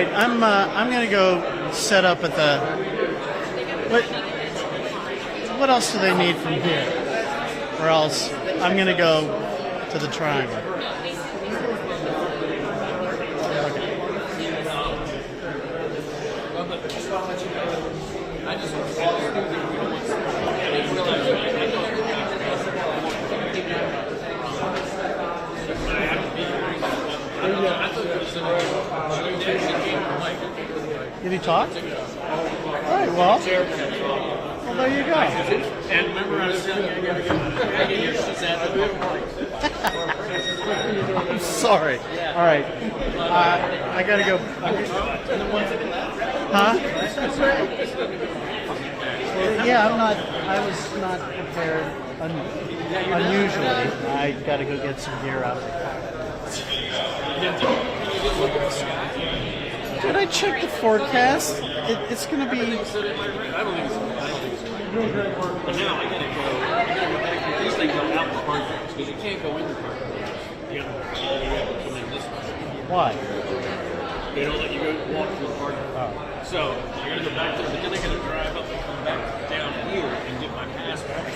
right, I'm gonna go set up at the. What else do they need from here? Or else I'm gonna go to the triangle. Did he talk? All right, well, there you go. And remember, I was telling you, I gotta get your she's at the I'm sorry. All right. I gotta go. Huh? Yeah, I was not prepared unusually. I gotta go get some gear out of the car. Did I check the forecast? It's gonna be. I don't think so. You're doing great work. But now I gotta go back. At least they go out the park because you can't go in the park. You gotta come in this way. Why? They don't let you go walk through the park. Oh. So I gotta go back there, but then I gotta drive up and come back down here and get my pass back.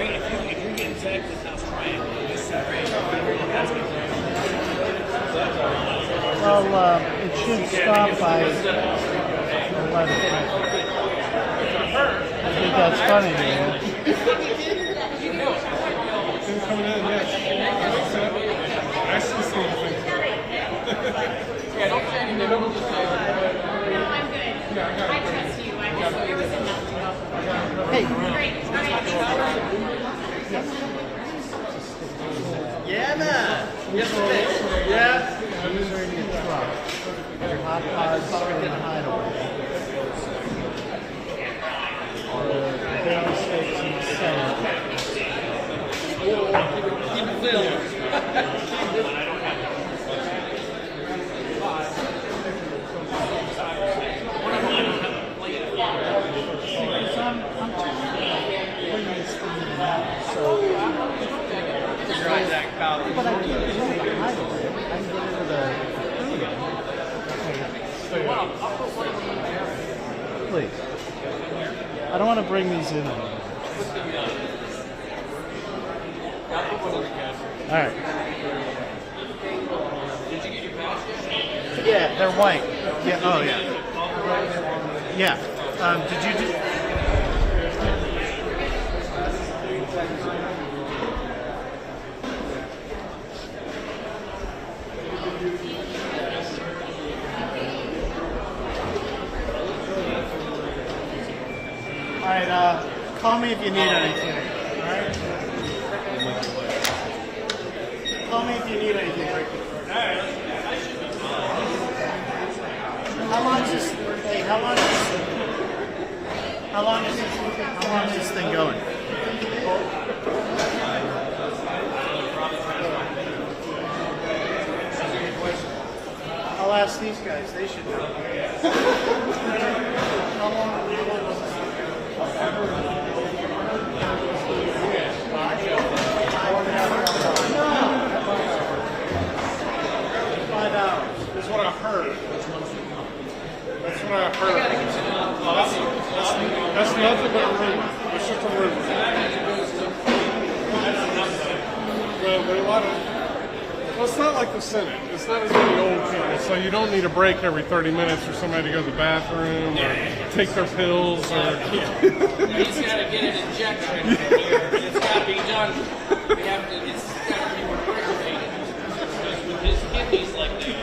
If you're getting tagged this house triangle, this is great. Well, it should stop by 11. I think that's funny, man. Coming in, yes. I see something. Yeah, don't say anything. Don't just say I'm good. I trust you. I just there was enough to go. Hey. Great. All right. yeah, man. Yes, yeah. I'm using your truck. Your hot pods in the hideaway. The baby sticks in the center. Keep it filled. I'm bringing this thing now, so. But I can't get into the hideaway. I can get into the. Please. I don't want to bring these in anymore. All right. Did you get your pass? Yeah, they're white. Yeah. Oh, yeah. Yeah. Did you do? All right. Call me if you need anything. All right. Call me if you need anything. All right. How long is this? Hey, how long is this thing going? I'll ask these guys. They should know. How long was this? 5 hours. That's what I heard. That's what I heard. That's nothing but a rumor. It's just a rumor. Well, it's not like the Senate. It's not as many old people, so you don't need a break every 30 minutes for somebody to go to the bathroom or take their pills or. He's got to get an injection. It's got to be done. It's got to be regulated. With his kidneys like that.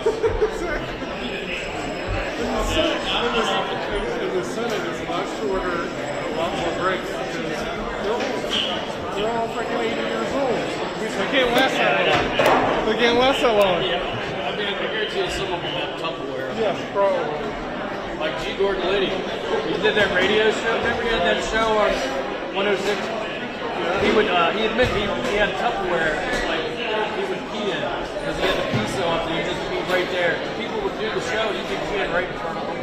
In the Senate, it's a lot shorter, a lot more breaks because they're all freaking 80 years old. They can't last that long. They can't last that long. Yeah. I mean, I guarantee you some of them have Tupperware. Yeah, probably. Like G. Gordon Liddy. He did that radio show. Remember he had that show on 106? He would, he admitted he had Tupperware, like, he would pee in because he had the pee so often, he'd just pee right there. People would do the show, you'd be peeing right in front of them.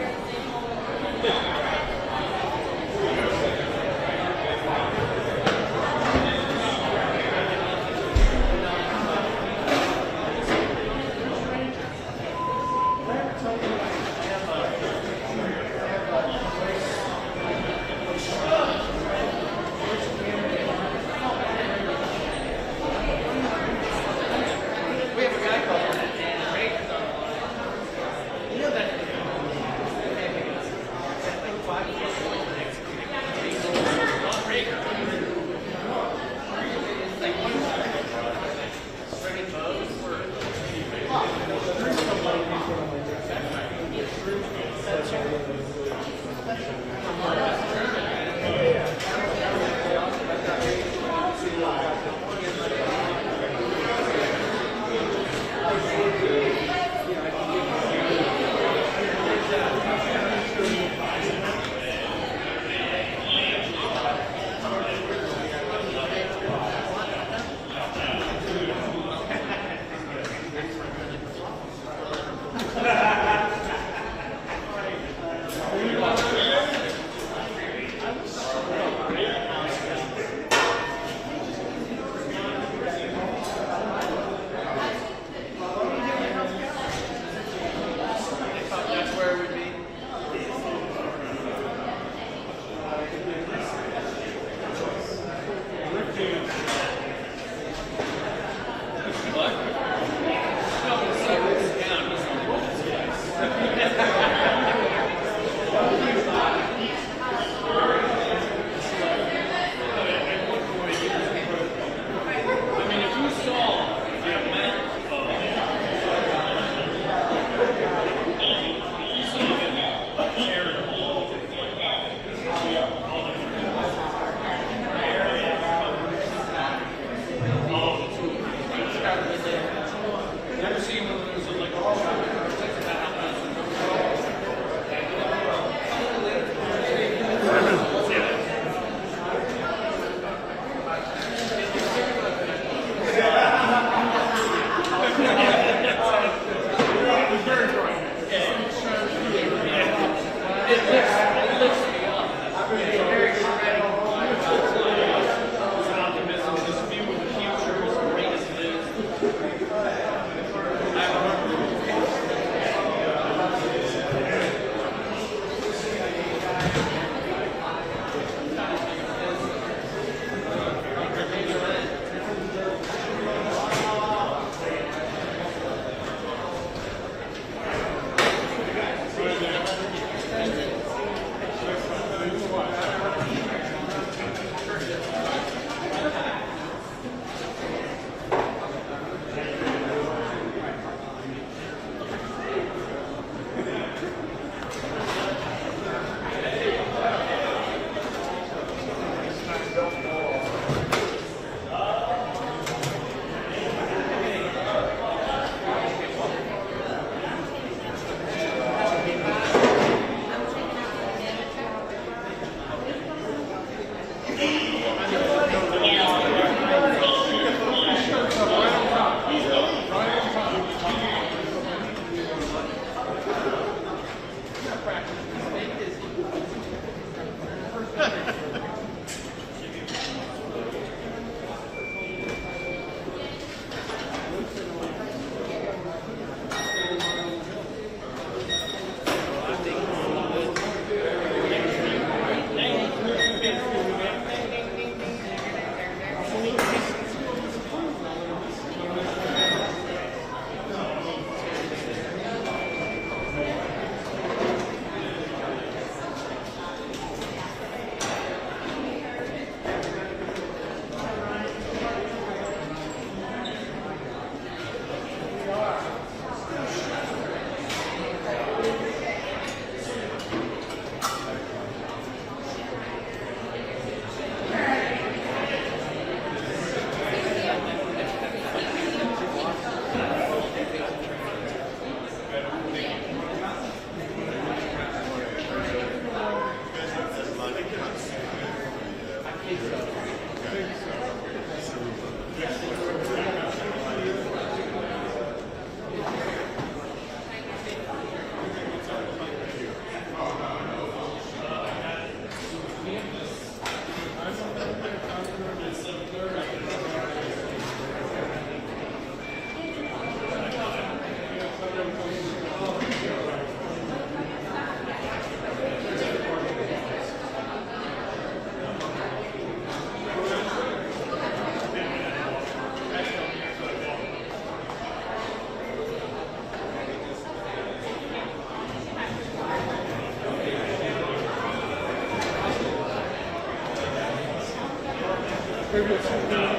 Maybe it's something.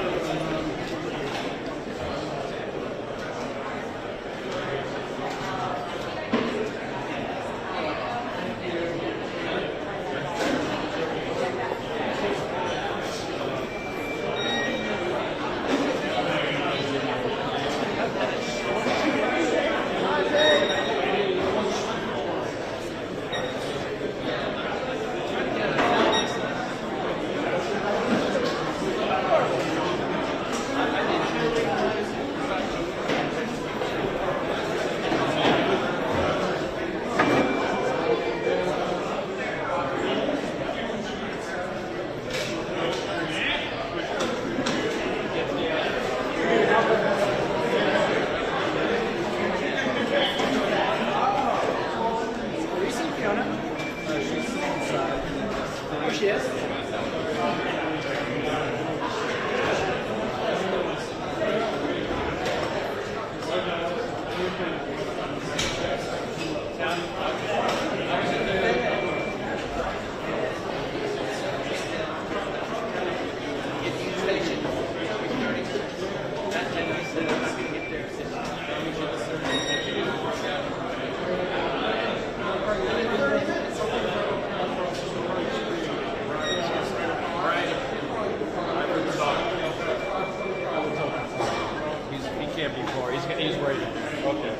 He's ready. Okay.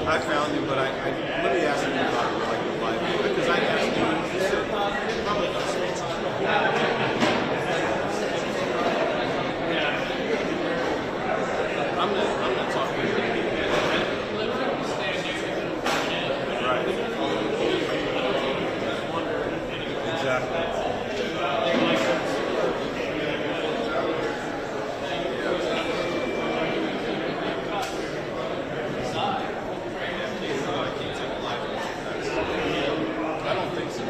I found him, but I let me ask him about it, like the Bible, because I asked him, he said, probably not speech. I'm not talking to him. Right. Exactly. I don't think so.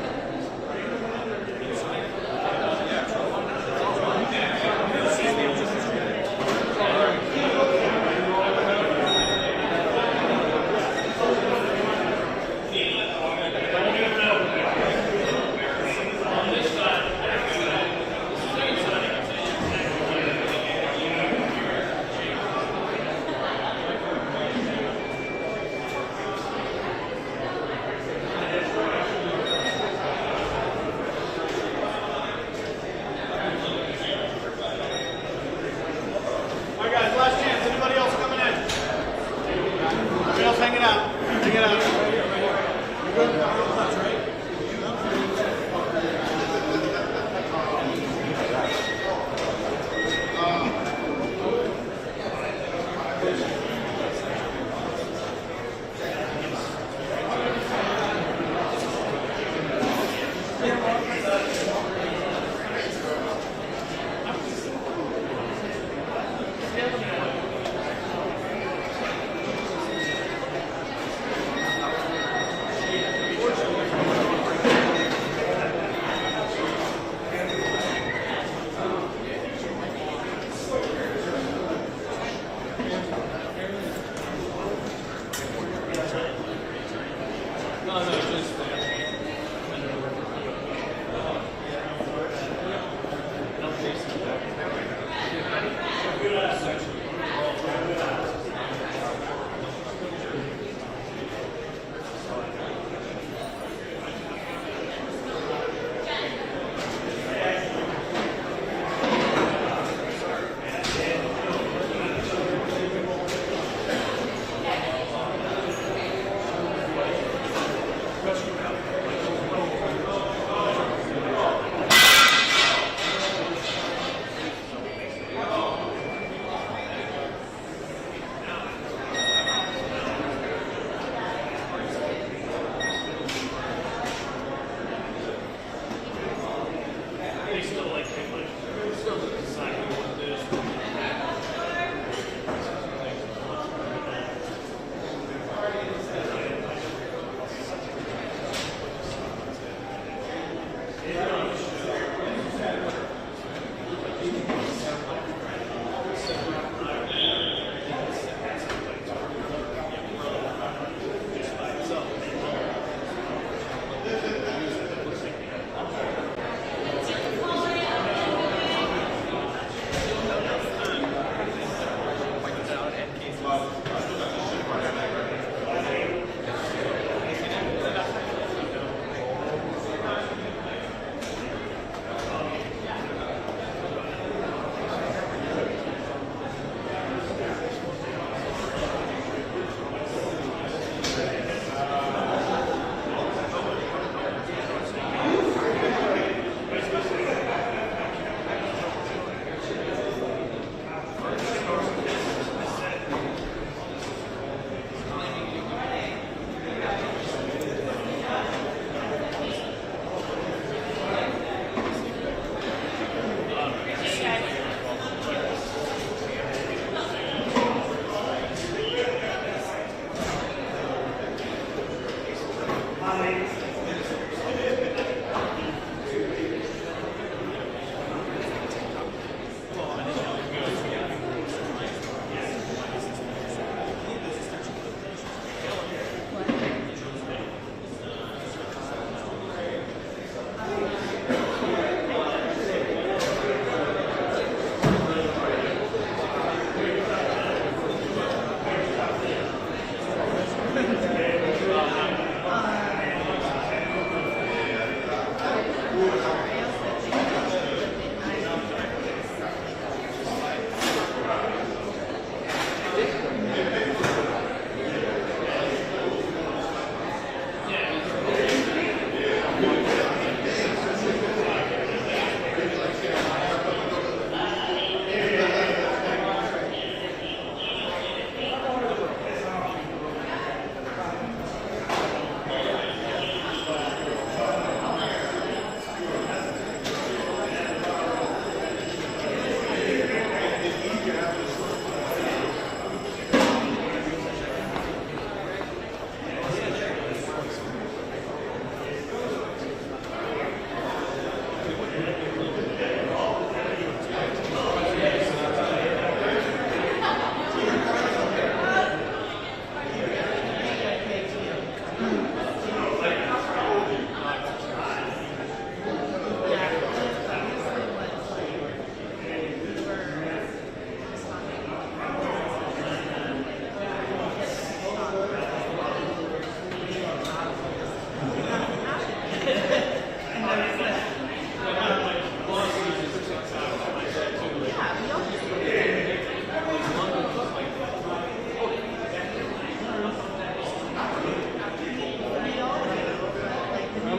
All right, guys, last chance. Anybody else coming in? Anybody else hanging out? Hang it out. You good?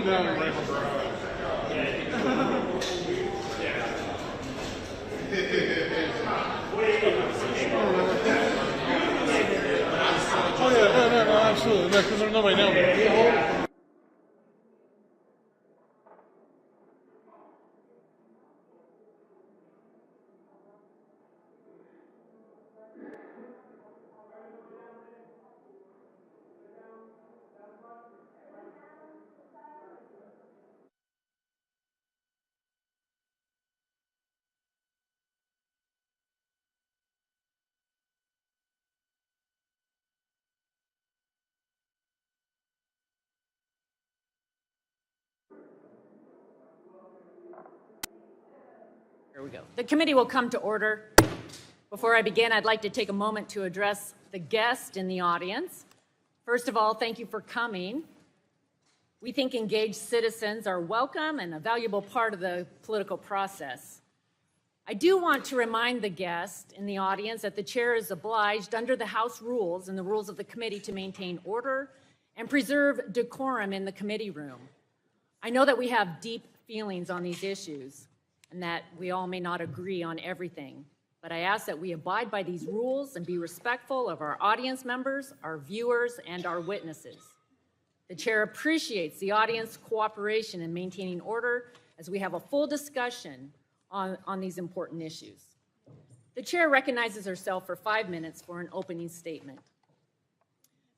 come down and ramp around. Oh yeah, no, absolutely, no, because there's nobody down there. Here we go. The committee will come to order. Before I begin, I'd like to take a moment to address the guest in the audience. First of all, thank you for coming. We think engaged citizens are welcome and a valuable part of the political process. I do want to remind the guest in the audience that the chair is obliged under the House rules and the rules of the committee to maintain order and preserve decorum in the committee room. I know that we have deep feelings on these issues and that we all may not agree on everything, but I ask that we abide by these rules and be respectful of our audience members, our viewers, and our witnesses. The chair appreciates the audience cooperation in maintaining order as we have a full discussion on these important issues. The chair recognizes herself for 5 minutes for an opening statement.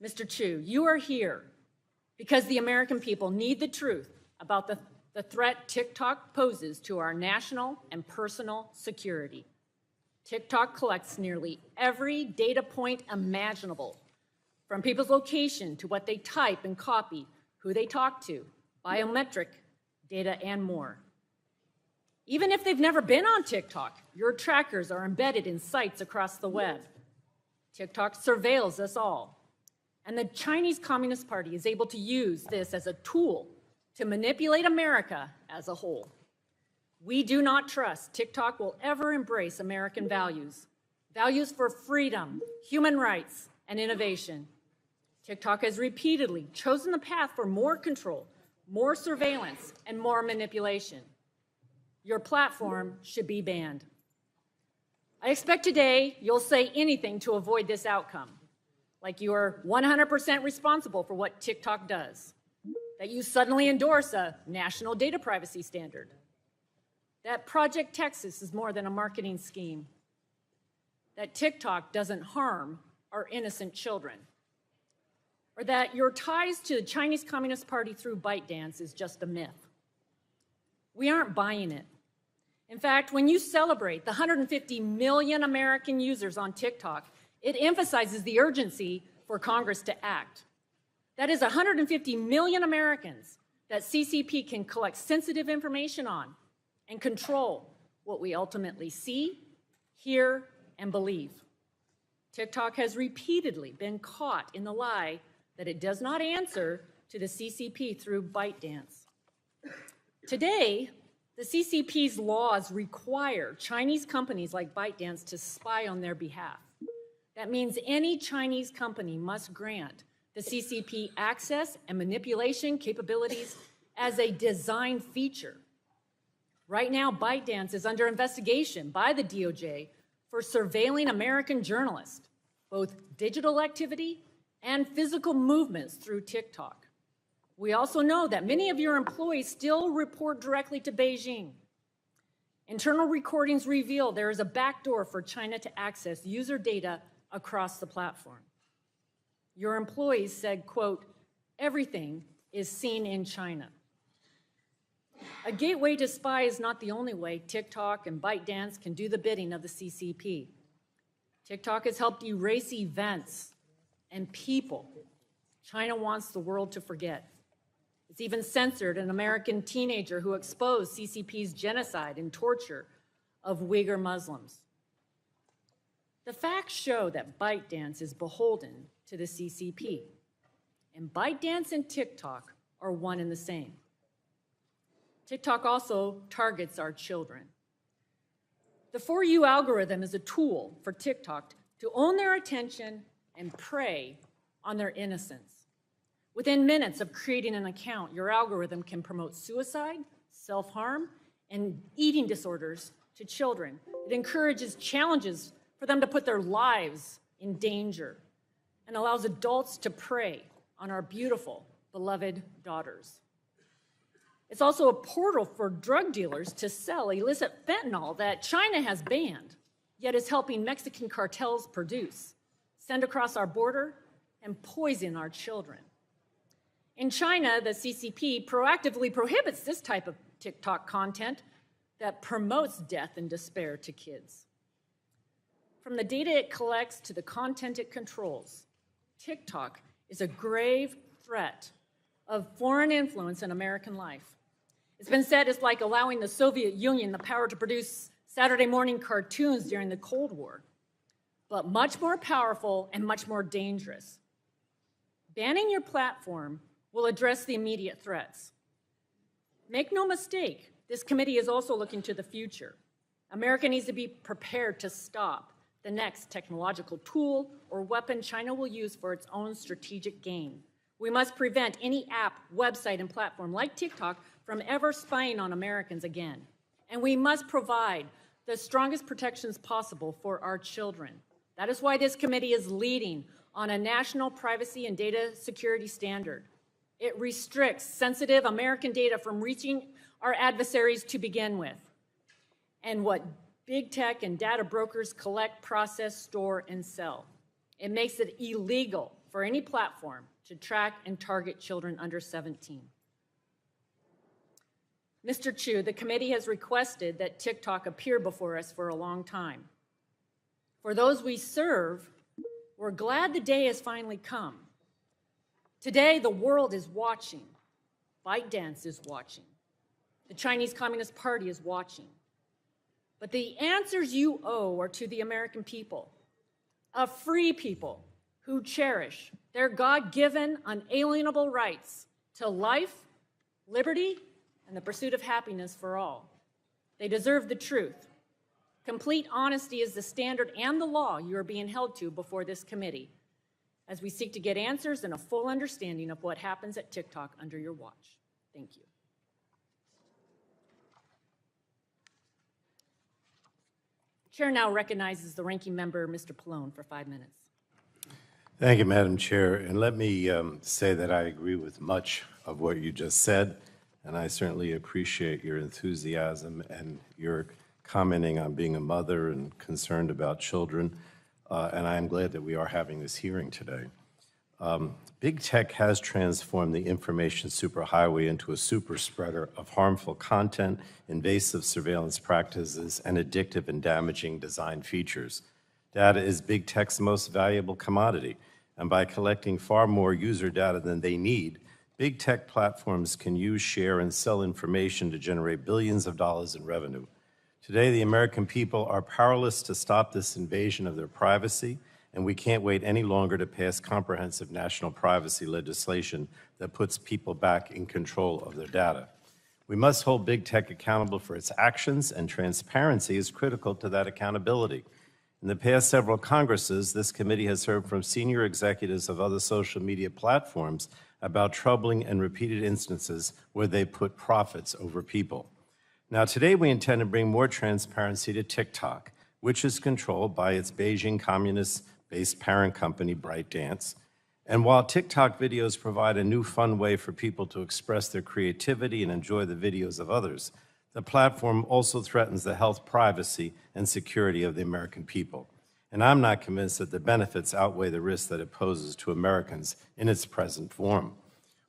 Mr. Chu, you are here because the American people need the truth about the threat TikTok poses to our national and personal security. TikTok collects nearly every data point imaginable, from people's location to what they type and copy, who they talk to, biometric data, and more. Even if they've never been on TikTok, your trackers are embedded in sites across the web. TikTok surveils us all. And the Chinese Communist Party is able to use this as a tool to manipulate America as a whole. We do not trust TikTok will ever embrace American values, values for freedom, human rights, and innovation. TikTok has repeatedly chosen the path for more control, more surveillance, and more manipulation. Your platform should be banned. I expect today you'll say anything to avoid this outcome, like you are 100% responsible for what TikTok does, that you suddenly endorse a national data privacy standard, that Project Texas is more than a marketing scheme, that TikTok doesn't harm our innocent children, or that your ties to the Chinese Communist Party through ByteDance is just a myth. We aren't buying it. In fact, when you celebrate the 150 million American users on TikTok, it emphasizes the urgency for Congress to act. That is 150 million Americans that CCP can collect sensitive information on and control what we ultimately see, hear, and believe. TikTok has repeatedly been caught in the lie that it does not answer to the CCP through ByteDance. Today, the CCP's laws require Chinese companies like ByteDance to spy on their behalf. That means any Chinese company must grant the CCP access and manipulation capabilities as a design feature. Right now, ByteDance is under investigation by the DOJ for surveilling American journalists, both digital activity and physical movements through TikTok. We also know that many of your employees still report directly to Beijing. Internal recordings reveal there is a backdoor for China to access user data across the platform. Your employees said, quote, "Everything is seen in China." A gateway to spy is not the only way TikTok and ByteDance can do the bidding of the CCP. TikTok has helped erase events and people China wants the world to forget. It's even censored an American teenager who exposed CCP's genocide and torture of Uyghur Muslims. The facts show that ByteDance is beholden to the CCP, and ByteDance and TikTok are one and the same. TikTok also targets our children. The For You algorithm is a tool for TikTok to own their attention and prey on their innocence. Within minutes of creating an account, your algorithm can promote suicide, self-harm, and eating disorders to children. It encourages challenges for them to put their lives in danger and allows adults to prey on our beautiful, beloved daughters. It's also a portal for drug dealers to sell illicit fentanyl that China has banned, yet is helping Mexican cartels produce, send across our border, and poison our children. In China, the CCP proactively prohibits this type of TikTok content that promotes death and despair to kids. From the data it collects to the content it controls, TikTok is a grave threat of foreign influence in American life. It's been said it's like allowing the Soviet Union the power to produce Saturday morning cartoons during the Cold War, but much more powerful and much more dangerous. Banning your platform will address the immediate threats. Make no mistake, this committee is also looking to the future. America needs to be prepared to stop the next technological tool or weapon China will use for its own strategic gain. We must prevent any app, website, and platform like TikTok from ever spying on Americans again. And we must provide the strongest protections possible for our children. That is why this committee is leading on a national privacy and data security standard. It restricts sensitive American data from reaching our adversaries to begin with, and what big tech and data brokers collect, process, store, and sell. It makes it illegal for any platform to track and target children under 17. Mr. Chu, the committee has requested that TikTok appear before us for a long time. For those we serve, we're glad the day has finally come. Today, the world is watching. ByteDance is watching. The Chinese Communist Party is watching. But the answers you owe are to the American people, a free people who cherish their God-given, unalienable rights to life, liberty, and the pursuit of happiness for all. They deserve the truth. Complete honesty is the standard and the law you are being held to before this committee, as we seek to get answers and a full understanding of what happens at TikTok under your watch. Thank you. Chair now recognizes the ranking member, Mr. Pallone, for 5 minutes. Thank you, Madam Chair. And let me say that I agree with much of what you just said, and I certainly appreciate your enthusiasm and your commenting on being a mother and concerned about children. And I am glad that we are having this hearing today. Big tech has transformed the information superhighway into a super spreader of harmful content, invasive surveillance practices, and addictive and damaging design features. Data is big tech's most valuable commodity, and by collecting far more user data than they need, big tech platforms can use, share, and sell information to generate billions of dollars in revenue. Today, the American people are powerless to stop this invasion of their privacy, and we can't wait any longer to pass comprehensive national privacy legislation that puts people back in control of their data. We must hold big tech accountable for its actions, and transparency is critical to that accountability. In the past several Congresses, this committee has heard from senior executives of other social media platforms about troubling and repeated instances where they put profits over people. Now, today we intend to bring more transparency to TikTok, which is controlled by its Beijing communist-based parent company, ByteDance. And while TikTok videos provide a new fun way for people to express their creativity and enjoy the videos of others, the platform also threatens the health, privacy, and security of the American people. And I'm not convinced that the benefits outweigh the risks that it poses to Americans in its present form.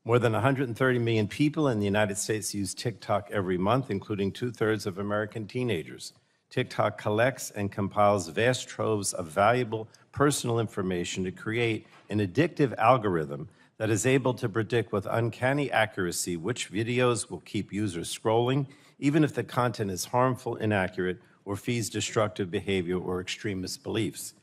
More than 130 million people in the United States use TikTok every month, including 2/3 of American teenagers. TikTok collects and compiles vast troves of valuable personal information to create an addictive algorithm that is able to predict with uncanny accuracy which videos will keep users scrolling, even if the content is harmful, inaccurate, or feeds destructive behavior or extremist beliefs.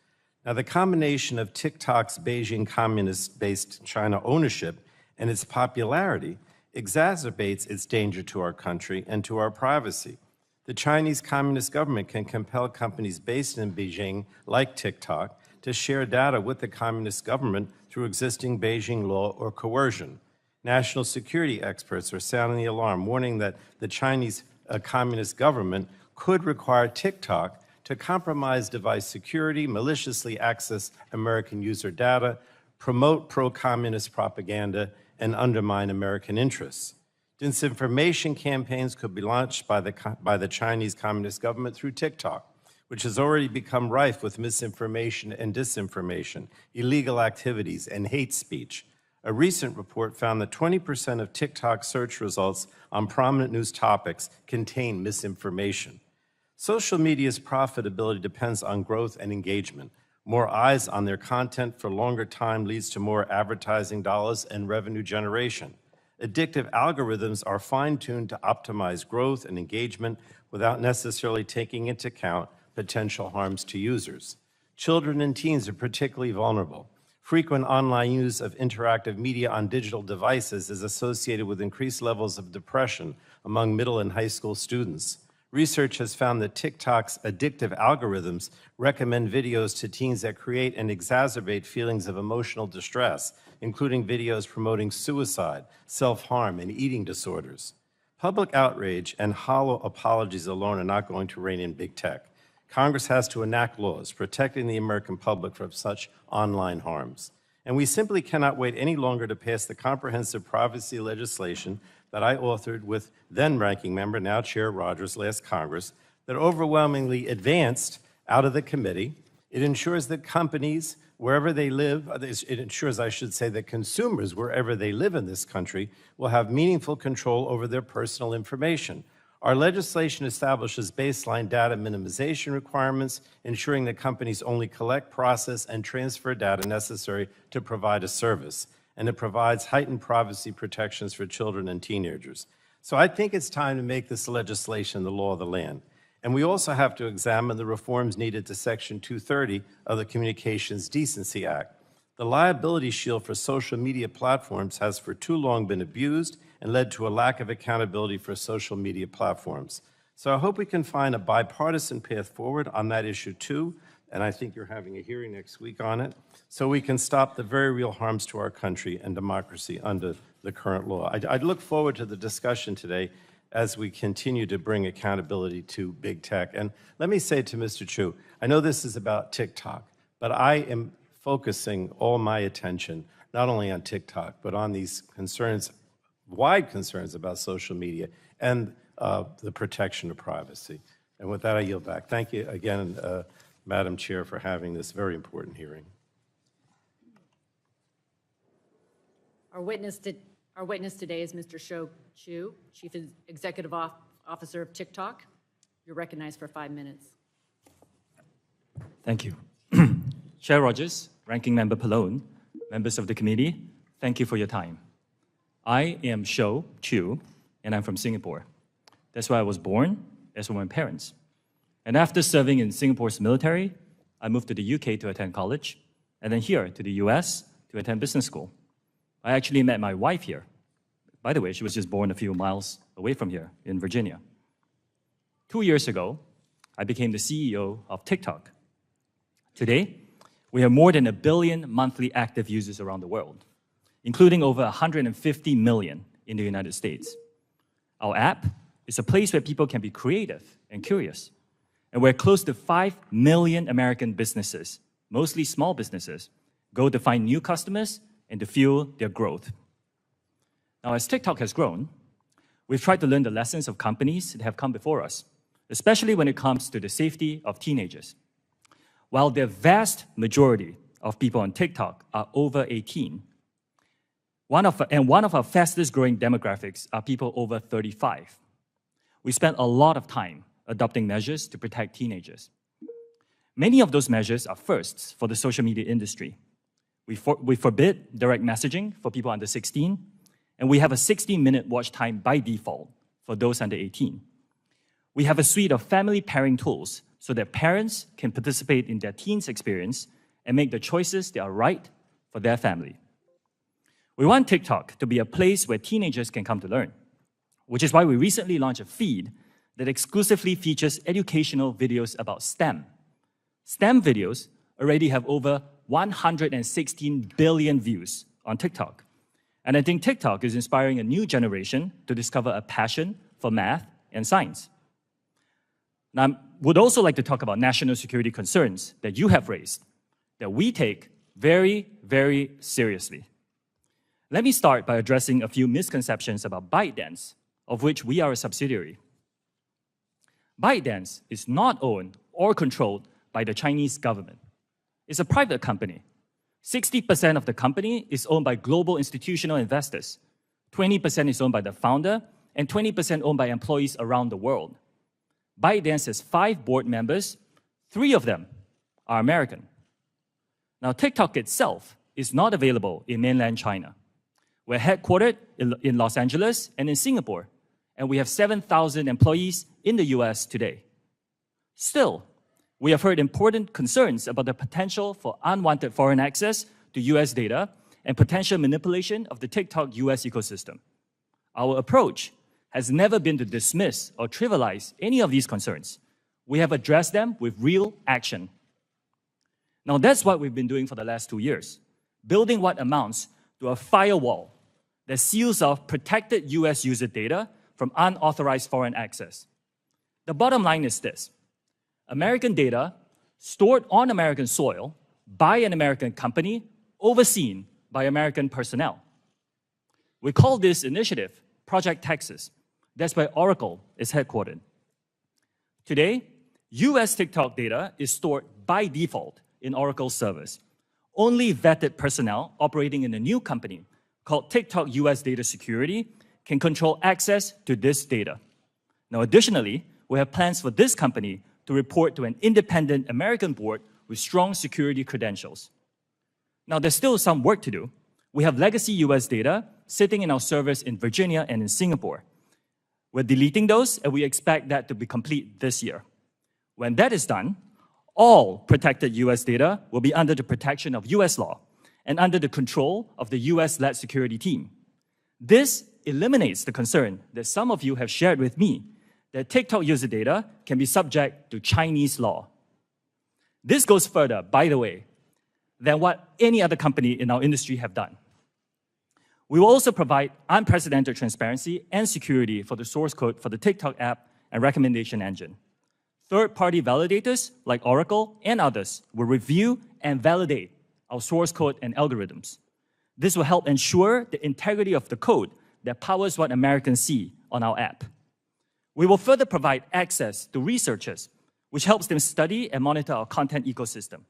Now, the combination of TikTok's Beijing communist-based China ownership and its popularity exacerbates its danger to our country and to our privacy. The Chinese Communist government can compel companies based in Beijing, like TikTok, to share data with the communist government through existing Beijing law or coercion. National security experts are sounding the alarm, warning that the Chinese communist government could require TikTok to compromise device security, maliciously access American user data, promote pro-communist propaganda, and undermine American interests. Disinformation campaigns could be launched by the Chinese Communist government through TikTok, which has already become rife with misinformation and disinformation, illegal activities, and hate speech. A recent report found that 20% of TikTok search results on prominent news topics contain misinformation. Social media's profitability depends on growth and engagement. More eyes on their content for longer time leads to more advertising dollars and revenue generation. Addictive algorithms are fine-tuned to optimize growth and engagement without necessarily taking into account potential harms to users. Children and teens are particularly vulnerable. Frequent online use of interactive media on digital devices is associated with increased levels of depression among middle and high school students. Research has found that TikTok's addictive algorithms recommend videos to teens that create and exacerbate feelings of emotional distress, including videos promoting suicide, self-harm, and eating disorders. Public outrage and hollow apologies alone are not going to rein in big tech. Congress has to enact laws protecting the American public from such online harms. And we simply cannot wait any longer to pass the comprehensive privacy legislation that I authored with then-ranking member, now Chair Rogers, last Congress, that overwhelmingly advanced out of the committee. It ensures that companies, wherever they live, it ensures, I should say, that consumers, wherever they live in this country, will have meaningful control over their personal information. Our legislation establishes baseline data minimization requirements, ensuring that companies only collect, process, and transfer data necessary to provide a service. And it provides heightened privacy protections for children and teenagers. So I think it's time to make this legislation the law of the land. And we also have to examine the reforms needed to Section 230 of the Communications Decency Act. The liability shield for social media platforms has for too long been abused and led to a lack of accountability for social media platforms. So I hope we can find a bipartisan path forward on that issue too, and I think you're having a hearing next week on it, so we can stop the very real harms to our country and democracy under the current law. I look forward to the discussion today as we continue to bring accountability to big tech. And let me say to Mr. Chu, I know this is about TikTok, but I am focusing all my attention not only on TikTok, but on these concerns, wide concerns about social media and the protection of privacy. And with that, I yield back. Thank you again, Madam Chair, for having this very important hearing. Our witness today is Mr. Shou Chu, Chief Executive Officer of TikTok. You're recognized for 5 minutes. Thank you. Chair Rogers, Ranking Member Pallone, members of the committee, thank you for your time. I am Shou Chu, and I'm from Singapore. That's where I was born, as were my parents. And after serving in Singapore's military, I moved to the UK to attend college, and then here to the US to attend business school. I actually met my wife here. By the way, she was just born a few miles away from here in Virginia. 2 years ago, I became the CEO of TikTok. Today, we have more than 1 billion monthly active users around the world, including over 150 million in the United States. Our app is a place where people can be creative and curious, and where close to 5 million American businesses, mostly small businesses, go to find new customers and to fuel their growth. Now, as TikTok has grown, we've tried to learn the lessons of companies that have come before us, especially when it comes to the safety of teenagers. While the vast majority of people on TikTok are over 18, one of our fastest growing demographics are people over 35. We spent a lot of time adopting measures to protect teenagers. Many of those measures are firsts for the social media industry. We forbid direct messaging for people under 16, and we have a 60-minute watch time by default for those under 18. We have a suite of family pairing tools so that parents can participate in their teens' experience and make the choices that are right for their family. We want TikTok to be a place where teenagers can come to learn, which is why we recently launched a feed that exclusively features educational videos about STEM. STEM videos already have over 116 billion views on TikTok. And I think TikTok is inspiring a new generation to discover a passion for math and science. Now, I would also like to talk about national security concerns that you have raised, that we take very, very seriously. Let me start by addressing a few misconceptions about ByteDance, of which we are a subsidiary. ByteDance is not owned or controlled by the Chinese government. It's a private company. 60% of the company is owned by global institutional investors. 20% is owned by the founder, and 20% owned by employees around the world. ByteDance has 5 board members. 3 of them are American. Now, TikTok itself is not available in mainland China. We're headquartered in Los Angeles and in Singapore, and we have 7,000 employees in the US today. Still, we have heard important concerns about the potential for unwanted foreign access to US data and potential manipulation of the TikTok US ecosystem. Our approach has never been to dismiss or trivialize any of these concerns. We have addressed them with real action. Now, that's what we've been doing for the last 2 years, building what amounts to a firewall that seals off protected US user data from unauthorized foreign access. The bottom line is this: American data stored on American soil by an American company, overseen by American personnel. We call this initiative Project Texas. That's where Oracle is headquartered. Today, US TikTok data is stored by default in Oracle servers. Only vetted personnel operating in a new company called TikTok US Data Security can control access to this data. Now, additionally, we have plans for this company to report to an independent American board with strong security credentials. Now, there's still some work to do. We have legacy US data sitting in our servers in Virginia and in Singapore. We're deleting those, and we expect that to be complete this year. When that is done, all protected US data will be under the protection of US law and under the control of the US-led security team. This eliminates the concern that some of you have shared with me that TikTok user data can be subject to Chinese law. This goes further, by the way, than what any other company in our industry have done. We will also provide unprecedented transparency and security for the source code for the TikTok app and recommendation engine. Third-party validators like Oracle and others will review and validate our source code and algorithms. This will help ensure the integrity of the code that powers what Americans see on our app. We will further provide access to researchers, which helps them study and monitor our content ecosystem.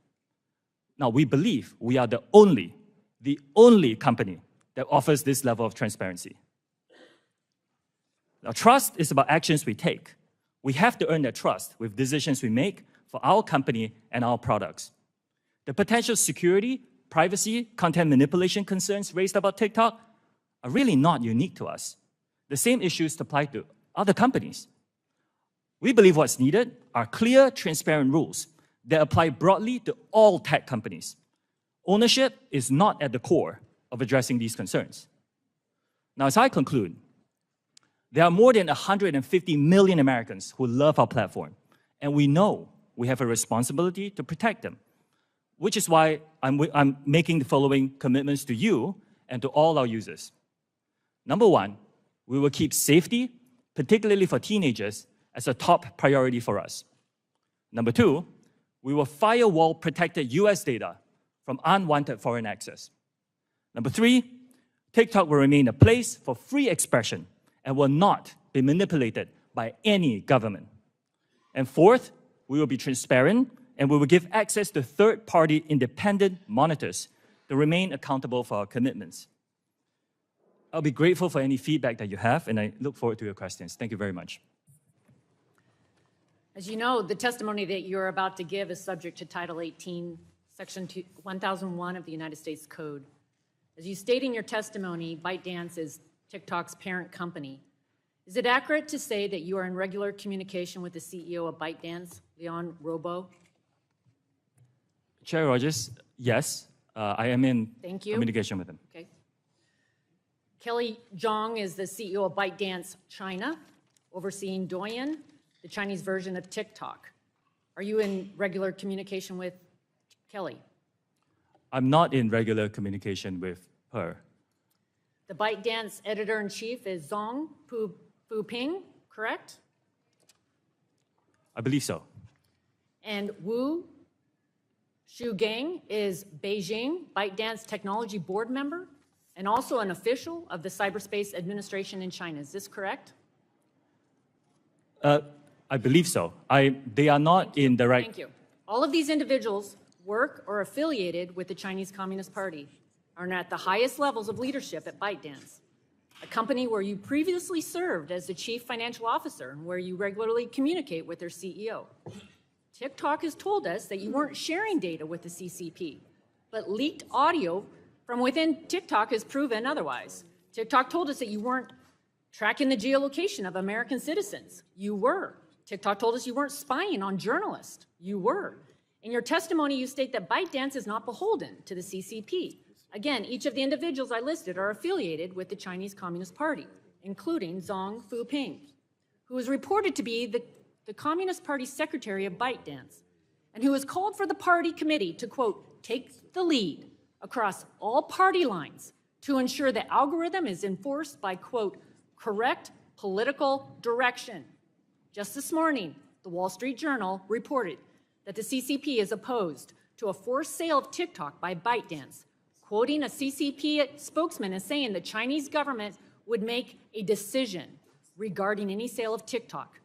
Now, we believe we are the only company that offers this level of transparency. Now, trust is about actions we take. We have to earn that trust with decisions we make for our company and our products. The potential security, privacy, content manipulation concerns raised about TikTok are really not unique to us. The same issues apply to other companies. We believe what's needed are clear, transparent rules that apply broadly to all tech companies. Ownership is not at the core of addressing these concerns. Now, as I conclude, there are more than 150 million Americans who love our platform, and we know we have a responsibility to protect them, which is why I'm making the following commitments to you and to all our users. Number one, we will keep safety, particularly for teenagers, as a top priority for us. Number two, we will firewall protected US data from unwanted foreign access. Number three, TikTok will remain a place for free expression and will not be manipulated by any government. And fourth, we will be transparent and we will give access to third-party independent monitors to remain accountable for our commitments. I'll be grateful for any feedback that you have, and I look forward to your questions. Thank you very much. As you know, the testimony that you're about to give is subject to Title 18, Section 1001 of the United States Code. As you state in your testimony, ByteDance is TikTok's parent company. Is it accurate to say that you are in regular communication with the CEO of ByteDance, Leon Robo? Chair Rogers, yes, I am in communication with him. Okay. Kelly Zhang is the CEO of ByteDance China, overseeing Douyin, the Chinese version of TikTok. Are you in regular communication with Kelly. I'm not in regular communication with her. The ByteDance editor-in-chief is Zhong Fuping, correct? I believe so. And Wu Shugang is Beijing ByteDance technology board member and also an official of the Cyberspace Administration in China. Is this correct? I believe so. They are not in the right. Thank you. All of these individuals work or affiliated with the Chinese Communist Party, are at the highest levels of leadership at ByteDance, a company where you previously served as the chief financial officer and where you regularly communicate with their CEO. TikTok has told us that you weren't sharing data with the CCP, but leaked audio from within TikTok has proven otherwise. TikTok told us that you weren't tracking the geolocation of American citizens. You were. TikTok told us you weren't spying on journalists. You were. In your testimony, you state that ByteDance is not beholden to the CCP. Again, each of the individuals I listed are affiliated with the Chinese Communist Party, including Zhong Fuping, who is reported to be the Communist Party secretary of ByteDance, and who has called for the party committee to, quote, take the lead across all party lines to ensure the algorithm is enforced by, quote, correct political direction. Just this morning, the Wall Street Journal reported that the CCP is opposed to a forced sale of TikTok by ByteDance, quoting a CCP spokesman as saying the Chinese government would make a decision regarding any sale of TikTok.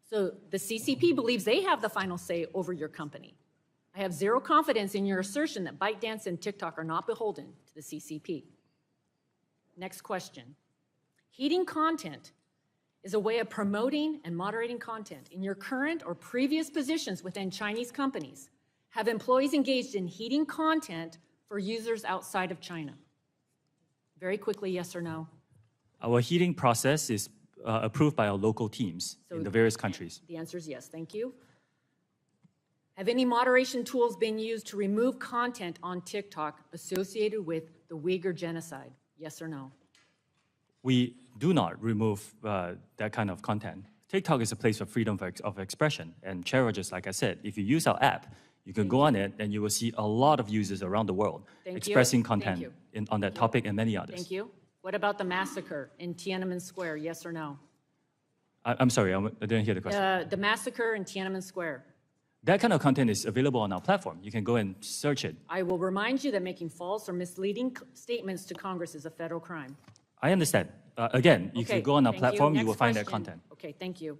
So the CCP believes they have the final say over your company. I have zero confidence in your assertion that ByteDance and TikTok are not beholden to the CCP. Next question. Heating content is a way of promoting and moderating content. In your current or previous positions within Chinese companies, have employees engaged in heating content for users outside of China? Very quickly, yes or no? Our heating process is approved by our local teams in the various countries. The answer is yes, thank you. Have any moderation tools been used to remove content on TikTok associated with the Uyghur genocide? Yes or no? We do not remove that kind of content. TikTok is a place of freedom of expression. And Chair Rogers, like I said, if you use our app, you can go on it and you will see a lot of users around the world expressing content on that topic and many others. Thank you. What about the massacre in Tiananmen Square? Yes or no? I'm sorry, I didn't hear the question. The massacre in Tiananmen Square. That kind of content is available on our platform. You can go and search it. I will remind you that making false or misleading statements to Congress is a federal crime. I understand. Again, if you go on our platform, you will find that content. Okay, thank you.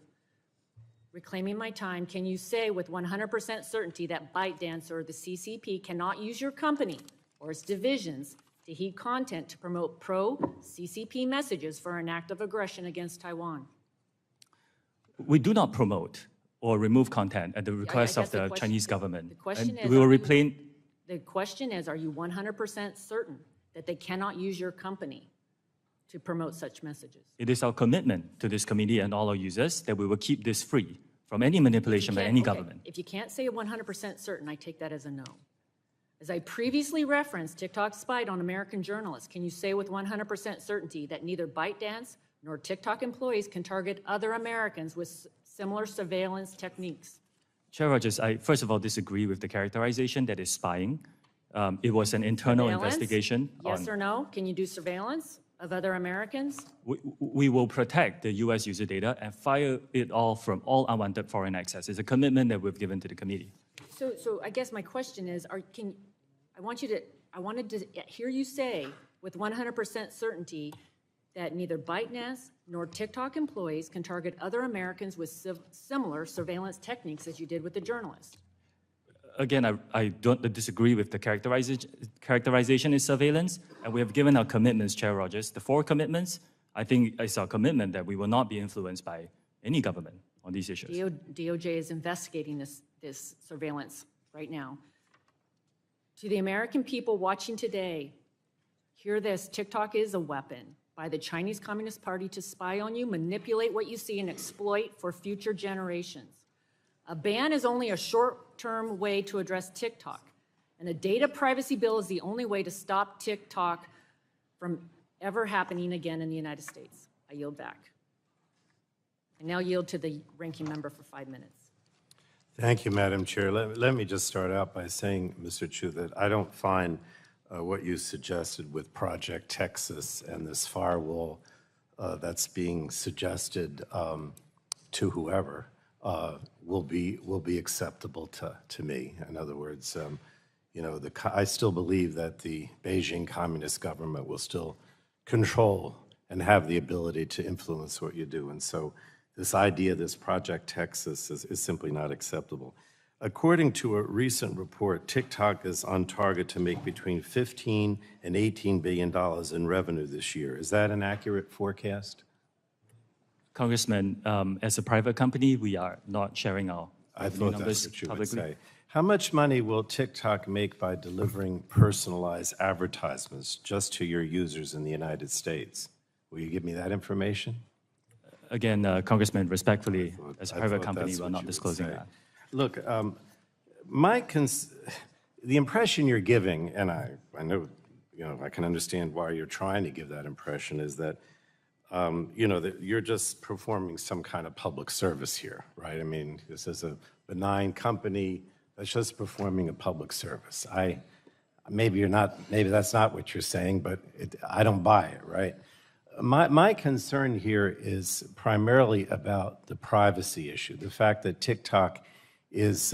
Reclaiming my time, can you say with 100% certainty that ByteDance or the CCP cannot use your company or its divisions to heat content to promote pro-CCP messages for an act of aggression against Taiwan? We do not promote or remove content at the request of the Chinese government. The question is, we will replace. The question is, are you 100% certain that they cannot use your company to promote such messages? It is our commitment to this committee and all our users that we will keep this free from any manipulation by any government. If you can't say 100% certain, I take that as a no. As I previously referenced, TikTok spied on American journalists. Can you say with 100% certainty that neither ByteDance nor TikTok employees can target other Americans with similar surveillance techniques? Chair Rogers, I first of all disagree with the characterization that is spying. It was an internal investigation. Yes or no? Can you do surveillance of other Americans? We will protect the U.S. user data and fire it all from all unwanted foreign access. It's a commitment that we've given to the committee. So I guess my question is, I wanted to hear you say with 100% certainty that neither ByteDance nor TikTok employees can target other Americans with similar surveillance techniques as you did with the journalist. Again, I don't disagree with the characterization is surveillance, and we have given our commitments, Chair Rogers. The 4 commitments, I think it's our commitment that we will not be influenced by any government on these issues. DOJ is investigating this surveillance right now. To the American people watching today, hear this: TikTok is a weapon by the Chinese Communist Party to spy on you, manipulate what you see, and exploit for future generations. A ban is only a short-term way to address TikTok, and a data privacy bill is the only way to stop TikTok from ever happening again in the United States. I yield back. I now yield to the ranking member for 5 minutes. Thank you, Madam Chair. Let me just start out by saying, Mr. Chu, that I don't find what you suggested with Project Texas and this firewall that's being suggested to whoever will be acceptable to me. In other words, I still believe that the Beijing Communist government will still control and have the ability to influence what you do. And so this idea, this Project Texas, is simply not acceptable. According to a recent report, TikTok is on target to make between $15 and $18 billion in revenue this year. Is that an accurate forecast? Congressman, as a private company, we are not sharing our I revenue thought numbers that's what you would publicly. say. How much money will TikTok make by delivering personalized advertisements just to your users in the United States? Will you give me that information? Again, Congressman, respectfully, as a I private thought company, that's we're what not you would disclosing say. that. Look, the impression you're giving, and I know, I can understand why you're trying to give that impression, is that, that you're just performing some kind of public service here, right? I mean, this is a benign company that's just performing a public service. Maybe that's not what you're saying, but I don't buy it, right? My concern here is primarily about the privacy issue, the fact that TikTok is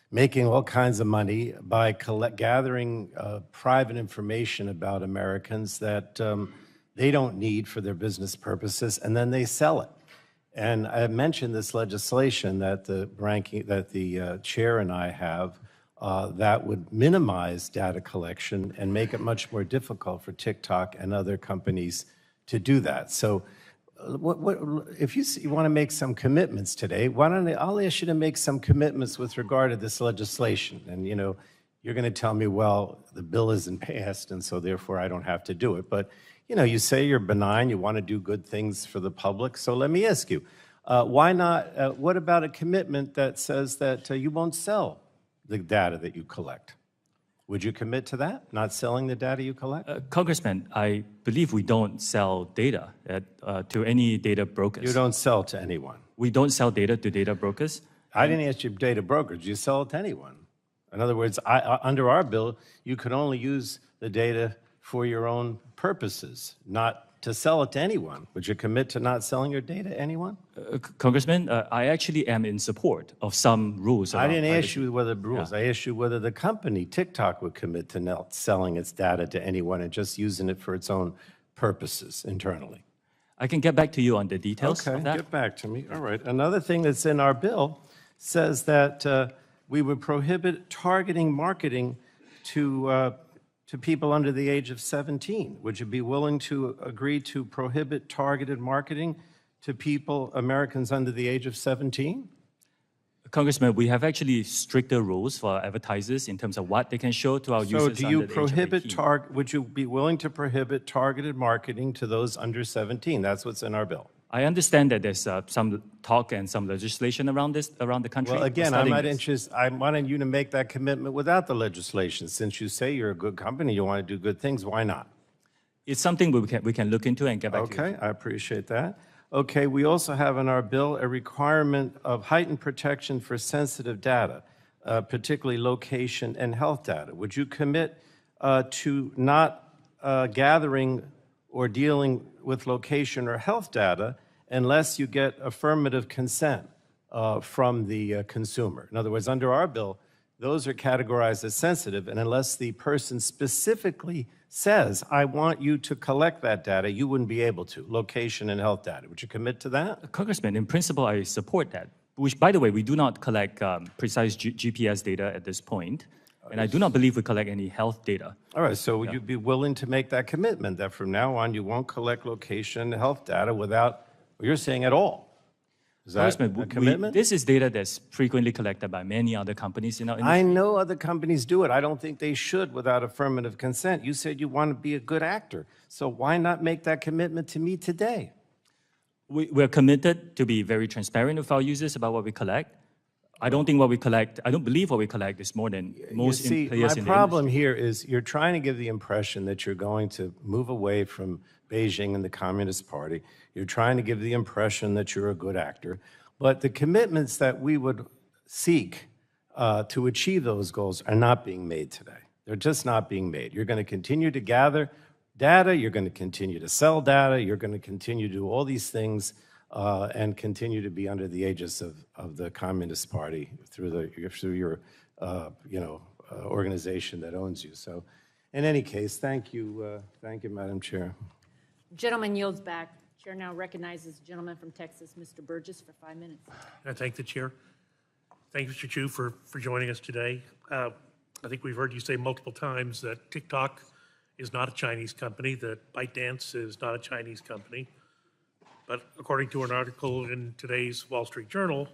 making all kinds of money by gathering private information about Americans that they don't need for their business purposes, and then they sell it. And I mentioned this legislation that the chair and I have that would minimize data collection and make it much more difficult for TikTok and other companies to do that. So if you want to make some commitments today, I'll ask you to make some commitments with regard to this legislation. And, you're going to tell me, well, the bill isn't passed, and so therefore I don't have to do it. But, you say you're benign, you want to do good things for the public. So let me ask you, why not, what about a commitment that says that you won't sell the data that you collect? Would you commit to that, not selling the data you collect? Congressman, I believe we don't sell data to any data brokers. You don't sell to anyone. We don't sell data to data brokers. I didn't ask you data brokers. You sell it to anyone. In other words, under our bill, you can only use the data for your own purposes, not to sell it to anyone. Would you commit to not selling your data to anyone? Congressman, I actually am in support of some rules. I didn't ask privacy. you whether rules. Yeah. I asked you whether the company, TikTok, would commit to not selling its data to anyone and just using it for its own purposes internally. I can get back to you on the details Okay, of that. get back to me. All right. Another thing that's in our bill says that we would prohibit targeting marketing to people under the age of 17. Would you be willing to agree to prohibit targeted marketing to people, Americans under the age of 17? Congressman, we have actually stricter rules for advertisers in terms of what they can show to our So users do you under the age of 18. would you be willing to prohibit targeted marketing to those under 17? That's what's in our bill. I understand that there's some talk and some legislation around the country. Well, We're again, I'm studying not this. interested. I wanted you to make that commitment without the legislation. Since you say you're a good company, you want to do good things, why not? It's something we can look into and get back to you. Okay, I appreciate that. Okay, we also have in our bill a requirement of heightened protection for sensitive data, particularly location and health data. Would you commit to not gathering or dealing with location or health data unless you get affirmative consent from the consumer? In other words, under our bill, those are categorized as sensitive, and unless the person specifically says, I want you to collect that data, you wouldn't be able to, location and health data. Would you commit to that? Congressman, in principle, I support that. Which, by the way, we do not collect precise GPS data at this point, and I do not believe we collect any health data. All right, so would you be willing to make that commitment that from now on you won't collect location and health data without, well, you're saying at all? Is that Congressman, a commitment? this is data that's frequently collected by many other companies in our industry. I know other companies do it. I don't think they should without affirmative consent. You said you want to be a good actor. So why not make that commitment to me today? We're committed to be very transparent with our users about what we collect. I don't believe what we collect is more than most You see, players my in problem the here is you're trying to give the impression that you're going to move away from Beijing and the Communist Party. You're trying to give the impression that you're a good actor. But the commitments that we would seek to achieve those goals are not being made today. They're just not being made. You're going to continue to gather data, you're going to continue to sell data, you're going to continue to do all these things and continue to be under the aegis of the Communist Party through your organization that owns you. So in any case, thank you, Madam Chair. Gentleman yields back. Chair now recognizes the gentleman from Texas, Mr. Burgess, for 5 minutes. I thank the chair. Thank you, Mr. Chu, for joining us today. I think we've heard you say multiple times that TikTok is not a Chinese company, that ByteDance is not a Chinese company. But according to an article in today's Wall Street Journal,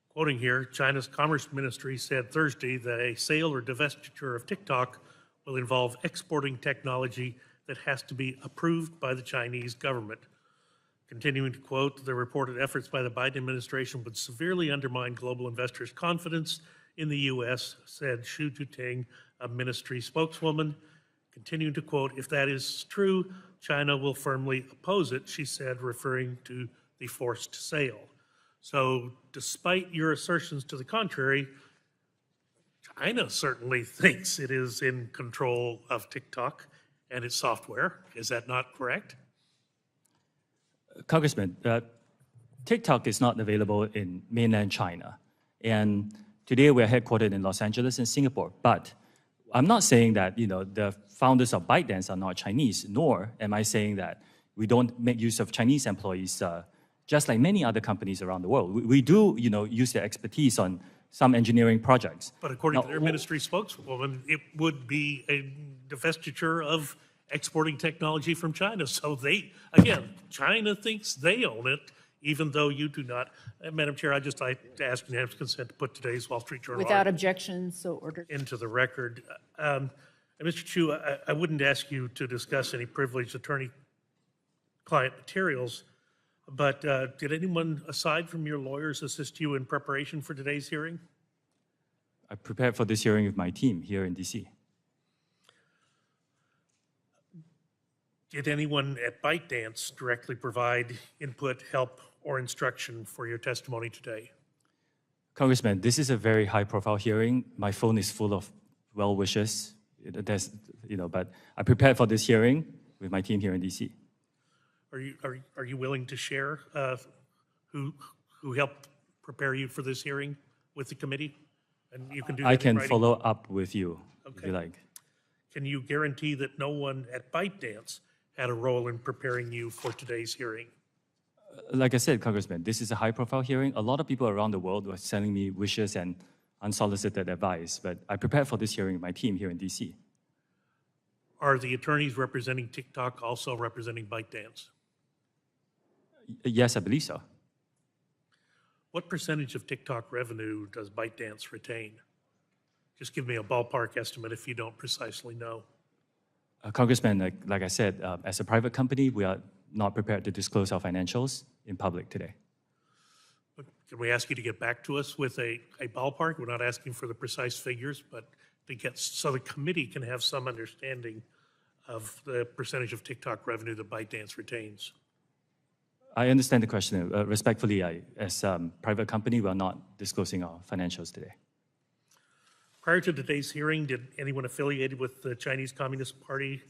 quoting here, China's Commerce Ministry said Thursday that a sale or divestiture of TikTok will involve exporting technology that has to be approved by the Chinese government. Continuing to quote, the reported efforts by the Biden administration would severely undermine global investors' confidence in the U.S., said Xu Juting, a ministry spokeswoman. Continuing to quote, if that is true, China will firmly oppose it, she said, referring to the forced sale. So despite your assertions to the contrary, China certainly thinks it is in control of TikTok and its software. Is that not correct? Congressman, TikTok is not available in mainland China. And today we're headquartered in Los Angeles and Singapore. But I'm not saying that the founders of ByteDance are not Chinese, nor am I saying that we don't make use of Chinese employees, just like many other companies around the world. We do use their expertise on some engineering projects. But according to their ministry spokeswoman, it would be a divestiture of exporting technology from China. So again, China thinks they own it, even though you do not. Madam Chair, I'd just like to ask unanimous consent to put today's Wall Street Journal Without objection, so ordered. into the record. Mr. Chu, I wouldn't ask you to discuss any privileged attorney-client materials, but did anyone aside from your lawyers assist you in preparation for today's hearing? I prepared for this hearing with my team here in DC. Did anyone at ByteDance directly provide input, help, or instruction for your testimony today? Congressman, this is a very high-profile hearing. My phone is full of well wishes. But I prepared for this hearing with my team here in DC. Are you willing to share who helped prepare you for this hearing with the committee? And you can do that I can in writing. follow up with you if Okay. you like. Can you guarantee that no one at ByteDance had a role in preparing you for today's hearing? Like I said, Congressman, this is a high-profile hearing. A lot of people around the world were sending me wishes and unsolicited advice, but I prepared for this hearing with my team here in DC. Are the attorneys representing TikTok also representing ByteDance? Yes, I believe so. What percentage of TikTok revenue does ByteDance retain? Just give me a ballpark estimate if you don't precisely know. Congressman, like I said, as a private company, we are not prepared to disclose our financials in public today. But can we ask you to get back to us with a ballpark? We're not asking for the precise figures, but so the committee can have some understanding of the percentage of TikTok revenue that ByteDance retains. I understand the question. Respectfully, as a private company, we are not disclosing our financials today. Prior to today's hearing, did anyone affiliated with the Chinese Communist Party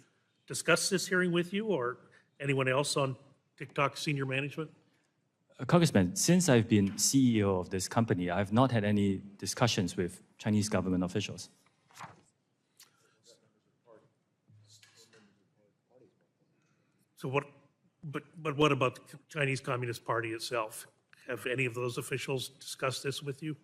discuss this hearing with you, or anyone else on TikTok senior management? Congressman, since I've been CEO of this company, I have not had any discussions with Chinese government officials. So but what about the Chinese Communist Party itself? Have any of those officials discussed this with you?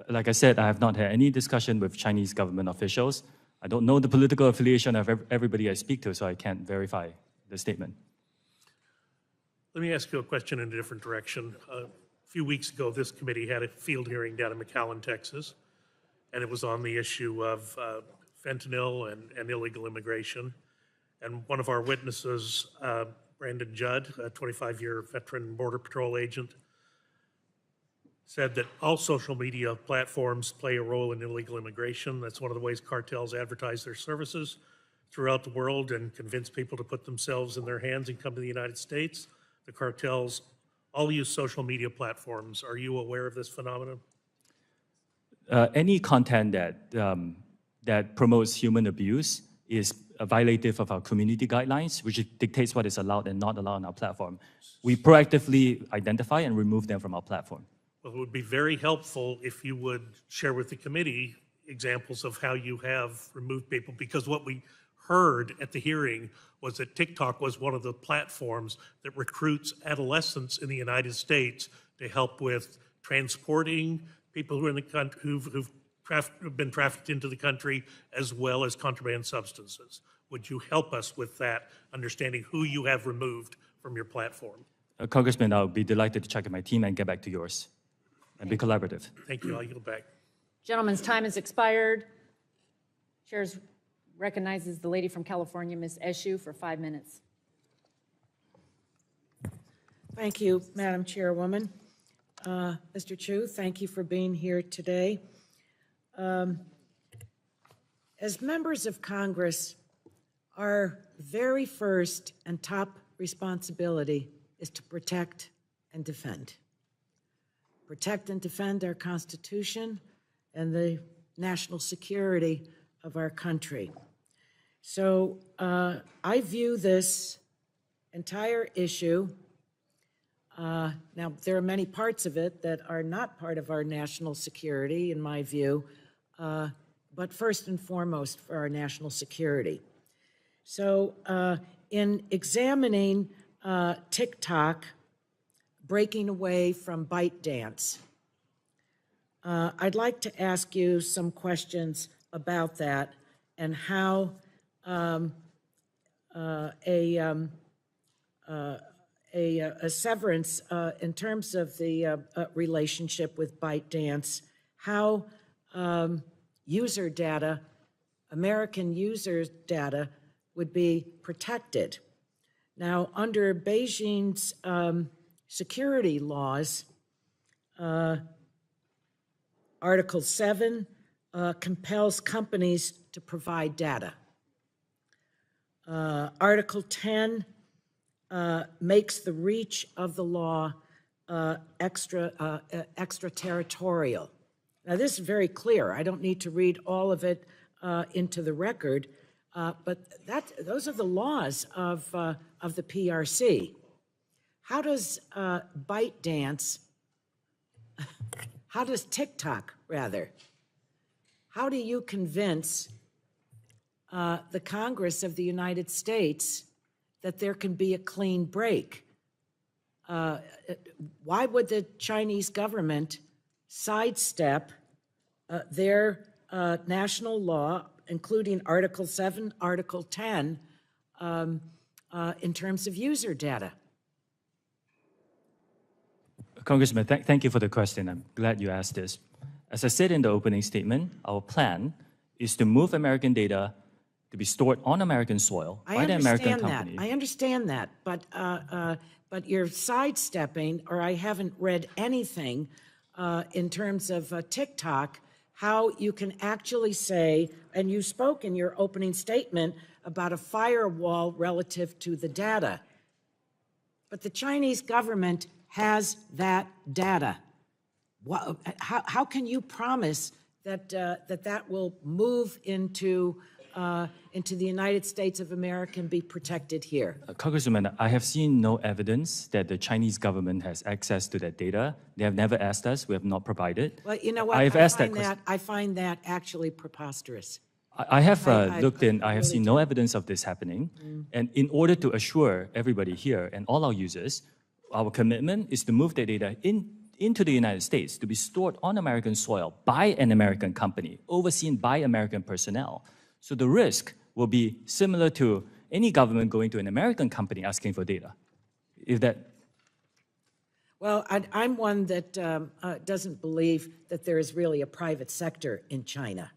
Like I said, I have not had any discussion with Chinese government officials. I don't know the political affiliation of everybody I speak to, so I can't verify the statement. Let me ask you a question in a different direction. A few weeks ago, this committee had a field hearing down in McAllen, Texas, and it was on the issue of fentanyl and illegal immigration. And one of our witnesses, Brandon Judd, a 25-year veteran Border Patrol agent, said that all social media platforms play a role in illegal immigration. That's one of the ways cartels advertise their services throughout the world and convince people to put themselves in their hands and come to the United States. The cartels all use social media platforms. Are you aware of this phenomenon? Any content that promotes human abuse is a violative of our community guidelines, which dictates what is allowed and not allowed on our platform. We proactively identify and remove them from our platform. Well, it would be very helpful if you would share with the committee examples of how you have removed people, because what we heard at the hearing was that TikTok was one of the platforms that recruits adolescents in the United States to help with transporting people who are in the country who've been trafficked into the country, as well as contraband substances. Would you help us with that, understanding who you have removed from your platform? Congressman, I'll be delighted to check with my team and get back to yours and be collaborative. Thank you. I'll yield back. Gentleman's time has expired. Chair recognizes the lady from California, Ms. Eshu, for 5 minutes. Thank you, Madam Chairwoman. Mr. Chu, thank you for being here today. As members of Congress, our very first and top responsibility is to protect and defend. Protect and defend our Constitution and the national security of our country. So I view this entire issue, now there are many parts of it that are not part of our national security, in my view, but first and foremost for our national security. So in examining TikTok breaking away from ByteDance, I'd like to ask you some questions about that and how a severance in terms of the relationship with ByteDance, how user data, American user data, would be protected. Now, under Beijing's security laws, Article 7 compels companies to provide data. Article 10 makes the reach of the law extraterritorial. Now, this is very clear. I don't need to read all of it into the record, but those are the laws of the PRC. How does ByteDance, how does TikTok, rather, how do you convince the Congress of the United States that there can be a clean break? Why would the Chinese government sidestep their national law, including Article 7, Article 10, in terms of user data? Congressman, thank you for the question. I'm glad you asked this. As I said in the opening statement, our plan is to move American data to be stored on American soil by the American company. I understand that, but you're sidestepping, or I haven't read anything in terms of TikTok, how you can actually say, and you spoke in your opening statement about a firewall relative to the data, but the Chinese government has that data. How can you promise that that will move into the United States of America and be protected here? Congressman, I have seen no evidence that the Chinese government has access to that data. They have never asked us. We have not provided. Well, you know what? I find that actually preposterous. I have looked in. I have seen no evidence of this happening. And in order to assure everybody here and all our users, our commitment is to move the data into the United States to be stored on American soil by an American company, overseen by American personnel. So the risk will be similar to any government going to an American company asking for data. Well, I'm one that doesn't believe that there is really a private sector in China.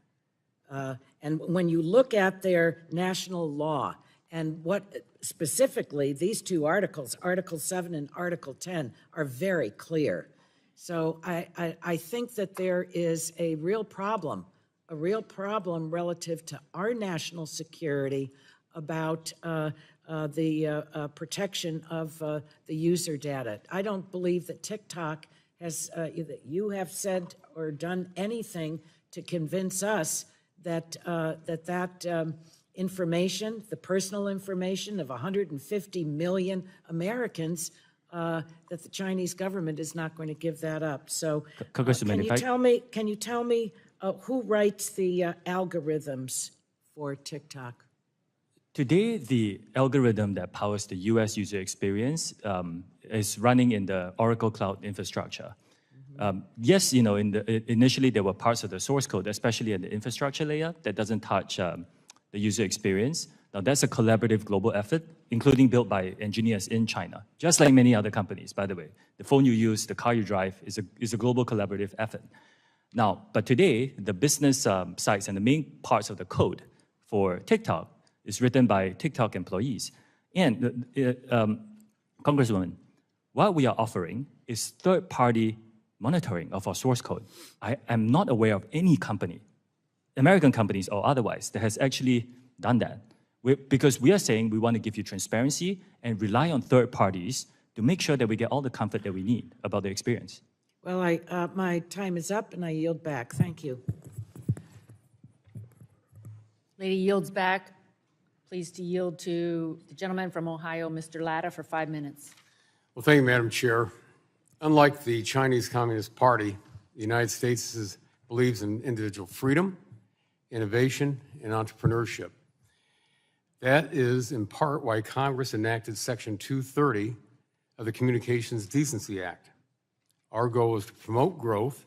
And when you look at their national law and what specifically these two articles, Article 7 and Article 10, are very clear. So I think that there is a real problem relative to our national security about the protection of the user data. I don't believe that TikTok has you have said or done anything to convince us that information, the personal information of 150 million Americans, that the Chinese government is not going to give that up. So, Congressman, can you tell me who writes the algorithms for TikTok? Today, the algorithm that powers the US user experience is running in the Oracle Cloud infrastructure. Yes, initially there were parts of the source code, especially at the infrastructure layer, that doesn't touch the user experience. Now, that's a collaborative global effort, including built by engineers in China, just like many other companies, by the way. The phone you use, the car you drive is a global collaborative effort. Now, but today, the business sites and the main parts of the code for TikTok is written by TikTok employees. And Congresswoman, what we are offering is third-party monitoring of our source code. I am not aware of any company, American companies or otherwise, that has actually done that. Because we are saying we want to give you transparency and rely on third parties to make sure that we get all the comfort that we need about the experience. Well, my time is up, and I yield back. Thank you. Lady yields back. Pleased to yield to the gentleman from Ohio, Mr. Latta, for 5 minutes. Well, thank you, Madam Chair. Unlike the Chinese Communist Party, the United States believes in individual freedom, innovation, and entrepreneurship. That is, in part, why Congress enacted Section 230 of the Communications Decency Act. Our goal is to promote growth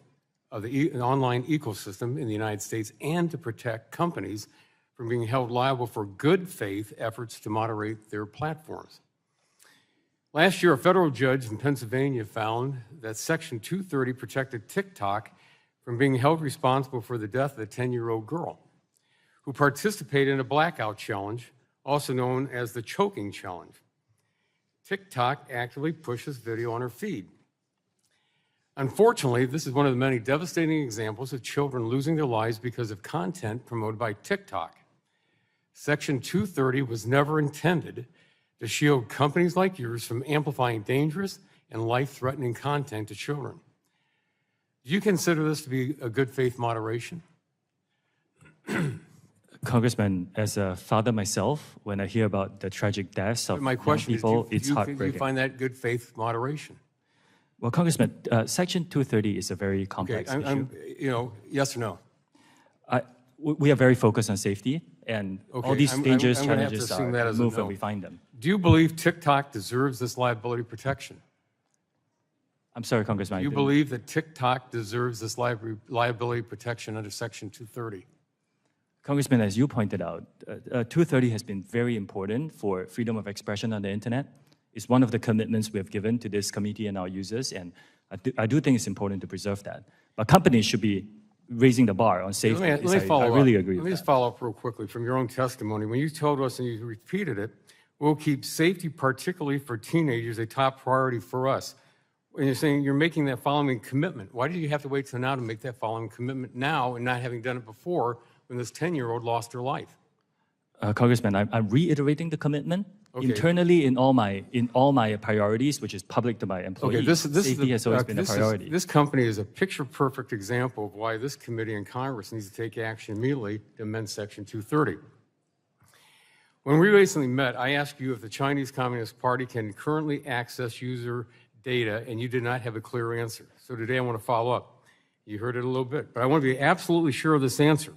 of the online ecosystem in the United States and to protect companies from being held liable for good faith efforts to moderate their platforms. Last year, a federal judge in Pennsylvania found that Section 230 protected TikTok from being held responsible for the death of a 10-year-old girl who participated in a blackout challenge, also known as the choking challenge. TikTok actively pushes video on her feed. Unfortunately, this is one of the many devastating examples of children losing their lives because of content promoted by TikTok. Section 230 was never intended to shield companies like yours from amplifying dangerous and life-threatening content to children. Do you consider this to be a good faith moderation? Congressman, as a father myself, when I hear about the tragic deaths of My question young people, is, it's heartbreaking. do you find that good faith moderation? Well, Congressman, Section 230 is a very complex issue. Yes or no? We are very focused on safety, and all these dangerous challenges are removed when we find them. Do you believe TikTok deserves this liability protection? I'm sorry, Congressman. Do you believe that TikTok deserves this liability protection under Section 230? Congressman, as you pointed out, 230 has been very important for freedom of expression on the internet. It's one of the commitments we have given to this committee and our users, and I do think it's important to preserve that. But companies should be raising the bar on safety. Let me follow up. I really agree with that. Let me just follow up real quickly from your own testimony. When you told us and you repeated it, we'll keep safety, particularly for teenagers, a top priority for us. And you're saying you're making that following commitment. Why did you have to wait till now to make that following commitment now and not having done it before when this 10-year-old lost her life? Congressman, I'm reiterating the commitment. Okay. Internally, in all my priorities, which is public to my employees, safety has always been a priority. This company is a picture-perfect example of why this committee and Congress needs to take action immediately to amend Section 230. When we recently met, I asked you if the Chinese Communist Party can currently access user data, and you did not have a clear answer. So today I want to follow up. You heard it a little bit, but I want to be absolutely sure of this answer.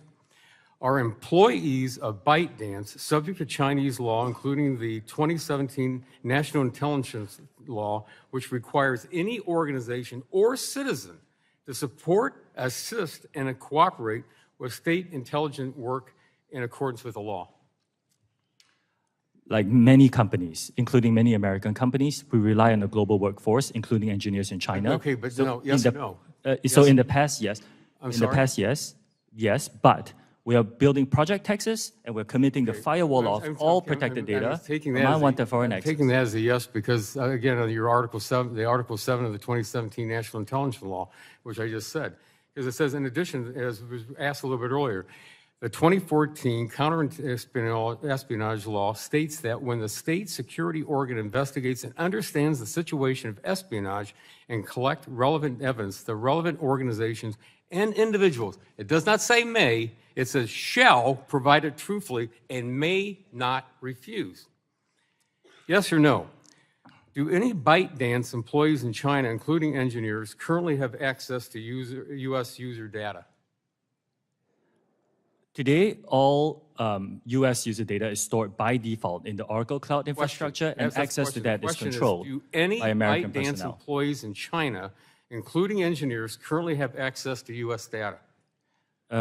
Are employees of ByteDance subject to Chinese law, including the 2017 National Intelligence Law, which requires any organization or citizen to support, assist, and cooperate with state intelligence work in accordance with the law? Like many companies, including many American companies, we rely on a global workforce, including engineers in China. Okay, but so no, yes or no? So in the past, yes. The past, yes, but we are building Project Texas, and we're committing the firewall of all protected data from unwanted foreign access. I'm taking that as a yes because, again, on your Article 7, the Article 7 of the 2017 National Intelligence Law, which I just said, because it says, in addition, as was asked a little bit earlier, The 2014 counter-espionage law states that when the state security organ investigates and understands the situation of espionage and collect relevant evidence, the relevant organizations and individuals, it does not say may, it says shall provide it truthfully and may not refuse. Yes or no? Do any ByteDance employees in China, including engineers, currently have access to U.S. user data? Today, all US user data is stored by default in the Oracle Cloud infrastructure, and access to that is controlled do any by American ByteDance personnel. employees in China, including engineers, currently have access to U.S. data?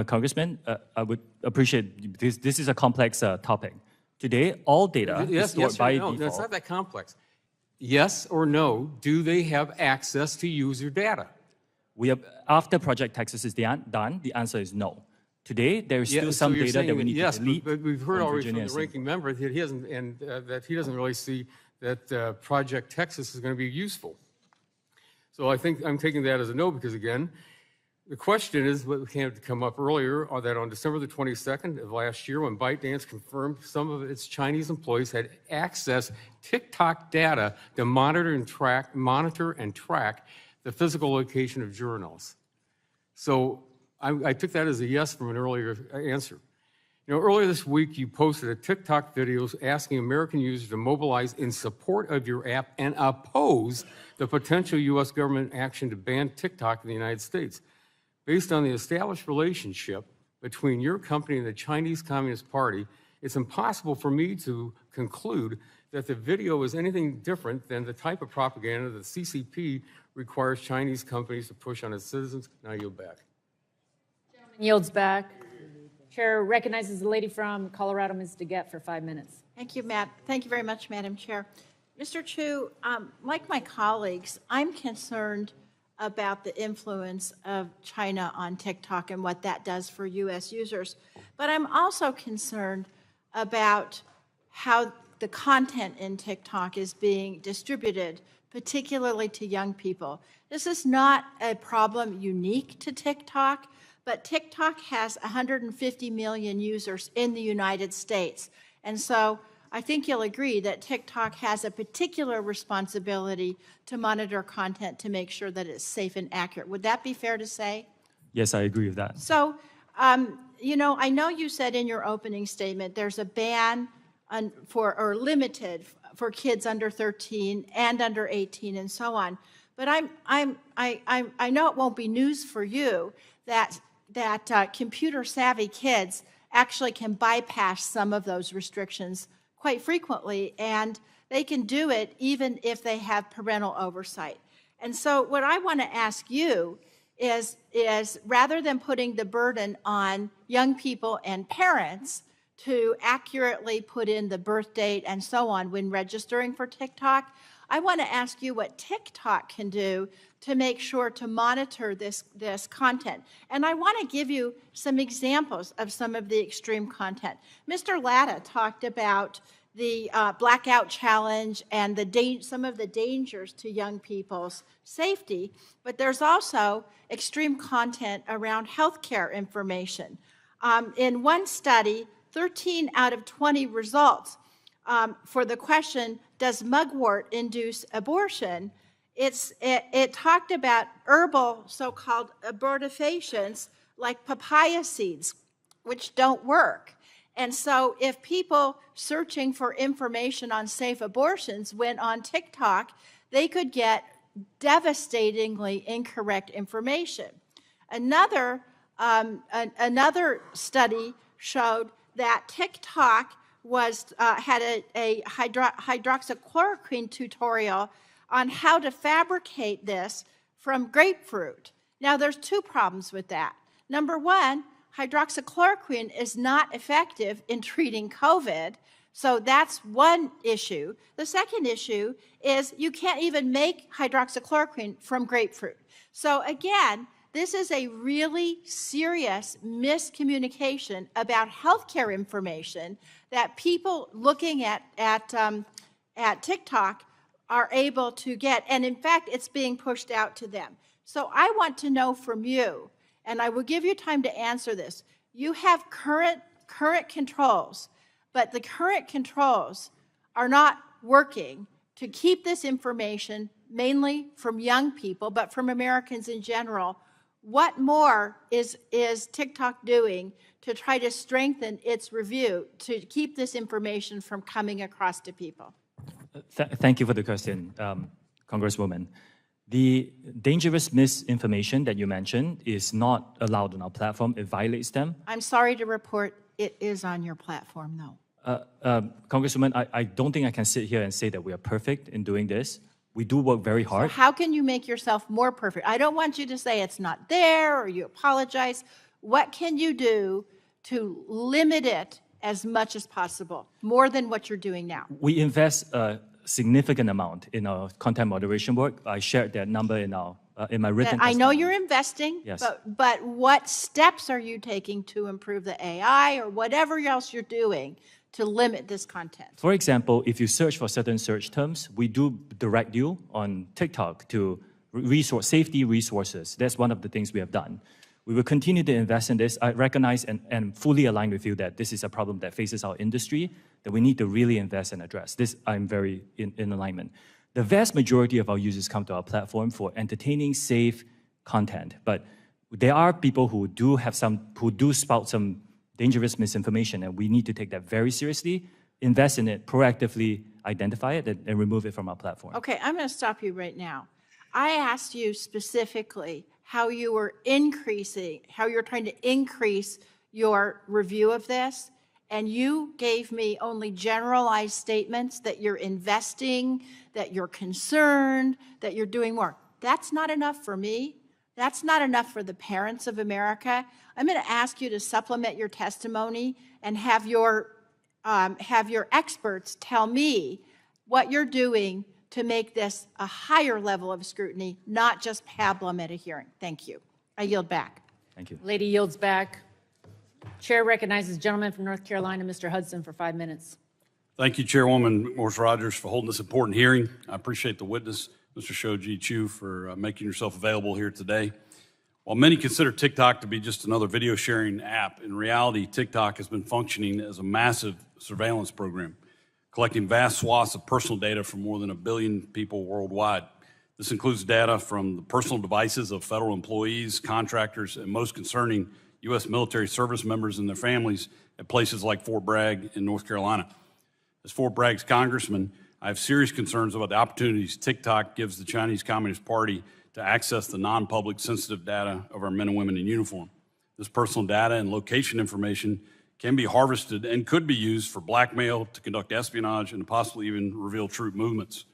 Congressman, I would appreciate this is a complex topic. Today, all data is stored by no, default. it's not that complex. Yes or no, do they have access to user data? We have, after Project Texas is done, the answer is no. Today, there is still some data that we need to delete. But we've heard from already from Virginia the ranking member that he doesn't, that he doesn't really see that Project Texas is going to be useful. So I think I'm taking that as a no because, again, the question is what came to come up earlier, that on December the 22nd of last year, when ByteDance confirmed some of its Chinese employees had accessed TikTok data to monitor and track the physical location of journalists. So I took that as a yes from an earlier answer. You know, earlier this week, you posted a TikTok videos asking American users to mobilize in support of your app and oppose the potential U.S. government action to ban TikTok in the United States. Based on the established relationship between your company and the Chinese Communist Party, it's impossible for me to conclude that the video is anything different than the type of propaganda that the CCP requires Chinese companies to push on its citizens. Now yield back. Yields back. Chair recognizes the lady from Colorado, Ms. DeGette, for 5 minutes. Thank you, Matt. Thank you very much, Madam Chair. Mr. Chu, like my colleagues, I'm concerned about the influence of China on TikTok and what that does for U.S. users. But I'm also concerned about how the content in TikTok is being distributed, particularly to young people. This is not a problem unique to TikTok, but TikTok has 150 million users in the United States. And so I think you'll agree that TikTok has a particular responsibility to monitor content to make sure that it's safe and accurate. Would that be fair to say? Yes, I agree with that. So, you know, I know you said in your opening statement there's a ban or limited for kids under 13 and under 18 and so on. But I know it won't be news for you that computer savvy kids actually can bypass some of those restrictions quite frequently, and they can do it even if they have parental oversight. And so what I want to ask you is rather than putting the burden on young people and parents to accurately put in the birth date and so on when registering for TikTok, I want to ask you what TikTok can do to make sure to monitor this content. And I want to give you some examples of some of the extreme content. Mr. Latta talked about the blackout challenge and some of the dangers to young people's safety, but there's also extreme content around healthcare information. In one study, 13 out of 20 results for the question, does mugwort induce abortion? It talked about herbal so-called abortifacients like papaya seeds, which don't work. And so if people searching for information on safe abortions went on TikTok, they could get devastatingly incorrect information. Another study showed that TikTok had a hydroxychloroquine tutorial on how to fabricate this from grapefruit. Now, there's two problems with that. Number one, hydroxychloroquine is not effective in treating COVID, so that's one issue. The second issue is you can't even make hydroxychloroquine from grapefruit. So again, this is a really serious miscommunication about healthcare information that people looking at TikTok are able to get, and in fact, it's being pushed out to them. So I want to know from you, and I will give you time to answer this, You have current controls, but the current controls are not working to keep this information mainly from young people, but from Americans in general. What more is TikTok doing to try to strengthen its review to keep this information from coming across to people? Thank you for the question, Congresswoman. The dangerous misinformation that you mentioned is not allowed on our platform. It violates them. I'm sorry to report it is on your platform, though. Congresswoman, I don't think I can sit here and say that we are perfect in doing this. We do work very hard. So how can you make yourself more perfect? I don't want you to say it's not there or you apologize. What can you do to limit it as much as possible, more than what you're doing now? We invest a significant amount in our content moderation work. I shared that number in my written I know testimony. you're investing, Yes. but what steps are you taking to improve the AI or whatever else you're doing to limit this content? For example, if you search for certain search terms, we do direct you on TikTok to safety resources. That's one of the things we have done. We will continue to invest in this. I recognize and fully align with you that this is a problem that faces our industry, that we need to really invest and address. This, I'm very in alignment. The vast majority of our users come to our platform for entertaining, safe content, but there are people who do spout some dangerous misinformation, and we need to take that very seriously, invest in it, proactively identify it, and remove it from our platform. Okay, I'm going to stop you right now. I asked you specifically how you're trying to increase your review of this, and you gave me only generalized statements that you're investing, that you're concerned, that you're doing more. That's not enough for me. That's not enough for the parents of America. I'm going to ask you to supplement your testimony and have your experts tell me what you're doing to make this a higher level of scrutiny, not just pablum at a hearing. Thank you. I yield back. Thank you. Lady yields back. Chair recognizes the gentleman from North Carolina, Mr. Hudson, for 5 minutes. Thank you, Chairwoman Morris Rogers, for holding this important hearing. I appreciate the witness, Mr. Shoji Chu, for making yourself available here today. While many consider TikTok to be just another video sharing app, in reality, TikTok has been functioning as a massive surveillance program, collecting vast swaths of personal data from more than 1 billion people worldwide. This includes data from the personal devices of federal employees, contractors, and most concerning, U.S. military service members and their families at places like Fort Bragg in North Carolina. As Fort Bragg's congressman, I have serious concerns about the opportunities TikTok gives the Chinese Communist Party to access the non-public sensitive data of our men and women in uniform. This personal data and location information can be harvested and could be used for blackmail, to conduct espionage, and to possibly even reveal troop movements.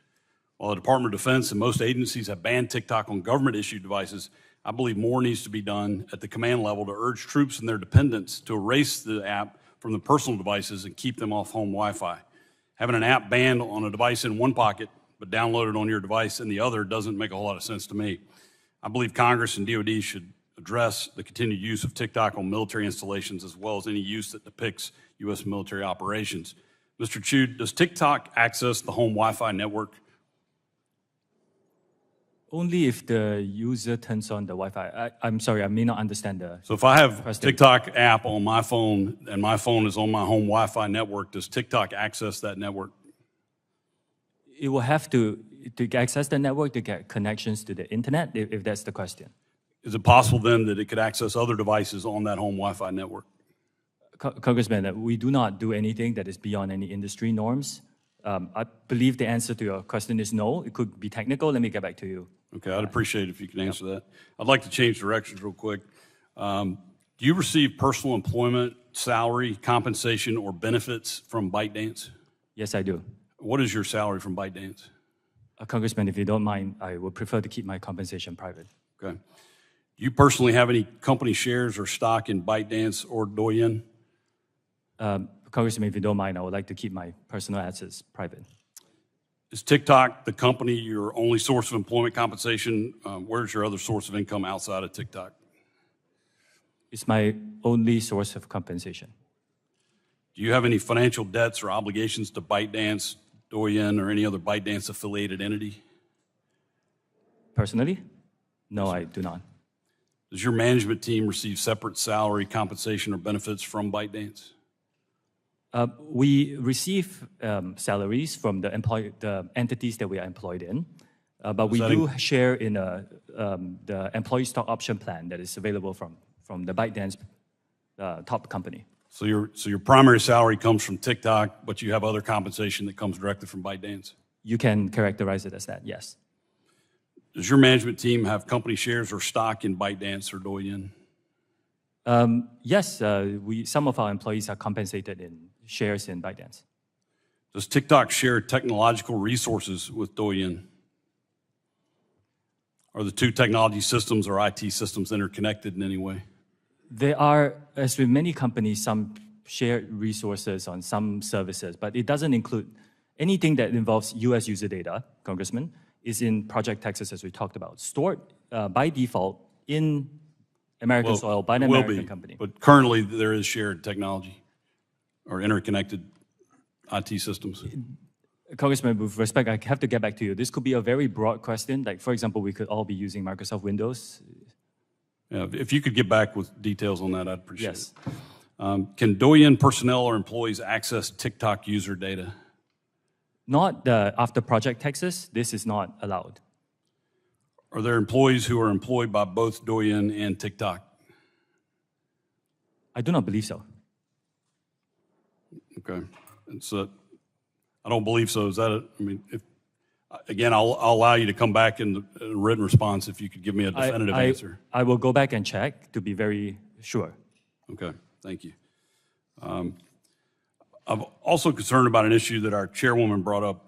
While the Department of Defense and most agencies have banned TikTok on government-issued devices, I believe more needs to be done at the command level to urge troops and their dependents to erase the app from the personal devices and keep them off home Wi-Fi. Having an app banned on a device in one pocket but downloaded on your device in the other doesn't make a whole lot of sense to me. I believe Congress and DoD should address the continued use of TikTok on military installations as well as any use that depicts U.S. military operations. Mr. Chu, does TikTok access the home Wi-Fi network? Only if the user turns on the Wi-Fi. I'm sorry, I may not understand the So if I have question. TikTok app on my phone and my phone is on my home Wi-Fi network, does TikTok access that network? It will have to access the network to get connections to the internet, if that's the question. Is it possible then that it could access other devices on that home Wi-Fi network? Congressman, we do not do anything that is beyond any industry norms. I believe the answer to your question is no. It could be technical. Let me get back to you. Okay, I'd appreciate it if you could answer that. I'd like to change directions real quick. Do you receive personal employment, salary, compensation, or benefits from ByteDance? Yes, I do. What is your salary from ByteDance? Congressman, if you don't mind, I would prefer to keep my compensation private. Okay. Do you personally have any company shares or stock in ByteDance or Douyin? Congressman, if you don't mind, I would like to keep my personal assets private. Is TikTok the company your only source of employment compensation? Where's your other source of income outside of TikTok? It's my only source of compensation. Do you have any financial debts or obligations to ByteDance, Douyin, or any other ByteDance affiliated entity? Personally? No, I do not. Does your management team receive separate salary, compensation, or benefits from ByteDance? We receive salaries from the entities that we are employed in, but we do share in the employee stock option plan that is available from the ByteDance top company. So your primary salary comes from TikTok, but you have other compensation that comes directly from ByteDance? You can characterize it as that, yes. Does your management team have company shares or stock in ByteDance or Douyin? Yes, some of our employees are compensated in shares in ByteDance. Does TikTok share technological resources with Douyin? Are the two technology systems or IT systems interconnected in any way? There are, as with many companies, some shared resources on some services, but it doesn't include anything that involves US user data, Congressman, is in Project Texas, as we talked about, stored by default in American soil by an American company. But currently there is shared technology or interconnected IT systems. Congressman, with respect, I have to get back to you. This could be a very broad question. Like, for example, we could all be using Microsoft Windows. Yeah, if you could get back with details on that, I'd appreciate it. Can Douyin personnel or employees access TikTok user data? Not after Project Texas, this is not allowed. Are there employees who are employed by both Douyin and TikTok? I do not believe so. Okay. I don't believe so. Is that again, I'll allow you to come back in a written response if you could give me a definitive answer. I will go back and check to be very sure. Okay, thank you. I'm also concerned about an issue that our chairwoman brought up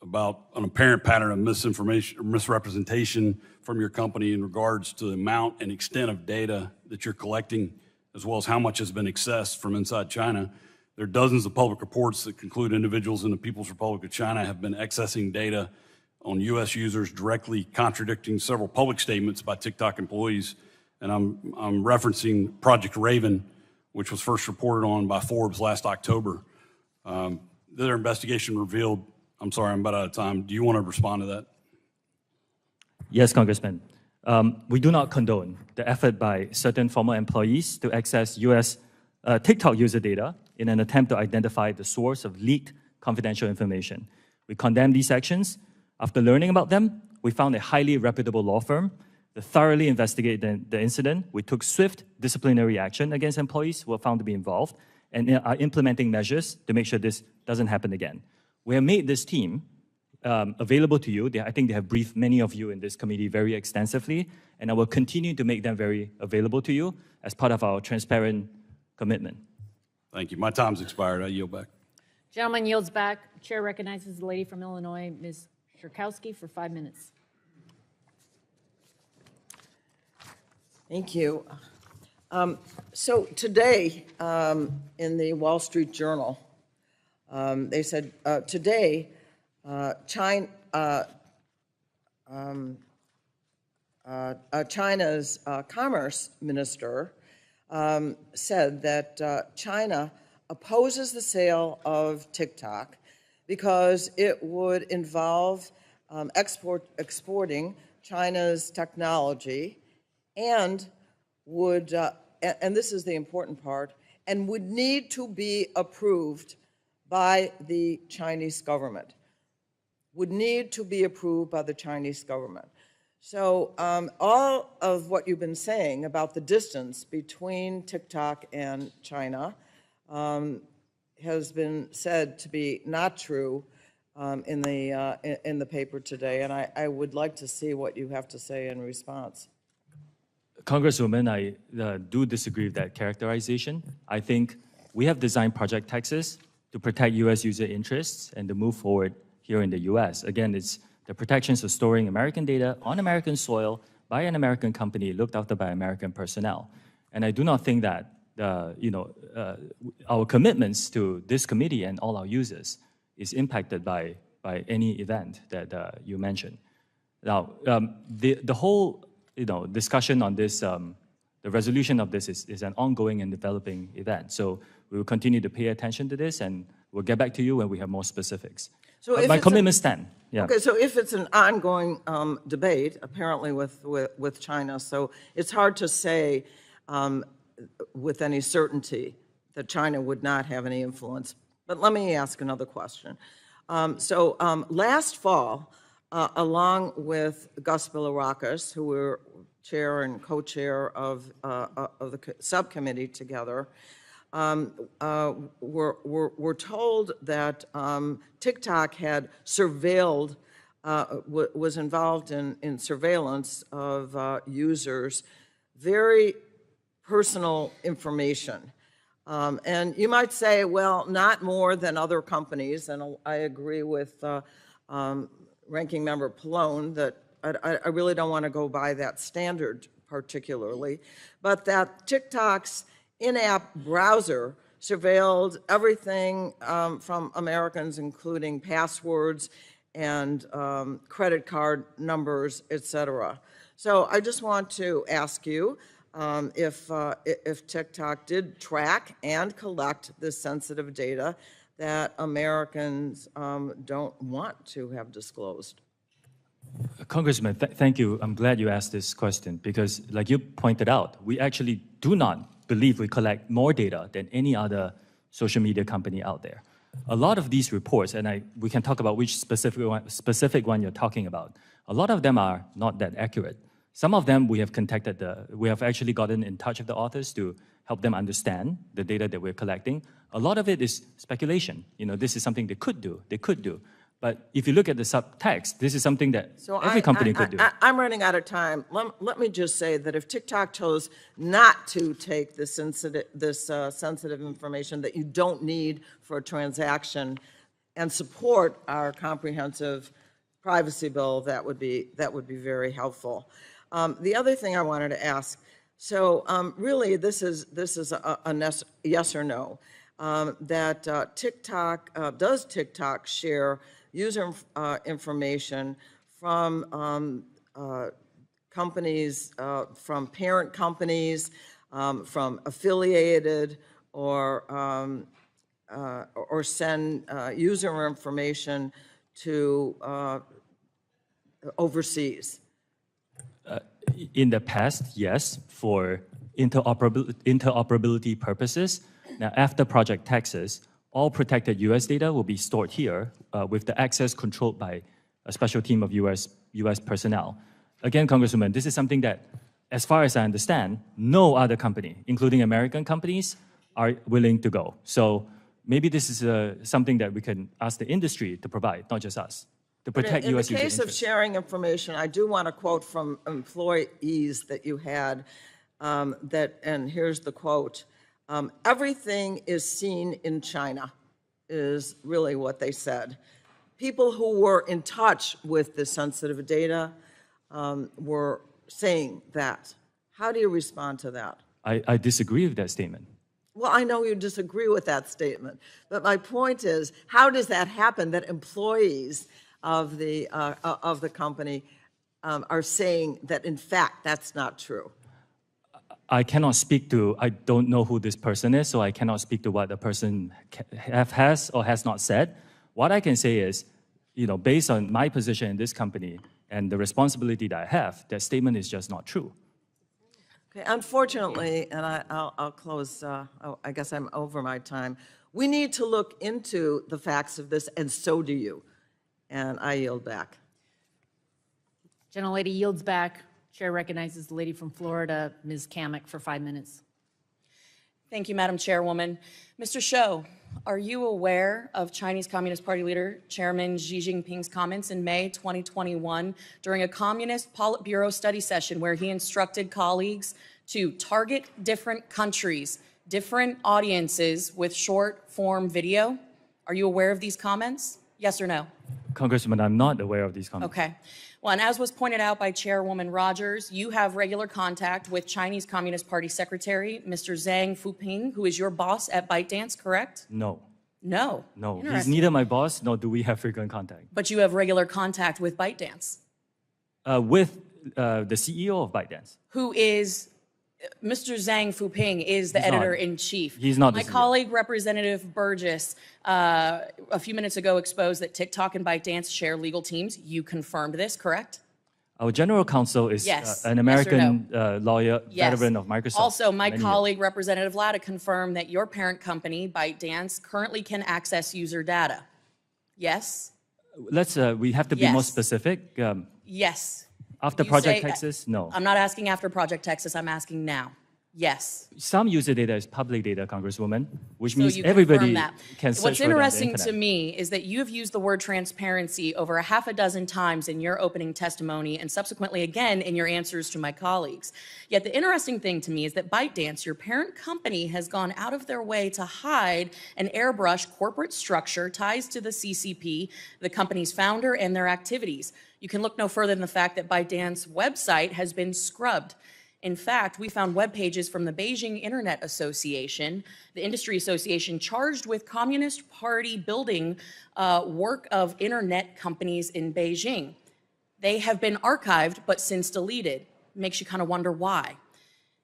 about an apparent pattern of misinformation or misrepresentation from your company in regards to the amount and extent of data that you're collecting, as well as how much has been accessed from inside China. There are dozens of public reports that conclude individuals in the People's Republic of China have been accessing data on U.S. users, directly contradicting several public statements by TikTok employees. And I'm referencing Project Raven, which was first reported on by Forbes last October. Their investigation revealed, I'm sorry, I'm about out of time. Do you want to respond to that? Yes, Congressman. We do not condone the effort by certain former employees to access U.S. TikTok user data in an attempt to identify the source of leaked confidential information. We condemn these actions. After learning about them, we found a highly reputable law firm to thoroughly investigate the incident. We took swift disciplinary action against employees who were found to be involved and are implementing measures to make sure this doesn't happen again. We have made this team available to you. I think they have briefed many of you in this committee very extensively, and I will continue to make them very available to you as part of our transparent commitment. Thank you. My time's expired. I yield back. Gentleman yields back. Chair recognizes the lady from Illinois, Ms. Shurkowski, for 5 minutes. Thank you. So today, in the Wall Street Journal, they said, today, China's commerce minister said that China opposes the sale of TikTok because it would involve exporting China's technology and would, and this is the important part, and would need to be approved by the Chinese government. Would need to be approved by the Chinese government. So all of what you've been saying about the distance between TikTok and China has been said to be not true in the paper today, and I would like to see what you have to say in response. Congresswoman, I do disagree with that characterization. I think we have designed Project Texas to protect U.S. user interests and to move forward here in the U.S. Again, it's the protections of storing American data on American soil by an American company looked after by American personnel. And I do not think that our commitments to this committee and all our users is impacted by any event that you mentioned. Now, the whole discussion on this, the resolution of this is an ongoing and developing event. So we will continue to pay attention to this, and we'll get back to you when we have more specifics. So if my it's commitment stand. Yeah. Okay, so if it's an ongoing debate, apparently with China, so it's hard to say with any certainty that China would not have any influence. But let me ask another question. Last fall, along with Gus Bilirakis, who were chair and co-chair of the subcommittee together, were told that TikTok had surveilled, was involved in surveillance of users, very personal information. And you might say, well, not more than other companies, and I agree with Ranking Member Pallone that I really don't want to go by that standard particularly, but that TikTok's in-app browser surveilled everything from Americans, including passwords and credit card numbers, et cetera. So I just want to ask you if TikTok did track and collect this sensitive data that Americans don't want to have disclosed. Congressman, thank you. I'm glad you asked this question because, like you pointed out, we actually do not believe we collect more data than any other social media company out there. A lot of these reports, and we can talk about which specific one you're talking about, a lot of them are not that accurate. Some of them we have we have actually gotten in touch with the authors to help them understand the data that we're collecting. A lot of it is speculation. This is something they could do. But if you look at the subtext, this is something that every company could do. I'm running out of time. Let me just say that if TikTok chose not to take this sensitive information that you don't need for a transaction and support our comprehensive privacy bill, that would be very helpful. The other thing I wanted to ask, really this is a yes or no, that does TikTok share user information from companies, from parent companies, from affiliated, or send user information to overseas? In the past, yes, for interoperability purposes. Now, after Project Texas, all protected U.S. data will be stored here with the access controlled by a special team of U.S. personnel. Again, Congresswoman, this is something that, as far as I understand, no other company, including American companies, are willing to go. So maybe this is something that we can ask the industry to provide, not just us, to protect U.S. user interests. In the case of sharing information, I do want to quote from employees that you had, and here's the quote. Everything is seen in China, is really what they said. People who were in touch with this sensitive data were saying that. How do you respond to that? I disagree with that statement. Well, I know you disagree with that statement, but my point is, how does that happen that employees of the company are saying that, in fact, that's not true? I cannot speak to, I don't know who this person is, so I cannot speak to what the person has or has not said. What I can say is, based on my position in this company and the responsibility that I have, that statement is just not true. Okay, unfortunately, and I'll close, I guess I'm over my time, we need to look into the facts of this, and so do you. And I yield back. Gentlelady yields back. Chair recognizes the lady from Florida, Ms. Kamek, for 5 minutes. Thank you, Madam Chairwoman. Mr. Shou, are you aware of Chinese Communist Party leader Chairman Xi Jinping's comments in May 2021 during a Communist Politburo study session where he instructed colleagues to target different countries, different audiences with short-form video? Are you aware of these comments? Yes or no? Congressman, I'm not aware of these comments. Okay. Well, and as was pointed out by Chairwoman Rogers, you have regular contact with Chinese Communist Party Secretary, Mr. Zhang Fuping, who is your boss at ByteDance, correct? No. No? No, he's neither my boss, nor do we have frequent contact. But you have regular contact with ByteDance? With the CEO of ByteDance. Who is Mr. Zhang Fuping is the He's not. editor-in-chief. He's not My the CEO. colleague, Representative Burgess, a few minutes ago exposed that TikTok and ByteDance share legal teams. You confirmed this, correct? Our general counsel is Yes. an Yes or American lawyer, Yes. veteran of Microsoft. Also, my many years. colleague, Representative Latta, confirmed that your parent company, ByteDance, currently can access user data. Yes? We have to be more Yes. specific. Yes. After You Project say- Texas, no. I'm not asking after Project Texas, I'm asking now. Yes. Some user data is public data, Congresswoman, which So means you confirm everybody that. can search What's for it on the interesting to internet. me is that you have used the word transparency over a half a dozen times in your opening testimony and subsequently again in your answers to my colleagues. Yet the interesting thing to me is that ByteDance, your parent company, has gone out of their way to hide and airbrush corporate structure, ties to the CCP, the company's founder, and their activities. You can look no further than the fact that ByteDance website has been scrubbed. In fact, we found web pages from the Beijing Internet Association, the industry association charged with Communist Party building work of internet companies in Beijing. They have been archived, but since deleted. Makes you kind of wonder why.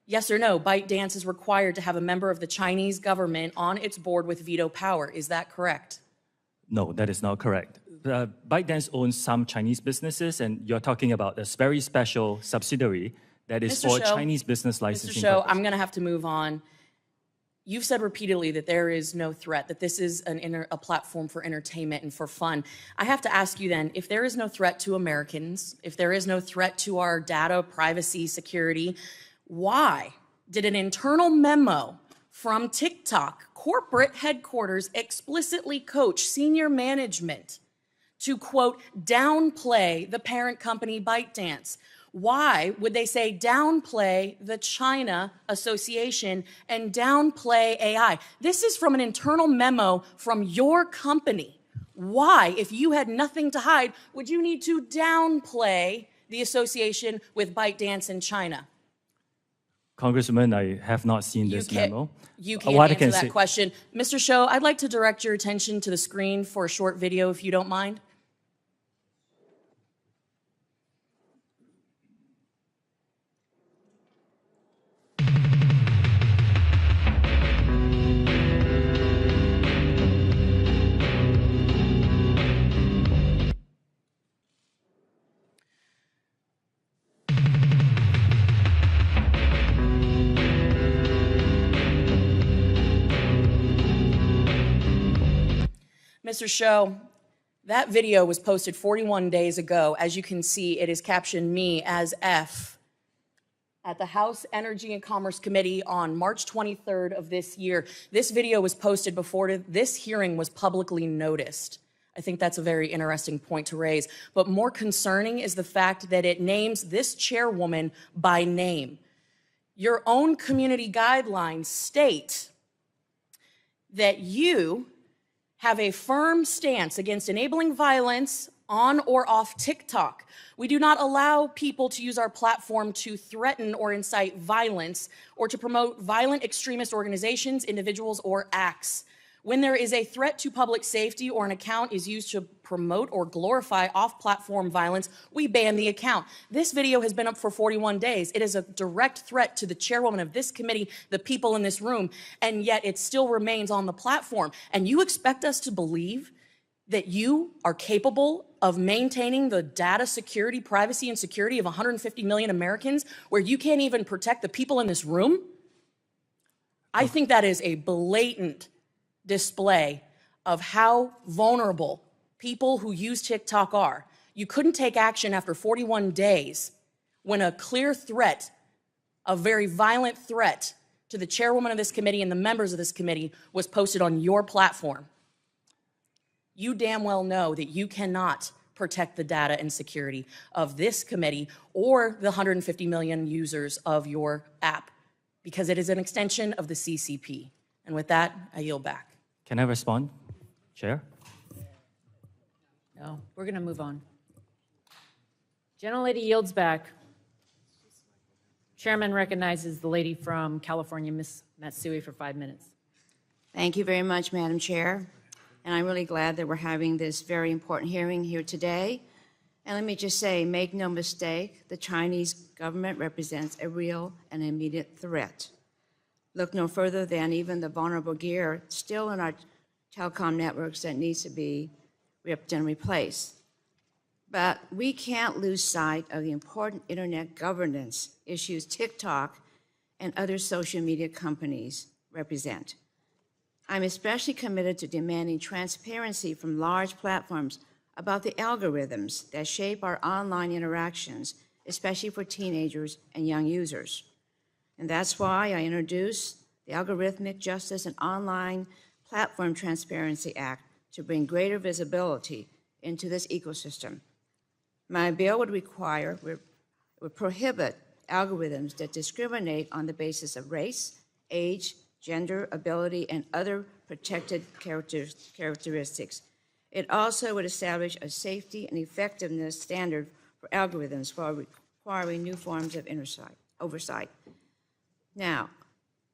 Yes or no, ByteDance is required to have a member of the Chinese government on its board with veto power. Is that correct? No, that is not correct. ByteDance owns some Chinese businesses, and you're talking about a very special subsidiary that is Mr. for Shou, Chinese business licensing. Mr. Shou, purposes. I'm going to have to move on. You've said repeatedly that there is no threat, that this is a platform for entertainment and for fun. I have to ask you then, if there is no threat to Americans, if there is no threat to our data, privacy, security, why did an internal memo from TikTok corporate headquarters explicitly coach senior management to, quote, downplay the parent company ByteDance? Why would they say downplay the China Association and downplay AI? This is from an internal memo from your company. Why, if you had nothing to hide, would you need to downplay the association with ByteDance in China? Congresswoman, I have not seen this memo. You can't What I answer can that say- question. Mr. Shou, I'd like to direct your attention to the screen for a short video, if you don't mind. Mr. Shou, that video was posted 41 days ago. As you can see, it is captioned me as F at the House Energy and Commerce Committee on March 23rd of this year. This video was posted before this hearing was publicly noticed. I think that's a very interesting point to raise. But more concerning is the fact that it names this chairwoman by name. Your own community guidelines state that you have a firm stance against enabling violence on or off TikTok. We do not allow people to use our platform to threaten or incite violence or to promote violent extremist organizations, individuals, or acts. When there is a threat to public safety or an account is used to promote or glorify off-platform violence, we ban the account. This video has been up for 41 days. It is a direct threat to the chairwoman of this committee, the people in this room, and yet it still remains on the platform. And you expect us to believe that you are capable of maintaining the data security, privacy, and security of 150 million Americans where you can't even protect the people in this room? I think that is a blatant display of how vulnerable people who use TikTok are. You couldn't take action after 41 days when a clear threat, a very violent threat to the chairwoman of this committee and the members of this committee was posted on your platform. You damn well know that you cannot protect the data and security of this committee or the 150 million users of your app because it is an extension of the CCP. And with that, I yield back. Can I respond, Chair? No, we're going to move on. Gentlelady yields back. Chairman recognizes the lady from California, Ms. Matsui, for 5 minutes. Thank you very much, Madam Chair. And I'm really glad that we're having this very important hearing here today. And let me just say, make no mistake, the Chinese government represents a real and immediate threat. Look no further than even the vulnerable gear still in our telecom networks that needs to be ripped and replaced. But we can't lose sight of the important internet governance issues TikTok and other social media companies represent. I'm especially committed to demanding transparency from large platforms about the algorithms that shape our online interactions, especially for teenagers and young users. And that's why I introduced the Algorithmic Justice and Online Platform Transparency Act to bring greater visibility into this ecosystem. My bill would prohibit algorithms that discriminate on the basis of race, age, gender, ability, and other protected characteristics. It also would establish a safety and effectiveness standard for algorithms while requiring new forms of oversight. Now,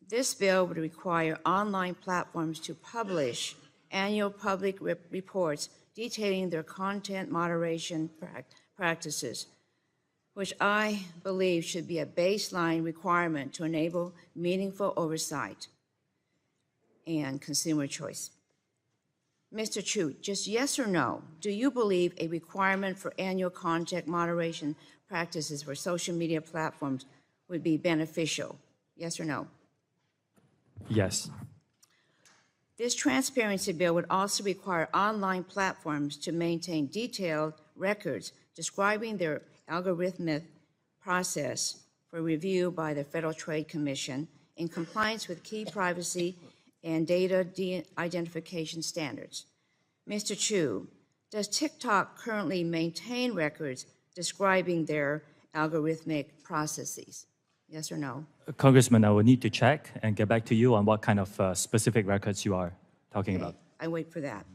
this bill would require online platforms to publish annual public reports detailing their content moderation practices, which I believe should be a baseline requirement to enable meaningful oversight and consumer choice. Mr. Chu, just yes or no, do you believe a requirement for annual content moderation practices for social media platforms would be beneficial? Yes or no? Yes. This transparency bill would also require online platforms to maintain detailed records describing their algorithmic process for review by the Federal Trade Commission in compliance with key privacy and data identification standards. Mr. Chu, does TikTok currently maintain records describing their algorithmic processes? Yes or no? Congressman, I will need to check and get back to you on what kind of specific records you are talking about. I wait for that.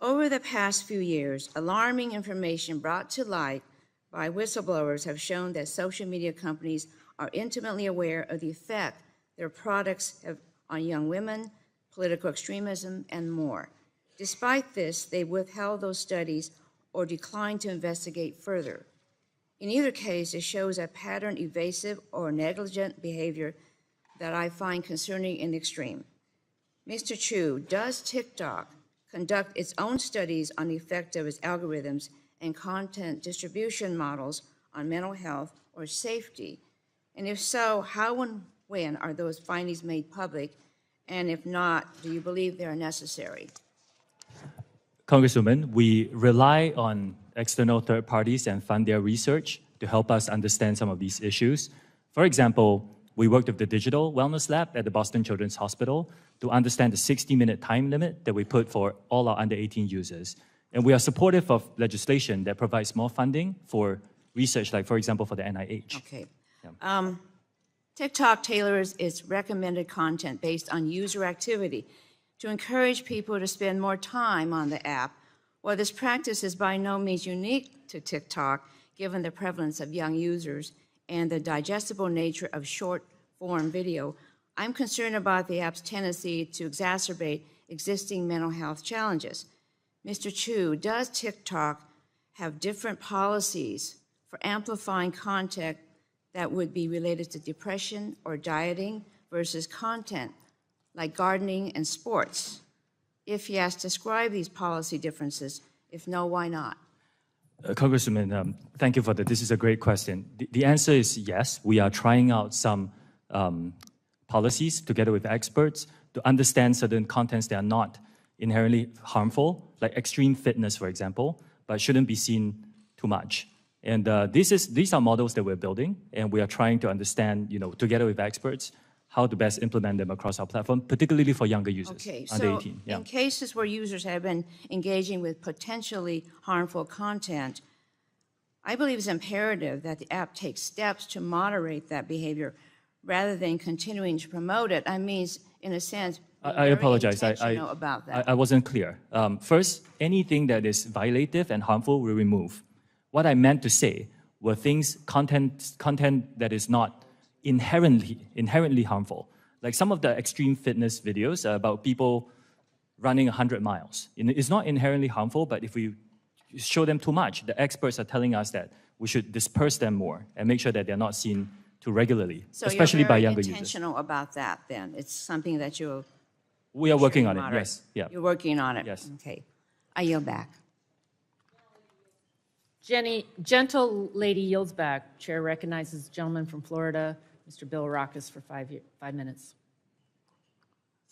Over the past few years, alarming information brought to light by whistleblowers have shown that social media companies are intimately aware of the effect their products have on young women, political extremism, and more. Despite this, they withheld those studies or declined to investigate further. In either case, it shows a pattern evasive or negligent behavior that I find concerning in the extreme. Mr. Chu, does TikTok conduct its own studies on the effect of its algorithms and content distribution models on mental health or safety? And if so, how and when are those findings made public? And if not, do you believe they are necessary? Congresswoman, we rely on external third parties and fund their research to help us understand some of these issues. For example, we worked with the Digital Wellness Lab at the Boston Children's Hospital to understand the 60-minute time limit that we put for all our under 18 users. And we are supportive of legislation that provides more funding for research, like, for example, for the NIH. Okay. Yeah. TikTok tailors its recommended content based on user activity to encourage people to spend more time on the app. While this practice is by no means unique to TikTok, given the prevalence of young users and the digestible nature of short-form video, I'm concerned about the app's tendency to exacerbate existing mental health challenges. Mr. Chu, does TikTok have different policies for amplifying content that would be related to depression or dieting versus content like gardening and sports? If yes, describe these policy differences. If no, why not? Congresswoman, thank you for that. This is a great question. The answer is yes. We are trying out some policies together with experts to understand certain contents that are not inherently harmful, like extreme fitness, for example, but shouldn't be seen too much. And these are models that we're building, and we are trying to understand, together with experts, how to best implement them across our platform, particularly for younger users, under 18. Yeah. In cases where users have been engaging with potentially harmful content, I believe it's imperative that the app takes steps to moderate that behavior rather than continuing to promote it. I mean, in a sense, I apologize. About that. I wasn't clear. First, anything that is violative and harmful, we remove. What I meant to say were content that is not inherently harmful. Like some of the extreme fitness videos about people running 100 miles. It's not inherently harmful, but if we show them too much. The experts are telling us that we should disperse them more and make sure that they're not seen too regularly, So especially you're by very younger users. intentional about that then? It's something that you're... We are working sure on you it, monitor. yes. Yeah. You're working on it? Yes. Okay. I yield back. Jenny, gentle lady yields back. Chair recognizes the gentleman from Florida, Mr. Bill Rockus, for 5 minutes.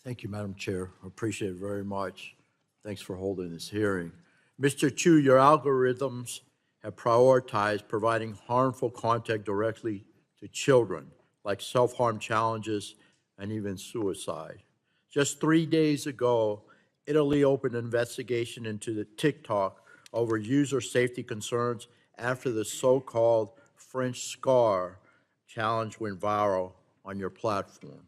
Thank you, Madam Chair. I appreciate it very much. Thanks for holding this hearing. Mr. Chu, your algorithms have prioritized providing harmful content directly to children, like self-harm challenges and even suicide. Just 3 days ago, Italy opened an investigation into the TikTok over user safety concerns after the so-called French scar challenge went viral on your platform.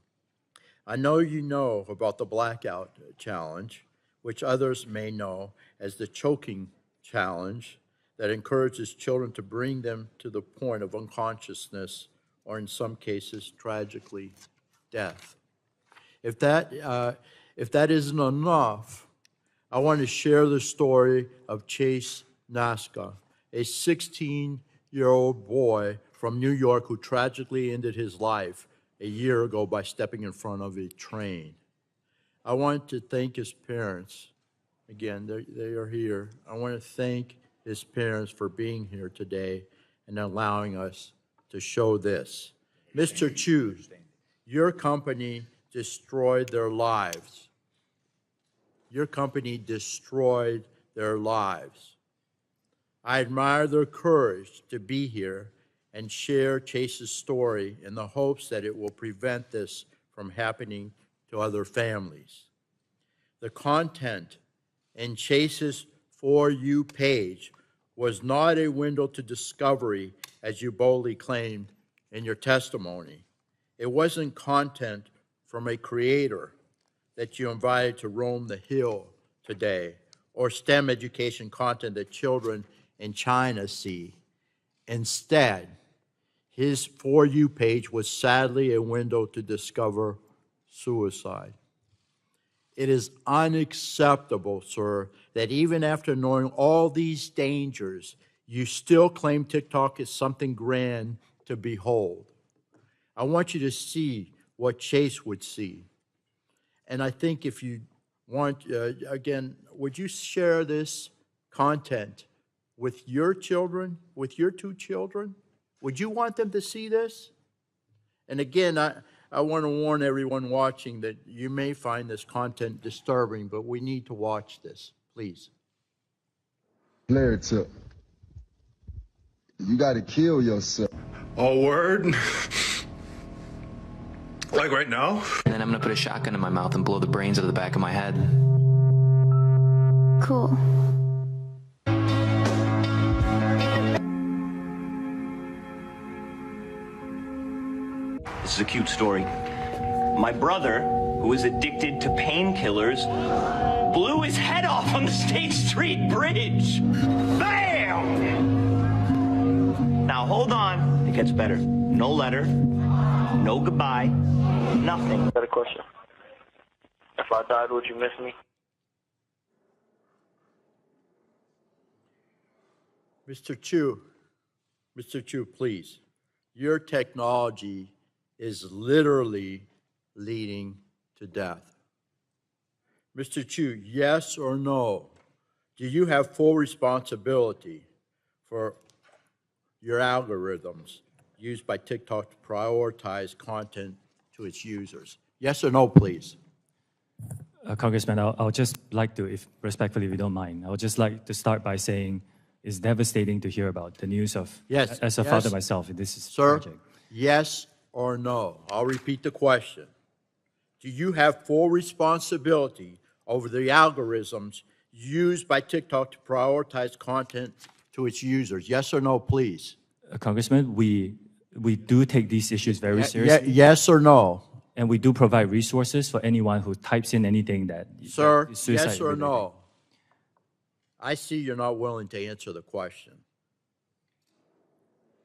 I know you know about the blackout challenge, which others may know as the choking challenge that encourages children to bring them to the point of unconsciousness or in some cases, tragically, death. If that isn't enough, I want to share the story of Chase Naska, a 16-year-old boy from New York who tragically ended his life a year ago by stepping in front of a train. I want to thank his parents. Again, they are here. I want to thank his parents for being here today and allowing us to show this. Mr. Chu, your company destroyed their lives. Your company destroyed their lives. I admire their courage to be here and share Chase's story in the hopes that it will prevent this from happening to other families. The content in Chase's For You page was not a window to discovery, as you boldly claimed in your testimony. It wasn't content from a creator that you invited to roam the hill today, or STEM education content that children in China see. Instead, his For You page was sadly a window to discover suicide. It is unacceptable, sir, that even after knowing all these dangers, you still claim TikTok is something grand to behold. I want you to see what Chase would see. And I think if you want, again, would you share this content with your children, with your 2 children? Would you want them to see this? And again, I want to warn everyone watching that you may find this content disturbing, but we need to watch this, please. Player tip. You got to kill yourself. Oh, word? Like right now? And then I'm gonna put a shotgun in my mouth and blow the brains out of the back of my head. Cool. This is a cute story. My brother, who is addicted to painkillers, blew his head off on the State Street Bridge. Bam! Now hold on, it gets better. No letter, no goodbye, nothing. Got a question. If I died, would you miss me? Mr. Chu, please. Your technology is literally leading to death. Mr. Chu, yes or no? Do you have full responsibility for your algorithms used by TikTok to prioritize content to its users? Yes or no, please? Congressman, I'll just like to, if respectfully, if you don't mind, I would just like to start by saying it's devastating to hear about the news of, yes, as a father myself, this is sir, tragic. Yes or no? I'll repeat the question. Do you have full responsibility over the algorithms used by TikTok to prioritize content to its users? Yes or no, please? Congressman, we do take these issues very seriously. Yes or no? And we do provide resources for anyone who types in anything that Sir, is suicide yes or related. no? I see you're not willing to answer the question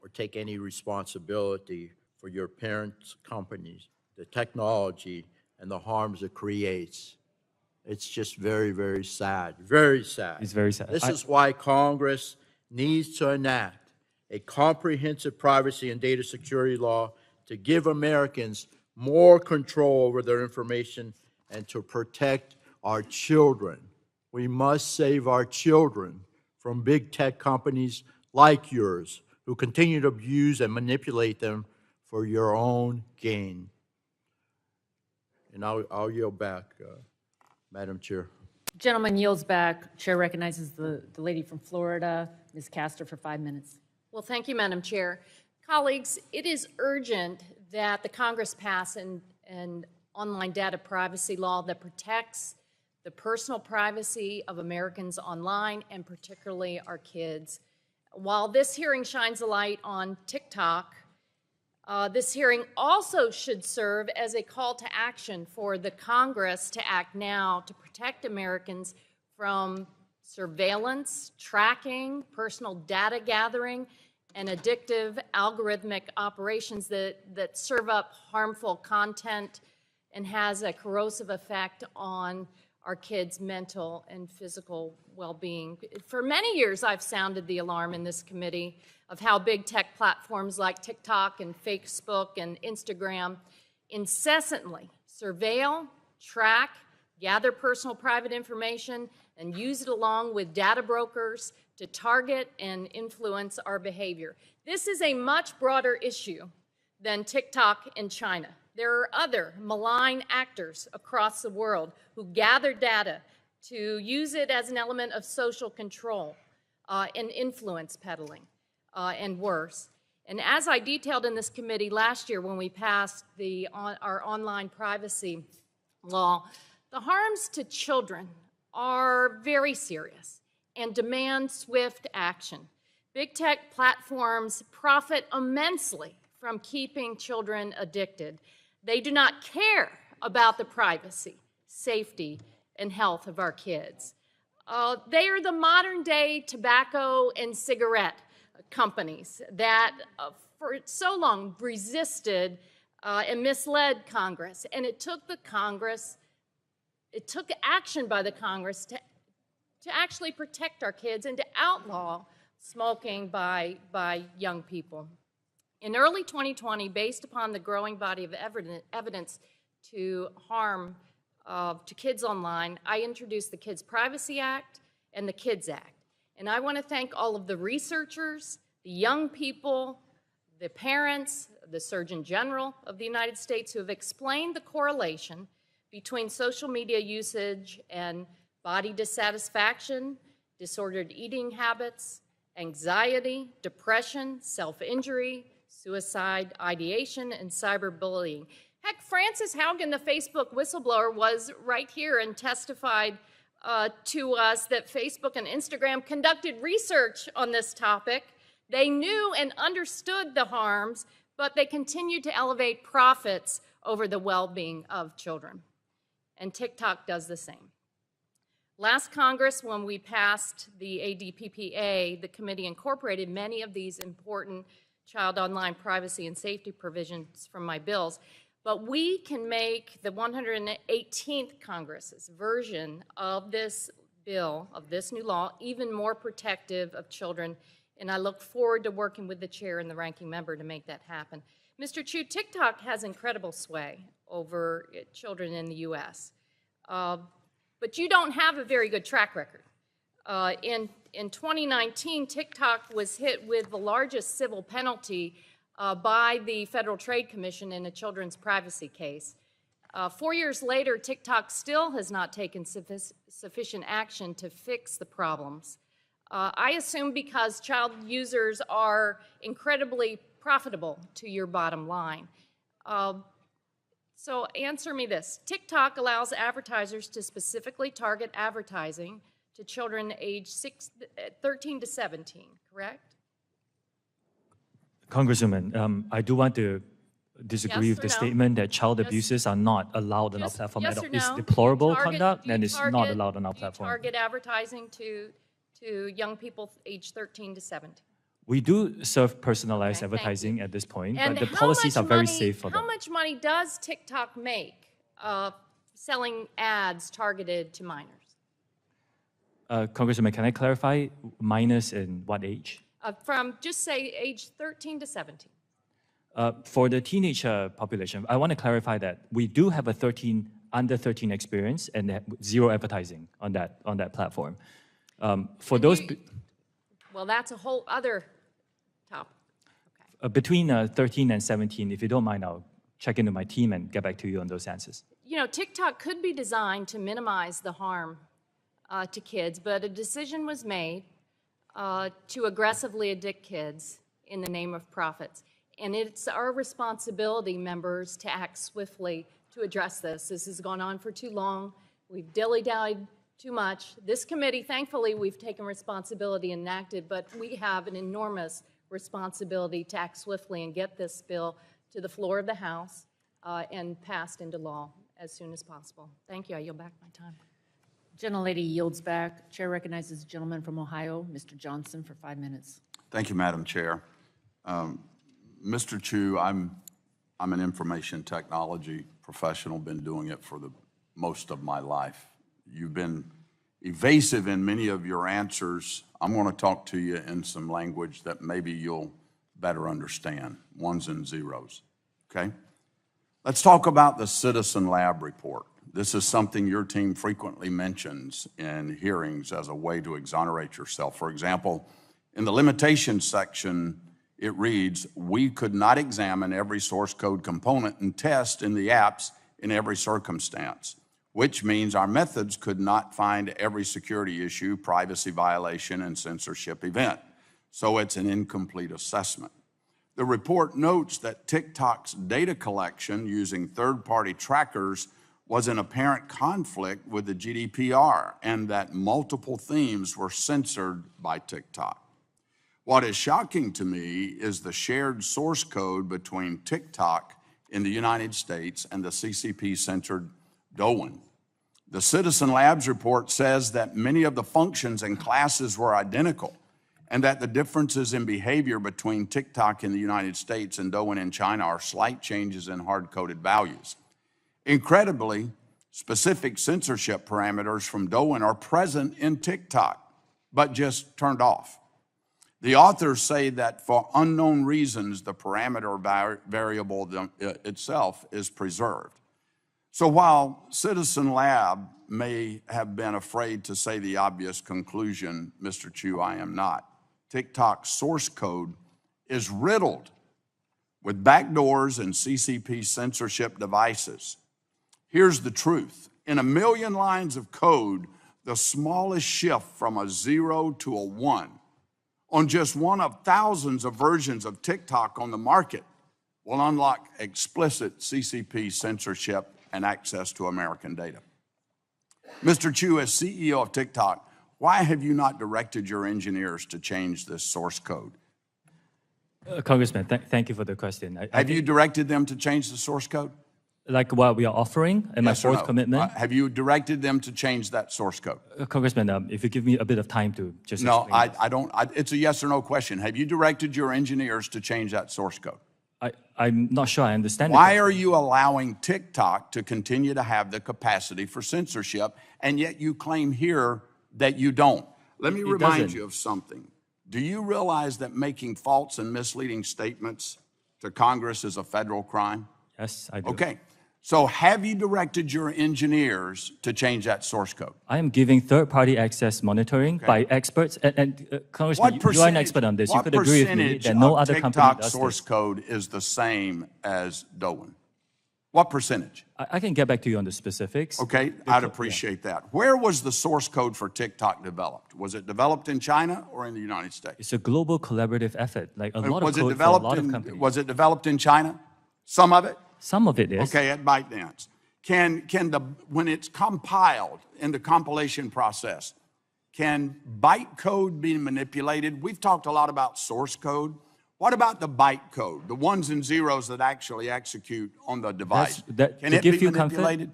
or take any responsibility for your parents' companies, the technology, and the harms it creates. It's just very, very sad. Very sad. It's very sad. This is why Congress needs to enact a comprehensive privacy and data security law to give Americans more control over their information and to protect our children. We must save our children from big tech companies like yours who continue to abuse and manipulate them for your own gain. And I'll yield back, Madam Chair. Gentleman yields back. Chair recognizes the lady from Florida, Ms. Castor, for 5 minutes. Well, thank you, Madam Chair. Colleagues, it is urgent that the Congress pass an online data privacy law that protects the personal privacy of Americans online, and particularly our kids. While this hearing shines a light on TikTok, this hearing also should serve as a call to action for the Congress to act now to protect Americans from surveillance, tracking, personal data gathering, and addictive algorithmic operations that serve up harmful content and has a corrosive effect on our kids' mental and physical well-being. For many years, I've sounded the alarm in this committee of how big tech platforms like TikTok and Facebook and Instagram incessantly surveil, track, gather personal private information, and use it along with data brokers to target and influence our behavior. This is a much broader issue than TikTok in China. There are other malign actors across the world who gather data to use it as an element of social control and influence peddling and worse. And as I detailed in this committee last year when we passed our online privacy law, the harms to children are very serious and demand swift action. Big tech platforms profit immensely from keeping children addicted. They do not care about the privacy, safety, and health of our kids. They are the modern-day tobacco and cigarette companies that for so long resisted and misled Congress. And it took action by the Congress to actually protect our kids and to outlaw smoking by young people. In early 2020, based upon the growing body of evidence to harm to kids online, I introduced the Kids Privacy Act and the Kids Act. And I want to thank all of the researchers, the young people, the parents, the Surgeon General of the United States who have explained the correlation between social media usage and body dissatisfaction, disordered eating habits, anxiety, depression, self-injury, suicide ideation, and cyberbullying. Heck, Frances Haugen, the Facebook whistleblower, was right here and testified to us that Facebook and Instagram conducted research on this topic. They knew and understood the harms, but they continued to elevate profits over the well-being of children. And TikTok does the same. Last Congress, when we passed the ADPPA, the committee incorporated many of these important child online privacy and safety provisions from my bills, but we can make the 118th Congress's version of this bill, of this new law, even more protective of children, and I look forward to working with the chair and the ranking member to make that happen. Mr. Chu, TikTok has incredible sway over children in the U.S., but you don't have a very good track record. In 2019, TikTok was hit with the largest civil penalty by the Federal Trade Commission in a children's privacy case. 4 years later, TikTok still has not taken sufficient action to fix the problems. I assume because child users are incredibly profitable to your bottom line. So answer me this. TikTok allows advertisers to specifically target advertising to children aged 13 to 17, correct? Congresswoman, I do want to disagree Yes with the or no? statement that child Yes. abuses are not allowed on our Just platform yes at all. or It's no? deplorable Do you conduct do you and it's not target- allowed on our do you platform. target advertising to young people aged 13 to 17? We do serve personalized Okay, thank advertising at this point, And but the how policies much are very money- safe for How them. much money does TikTok make selling ads targeted to minors. Congressman, can I clarify minors in what age? From just say age 13 to 17. For the teenage population, I want to clarify that we do have a under 13 experience and zero advertising on that platform. For those, Well, that's a whole other topic. between 13 and 17, if you don't mind, I'll check into my team and get back to you on those answers. You know, TikTok could be designed to minimize the harm to kids, but a decision was made to aggressively addict kids in the name of profits. And it's our responsibility, members, to act swiftly to address this. This has gone on for too long. We've dilly-dallied too much. This committee, thankfully, we've taken responsibility and acted, but we have an enormous responsibility to act swiftly and get this bill to the floor of the House and passed into law as soon as possible. Thank you. I yield back my time. Gentlelady yields back. Chair recognizes the gentleman from Ohio, Mr. Johnson, for 5 minutes. Thank you, Madam Chair. Mr. Chu, I'm an information technology professional, been doing it for the most of my life. You've been evasive in many of your answers. I'm going to talk to you in some language that maybe you'll better understand, ones and zeros, okay? Let's talk about the Citizen Lab report. This is something your team frequently mentions in hearings as a way to exonerate yourself. For example, in the limitations section, it reads, we could not examine every source code component and test in the apps in every circumstance, which means our methods could not find every security issue, privacy violation, and censorship event. So it's an incomplete assessment. The report notes that TikTok's data collection using third-party trackers was in apparent conflict with the GDPR and that multiple themes were censored by TikTok. What is shocking to me is the shared source code between TikTok in the United States and the CCP-censored Douyin. The Citizen Labs report says that many of the functions and classes were identical and that the differences in behavior between TikTok in the United States and Douyin in China are slight changes in hard-coded values. Incredibly, specific censorship parameters from Douyin are present in TikTok, but just turned off. The authors say that for unknown reasons, the parameter variable itself is preserved. So while Citizen Lab may have been afraid to say the obvious conclusion, Mr. Chu, I am not. TikTok's source code is riddled with backdoors and CCP censorship devices. Here's the truth. In 1 million lines of code, the smallest shift from a 0 to a 1 on just one of thousands of versions of TikTok on the market will unlock explicit CCP censorship and access to American data. Mr. Chu, as CEO of TikTok, why have you not directed your engineers to change this source code? Congressman, thank you for the question. Have you directed them to change the source code? Like what we are offering and Yes my or fourth no? commitment? Have you directed them to change that source code? Congressman, if you give me a bit of time to just No, explain this. I don't. It's a yes or no question. Have you directed your engineers to change that source code? I'm not sure I understand. Why are you allowing TikTok to continue to have the capacity for censorship, and yet you claim here that you don't? Let me remind doesn't. you of something. Do you realize that making false and misleading statements to Congress is a federal crime? Yes, I do. Okay. So have you directed your engineers to change that source code? I am giving third-party access monitoring by experts. And Congressman, you are an expert on this. You could agree with me that no other company TikTok does source this. code is the same as Douyin? What percentage? I can get back to you on the specifics. Okay, I'd appreciate that. Where was the source code for TikTok developed? Was it developed in China or in the United States? It's a global collaborative effort, like a lot Was of it code for a developed lot of in, companies. was it developed in China? Some of it? Some of it is. Okay, at ByteDance. When it's compiled in the compilation process, can bytecode be manipulated? We've talked a lot about source code. What about the bytecode, the ones and zeros that actually execute on the device? Can it be manipulated?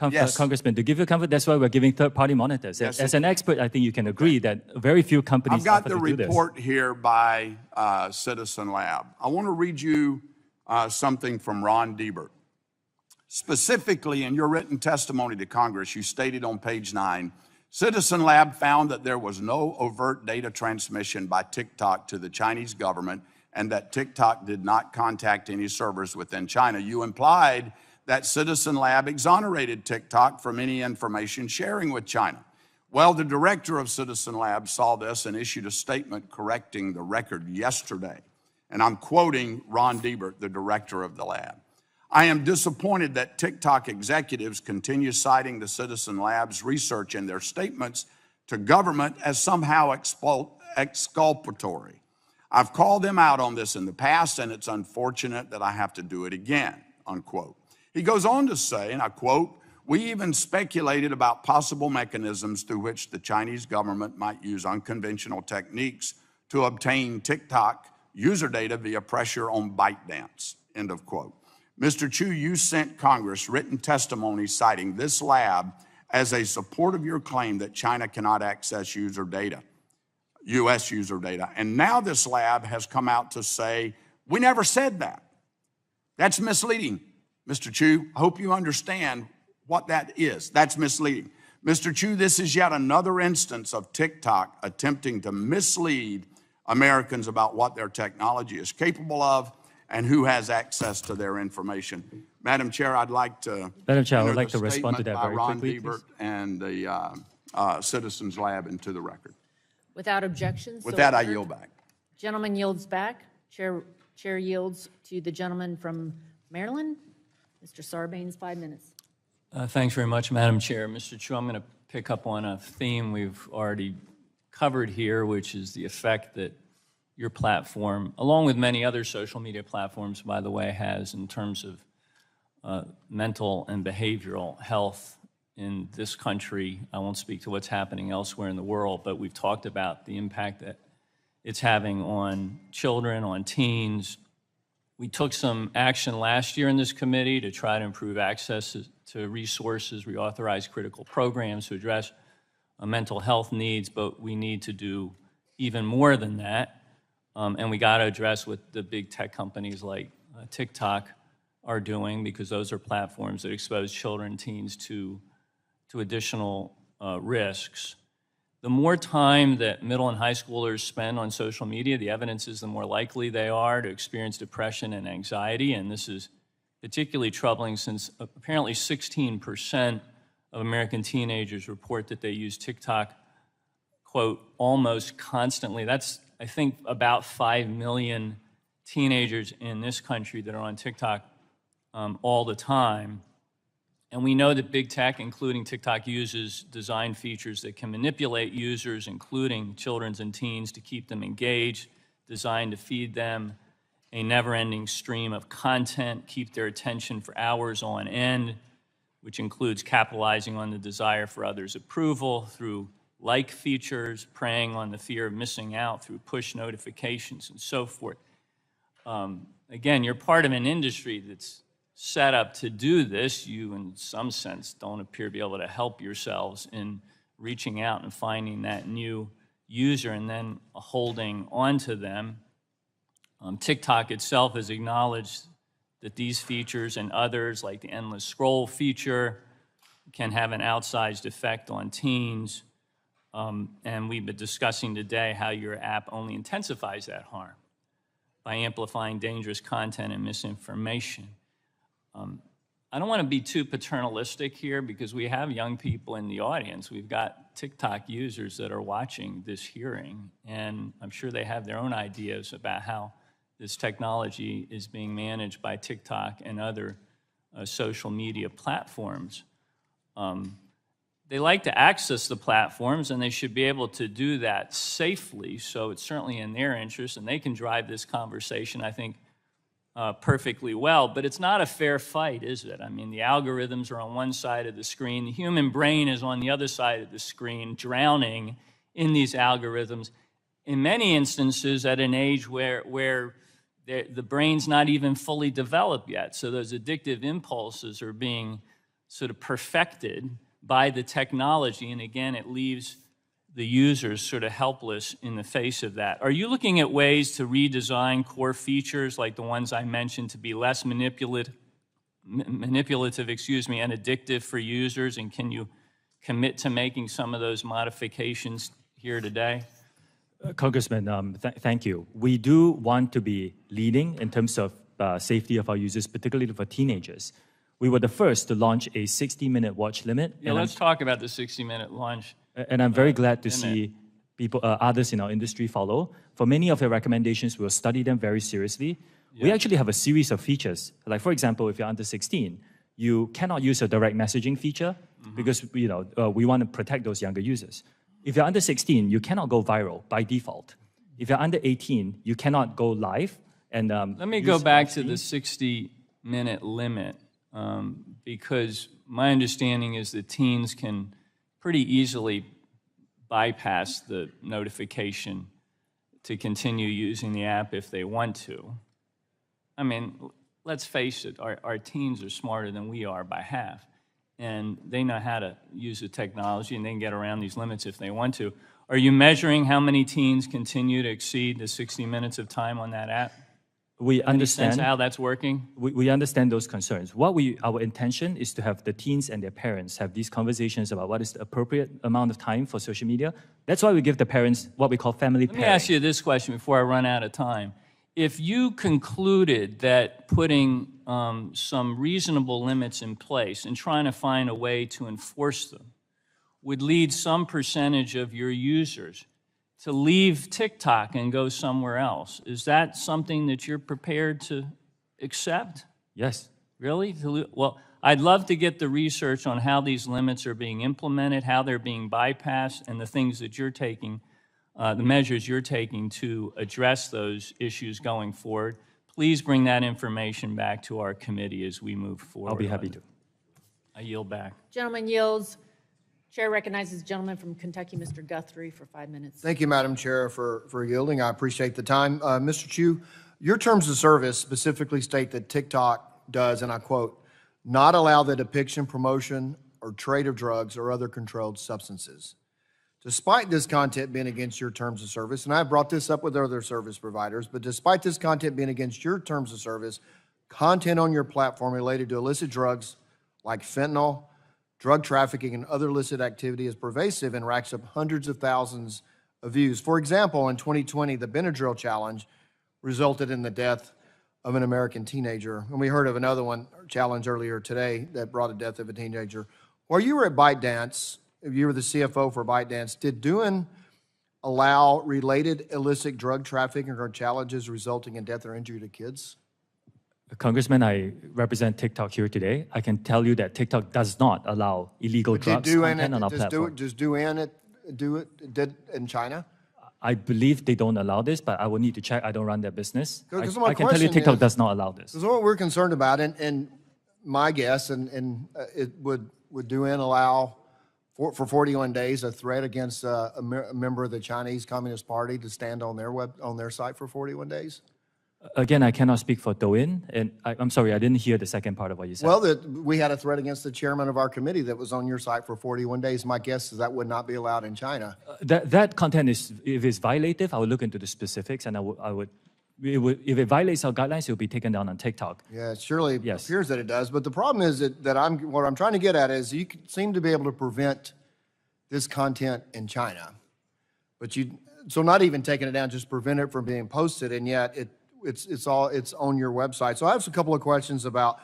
Yes. Congressman, to give you comfort, that's why we're giving third-party monitors. Yes, As an expert, I think you can agree that very few companies I've got offer the to do this. report here by Citizen Lab. I want to read you something from Ron Diebert. Specifically, in your written testimony to Congress, you stated on page 9, Citizen Lab found that there was no overt data transmission by TikTok to the Chinese government and that TikTok did not contact any servers within China. You implied that Citizen Lab exonerated TikTok from any information sharing with China. Well, the director of Citizen Lab saw this and issued a statement correcting the record yesterday. And I'm quoting Ron Diebert, the director of the lab. I am disappointed that TikTok executives continue citing the Citizen Lab's research in their statements to government as somehow exculpatory. I've called them out on this in the past, and it's unfortunate that I have to do it again, unquote. He goes on to say, and I quote, we even speculated about possible mechanisms through which the Chinese government might use unconventional techniques to obtain TikTok user data via pressure on ByteDance, end of quote. Mr. Chu, you sent Congress written testimony citing this lab as a support of your claim that China cannot access user data, U.S. user data. And now this lab has come out to say, we never said that. That's misleading, Mr. Chu. I hope you understand what that is. That's misleading. Mr. Chu, this is yet another instance of TikTok attempting to mislead Americans about what their technology is capable of and who has access to their information. Madam Chair, I'd like to Madam Chair, I would enter like the to respond to statement that by very Ron quickly, Diebert please. and the Citizens Lab into the record. Without objection. With so that, I ordered. yield back. Gentleman yields back. Chair yields to the gentleman from Maryland. Mr. Sarbanes, 5 minutes. Thanks very much, Madam Chair. Mr. Chu, I'm going to pick up on a theme we've already covered here, which is the effect that your platform, along with many other social media platforms, by the way, has in terms of mental and behavioral health in this country. I won't speak to what's happening elsewhere in the world, but we've talked about the impact that it's having on children, on teens. We took some action last year in this committee to try to improve access to resources, reauthorize critical programs to address mental health needs, but we need to do even more than that. And we got to address what the big tech companies like TikTok are doing, because those are platforms that expose children and teens to additional risks. The more time that middle and high schoolers spend on social media, the evidence is the more likely they are to experience depression and anxiety. And this is particularly troubling since apparently 16% of American teenagers report that they use TikTok, quote, almost constantly. That's, I think, about 5 million teenagers in this country that are on TikTok all the time. And we know that big tech, including TikTok, uses design features that can manipulate users, including children and teens, to keep them engaged, designed to feed them a never-ending stream of content, keep their attention for hours on end, which includes capitalizing on the desire for others' approval through like features, preying on the fear of missing out through push notifications and so forth. Again, you're part of an industry that's set up to do this. You, in some sense, don't appear to be able to help yourselves in reaching out and finding that new user and then holding on to them. TikTok itself has acknowledged that these features and others, like the endless scroll feature, can have an outsized effect on teens. And we've been discussing today how your app only intensifies that harm by amplifying dangerous content and misinformation. I don't want to be too paternalistic here because we have young people in the audience. We've got TikTok users that are watching this hearing, and I'm sure they have their own ideas about how this technology is being managed by TikTok and other social media platforms. They like to access the platforms, and they should be able to do that safely, so it's certainly in their interest, and they can drive this conversation, I think, perfectly well, but it's not a fair fight, is it? I mean, the algorithms are on one side of the screen, the human brain is on the other side of the screen, drowning in these algorithms, in many instances at an age where the brain's not even fully developed yet. So those addictive impulses are being sort of perfected by the technology, and again, it leaves the users sort of helpless in the face of that. Are you looking at ways to redesign core features like the ones I mentioned to be less manipulative manipulative, and addictive for users? And can you commit to making some of those modifications here today? Congressman, thank you. We do want to be leading in terms of safety of our users, particularly for teenagers. We were the first to launch a 60-minute watch limit. Yeah, let's talk about the 60-minute launch. And I'm very glad to see people, others in our industry follow. For many of your recommendations, we'll study them very seriously. We actually have a series of features. Like, for example, if you're under 16, you cannot use a direct messaging feature because we want to protect those younger users. If you're under 16, you cannot go viral by default. If you're under 18, you cannot go live. And let me go back to the 60-minute limit because my understanding is that teens can pretty easily bypass the notification to continue using the app if they want to. I mean, let's face it, our teens are smarter than we are by half, and they know how to use the technology, and they can get around these limits if they want to. Are you measuring how many teens continue to exceed the 60 minutes of time on that app? We understand sense how that's working. We understand those concerns. Our intention is to have the teens and their parents have these conversations about what is the appropriate amount of time for social media. That's why we give the parents what we call family pairing. Let me ask you this question before I run out of time. If you concluded that putting some reasonable limits in place and trying to find a way to enforce them would lead some percentage of your users to leave TikTok and go somewhere else, is that something that you're prepared to accept? Yes. Really? Well, I'd love to get the research on how these limits are being implemented, how they're being bypassed, and the things that you're taking, the measures you're taking to address those issues going forward. Please bring that information back to our committee as we move forward. I'll be happy to. I yield back. Gentleman yields. Chair recognizes the gentleman from Kentucky, Mr. Guthrie, for 5 minutes. Thank you, Madam Chair, for yielding. I appreciate the time. Mr. Chu, your terms of service specifically state that TikTok does, and I quote, not allow the depiction, promotion, or trade of drugs or other controlled substances. Despite this content being against your terms of service, and I've brought this up with other service providers, but despite this content being against your terms of service, content on your platform related to illicit drugs like fentanyl, drug trafficking, and other illicit activity is pervasive and racks up hundreds of thousands of views. For example, in 2020, the Benadryl challenge resulted in the death of an American teenager. And we heard of another challenge earlier today that brought a death of a teenager. While you were at ByteDance, if you were the CFO for ByteDance, did Doohan allow related illicit drug trafficking or challenges resulting in death or injury to kids? Congressman, I represent TikTok here today. I can tell you that TikTok does not allow illegal drugs content on our platform. Does Doohan do it in China? I believe they don't allow this, but I will need to check. I don't run their business. I can tell you TikTok does not allow this. Because what we're concerned about, and my guess, and it would Doohan allow for 41 days a threat against a member of the Chinese Communist Party to stand on their site for 41 days? Again, I cannot speak for Douyin, and I'm sorry, I didn't hear the second part of what you said. Well, we had a threat against the chairman of our committee that was on your site for 41 days. My guess is that would not be allowed in China. That content is, if it's violative, I would look into the specifics, and if it violates our guidelines, it will be taken down on TikTok. Yeah, it surely appears that it does. But the problem is what I'm trying to get at is you seem to be able to prevent this content in China, but so not even taking it down, just prevent it from being posted, and yet it's on your website. So I have a couple of questions about,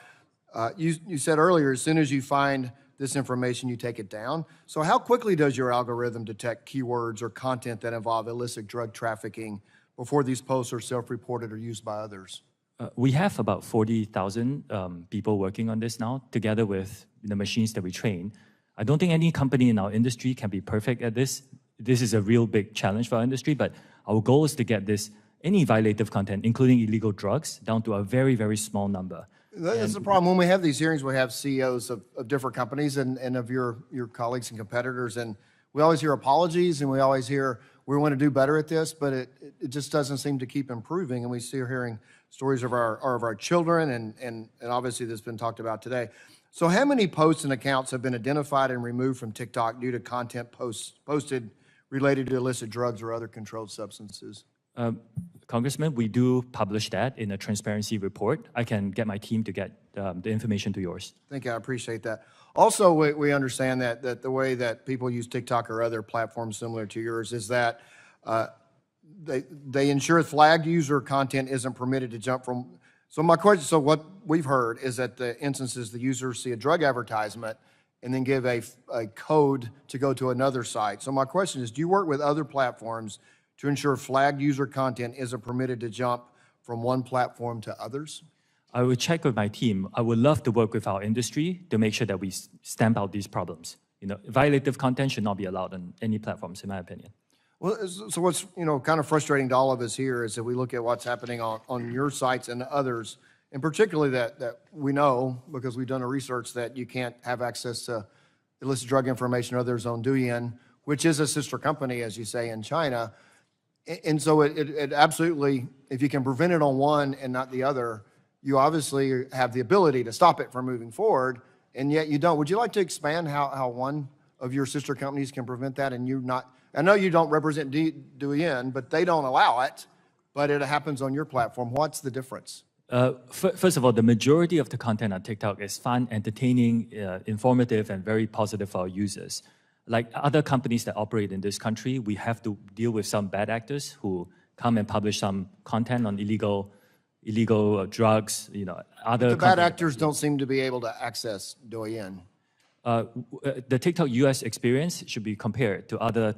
you said earlier, as soon as you find this information, you take it down. So how quickly does your algorithm detect keywords or content that involve illicit drug trafficking before these posts are self-reported or used by others? We have about 40,000 people working on this now, together with the machines that we train. I don't think any company in our industry can be perfect at this. This is a real big challenge for our industry, but our goal is to get any violative content, including illegal drugs, down to a very, very small number. That's the problem. When we have these hearings, we have CEOs of different companies and of your colleagues and competitors, and we always hear apologies, and we always hear, we want to do better at this, but it just doesn't seem to keep improving, and we see hearing stories of our children, and obviously this has been talked about today. So how many posts and accounts have been identified and removed from TikTok due to content posted related to illicit drugs or other controlled substances? Congressman, we do publish that in a transparency report. I can get my team to get the information to yours. Thank you, I appreciate that. Also, we understand that the way that people use TikTok or other platforms similar to yours is that they ensure flagged user content isn't permitted to jump from. So my question, so what we've heard is that the instances the users see a drug advertisement and then give a code to go to another site. So my question is, do you work with other platforms to ensure flagged user content isn't permitted to jump from one platform to others? I will check with my team. I would love to work with our industry to make sure that we stamp out these problems. Violative content should not be allowed on any platforms, in my opinion. Well, so what's kind of frustrating to all of us here is that we look at what's happening on your sites and others, and particularly that we know, because we've done a research, that you can't have access to illicit drug information or others on Douyin, which is a sister company, as you say, in China. And so it absolutely, if you can prevent it on one and not the other, you obviously have the ability to stop it from moving forward, and yet you don't. Would you like to expand how one of your sister companies can prevent that and you're not? I know you don't represent Douyin, but they don't allow it, but it happens on your platform. What's the difference? First of all, the majority of the content on TikTok is fun, entertaining, informative, and very positive for our users. Like other companies that operate in this country, we have to deal with some bad actors who come and publish some content on illegal drugs. Other the bad actors don't seem to be able to access Douyin. The TikTok U.S. experience should be compared to other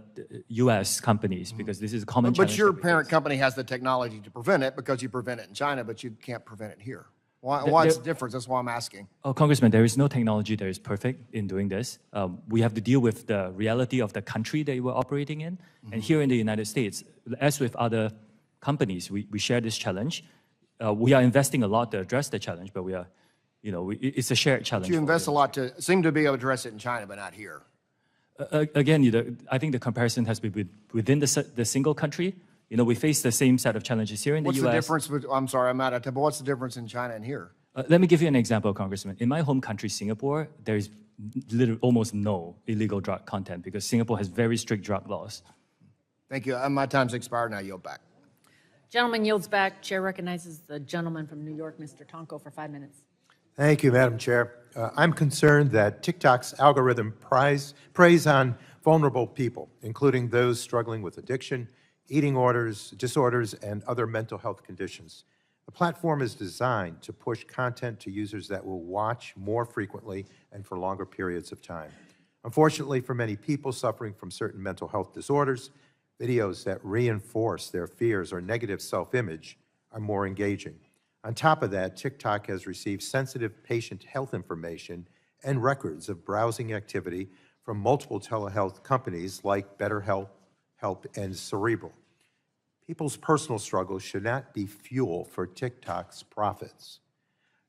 U.S. companies because this is a common challenge. But your parent company has the technology to prevent it because you prevent it in China, but you can't prevent it here. What's the difference? That's why I'm asking. Oh, Congressman, there is no technology that is perfect in doing this. We have to deal with the reality of the country that we're operating in. And here in the United States, as with other companies, we share this challenge. We are investing a lot to address the challenge, but we are, it's a shared challenge. But you invest a lot to seem to be able to address it in China, but not here. Again, I think the comparison has to be within the single country. We face the same set of challenges here in the U.S. What's the difference? I'm sorry, I'm out of time, but what's the difference in China and here? Let me give you an example, Congressman. In my home country, Singapore, there is almost no illegal drug content because Singapore has very strict drug laws. Thank you. My time's expired, now yield back. Gentleman yields back. Chair recognizes the gentleman from New York, Mr. Tonko, for 5 minutes. Thank you, Madam Chair. I'm concerned that TikTok's algorithm preys on vulnerable people, including those struggling with addiction, eating disorders, and other mental health conditions. The platform is designed to push content to users that will watch more frequently and for longer periods of time. Unfortunately, for many people suffering from certain mental health disorders, videos that reinforce their fears or negative self-image are more engaging. On top of that, TikTok has received sensitive patient health information and records of browsing activity from multiple telehealth companies like BetterHelp, and Cerebral. People's personal struggles should not be fuel for TikTok's profits.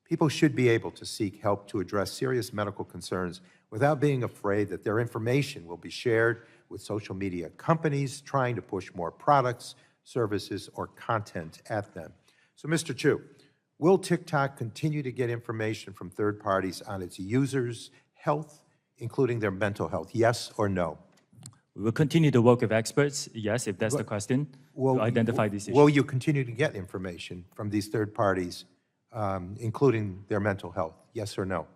People should be able to seek help to address serious medical concerns without being afraid that their information will be shared with social media companies trying to push more products, services, or content at them. So, Mr. Chu, will TikTok continue to get information from third parties on its users' health, including their mental health? Yes or no? We will continue to work with experts, yes, if that's the question, to identify these issues. Will you continue to get information from these third parties, including their mental health? Yes or no?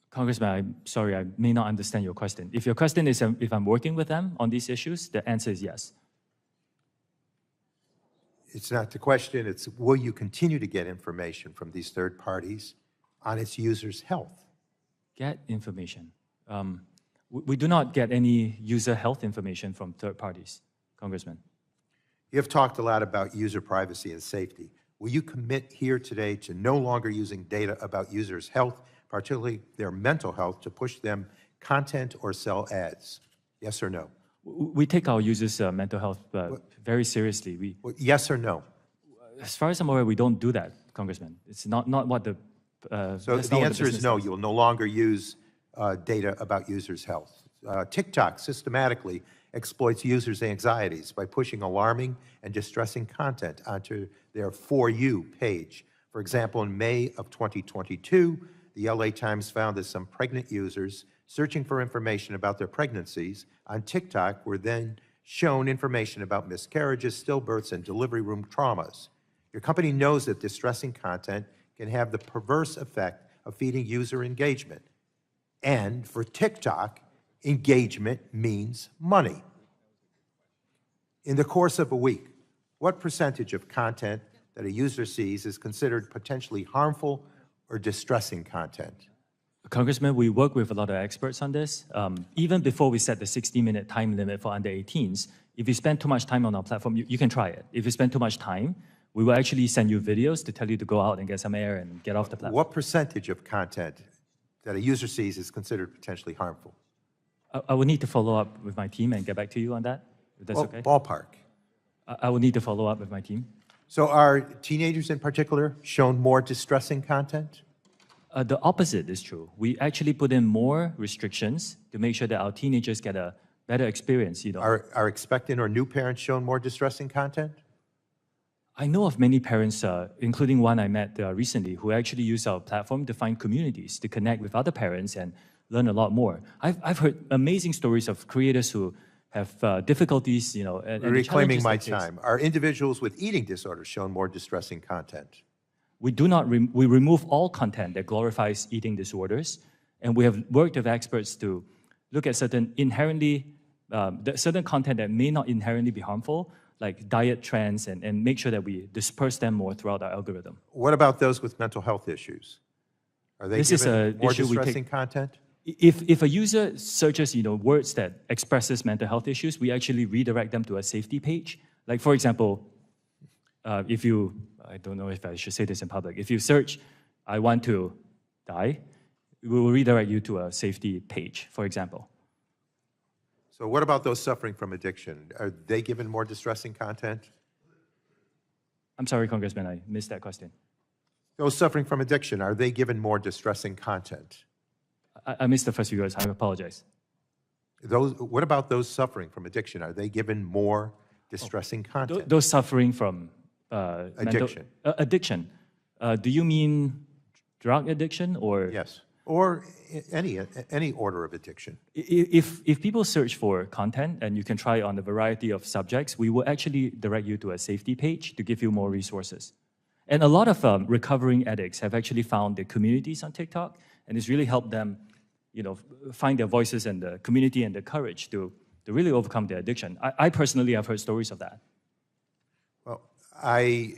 Congressman, I'm sorry, I may not understand your question. If your question is if I'm working with them on these issues, the answer is yes. It's not the question, it's will you continue to get information from these third parties on its users' health? Get information. We do not get any user health information from third parties, Congressman. You have talked a lot about user privacy and safety. Will you commit here today to no longer using data about users' health, particularly their mental health, to push them content or sell ads? Yes or no? We take our users' mental health very seriously. Yes or no? As far as I'm aware, we don't do that, Congressman. It's not what the... So the answer is no, you will no longer use data about users' health. TikTok systematically exploits users' anxieties by pushing alarming and distressing content onto their For You page. For example, in May of 2022, the LA Times found that some pregnant users searching for information about their pregnancies on TikTok were then shown information about miscarriages, stillbirths, and delivery room traumas. Your company knows that distressing content can have the perverse effect of feeding user engagement. And for TikTok, engagement means money. In the course of a week, what percentage of content that a user sees is considered potentially harmful or distressing content? Congressman, we work with a lot of experts on this. Even before we set the 60-minute time limit for under 18s, if you spend too much time on our platform, you can try it. If you spend too much time, we will actually send you videos to tell you to go out and get some air and get off the platform. What percentage of content that a user sees is considered potentially harmful? I will need to follow up with my team and get back to you on that, if that's okay. Ballpark. I will need to follow up with my team. So are teenagers in particular shown more distressing content? The opposite is true. We actually put in more restrictions to make sure that our teenagers get a better experience. Are expectant or new parents shown more distressing content? I know of many parents, including one I met recently, who actually use our platform to find communities, to connect with other parents and learn a lot more. I've heard amazing stories of creators who have difficulties, and Reclaiming my challenges they face. time. Are individuals with eating disorders shown more distressing content? We do not. We remove all content that glorifies eating disorders, and we have worked with experts to look at certain certain content that may not inherently be harmful, like diet trends, and make sure that we disperse them more throughout our algorithm. What about those with mental health issues? Are they This is given an more issue we distressing take. content? If a user searches, words that expresses mental health issues, we actually redirect them to a safety page. Like, for example, if you, I don't know if I should say this in public, if you search, "I want to die," we will redirect you to a safety page, for example. So what about those suffering from addiction? Are they given more distressing content? I'm sorry, Congressman, I missed that question. Those suffering from addiction, are they given more distressing content? I missed the first few words. I apologize. What about those suffering from addiction? Are they given more distressing content? Those suffering from Addiction. Addiction. Do you mean drug addiction or? Yes, or any order of addiction. If people search for content, and you can try on a variety of subjects, we will actually direct you to a safety page to give you more resources. And a lot of recovering addicts have actually found their communities on TikTok, and it's really helped them, find their voices and the community and the courage to really overcome their addiction. I personally have heard stories of that. Well, I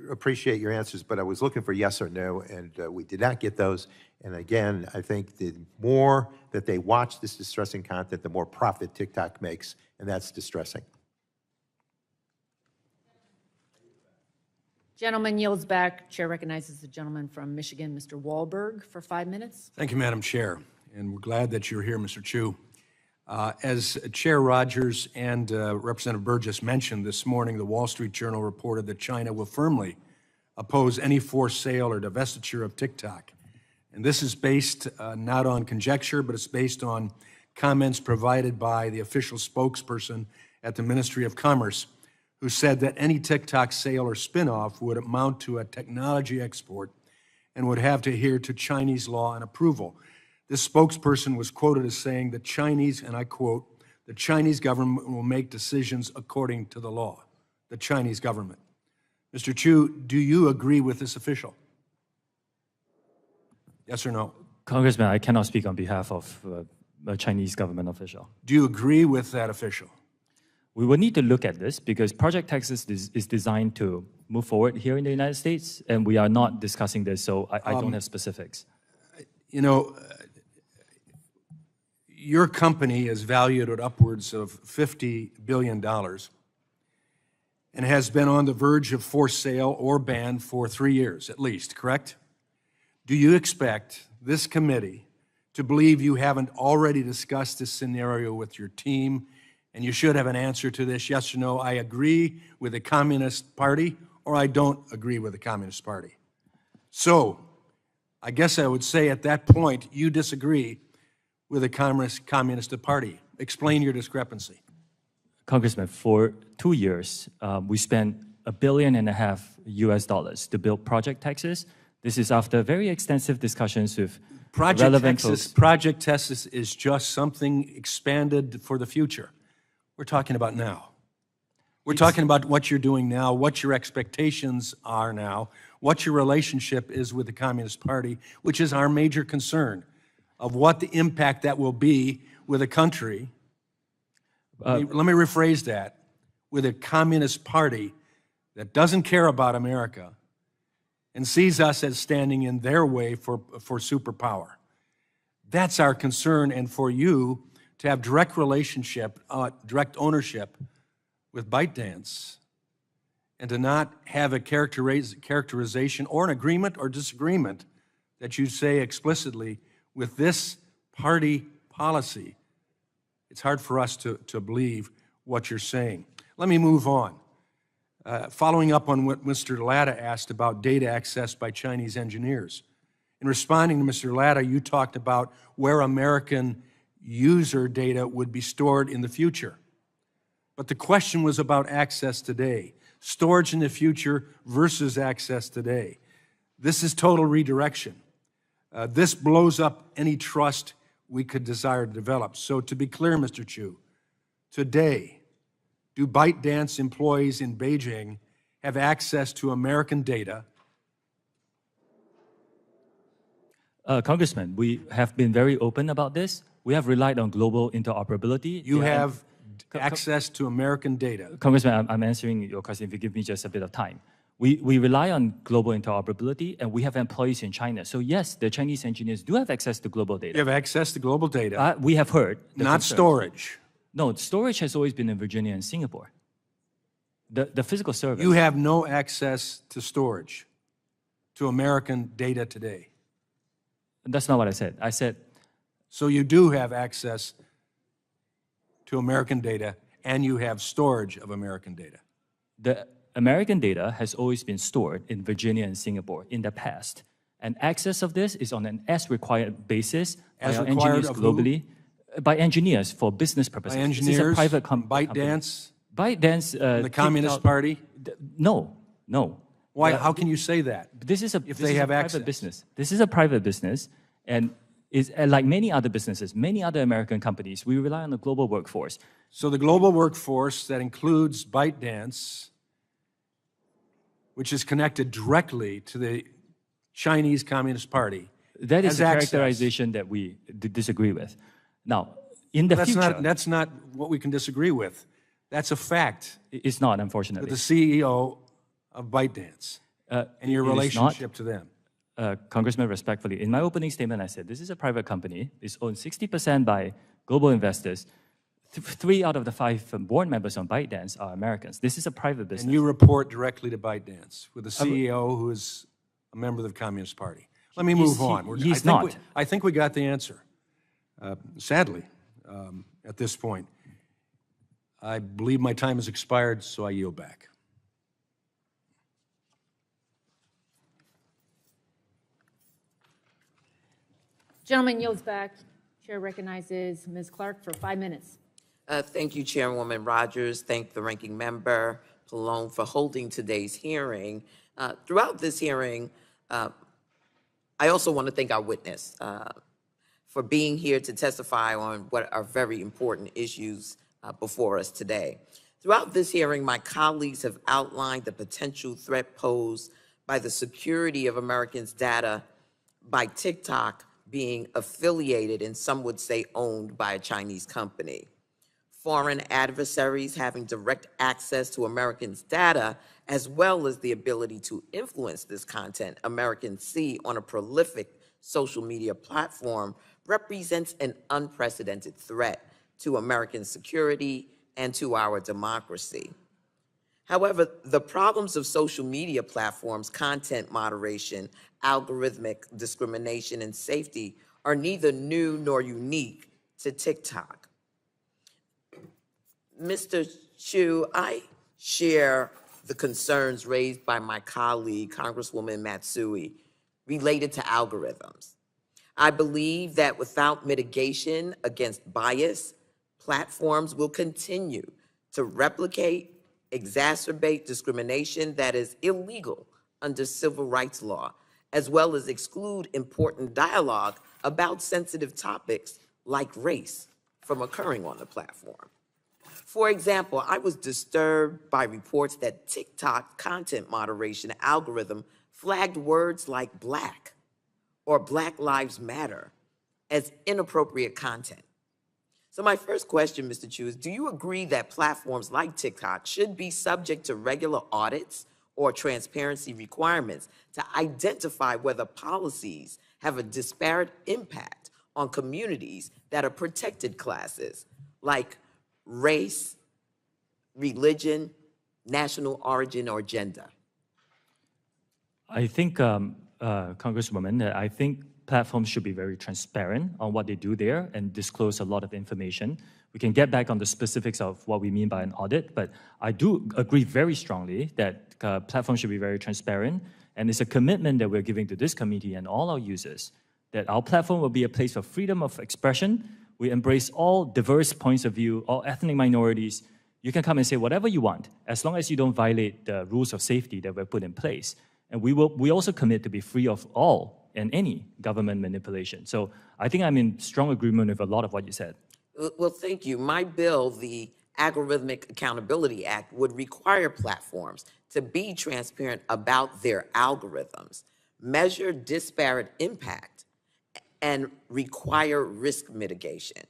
appreciate your answers, but I was looking for yes or no, and we did not get those. And again, I think the more that they watch this distressing content, the more profit TikTok makes, and that's distressing. Gentleman yields back. Chair recognizes the gentleman from Michigan, Mr. Wahlberg, for 5 minutes. Thank you, Madam Chair, and we're glad that you're here, Mr. Chu. As Chair Rogers and Representative Burgess mentioned this morning, the Wall Street Journal reported that China will firmly oppose any forced sale or divestiture of TikTok. And this is based not on conjecture, but it's based on comments provided by the official spokesperson at the Ministry of Commerce, who said that any TikTok sale or spinoff would amount to a technology export and would have to adhere to Chinese law and approval. This spokesperson was quoted as saying the Chinese, and I quote, "The Chinese government will make decisions according to the law." The Chinese government. Mr. Chu, do you agree with this official? Yes or no? Congressman, I cannot speak on behalf of a Chinese government official. Do you agree with that official? We will need to look at this because Project Texas is designed to move forward here in the United States, and we are not discussing this, so I don't have specifics. Your company is valued at upwards of $50 billion and has been on the verge of forced sale or ban for 3 years at least, correct? Do you expect this committee to believe you haven't already discussed this scenario with your team? And you should have an answer to this, yes or no, I agree with the Communist Party, or I don't agree with the Communist Party. So, I guess I would say at that point, you disagree with the Communist Party. Explain your discrepancy. Congressman, for 2 years, we spent $1.5 billion US to build Project Texas. This is after very extensive discussions with relevant folks. Project Texas is just something expanded for the future. We're talking about now. We're talking about what you're doing now, what your expectations are now, what your relationship is with the Communist Party, which is our major concern of what the impact that will be with a country. Let me rephrase that. With a Communist Party that doesn't care about America and sees us as standing in their way for superpower. That's our concern, and for you to have direct relationship, direct ownership with ByteDance, and to not have a characterization or an agreement or disagreement that you say explicitly with this party policy, it's hard for us to believe what you're saying. Let me move on. Following up on what Mr. Latta asked about data accessed by Chinese engineers. In responding to Mr. Latta, you talked about where American user data would be stored in the future. But the question was about access today, storage in the future versus access today. This is total redirection. This blows up any trust we could desire to develop. So to be clear, Mr. Chu, today, do ByteDance employees in Beijing have access to American data? Congressman, we have been very open about this. We have relied on global interoperability. You have access to American data. Congressman, I'm answering your question if you give me just a bit of time. We rely on global interoperability, and we have employees in China. So yes, the Chinese engineers do have access to global data. You have access to global data. We have heard. Not concerns. storage. No, storage has always been in Virginia and Singapore. The physical service. You have no access to storage, to American data today. That's not what I said. I said. So you do have access to American data, and you have storage of American data. The American data has always been stored in Virginia and Singapore in the past. And access of this is on an as-required basis by our engineers globally. By engineers for business purposes. By engineers, this is a private ByteDance? ByteDance. The Communist Party? No. Why? How can you say that? This is a private business. This is a private business, and is like many other businesses, many other American companies, we rely on the global workforce. So the global workforce that includes ByteDance, which is connected directly to the Chinese Communist Party, that is a access. characterization that we disagree with. Now, in the future... That's not what we can disagree with. That's a fact. It's not, unfortunately. With the CEO of ByteDance and your relationship to them. Congressman, respectfully, in my opening statement, I said this is a private company. It's owned 60% by global investors. 3 out of the 5 board members on ByteDance are Americans. This is a private business. And you report directly to ByteDance with the CEO who is a member of the Communist Party. Let me move on. He's not. I think we got the answer. Sadly, at this point. I believe my time has expired, so I yield back. Gentleman yields back. Chair recognizes Ms. Clark for 5 minutes. Thank you, Chairwoman Rogers. Thank the ranking member, Pallone, for holding today's hearing. Throughout this hearing, I also want to thank our witness for being here to testify on what are very important issues before us today. Throughout this hearing, my colleagues have outlined the potential threat posed by the security of Americans' data by TikTok being affiliated and some would say owned by a Chinese company. Foreign adversaries having direct access to Americans' data, as well as the ability to influence this content Americans see on a prolific social media platform, represents an unprecedented threat to American security and to our democracy. However, the problems of social media platforms, content moderation, algorithmic discrimination, and safety are neither new nor unique to TikTok. Mr. Chu, I share the concerns raised by my colleague, Congresswoman Matsui, related to algorithms. I believe that without mitigation against bias, platforms will continue to replicate, exacerbate discrimination that is illegal under civil rights law, as well as exclude important dialogue about sensitive topics like race from occurring on the platform. For example, I was disturbed by reports that TikTok content moderation algorithm flagged words like black or Black Lives Matter as inappropriate content. So my first question, Mr. Chu, is do you agree that platforms like TikTok should be subject to regular audits or transparency requirements to identify whether policies have a disparate impact on communities that are protected classes like race, religion, national origin, or gender? I think, Congresswoman, I think platforms should be very transparent on what they do there and disclose a lot of information. We can get back on the specifics of what we mean by an audit, but I do agree very strongly that platforms should be very transparent, and it's a commitment that we're giving to this committee and all our users, that our platform will be a place of freedom of expression. We embrace all diverse points of view, all ethnic minorities. You can come and say whatever you want, as long as you don't violate the rules of safety that were put in place. And we also commit to be free of all and any government manipulation. So I think I'm in strong agreement with a lot of what you said. Well, thank you. My bill, the Algorithmic Accountability Act, would require platforms to be transparent about their algorithms, measure disparate impact, and require risk mitigation.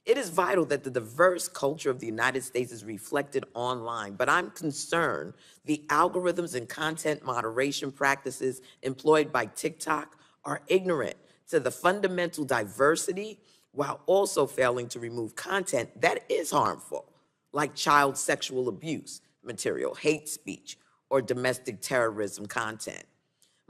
It is vital that the diverse culture of the United States is reflected online, but I'm concerned the algorithms and content moderation practices employed by TikTok are ignorant to the fundamental diversity while also failing to remove content that is harmful, like child sexual abuse material, hate speech, or domestic terrorism content.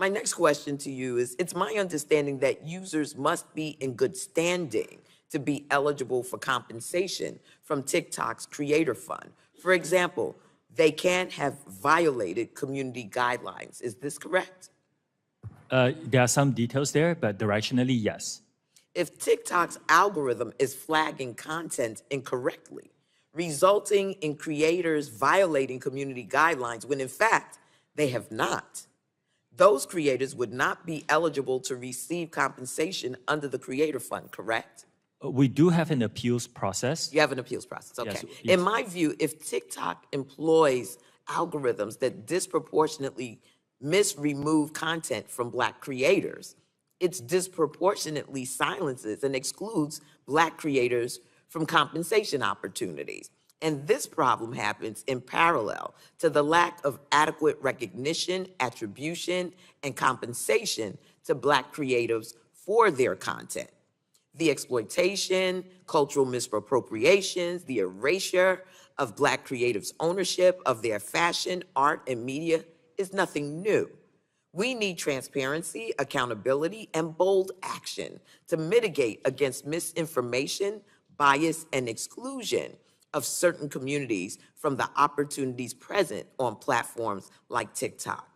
My next question to you is, it's my understanding that users must be in good standing to be eligible for compensation from TikTok's Creator Fund. For example, they can't have violated community guidelines. Is this correct? There are some details there, but directionally, yes. If TikTok's algorithm is flagging content incorrectly, resulting in creators violating community guidelines when in fact they have not, those creators would not be eligible to receive compensation under the Creator Fund, correct? We do have an appeals process. You have an appeals process, okay. Yes, In my view, if TikTok employs algorithms that disproportionately remove content from Black creators, it disproportionately silences and excludes Black creators from compensation opportunities. And this problem happens in parallel to the lack of adequate recognition, attribution, and compensation to Black creatives for their content. The exploitation, cultural misappropriations, the erasure of Black creatives' ownership of their fashion, art, and media is nothing new. We need transparency, accountability, and bold action to mitigate against misinformation, bias, and exclusion of certain communities from the opportunities present on platforms like TikTok.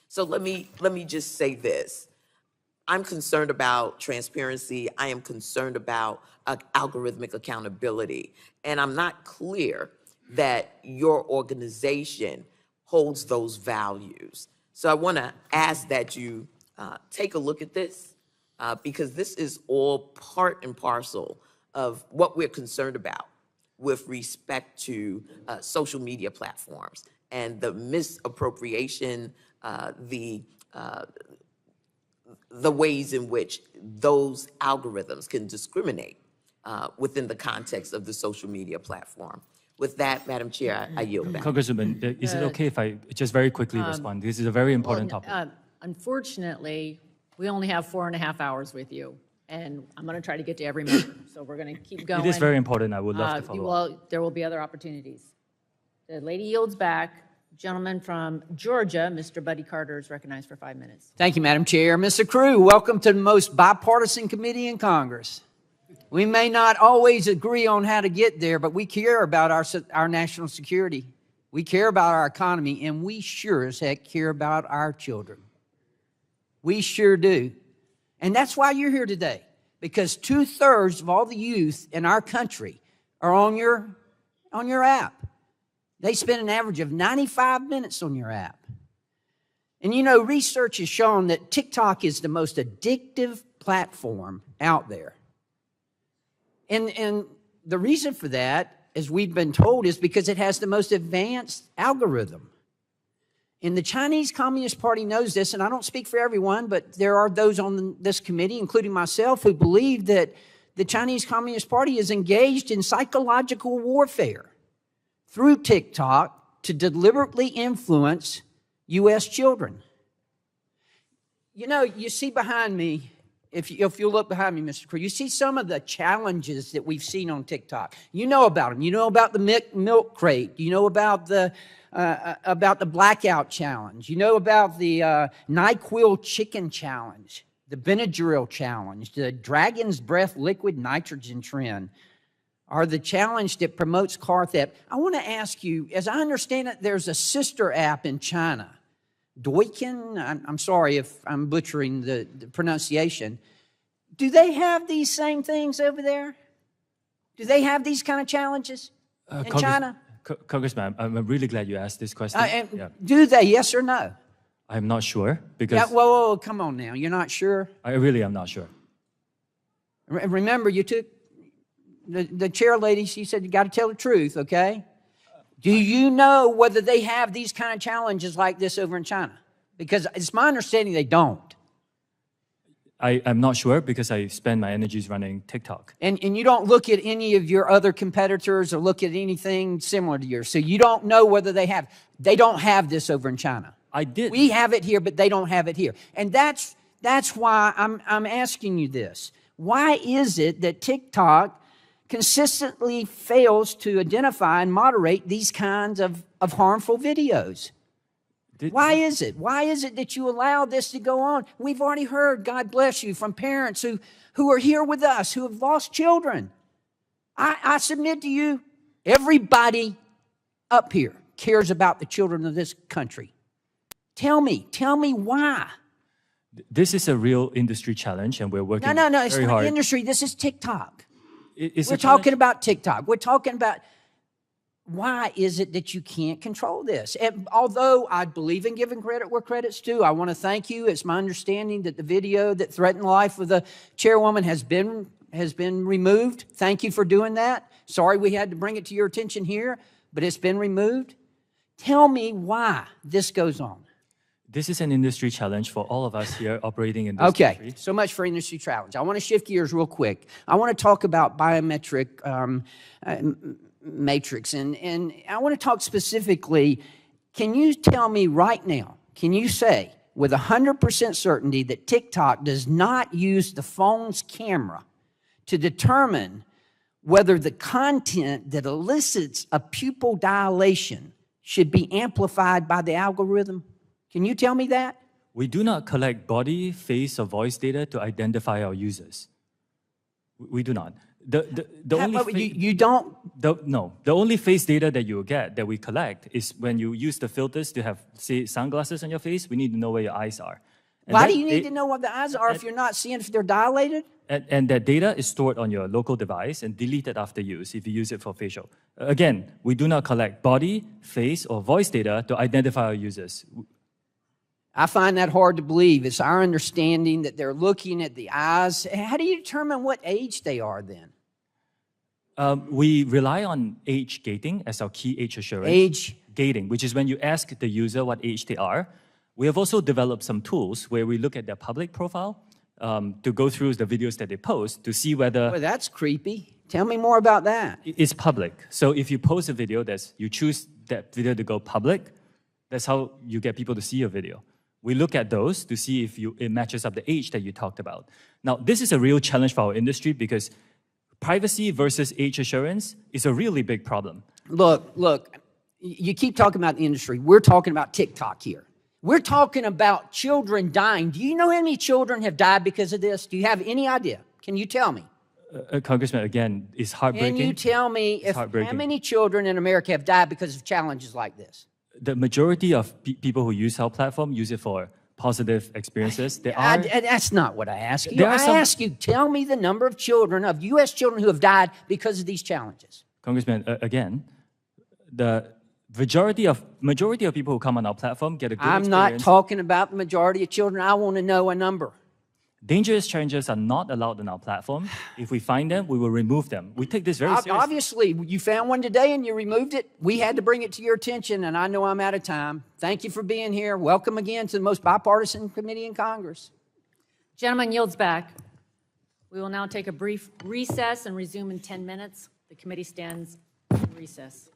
So let me just say this. I'm concerned about transparency. I am concerned about algorithmic accountability. And I'm not clear that your organization holds those values. So I want to ask that you take a look at this because this is all part and parcel of what we're concerned about with respect to social media platforms and the misappropriation, the ways in which those algorithms can discriminate within the context of the social media platform. With that, Madam Chair, I yield back. Congresswoman, is it okay if I just very quickly respond? This is a very important topic. Unfortunately, we only have 4.5 hours with you, and I'm going to try to get to every member, so we're going to keep going. It is very important. I would love to follow up. Well, there will be other opportunities. The lady yields back. Gentleman from Georgia, Mr. Buddy Carter, is recognized for 5 minutes. Thank you, Madam Chair. Mr. Crew, welcome to the most bipartisan committee in Congress. We may not always agree on how to get there, but we care about our national security. We care about our economy, and we sure as heck care about our children. We sure do. And that's why you're here today, because 2/3 of all the youth in our country are on your app. They spend an average of 95 minutes on your app. And you know, research has shown that TikTok is the most addictive platform out there. And the reason for that as we've been told, is because it has the most advanced algorithm. And the Chinese Communist Party knows this, and I don't speak for everyone, but there are those on this committee, including myself, who believe that the Chinese Communist Party is engaged in psychological warfare through TikTok to deliberately influence U.S. children. You know, you see behind me, if you look behind me, Mr. Crew, you see some of the challenges that we've seen on TikTok. You know about them. You know about the milk crate. You know about the blackout challenge. You know about the NyQuil chicken challenge, the Benadryl challenge, the dragon's breath liquid nitrogen trend, or the challenge that promotes car theft. I want to ask you, as I understand it, there's a sister app in China, Douyin. I'm sorry if I'm butchering the pronunciation. Do they have these same things over there? Do they have these kind of challenges in China? Congressman, I'm really glad you asked this question. Do they, yes or no? I'm not sure because... Yeah, whoa, come on now. You're not sure? I really am not sure. Remember, you took the chair lady, she said you got to tell the truth, okay? Do you know whether they have these kind of challenges like this over in China? Because it's my understanding they don't. I'm not sure because I spend my energies running TikTok. And you don't look at any of your other competitors or look at anything similar to yours. So you don't know whether they have. They don't have this over in China. I did. We have it here, but they don't have it here. And that's why I'm asking you this. Why is it that TikTok consistently fails to identify and moderate these kinds of harmful videos? Why is it? Why is it that you allow this to go on? We've already heard, God bless you, from parents who are here with us, who have lost children. I submit to you, everybody up here cares about the children of this country. Tell me why. This is a real industry challenge, and we're working very hard. No, it's not industry. This is TikTok. We're talking about TikTok. We're talking about why is it that you can't control this? And although I believe in giving credit where credit's due, I want to thank you. It's my understanding that the video that threatened life of the chairwoman has been removed. Thank you for doing that. Sorry we had to bring it to your attention here, but it's been removed. Tell me why this goes on. This is an industry challenge for all of us here operating in this country. Okay, so much for industry challenge. I want to shift gears real quick. I want to talk about biometric matrix, and I want to talk specifically, can you tell me right now, can you say with 100% certainty that TikTok does not use the phone's camera to determine whether the content that elicits a pupil dilation should be amplified by the algorithm? Can you tell me that? We do not collect body, face, or voice data to identify our users. We do not. The only face data that you will get, that we collect, is when you use the filters to have, say, sunglasses on your face. We need to know where your eyes are. And why do you need to know what the eyes are if you're not seeing if they're dilated? And that data is stored on your local device and deleted after use if you use it for facial. Again, we do not collect body, face, or voice data to identify our users. I find that hard to believe. It's our understanding that they're looking at the eyes. How do you determine what age they are then? We rely on age gating as our key age assurance. Age gating, which is when you ask the user what age they are. We have also developed some tools where we look at their public profile to go through the videos that they post to see whether... Well, that's creepy. Tell me more about that. It's public. So if you post a video, you choose that video to go public, that's how you get people to see your video. We look at those to see if it matches up the age that you talked about. Now, this is a real challenge for our industry because privacy versus age assurance is a really big problem. Look, you keep talking about the industry. We're talking about TikTok here. We're talking about children dying. Do you know how many children have died because of this? Do you have any idea? Can you tell me? Congressman, again, it's heartbreaking. Can you tell me how many children in America have died because of challenges like this? The majority of people who use our platform use it for positive experiences. That's not what I ask you. I ask you, tell me the number of children, of U.S. children who have died because of these challenges. Congressman, again, the majority of people who come on our platform get a good experience. I'm not talking about the majority of children. I want to know a number. Dangerous challenges are not allowed on our platform. If we find them, we will remove them. We take this very seriously. Obviously, you found one today and you removed it. We had to bring it to your attention, and I know I'm out of time. Thank you for being here. Welcome again to the most bipartisan committee in Congress. Gentleman yields back. We will now take a brief recess and resume in 10 minutes. The committee stands in recess.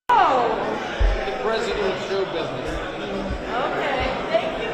The president of show business. Okay, thank you.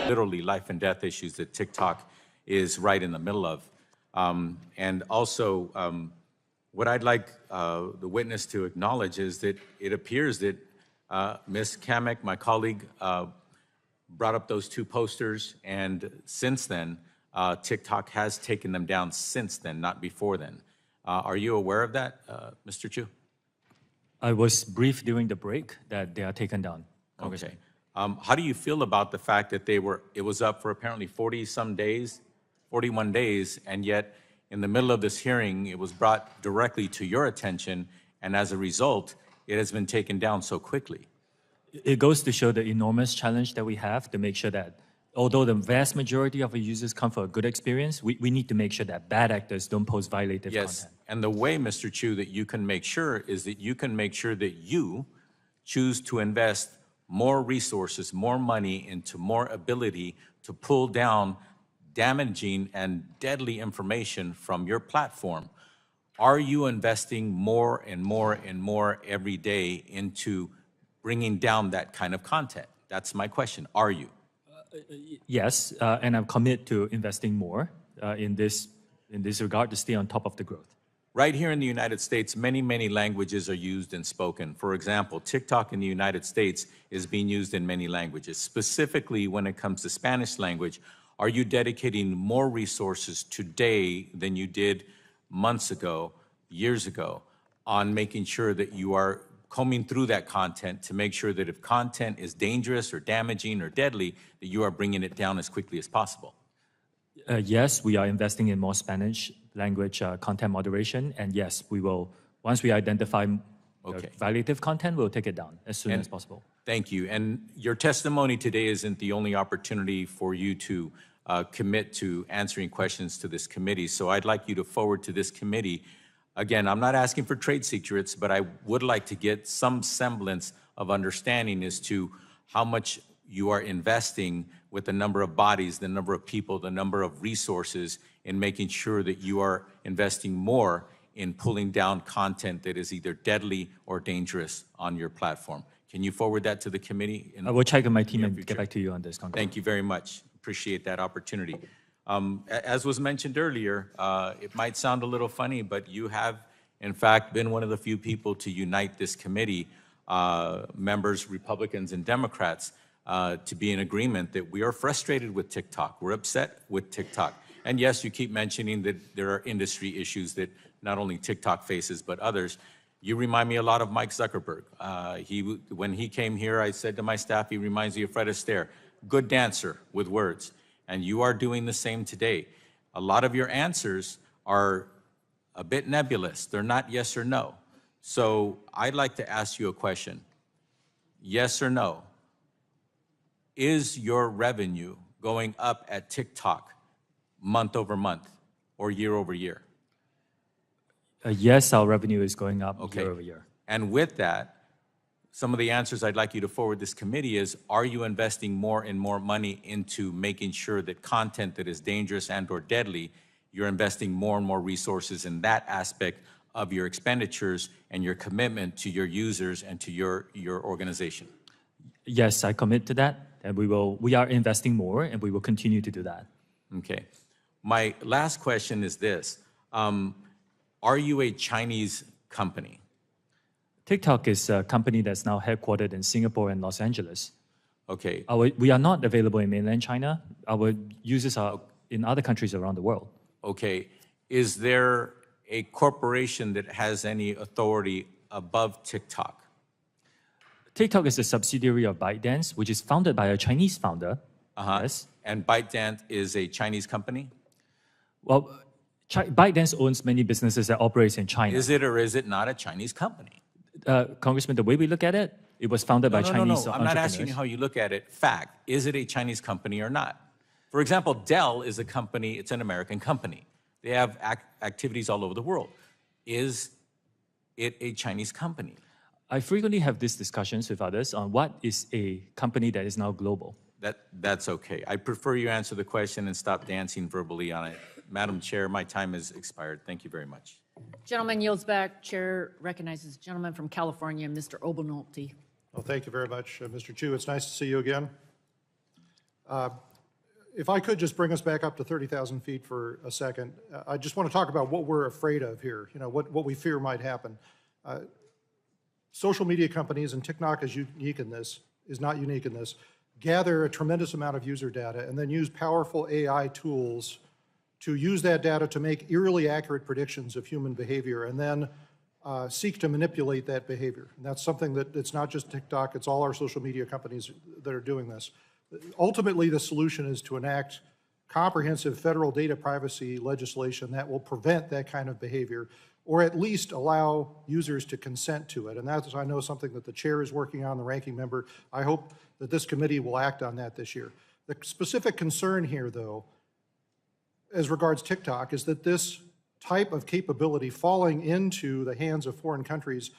literally life and death issues that TikTok is right in the middle of. And also, what I'd like the witness to acknowledge is that it appears that Ms. Kamek, my colleague, brought up those two posters, and since then, TikTok has taken them down since then, not before then. Are you aware of that, Mr. Chu? I was briefed during the break that they are taken down. Okay. How do you feel about the fact that it was up for apparently 40-some days, 41 days, and yet in the middle of this hearing, it was brought directly to your attention, and as a result, it has been taken down so quickly? It goes to show the enormous challenge that we have to make sure that although the vast majority of our users come for a good experience, we need to make sure that bad actors don't post violative content. And the way, Mr. Chu, that you can make sure is that you can make sure that you choose to invest more resources, more money into more ability to pull down damaging and deadly information from your platform. Are you investing more and more and more every day into bringing down that kind of content? That's my question. Are you? Yes, and I'm committed to investing more in this regard to stay on top of the growth. Right here in the United States, many, many languages are used and spoken. For example, TikTok in the United States is being used in many languages. Specifically, when it comes to Spanish language, are you dedicating more resources today than you did months ago, years ago, on making sure that you are combing through that content to make sure that if content is dangerous or damaging or deadly, that you are bringing it down as quickly as possible? Yes, we are investing in more Spanish language content moderation, and yes, we will, once we identify violative content, we'll take it down as soon as possible. Thank you. And your testimony today isn't the only opportunity for you to commit to answering questions to this committee. So I'd like you to forward to this committee. Again, I'm not asking for trade secrets, but I would like to get some semblance of understanding as to how much you are investing with the number of bodies, the number of people, the number of resources in making sure that you are investing more in pulling down content that is either deadly or dangerous on your platform. Can you forward that to the committee? I will check with my team and get back to you on this, Congressman. Thank you very much. Appreciate that opportunity. As was mentioned earlier, it might sound a little funny, but you have, in fact, been one of the few people to unite this committee, members, Republicans and Democrats, to be in agreement that we are frustrated with TikTok. We're upset with TikTok. And yes, you keep mentioning that there are industry issues that not only TikTok faces, but others. You remind me a lot of Mike Zuckerberg. When he came here, I said to my staff, he reminds me of Fred Astaire, good dancer with words. And you are doing the same today. A lot of your answers are a bit nebulous. They're not yes or no. So I'd like to ask you a question. Yes or no? Is your revenue going up at TikTok month over month or year over year? Yes, our revenue is going up year over year. And with that, some of the answers I'd like you to forward this committee is, are you investing more and more money into making sure that content that is dangerous and or deadly, you're investing more and more resources in that aspect of your expenditures and your commitment to your users and to your organization? Yes, I commit to that, and we are investing more, and we will continue to do that. Okay. My last question is this. Are you a Chinese company? TikTok is a company that's now headquartered in Singapore and Los Angeles. Okay. We are not available in mainland China. Our users are in other countries around the world. Okay. Is there a corporation that has any authority above TikTok? TikTok is a subsidiary of ByteDance, which is founded by a Chinese founder. Yes. And ByteDance is a Chinese company? Well, ByteDance owns many businesses that operate in China. Is it or is it not a Chinese company? Congressman, the way we look at it, it was founded by Chinese No. I'm not asking you how you look at it. Fact, is it a Chinese company or not? For example, Dell is a company, it's an American company. They have activities all over the world. Is it a Chinese company? I frequently have these discussions with others on what is a company that is now global. That's okay. I prefer you answer the question and stop dancing verbally on it. Madam Chair, my time has expired. Thank you very much. Gentleman yields back. Chair recognizes the gentleman from California, Mr. Obernolte. Well, thank you very much, Mr. Chu. It's nice to see you again. If I could just bring us back up to 30,000 feet for a second, I just want to talk about what we're afraid of here, what we fear might happen. Social media companies, and TikTok is not unique in this, gather a tremendous amount of user data and then use powerful AI tools to use that data to make eerily accurate predictions of human behavior and then seek to manipulate that behavior. And that's something that it's not just TikTok, it's all our social media companies that are doing this. Ultimately, the solution is to enact comprehensive federal data privacy legislation that will prevent that kind of behavior, or at least allow users to consent to it. And that's, I know, something that the chair is working on, the ranking member. I hope that this committee will act on that this year. The specific concern here, though, as regards TikTok, is that this type of capability falling into the hands of foreign countries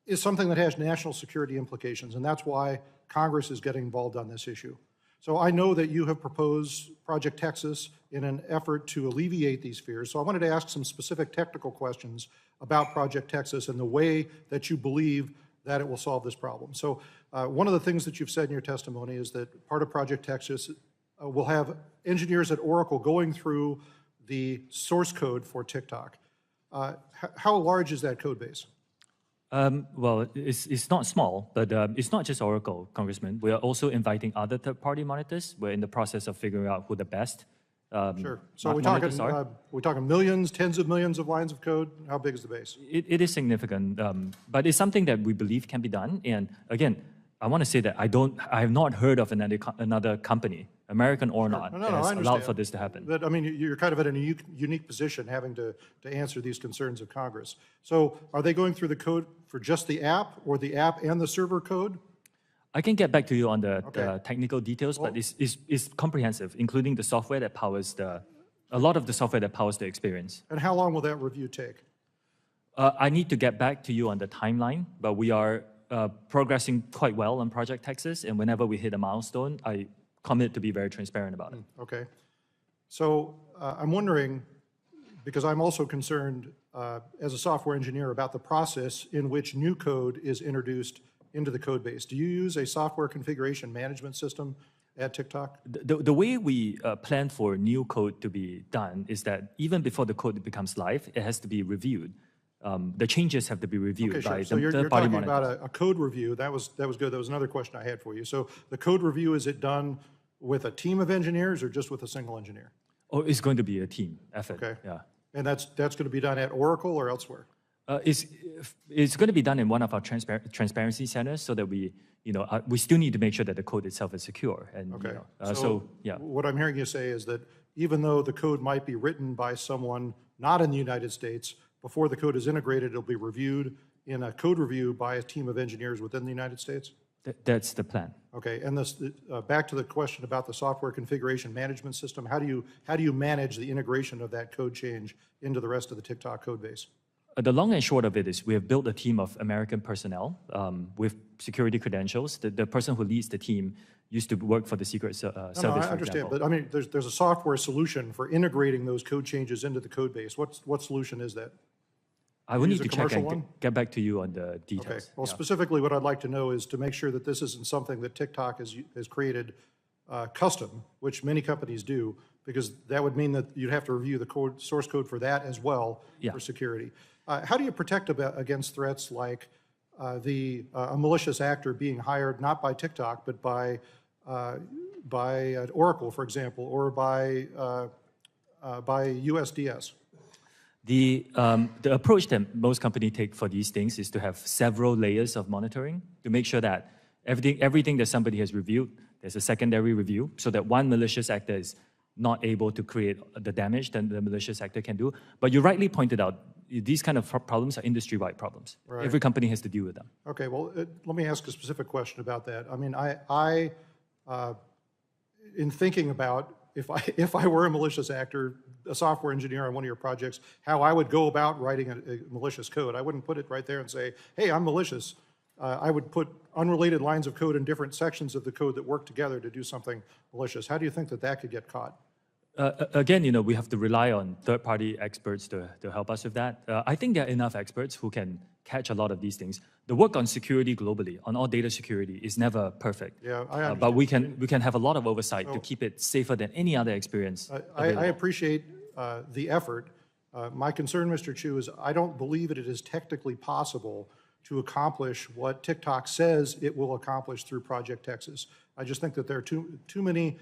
is something that has national security implications, and that's why Congress is getting involved on this issue. So I know that you have proposed Project Texas in an effort to alleviate these fears. So I wanted to ask some specific technical questions about Project Texas and the way that you believe that it will solve this problem. So one of the things that you've said in your testimony is that part of Project Texas will have engineers at Oracle going through the source code for TikTok. How large is that code base? Well, it's not small, but it's not just Oracle, Congressman. We are also inviting other third-party monitors. We're in the process of figuring out who the best Sure. So we're talking millions, tens of millions of lines of code? How big is the base? It is significant, but it's something that we believe can be done. And again, I want to say that I have not heard of another company, American or not, that has allowed for this to happen. But I mean, you're kind of in a unique position having to answer these concerns of Congress. So are they going through the code for just the app or the app and the server code? I can get back to you on the technical details, but it's comprehensive, including the software that powers a lot of the software that powers the experience. And how long will that review take? I need to get back to you on the timeline, but we are progressing quite well on Project Texas, and whenever we hit a milestone, I commit to be very transparent about it. Okay. So I'm wondering, because I'm also concerned as a software engineer about the process in which new code is introduced into the code base. Do you use a software configuration management system at TikTok? The way we plan for new code to be done is that even before the code becomes live, it has to be reviewed. The changes have to be reviewed by so the you're third-party talking monitor. about a code review. That was good. That was another question I had for you. So the code review, is it done with a team of engineers or just with a single engineer? Oh, it's going to be a team effort. Okay. Yeah. And that's going to be done at Oracle or elsewhere? It's going to be done in one of our transparency centers, so that we still need to make sure that the code itself is secure. And Okay. so yeah. What I'm hearing you say is that even though the code might be written by someone not in the United States, before the code is integrated, it'll be reviewed in a code review by a team of engineers within the United States? That's the plan. Okay, and this, back to the question about the software configuration management system, how do you manage the integration of that code change into the rest of the TikTok code base? The long and short of it is we have built a team of American personnel with security credentials. The person who leads the team used to work for the Secret Service, No, I for understand, example. but I mean, there's a software solution for integrating those code changes into the code base. What solution is that? I will Use need a to check commercial and one? get back to you on the Okay, details. well, Yeah. specifically what I'd like to know is to make sure that this isn't something that TikTok has created custom, which many companies do, because that would mean that you'd have to review the source code for that as well for security. How do you protect against threats like a malicious actor being hired not by TikTok, but by Oracle, for example, or by USDS? The approach that most companies take for these things is to have several layers of monitoring to make sure that everything that somebody has reviewed, there's a secondary review, so that one malicious actor is not able to create the damage that the malicious actor can do. But you rightly pointed out, these kind of problems are industry-wide problems. Right. Every company has to deal with them. Okay, well, let me ask a specific question about that. I mean, in thinking about if I were a malicious actor, a software engineer on one of your projects, how I would go about writing a malicious code. I wouldn't put it right there and say, hey, I'm malicious. I would put unrelated lines of code in different sections of the code that work together to do something malicious. How do you think that could get caught? Again, we have to rely on third-party experts to help us with that. I think there are enough experts who can catch a lot of these things. The work on security globally, on all data security, is never perfect. Yeah, I understand. But we can have a lot of oversight to keep it safer than any other experience. I appreciate the effort. My concern, Mr. Chu, is I don't believe it is technically possible to accomplish what TikTok says it will accomplish through Project Texas. I just think that there are too many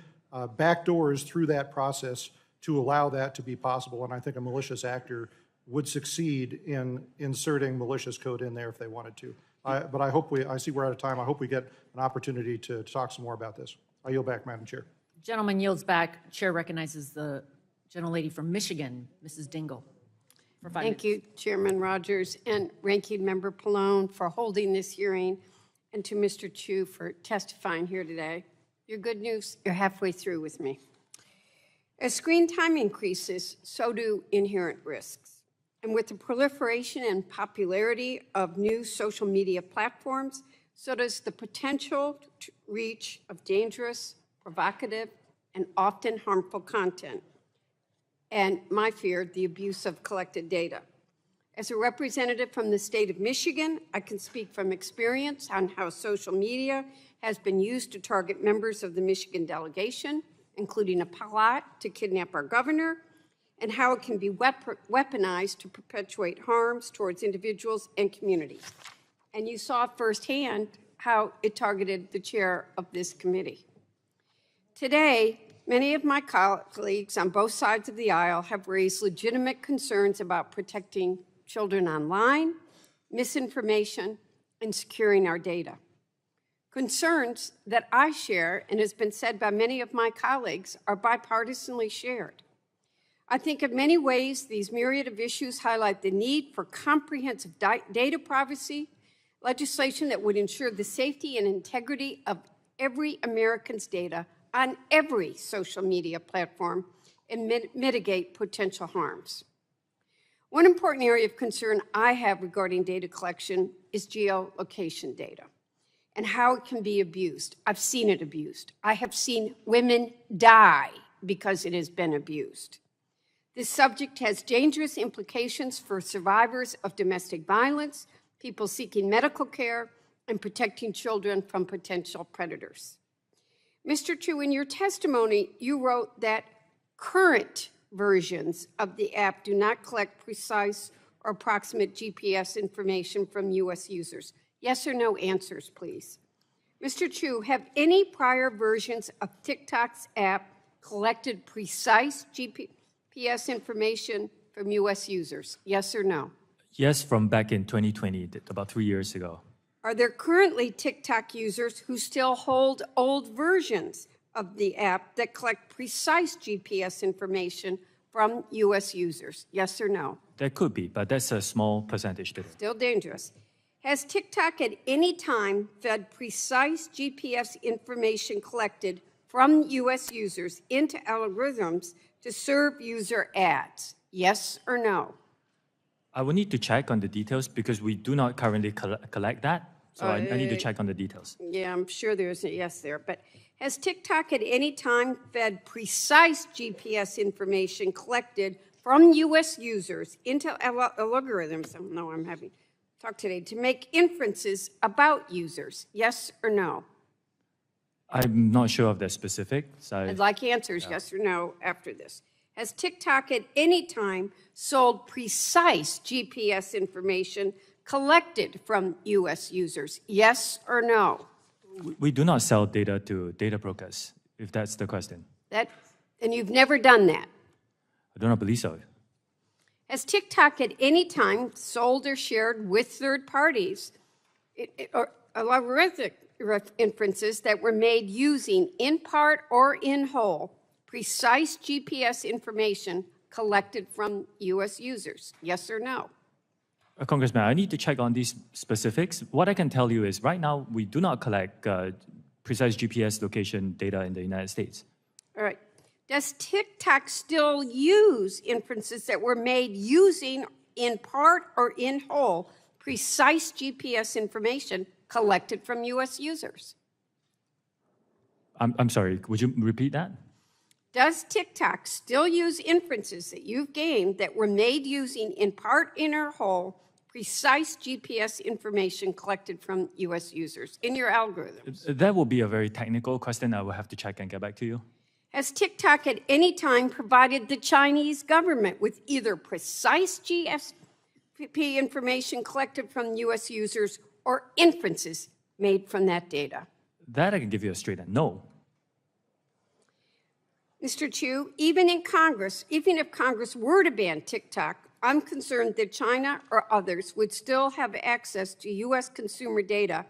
back doors through that process to allow that to be possible, and I think a malicious actor would succeed in inserting malicious code in there if they wanted to. But I see we're out of time. I hope we get an opportunity to talk some more about this. I yield back, Madam Chair. Gentleman yields back. Chair recognizes the gentlelady from Michigan, Mrs. Dingle. For 5 minutes. Thank you, Chairman Rogers and Ranking Member Pallone for holding this hearing, and to Mr. Chu for testifying here today. Your good news, you're halfway through with me. As screen time increases, so do inherent risks. And with the proliferation and popularity of new social media platforms, so does the potential reach of dangerous, provocative, and often harmful content. And my fear, the abuse of collected data. As a representative from the state of Michigan, I can speak from experience on how social media has been used to target members of the Michigan delegation, including a plot to kidnap our governor, and how it can be weaponized to perpetuate harms towards individuals and communities. And you saw firsthand how it targeted the chair of this committee. Today, many of my colleagues on both sides of the aisle have raised legitimate concerns about protecting children online, misinformation, and securing our data. Concerns that I share, and has been said by many of my colleagues, are bipartisanly shared. I think in many ways, these myriad of issues highlight the need for comprehensive data privacy, legislation that would ensure the safety and integrity of every American's data on every social media platform and mitigate potential harms. One important area of concern I have regarding data collection is geolocation data and how it can be abused. I've seen it abused. I have seen women die because it has been abused. This subject has dangerous implications for survivors of domestic violence, people seeking medical care, and protecting children from potential predators. Mr. Chu, in your testimony, you wrote that current versions of the app do not collect precise or approximate GPS information from U.S. users. Yes or no answers, please. Mr. Chu, have any prior versions of TikTok's app collected precise GPS information from U.S. users? Yes or no? Yes, from back in 2020, about 3 years ago. Are there currently TikTok users who still hold old versions of the app that collect precise GPS information from U.S. users? Yes or no? There could be, but that's a small percentage today. Still dangerous. Has TikTok at any time fed precise GPS information collected from U.S. users into algorithms to serve user ads? Yes or no? I will need to check on the details because we do not currently collect that. So I need to check on the details. Yeah, I'm sure there's a yes there. But has TikTok at any time fed precise GPS information collected from U.S. users into algorithms? I don't know, I'm having talk today, to make inferences about users? Yes or no? I'm not sure of the specifics. I'd like answers, yes or no, after this. Has TikTok at any time sold precise GPS information collected from U.S. users? Yes or no? We do not sell data to data brokers, if that's the question. And you've never done that? I do not believe so. Has TikTok at any time sold or shared with third parties algorithmic inferences that were made using, in part or in whole, precise GPS information collected from U.S. users? Yes or no? Congressman, I need to check on these specifics. What I can tell you is right now we do not collect precise GPS location data in the United States. All right. Does TikTok still use inferences that were made using, in part or in whole, precise GPS information collected from U.S. users? I'm sorry, would you repeat that? Does TikTok still use inferences that you've gained that were made using, in part in or whole, precise GPS information collected from U.S. users in your algorithms? That will be a very technical question. I will have to check and get back to you. Has TikTok at any time provided the Chinese government with either precise GSP information collected from U.S. users or inferences made from that data? That I can give you a straight no. Mr. Chu, even if Congress were to ban TikTok, I'm concerned that China or others would still have access to U.S. consumer data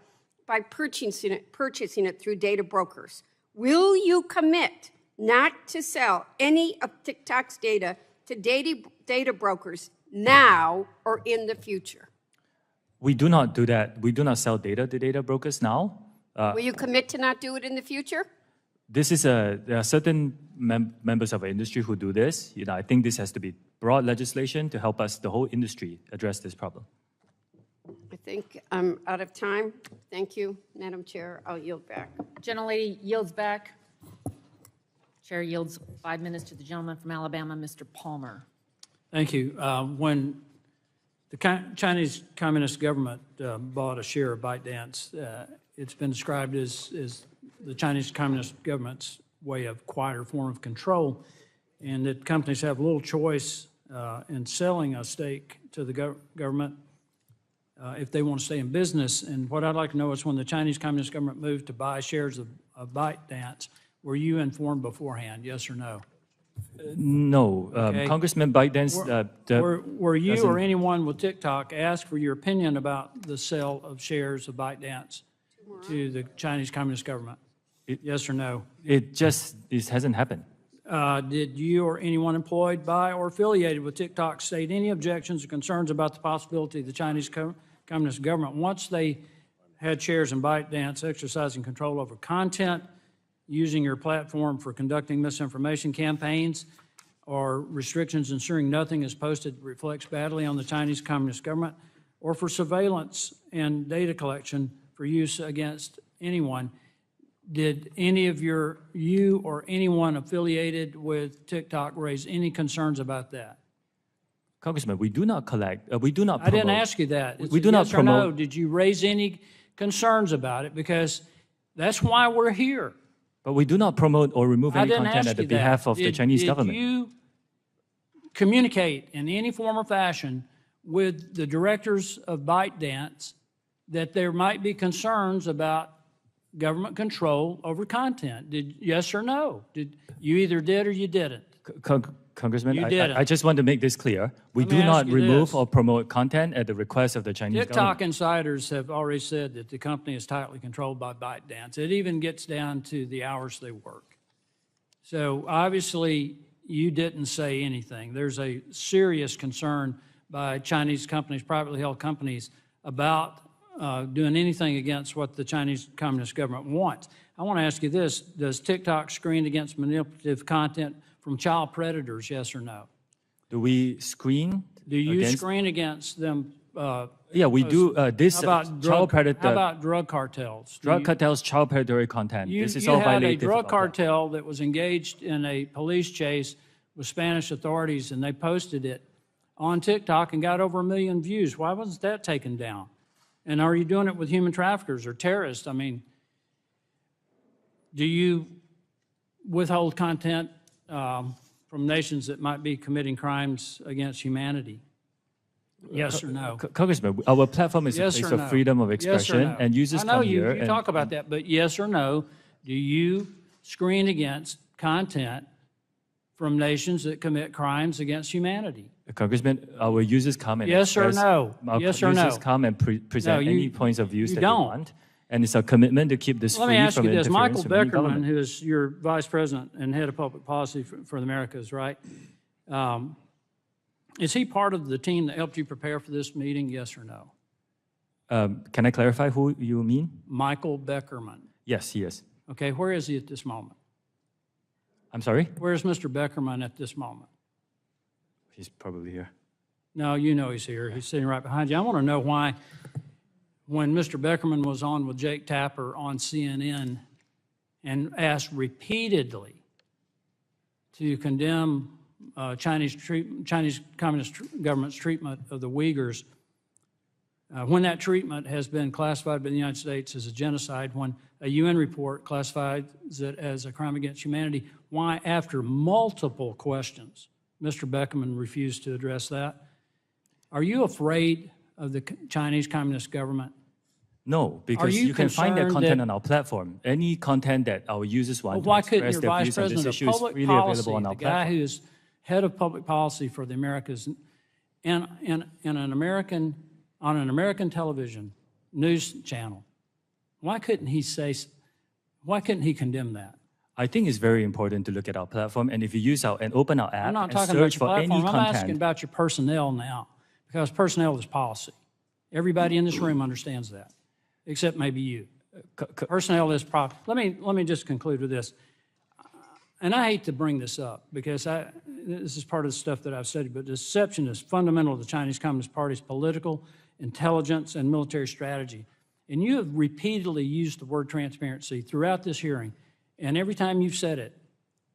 by purchasing it through data brokers. Will you commit not to sell any of TikTok's data to data brokers now or in the future? We do not do that. We do not sell data to data brokers now. Will you commit to not do it in the future? There are certain members of our industry who do this. I think this has to be broad legislation to help us, the whole industry, address this problem. I think I'm out of time. Thank you, Madam Chair. I'll yield back. Gentlelady yields back. Chair yields 5 minutes to the gentleman from Alabama, Mr. Palmer. Thank you. When the Chinese Communist government bought a share of ByteDance, it's been described as the Chinese Communist government's way of quieter form of control, and that companies have little choice in selling a stake to the government if they want to stay in business. And what I'd like to know is when the Chinese Communist government moved to buy shares of ByteDance, were you informed beforehand, yes or no? No. Okay. Congressman ByteDance... Were you or anyone with TikTok asked for your opinion about the sale of shares of ByteDance to the Chinese Communist government? Yes or no? This hasn't happened. Did you or anyone employed by or affiliated with TikTok state any objections or concerns about the possibility of the Chinese Communist government, once they had shares in ByteDance, exercising control over content, using your platform for conducting misinformation campaigns, or restrictions ensuring nothing is posted that reflects badly on the Chinese Communist government, or for surveillance and data collection for use against anyone? Did any of you or anyone affiliated with TikTok raise any concerns about that? Congressman, we do not collect, we do not promote. I didn't ask you that. We do not promote. Or no. Did you raise any concerns about it? Because that's why we're here. But we do not promote or remove any content at the behalf of the Chinese government. Did you communicate in any form or fashion with the directors of ByteDance that there might be concerns about government control over content? Yes or no? You either did or you didn't. Congressman, You didn't. I just want to make this clear. We Let me do ask not you remove this. or promote content at the request of the Chinese TikTok government. insiders have already said that the company is tightly controlled by ByteDance. It even gets down to the hours they work. So obviously, you didn't say anything. There's a serious concern by Chinese companies, privately held companies, about doing anything against what the Chinese Communist government wants. I want to ask you this. Does TikTok screen against manipulative content from child predators, yes or no? Do we screen? Do you against? screen against them? Yeah, we do. This How child about drug cartels? drug cartels, child predatory content. This is all You had a violative drug of that. cartel that was engaged in a police chase with Spanish authorities, and they posted it on TikTok and got over 1 million views. Why wasn't that taken down? And are you doing it with human traffickers or terrorists? I mean, do you withhold content from nations that might be committing crimes against humanity? Yes or no? Congressman, our platform is Yes a place or of no? freedom of Yes or expression, no? and users I know come here. you talk about that, but yes or no, do you screen against content from nations that commit crimes against humanity? Congressman, our users come and Yes or express- no? Our Yes or users no? come and present any points of views you that don't. they want, and it's a commitment to keep this Let free me ask from you this. interference Michael from any Beckerman, government. who is your vice president and head of public policy for the Americas, right? Is he part of the team that helped you prepare for this meeting, yes or no? Can I clarify who you mean? Michael Beckerman. Yes, he is. Okay, where is he at this moment? I'm sorry? Where's Mr. Beckerman at this moment? He's probably here. No, you know he's here. He's sitting right behind you. I want to know why, when Mr. Beckerman was on with Jake Tapper on CNN and asked repeatedly to condemn Chinese Communist government's treatment of the Uyghurs, when that treatment has been classified by the United States as a genocide, when a UN report classifies it as a crime against humanity, why, after multiple questions, Mr. Beckerman refused to address that? Are you afraid of the Chinese Communist government? No, because you can find that content on our platform. Any content that our users want Why to couldn't express your their Vice views on this President of issue is Public freely Policy, available on our the guy platform. who is head of public policy for the Americas, in an American on an American television news channel, why couldn't he condemn that? I think it's very important to look at our platform, and if you use our and open our app I'm not and talking about search your for any platform. I'm asking content, about your personnel now, because personnel is policy. Everybody in this room understands that, except maybe you. Personnel is policy. Let me just conclude with this. And I hate to bring this up because this is part of the stuff that I've studied, but deception is fundamental to the Chinese Communist Party's political, intelligence, and military strategy. And you have repeatedly used the word transparency throughout this hearing, and every time you've said it,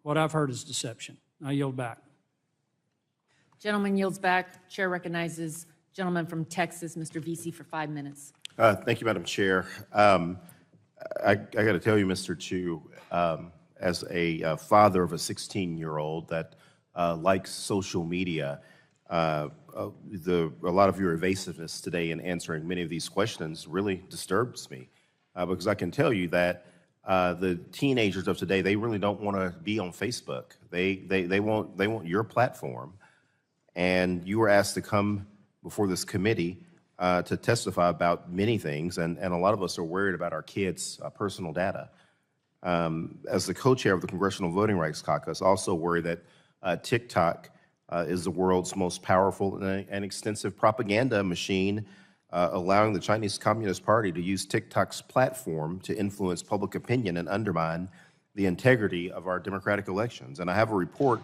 what I've heard is deception. I yield back. Gentleman yields back. Chair recognizes gentleman from Texas, Mr. Vesey, for 5 minutes. Thank you, Madam Chair. I got to tell you, Mr. Chu, as a father of a 16-year-old that likes social media, a lot of your evasiveness today in answering many of these questions really disturbs me, because I can tell you that the teenagers of today, they really don't want to be on Facebook. They want your platform, and you were asked to come before this committee to testify about many things, and a lot of us are worried about our kids' personal data. As the co-chair of the Congressional Voting Rights Caucus, I also worry that TikTok is the world's most powerful and extensive propaganda machine, allowing the Chinese Communist Party to use TikTok's platform to influence public opinion and undermine the integrity of our democratic elections. And I have a report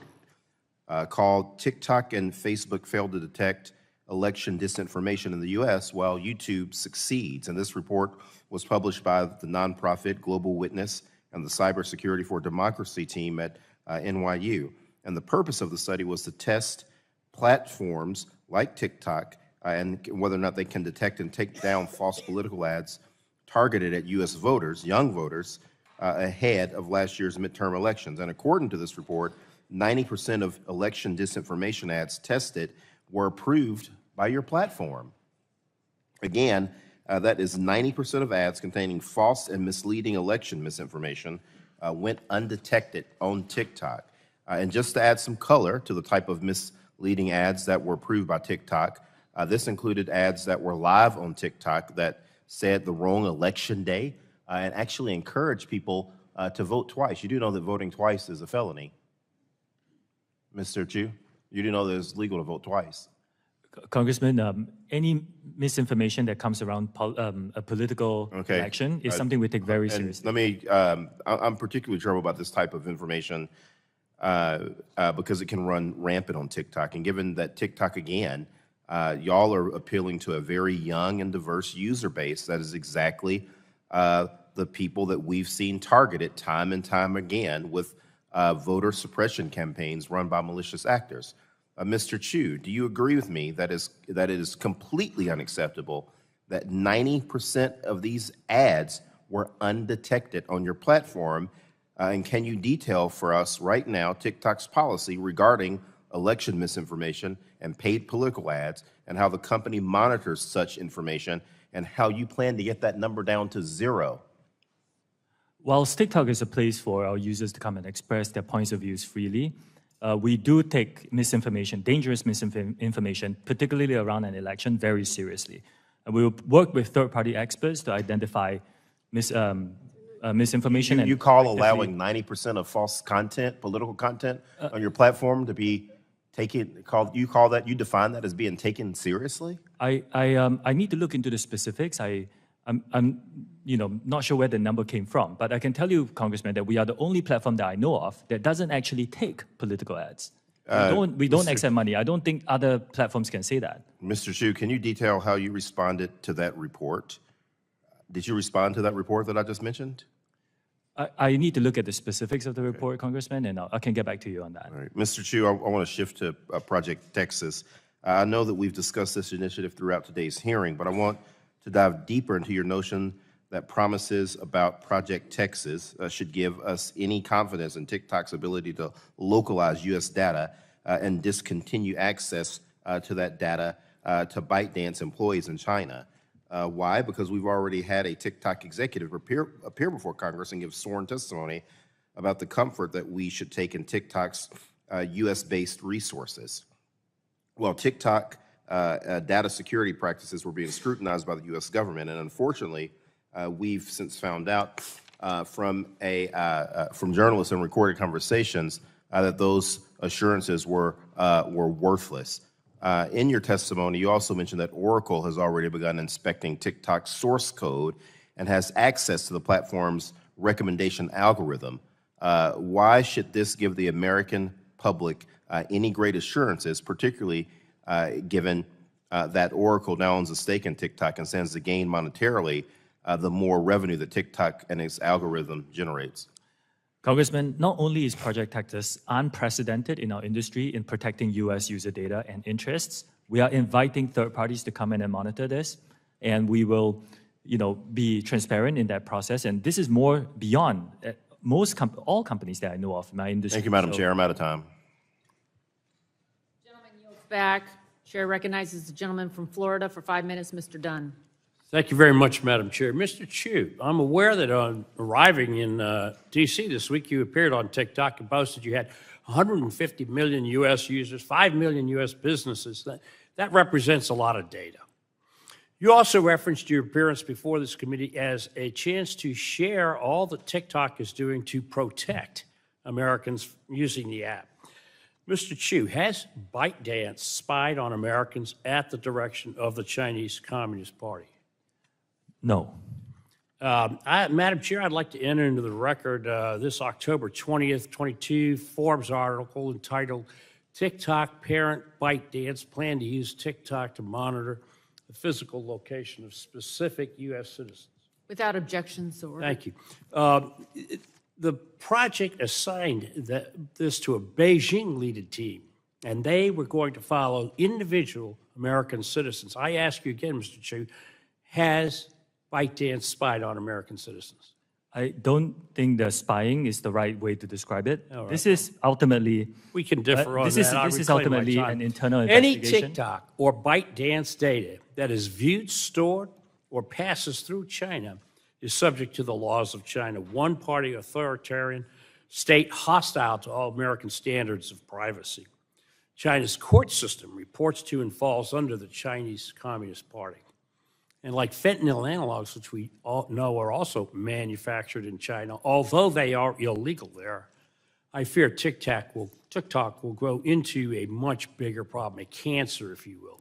called "TikTok and Facebook Failed to Detect Election Disinformation in the U.S. While YouTube Succeeds." And this report was published by the nonprofit Global Witness and the Cybersecurity for Democracy team at NYU. And the purpose of the study was to test platforms like TikTok and whether or not they can detect and take down false political ads targeted at U.S. voters, young voters, ahead of last year's midterm elections. And according to this report, 90% of election disinformation ads tested were approved by your platform. Again, that is 90% of ads containing false and misleading election misinformation went undetected on TikTok. And just to add some color to the type of misleading ads that were approved by TikTok, this included ads that were live on TikTok that said the wrong election day and actually encouraged people to vote twice. You do know that voting twice is a felony. Mr. Chu, you do know that it's legal to vote twice. Congressman, any misinformation that comes around a political election is something we take very seriously. Let me, I'm particularly troubled about this type of information because it can run rampant on TikTok. And given that TikTok, again, y'all are appealing to a very young and diverse user base, that is exactly the people that we've seen targeted time and time again with voter suppression campaigns run by malicious actors. Mr. Chu, do you agree with me that it is completely unacceptable that 90% of these ads were undetected on your platform? And can you detail for us right now TikTok's policy regarding election misinformation and paid political ads, and how the company monitors such information, and how you plan to get that number down to zero? While TikTok is a place for our users to come and express their points of views freely, we do take misinformation, dangerous misinformation, particularly around an election, very seriously. And we will work with third-party experts to identify misinformation. You call allowing 90% of false content, political content, on your platform to be taken? You define that as being taken seriously? I need to look into the specifics. I'm not sure where the number came from, but I can tell you, Congressman, that we are the only platform that I know of that doesn't actually take political ads. We don't accept money. I don't think other platforms can say that. Mr. Chu, can you detail how you responded to that report? Did you respond to that report that I just mentioned? I need to look at the specifics of the report, Congressman, and I can get back to you on that. All right. Mr. Chu, I want to shift to Project Texas. I know that we've discussed this initiative throughout today's hearing, but I want to dive deeper into your notion that promises about Project Texas should give us any confidence in TikTok's ability to localize U.S. data and discontinue access to that data to ByteDance employees in China. Why? Because we've already had a TikTok executive appear before Congress and give sworn testimony about the comfort that we should take in TikTok's U.S.-based resources. Well, TikTok data security practices were being scrutinized by the U.S. government, and unfortunately, we've since found out from journalists and recorded conversations that those assurances were worthless. In your testimony, you also mentioned that Oracle has already begun inspecting TikTok's source code and has access to the platform's recommendation algorithm. Why should this give the American public any great assurances, particularly given that Oracle now owns a stake in TikTok and stands to gain monetarily the more revenue that TikTok and its algorithm generates? Congressman, not only is Project Texas unprecedented in our industry in protecting U.S. user data and interests, we are inviting third parties to come in and monitor this, and we will, be transparent in that process. And this is more beyond all companies that I know of in my industry. Thank you, Madam Chair. I'm out of time. Gentleman yields back. Chair recognizes the gentleman from Florida for 5 minutes, Mr. Dunn. Thank you very much, Madam Chair. Mr. Chu, I'm aware that on arriving in D.C. this week, you appeared on TikTok and boasted you had 150 million U.S. users, 5 million U.S. businesses. That represents a lot of data. You also referenced your appearance before this committee as a chance to share all that TikTok is doing to protect Americans using the app. Mr. Chu, has ByteDance spied on Americans at the direction of the Chinese Communist Party? No. Madam Chair, I'd like to enter into the record this October 20th, 22 Forbes article entitled TikTok Parent ByteDance Plan to Use TikTok to Monitor the Physical Location of Specific U.S. Citizens. Without objection, so ordered. Thank you. The project assigned this to a Beijing-led team, and they were going to follow individual American citizens. I ask you again, Mr. Chu, has ByteDance spied on American citizens? I don't think the spying is the right way to describe it. All right. This is ultimately... We can differ on that. This is ultimately an internal Any investigation. TikTok or ByteDance data that is viewed, stored, or passes through China is subject to the laws of China, one-party authoritarian state hostile to all American standards of privacy. China's court system reports to and falls under the Chinese Communist Party. And like fentanyl analogs, which we all know are also manufactured in China, although they are illegal there, I fear TikTok will grow into a much bigger problem, a cancer, if you will.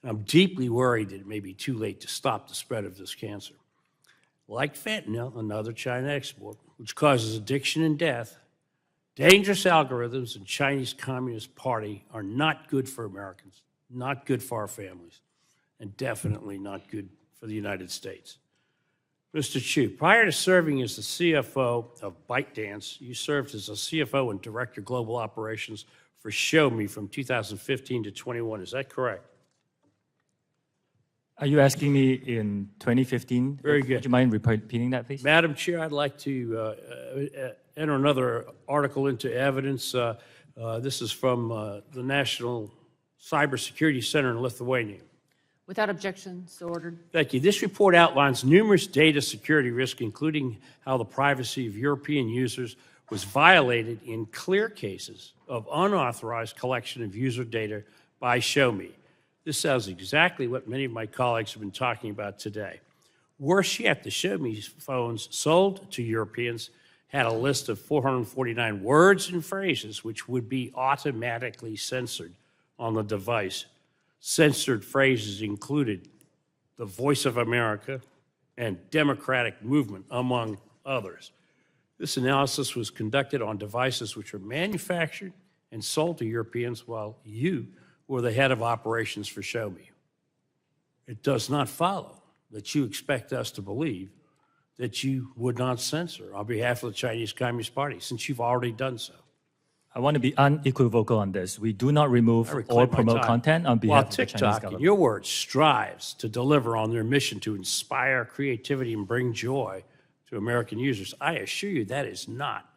And I'm deeply worried that it may be too late to stop the spread of this cancer. Like fentanyl, another China export, which causes addiction and death, dangerous algorithms and Chinese Communist Party are not good for Americans, not good for our families, and definitely not good for the United States. Mr. Chu, prior to serving as the CFO of ByteDance, you served as a CFO and Director of Global Operations for ShowMe from 2015 to 21. Is that correct? Are you asking me in 2015? Very good. Would you mind repeating that, please? Madam Chair, I'd like to enter another article into evidence. This is from the National Cybersecurity Center in Lithuania. Without objection, so ordered. Thank you. This report outlines numerous data security risks, including how the privacy of European users was violated in clear cases of unauthorized collection of user data by ShowMe. This sounds exactly what many of my colleagues have been talking about today. Worse yet, the ShowMe phones sold to Europeans had a list of 449 words and phrases which would be automatically censored on the device. Censored phrases included the Voice of America and Democratic Movement, among others. This analysis was conducted on devices which were manufactured and sold to Europeans while you were the head of operations for ShowMe. It does not follow that you expect us to believe that you would not censor on behalf of the Chinese Communist Party, since you've already done so? I want to be unequivocal on this. We do not remove or promote content on behalf of the Chinese TikTok, in government. your words, strives to deliver on their mission to inspire creativity and bring joy to American users, I assure you that is not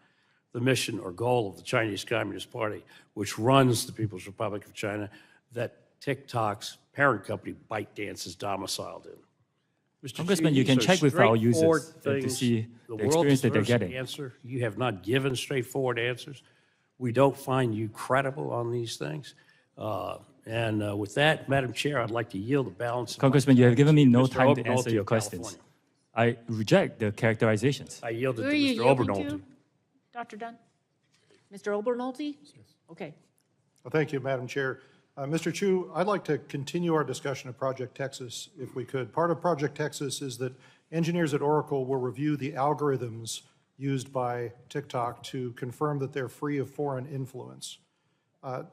the mission or goal of the Chinese Communist Party, which runs the People's Republic of China, that TikTok's parent company, ByteDance, is domiciled in. Mr. Congressman, Chiu, you can these are check with our straightforward users to things. see The the world experience that they're deserves an getting. answer. You have not given straightforward answers. We don't find you credible on these things. With that, Madam Chair, I'd like to yield the balance. of my Congressman, you have given me no Mr. time to Obernolte answer your of questions. California. I reject the characterizations. I yielded Who to are you Mr. yielding Obernolte. to, Dr. Dunn? Mr. Obernolte? Okay. Well, thank you, Madam Chair. Mr. Chu, I'd like to continue our discussion of Project Texas, if we could. Part of Project Texas is that engineers at Oracle will review the algorithms used by TikTok to confirm that they're free of foreign influence. I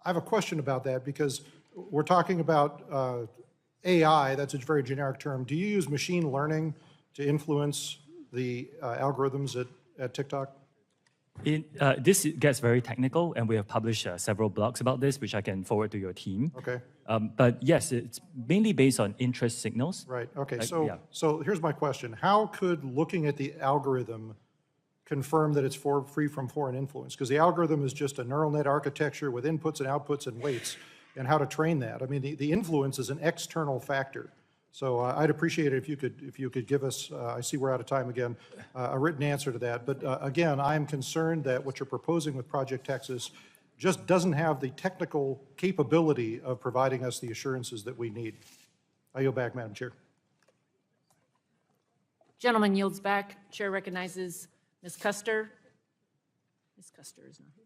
have a question about that because we're talking about AI, that's a very generic term. Do you use machine learning to influence the algorithms at TikTok? This gets very technical, and we have published several blogs about this, which I can forward to your team. Okay. But yes, it's mainly based on interest signals. Right, okay, Yeah. so here's my question. How could looking at the algorithm confirm that it's free from foreign influence? Because the algorithm is just a neural net architecture with inputs and outputs and weights, and how to train that. I mean, the influence is an external factor. So I'd appreciate it if you could give us, I see we're out of time again, a written answer to that. But again, I'm concerned that what you're proposing with Project Texas just doesn't have the technical capability of providing us the assurances that we need. I yield back, Madam Chair. Gentleman yields back. Chair recognizes Ms. Custer. Ms. Custer is not here.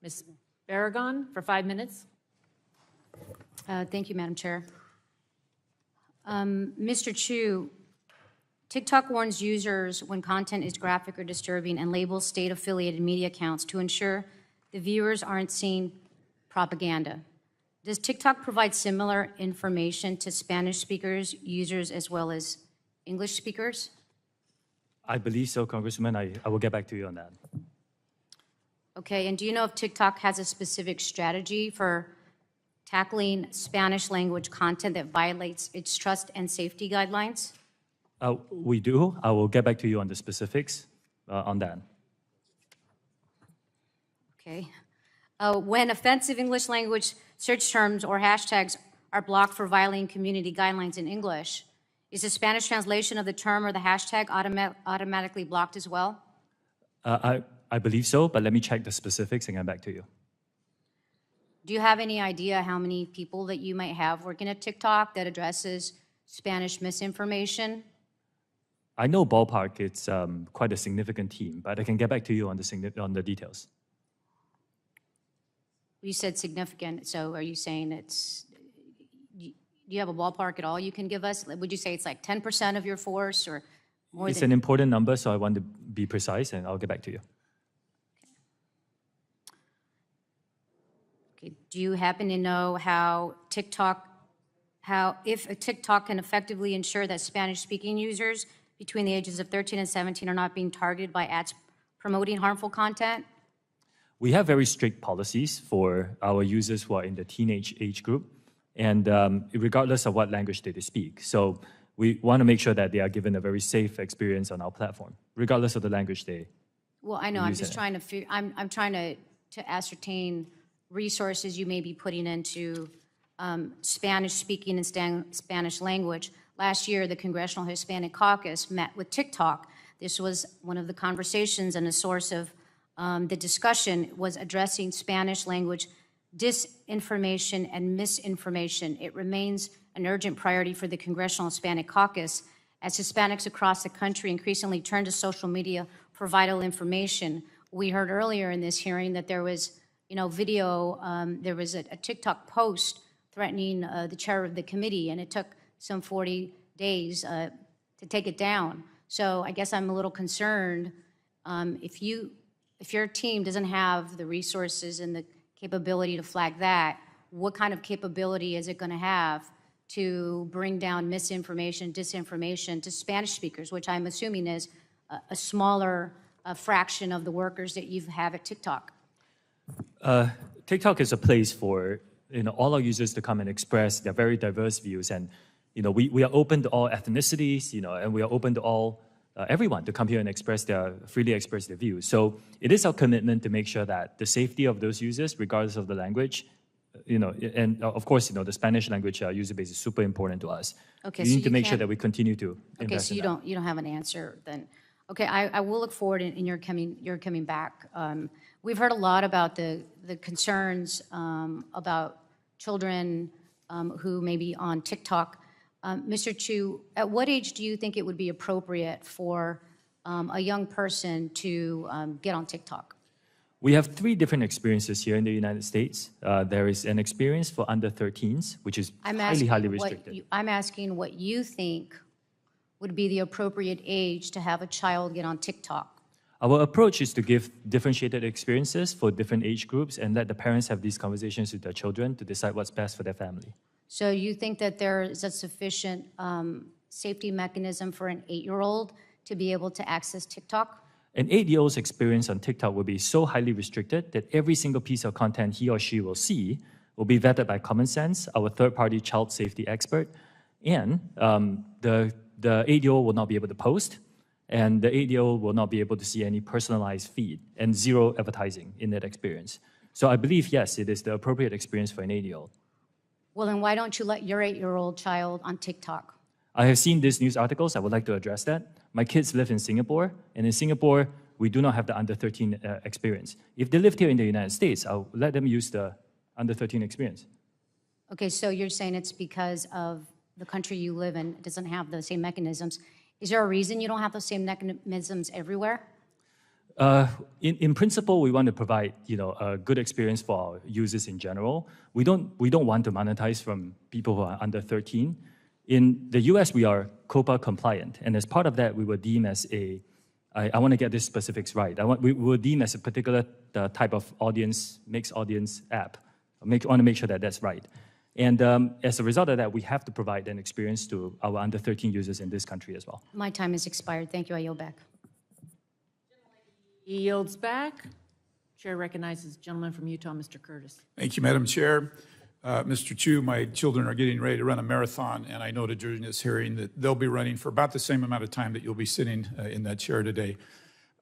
Ms. Barragon for 5 minutes. Thank you, Madam Chair. Mr. Chu, TikTok warns users when content is graphic or disturbing and labels state-affiliated media accounts to ensure the viewers aren't seeing propaganda. Does TikTok provide similar information to Spanish speakers, users, as well as English speakers? I believe so, Congressman. I will get back to you on that. Okay, and do you know if TikTok has a specific strategy for tackling Spanish language content that violates its trust and safety guidelines? We do. I will get back to you on the specifics on that. Okay. When offensive English language search terms or hashtags are blocked for violating community guidelines in English, is the Spanish translation of the term or the hashtag automatically blocked as well? I believe so, but let me check the specifics and get back to you. Do you have any idea how many people that you might have working at TikTok that addresses Spanish misinformation? I know ballpark it's quite a significant team, but I can get back to you on the details. You said significant, so are you saying it's, do you have a ballpark at all you can give us? Would you say it's like 10% of your force or more It's than? an important number, so I want to be precise, and I'll get back to you. Okay. Do you happen to know how if a TikTok can effectively ensure that Spanish-speaking users between the ages of 13 and 17 are not being targeted by ads promoting harmful content? We have very strict policies for our users who are in the teenage age group, and regardless of what language they speak. So we want to make sure that they are given a very safe experience on our platform, regardless of the language they Well, I know, I'm use just it. trying to I'm trying to ascertain resources you may be putting into Spanish speaking and Spanish language. Last year, the Congressional Hispanic Caucus met with TikTok. This was one of the conversations, and a source of the discussion was addressing Spanish language disinformation and misinformation. It remains an urgent priority for the Congressional Hispanic Caucus as Hispanics across the country increasingly turn to social media for vital information. We heard earlier in this hearing that there was, video, there was a TikTok post threatening the chair of the committee, and it took some 40 days to take it down. So I guess I'm a little concerned if your team doesn't have the resources and the capability to flag that, what kind of capability is it going to have to bring down misinformation, disinformation to Spanish speakers, which I'm assuming is a smaller fraction of the workers that you have at TikTok? TikTok is a place for all our users to come and express their very diverse views, and we are open to all ethnicities, and we are open to all everyone to come here and freely express their views. So it is our commitment to make sure that the safety of those users, regardless of the language, and of course, the Spanish language user base is super important to us. Okay, we so need to you make sure can't- that we continue to Okay, invest so in that. you don't have an answer then. Okay, I will look forward in your coming back. We've heard a lot about the concerns about children who may be on TikTok. Mr. Chu, at what age do you think it would be appropriate for a young person to get on TikTok? We have 3 different experiences here in the United States. There is an experience for under 13s, which is highly restricted. I'm asking what you think would be the appropriate age to have a child get on TikTok. Our approach is to give differentiated experiences for different age groups and let the parents have these conversations with their children to decide what's best for their family. So you think that there is a sufficient safety mechanism for an 8-year-old to be able to access TikTok? An 8-year-old's experience on TikTok will be so highly restricted that every single piece of content he or she will see will be vetted by Common Sense, our third-party child safety expert, and the 8-year-old will not be able to post, and the 8-year-old will not be able to see any personalized feed and 0 advertising in that experience. So I believe, yes, it is the appropriate experience for an 8-year-old. Well, then why don't you let your 8-year-old child on TikTok? I have seen these news articles. I would like to address that. My kids live in Singapore, and in Singapore, we do not have the under 13 experience. If they lived here in the United States, I'll let them use the under 13 experience. Okay, so you're saying it's because of the country you live in doesn't have the same mechanisms. Is there a reason you don't have the same mechanisms everywhere? In principle, we want to provide a good experience for our users in general. We don't want to monetize from people who are under 13. In the US, we are COPPA compliant, and as part of that, we will deem as I want to get these specifics right. We will deem as a particular type of audience, mixed audience app. I want to make sure that that's right. And as a result of that, we have to provide an experience to our under 13 users in this country as well. My time has expired. Thank you. I yield back. He yields back. Chair recognizes the gentleman from Utah, Mr. Curtis. Thank you, Madam Chair. Mr. Chu, my children are getting ready to run a marathon, and I noted during this hearing that they'll be running for about the same amount of time that you'll be sitting in that chair today.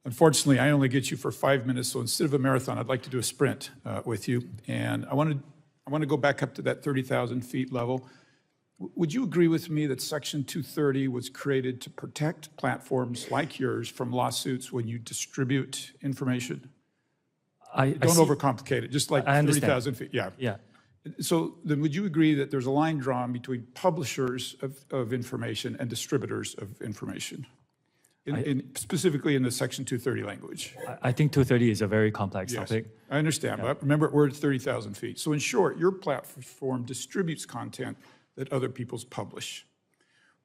Unfortunately, I only get you for 5 minutes, so instead of a marathon, I'd like to do a sprint with you. And I want to go back up to that 30,000 feet level. Would you agree with me that Section 230 was created to protect platforms like yours from lawsuits when you distribute information? Don't overcomplicate it, just like 30,000 feet. Yeah. So then would you agree that there's a line drawn between publishers of information and distributors of information, specifically in the Section 230 language? I think 230 is a very complex topic. I understand, but remember, we're at 30,000 feet. So in short, your platform distributes content that other people's publish.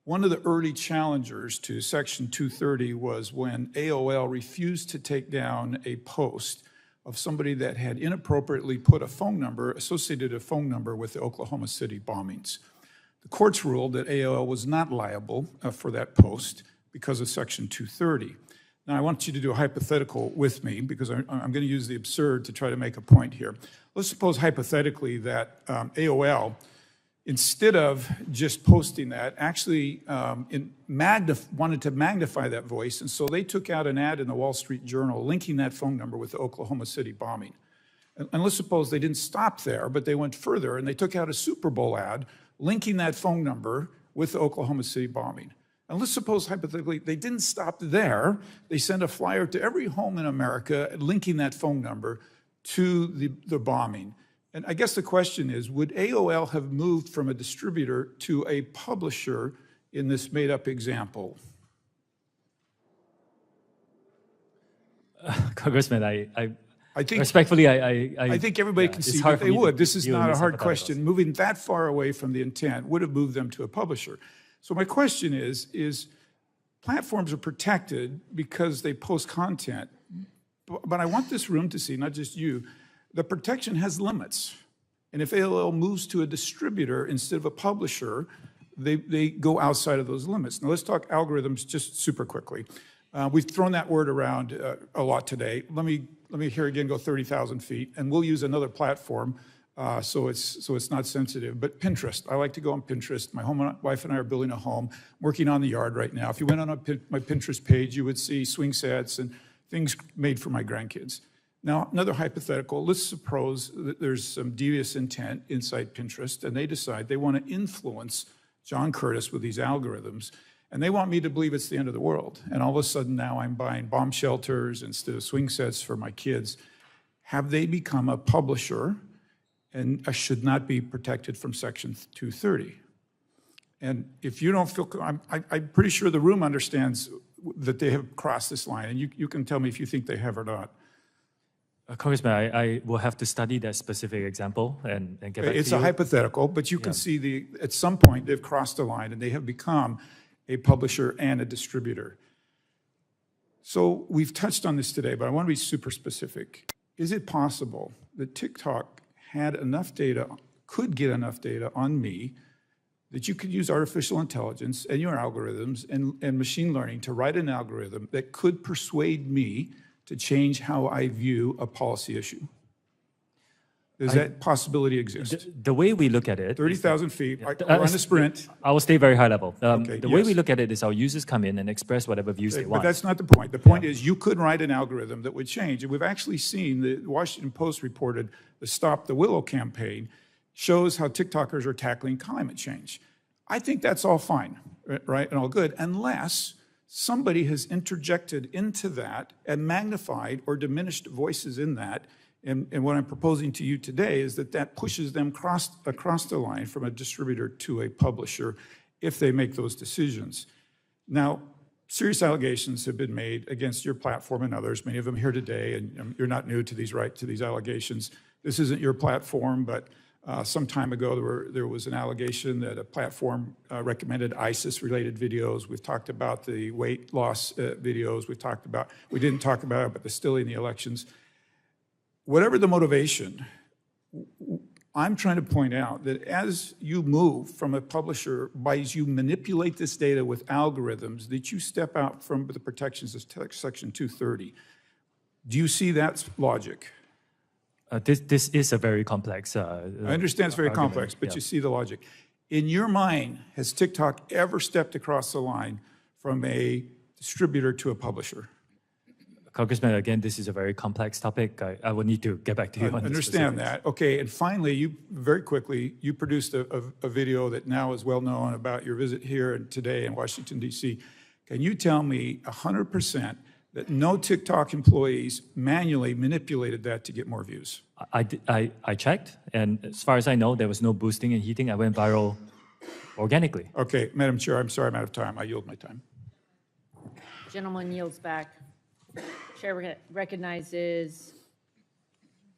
One of the early challengers to Section 230 was when AOL refused to take down a post of somebody that had inappropriately put associated a phone number with the Oklahoma City bombings. The courts ruled that AOL was not liable for that post because of Section 230. Now, I want you to do a hypothetical with me because I'm going to use the absurd to try to make a point here. Let's suppose hypothetically that AOL, instead of just posting that, actually wanted to magnify that voice, and so they took out an ad in the Wall Street Journal linking that phone number with the Oklahoma City bombing. And let's suppose they didn't stop there, but they went further, and they took out a Super Bowl ad linking that phone number with the Oklahoma City bombing. And let's suppose, hypothetically, they didn't stop there. They sent a flyer to every home in America linking that phone number to the bombing. And I guess the question is, would AOL have moved from a distributor to a publisher in this made-up example? Congressman, I think respectfully, I think everybody can see that they would. This is not a hard question. Moving that far away from the intent would have moved them to a publisher. So my question is platforms are protected because they post content, but I want this room to see, not just you, the protection has limits. And if AOL moves to a distributor instead of a publisher, they go outside of those limits. Now let's talk algorithms just super quickly. We've thrown that word around a lot today. Let me here again go 30,000 feet, and we'll use another platform so it's not sensitive. But Pinterest, I like to go on Pinterest. My wife and I are building a home, working on the yard right now. If you went on my Pinterest page, you would see swing sets and things made for my grandkids. Now, another hypothetical, let's suppose that there's some devious intent inside Pinterest, and they decide they want to influence John Curtis with these algorithms, and they want me to believe it's the end of the world. And all of a sudden now I'm buying bomb shelters instead of swing sets for my kids. Have they become a publisher and should not be protected from Section 230? And if you don't feel, I'm pretty sure the room understands that they have crossed this line, and you can tell me if you think they have or not. Congressman, I will have to study that specific example and get back to you. It's a hypothetical, but you can see at some point they've crossed a line and they have become a publisher and a distributor. So we've touched on this today, but I want to be super specific. Is it possible that TikTok had enough data, could get enough data on me, that you could use artificial intelligence and your algorithms and machine learning to write an algorithm that could persuade me to change how I view a policy issue? Does that possibility exist? The way we look at it... 30,000 feet, we're on a sprint. I will stay very high level. Okay, the way we look at it is our users come in and express whatever views they want. But that's not the point. The point is you could write an algorithm that would change. And we've actually seen, the Washington Post reported the Stop the Willow campaign shows how TikTokers are tackling climate change. I think that's all fine, right, and all good, unless somebody has interjected into that and magnified or diminished voices in that. And what I'm proposing to you today is that pushes them across the line from a distributor to a publisher if they make those decisions. Now, serious allegations have been made against your platform and others, many of them here today, and you're not new to these allegations. This isn't your platform, but some time ago there was an allegation that a platform recommended ISIS-related videos. We've talked about the weight loss videos. We didn't talk about it, but they're still in the elections. Whatever the motivation, I'm trying to point out that as you move from a publisher, as you manipulate this data with algorithms, that you step out from the protections of Section 230. Do you see that logic? This is a very complex I understand it's very complex, but you see the logic. In your mind, has TikTok ever stepped across the line from a distributor to a publisher? Congressman, again, this is a very complex topic. I will need to get back to you on this. I understand that. Okay, and finally, very quickly, you produced a video that now is well known about your visit here and today in Washington, D.C. Can you tell me 100% that no TikTok employees manually manipulated that to get more views? I checked, and as far as I know, there was no boosting and heating. I went viral organically. Okay, Madam Chair, I'm sorry I'm out of time. I yield my time. Gentleman yields back. Chair recognizes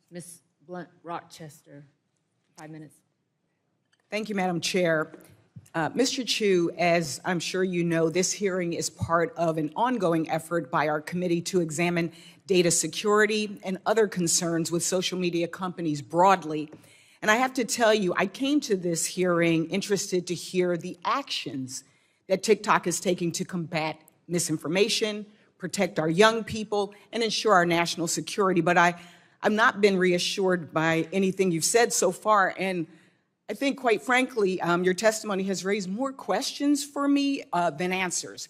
Ms. Blunt Rochester. 5 minutes. Thank you, Madam Chair. Mr. Chu, as I'm sure you know, this hearing is part of an ongoing effort by our committee to examine data security and other concerns with social media companies broadly. And I have to tell you, I came to this hearing interested to hear the actions that TikTok is taking to combat misinformation, protect our young people, and ensure our national security. But I've not been reassured by anything you've said so far. And I think, quite frankly, your testimony has raised more questions for me than answers.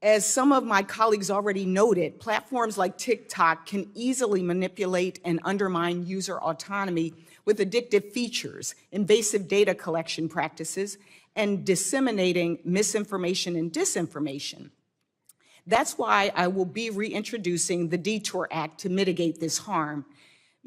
As some of my colleagues already noted, platforms like TikTok can easily manipulate and undermine user autonomy with addictive features, invasive data collection practices, and disseminating misinformation and disinformation. That's why I will be reintroducing the Detour Act to mitigate this harm.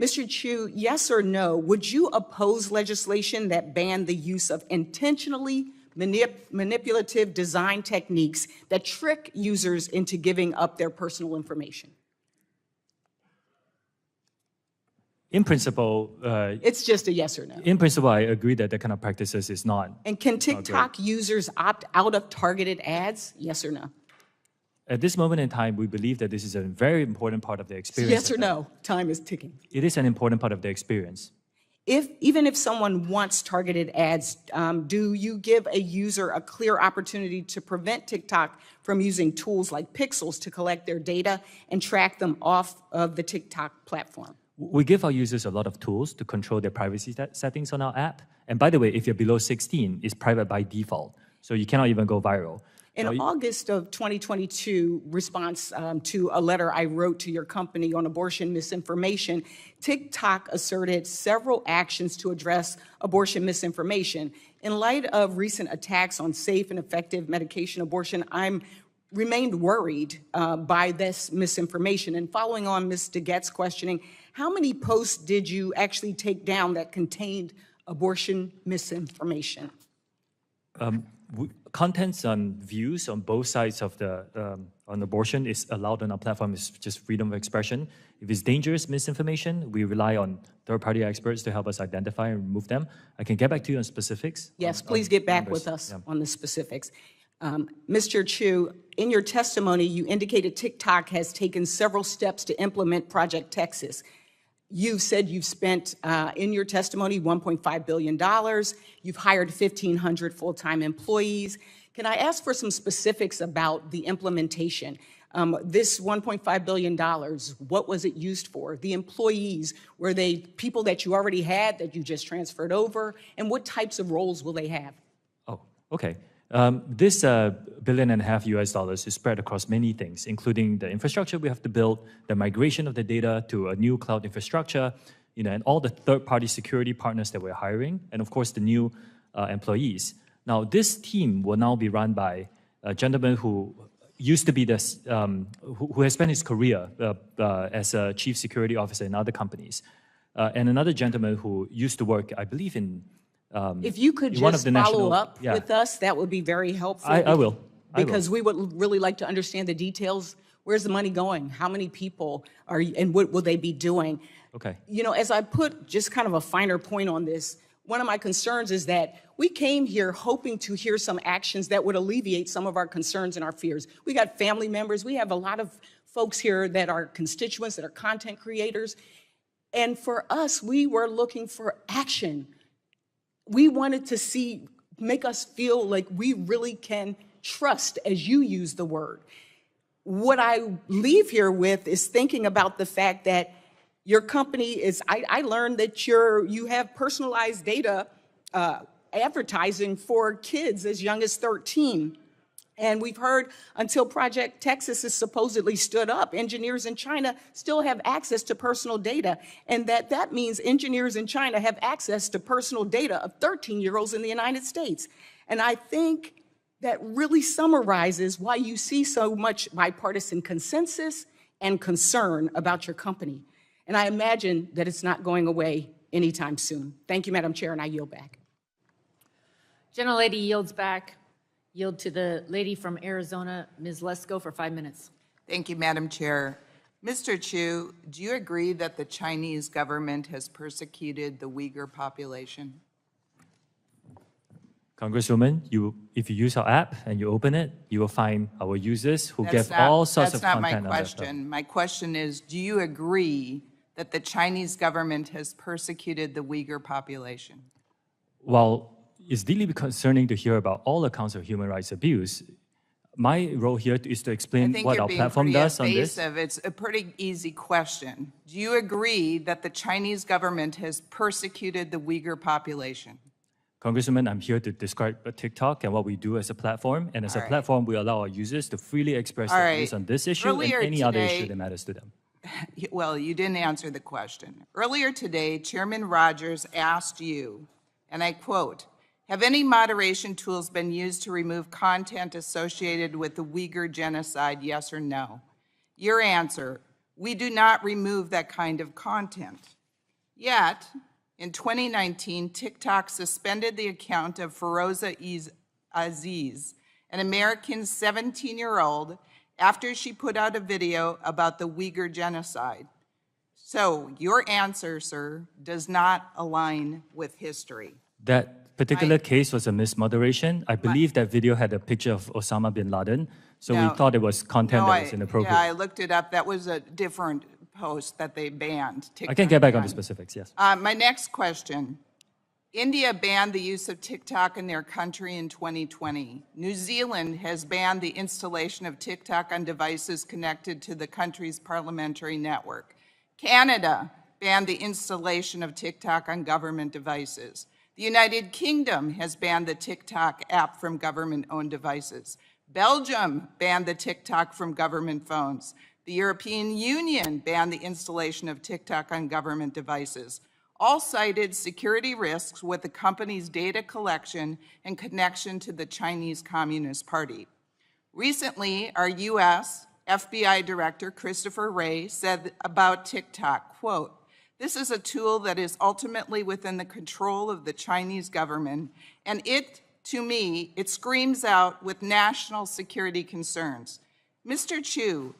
Mr. Chu, yes or no, would you oppose legislation that banned the use of intentionally manipulative design techniques that trick users into giving up their personal information? In principle... it's just a yes or no. In principle, I agree that that kind of practices is not... And can TikTok users opt out of targeted ads? Yes or no? At this moment in time, we believe that this is a very important part of the experience. Yes or no? Time is ticking. It is an important part of the experience. Even if someone wants targeted ads, do you give a user a clear opportunity to prevent TikTok from using tools like pixels to collect their data and track them off of the TikTok platform? We give our users a lot of tools to control their privacy settings on our app. And by the way, if you're below 16, it's private by default. So you cannot even go viral. In August of 2022, response to a letter I wrote to your company on abortion misinformation, TikTok asserted several actions to address abortion misinformation. In light of recent attacks on safe and effective medication abortion, I'm remained worried by this misinformation. And following on Ms. DeGette's questioning, how many posts did you actually take down that contained abortion misinformation? Contents and views on both sides of the on abortion is allowed on our platform. It's just freedom of expression. If it's dangerous misinformation, we rely on third-party experts to help us identify and remove them. I can get back to you on specifics. Yes, please get back with us on the specifics. Mr. Chu, in your testimony, you indicated TikTok has taken several steps to implement Project Texas. You've said you've spent, in your testimony, $1.5 billion. You've hired 1,500 full-time employees. Can I ask for some specifics about the implementation? This $1.5 billion, what was it used for? The employees, were they people that you already had that you just transferred over? And what types of roles will they have? Oh, okay. This $1.5 billion US is spread across many things, including the infrastructure we have to build, the migration of the data to a new cloud infrastructure, and all the third-party security partners that we're hiring, and of course the new employees. Now, this team will now be run by a gentleman who used to be this, who has spent his career as a chief security officer in other companies, and another gentleman who used to work, I believe, in if you could just follow up with us, that would be very helpful. I will. Because we would really like to understand the details. Where's the money going? How many people are you, and what will they be doing? Okay. As I put just kind of a finer point on this, one of my concerns is that we came here hoping to hear some actions that would alleviate some of our concerns and our fears. We got family members. We have a lot of folks here that are constituents, that are content creators. And for us, we were looking for action. We wanted to make us feel like we really can trust, as you use the word. What I leave here with is thinking about the fact that your company is, I learned that you have personalized data advertising for kids as young as 13. And we've heard until Project Texas is supposedly stood up, engineers in China still have access to personal data. And that means engineers in China have access to personal data of 13-year-olds in the United States. And I think that really summarizes why you see so much bipartisan consensus and concern about your company. And I imagine that it's not going away anytime soon. Thank you, Madam Chair, and I yield back. Gentlelady yields back. Yield to the lady from Arizona, Ms. Lesko, for 5 minutes. Thank you, Madam Chair. Mr. Chu, do you agree that the Chinese government has persecuted the Uyghur population? Congresswoman, if you use our app and you open it, you will find our users who give all sorts of content. That's not my question. My question is, do you agree that the Chinese government has persecuted the Uyghur population? Well, it's deeply concerning to hear about all accounts of human rights abuse. My role here is to explain what our platform does on this. It's a pretty easy question. Do you agree that the Chinese government has persecuted the Uyghur population? Congresswoman, I'm here to describe TikTok and what we do as a platform. And as a platform, we allow our users to freely express their views on this issue and any other issue that matters to them. Well, you didn't answer the question. Earlier today, Chairman Rogers asked you, and I quote, "Have any moderation tools been used to remove content associated with the Uyghur genocide, yes or no?" Your answer, "We do not remove that kind of content." Yet, in 2019, TikTok suspended the account of Feroza Aziz, an American 17-year-old, after she put out a video about the Uyghur genocide. So your answer, sir, does not align with history. That particular case was a mismoderation. I believe that video had a picture of Osama bin Laden, so we thought it was content that was inappropriate. Yeah, I looked it up. That was a different posts that they banned. I can get back on the banned. specifics, yes. My next question. India banned the use of TikTok in their country in 2020. New Zealand has banned the installation of TikTok on devices connected to the country's parliamentary network. Canada banned the installation of TikTok on government devices. The United Kingdom has banned the TikTok app from government-owned devices. Belgium banned the TikTok from government phones. The European Union banned the installation of TikTok on government devices. All cited security risks with the company's data collection and connection to the Chinese Communist Party. Recently, our U.S. FBI Director Christopher Wray said about TikTok, quote, "This is a tool that is ultimately within the control of the Chinese government, and to me, it screams out with national security concerns." Mr. Chu,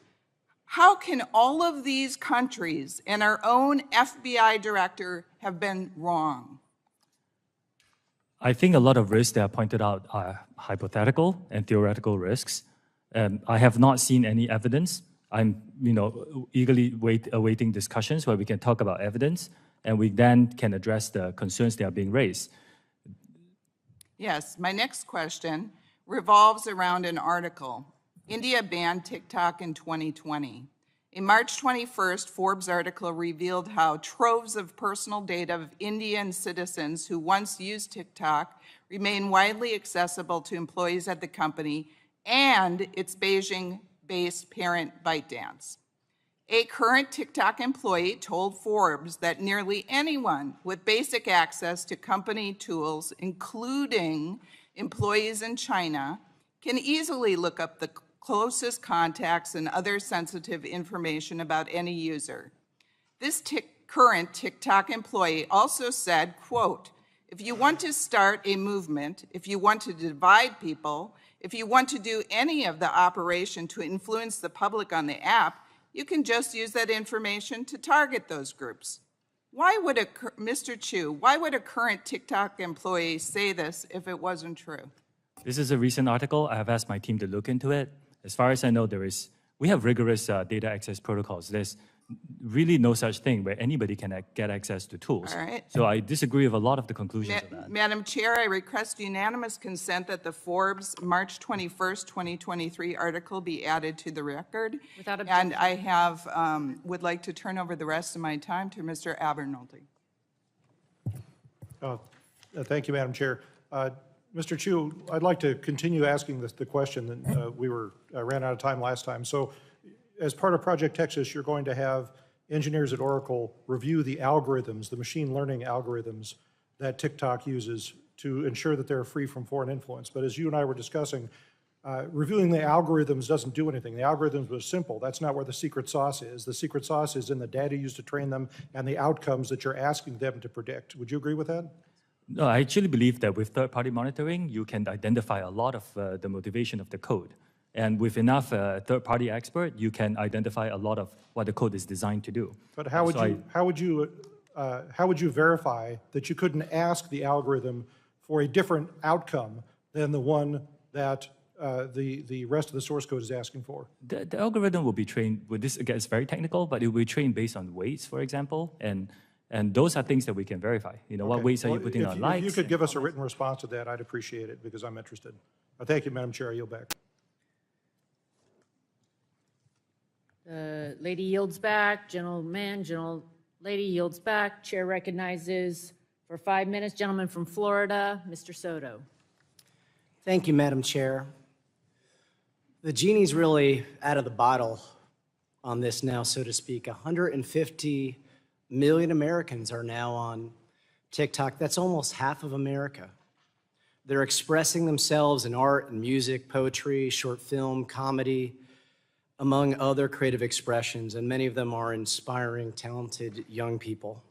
how can all of these countries and our own FBI director have been wrong? I think a lot of risks that are pointed out are hypothetical and theoretical risks. I have not seen any evidence. I'm, eagerly awaiting discussions where we can talk about evidence, and we then can address the concerns that are being raised. Yes, my next question revolves around an article. India banned TikTok in 2020. A March 21st Forbes article revealed how troves of personal data of Indian citizens who once used TikTok remain widely accessible to employees at the company and its Beijing-based parent ByteDance. A current TikTok employee told Forbes that nearly anyone with basic access to company tools, including employees in China, can easily look up the closest contacts and other sensitive information about any user. This current TikTok employee also said, quote, "If you want to start a movement, if you want to divide people, if you want to do any of the operation to influence the public on the app, you can just use that information to target those groups." Why would Mr. Chu, why would a current TikTok employee say this if it wasn't true? This is a recent article. I have asked my team to look into it. As far as I know, we have rigorous data access protocols. There's really no such thing where anybody can get access to tools. All right. So I disagree with a lot of the conclusions of that. Madam Chair, I request unanimous consent that the Forbes March 21st, 2023 article be added to the record. Without objection. And I would like to turn over the rest of my time to Mr. Abernoldi. Thank you, Madam Chair. Mr. Chu, I'd like to continue asking the question that we ran out of time last time. So as part of Project Texas, you're going to have engineers at Oracle review the algorithms, the machine learning algorithms that TikTok uses to ensure that they're free from foreign influence. But as you and I were discussing, reviewing the algorithms doesn't do anything. The algorithms are simple. That's not where the secret sauce is. The secret sauce is in the data used to train them and the outcomes that you're asking them to predict. Would you agree with that? No, I actually believe that with third-party monitoring, you can identify a lot of the motivation of the code. And with enough third-party expert, you can identify a lot of what the code is designed to do. But how would you verify that you couldn't ask the algorithm for a different outcome than the one that the rest of the source code is asking for? The algorithm will be trained with this. Again, it's very technical, but it will be trained based on weights, for example, and those are things that we can verify. What weights are you putting on likes? If you could give us a written response to that, I'd appreciate it because I'm interested. Thank you, Madam Chair. I yield back. Lady yields back. Lady yields back. Chair recognizes for 5 minutes. Gentleman from Florida, Mr. Soto. Thank you, Madam Chair. The genie's really out of the bottle on this now, so to speak. 150 million Americans are now on TikTok. That's almost half of America. They're expressing themselves in art and music, poetry, short film, comedy, among other creative expressions, and many of them are inspiring, talented young people.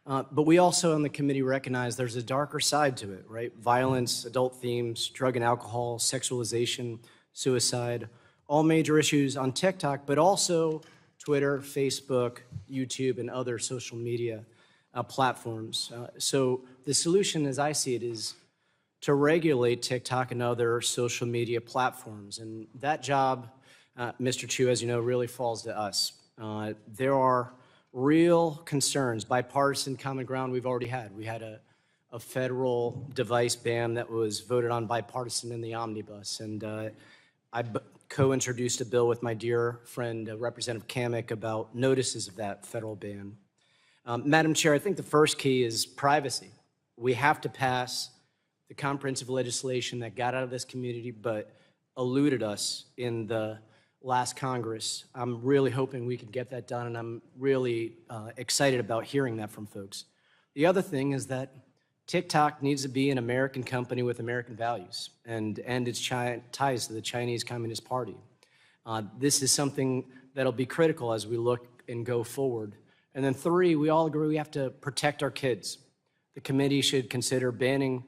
But we also on the committee recognize there's a darker side to it, right? Violence, adult themes, drug and alcohol, sexualization, suicide, all major issues on TikTok, but also Twitter, Facebook, YouTube, and other social media platforms. So the solution, as I see it, is to regulate TikTok and other social media platforms. And that job, Mr. Chu, as you know, really falls to us. There are real concerns, bipartisan common ground we've already had. We had a federal device ban that was voted on bipartisan in the omnibus, and I co-introduced a bill with my dear friend, Representative Kamek, about notices of that federal ban. Madam Chair, I think the first key is privacy. We have to pass the comprehensive legislation that got out of this community but eluded us in the last Congress. I'm really hoping we can get that done, and I'm really excited about hearing that from folks. The other thing is that TikTok needs to be an American company with American values and end its ties to the Chinese Communist Party. This is something that'll be critical as we look and go forward. And then 3, we all agree we have to protect our kids. The committee should consider banning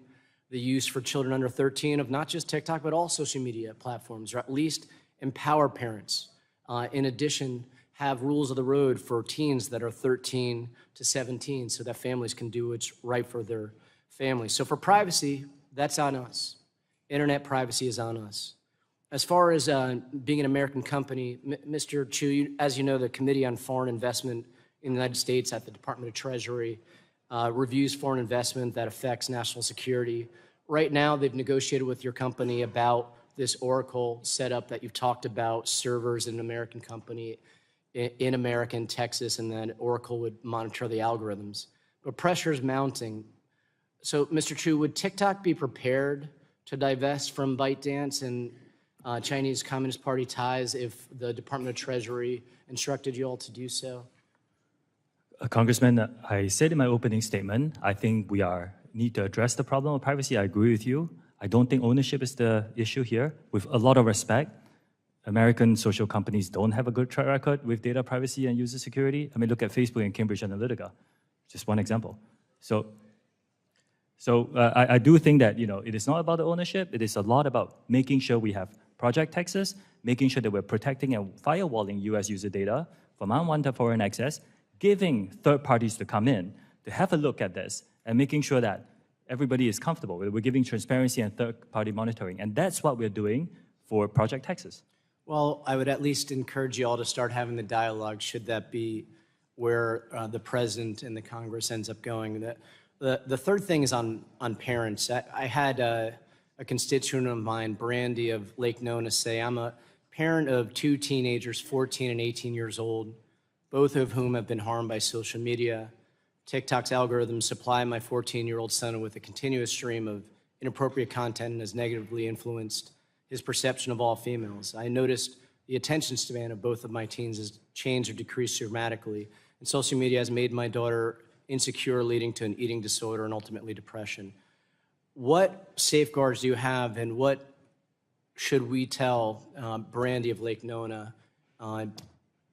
the use for children under 13 of not just TikTok, but all social media platforms, or at least empower parents. In addition, have rules of the road for teens that are 13 to 17 so that families can do what's right for their families. So for privacy, that's on us. Internet privacy is on us. As far as being an American company, Mr. Chu, as you know, the Committee on Foreign Investment in the United States at the Department of Treasury reviews foreign investment that affects national security. Right now, they've negotiated with your company about this Oracle setup that you've talked about, servers in an American company in America, in Texas, and then Oracle would monitor the algorithms. But pressure is mounting. So, Mr. Chu, would TikTok be prepared to divest from ByteDance and Chinese Communist Party ties if the Department of Treasury instructed you all to do so? Congressman, I said in my opening statement, I think we need to address the problem of privacy. I agree with you. I don't think ownership is the issue here. With a lot of respect, American social companies don't have a good track record with data privacy and user security. I mean, look at Facebook and Cambridge Analytica, just one example. So I do think that it is not about the ownership. It is a lot about making sure we have Project Texas, making sure that we're protecting and firewalling U.S. user data from unwanted foreign access, giving third parties to come in to have a look at this, and making sure that everybody is comfortable. We're giving transparency and third-party monitoring, and that's what we're doing for Project Texas. Well, I would at least encourage you all to start having the dialogue, should that be where the president and the Congress ends up going. The third thing is on parents. I had a constituent of mine, Brandy of Lake Nona, say, I'm a parent of 2 teenagers, 14 and 18 years old, both of whom have been harmed by social media. TikTok's algorithms supply my 14-year-old son with a continuous stream of inappropriate content and has negatively influenced his perception of all females. I noticed the attention span of both of my teens has changed or decreased dramatically, and social media has made my daughter insecure, leading to an eating disorder and ultimately depression. What safeguards do you have, and what should we tell Brandy of Lake Nona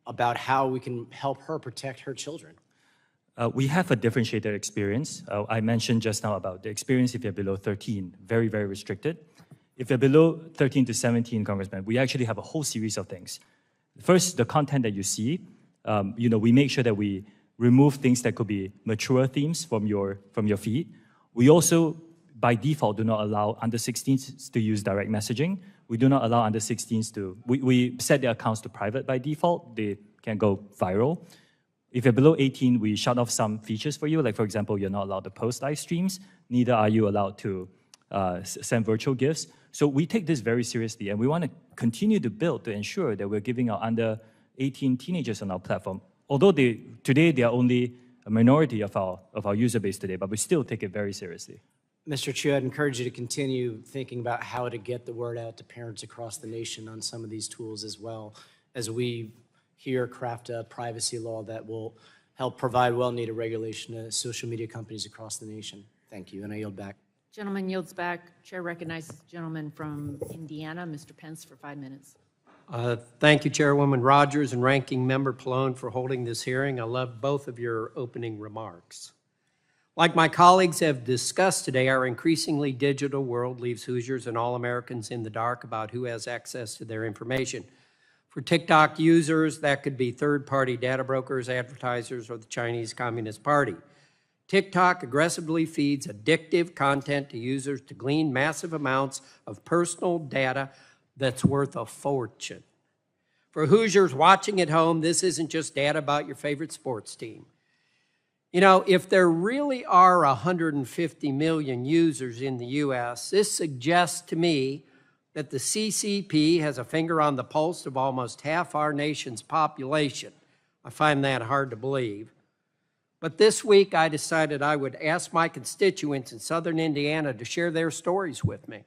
about how we can help her protect her children? We have a differentiated experience. I mentioned just now about the experience if you're below 13, very, very restricted. If you're below 13 to 17, Congressman, we actually have a whole series of things. First, the content that you see, we make sure that we remove things that could be mature themes from your feed. We also, by default, do not allow under 16s to use direct messaging. We do not allow under 16s to, we set their accounts to private by default. They can go viral. If you're below 18, we shut off some features for you. Like, for example, you're not allowed to post live streams. Neither are you allowed to send virtual gifts. So we take this very seriously, and we want to continue to build to ensure that we're giving our under 18 teenagers on our platform. Although today they are only a minority of our user base today, but we still take it very seriously. Mr. Chu, I'd encourage you to continue thinking about how to get the word out to parents across the nation on some of these tools, as well as we here craft a privacy law that will help provide well-needed regulation to social media companies across the nation. Thank you, and I yield back. Gentleman yields back. Chair recognizes the gentleman from Indiana, Mr. Pence, for 5 minutes. Thank you, Chairwoman Rogers and Ranking Member Pallone, for holding this hearing. I love both of your opening remarks. Like my colleagues have discussed today, our increasingly digital world leaves Hoosiers and all Americans in the dark about who has access to their information. For TikTok users, that could be third-party data brokers, advertisers, or the Chinese Communist Party. TikTok aggressively feeds addictive content to users to glean massive amounts of personal data that's worth a fortune. For Hoosiers watching at home, this isn't just data about your favorite sports team. You know, if there really are 150 million users in the U.S., this suggests to me that the CCP has a finger on the pulse of almost half our nation's population. I find that hard to believe. But this week, I decided I would ask my constituents in southern Indiana to share their stories with me.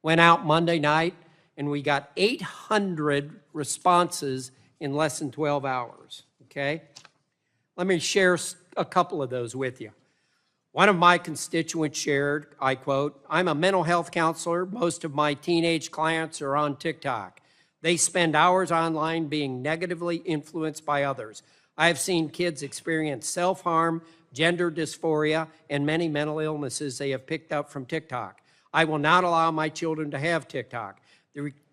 Went out Monday night, and we got 800 responses in less than 12 hours, okay? Let me share a couple of those with you. One of my constituents shared, I quote, "I'm a mental health counselor. Most of my teenage clients are on TikTok. They spend hours online being negatively influenced by others. I have seen kids experience self-harm, gender dysphoria, and many mental illnesses they have picked up from TikTok. I will not allow my children to have TikTok.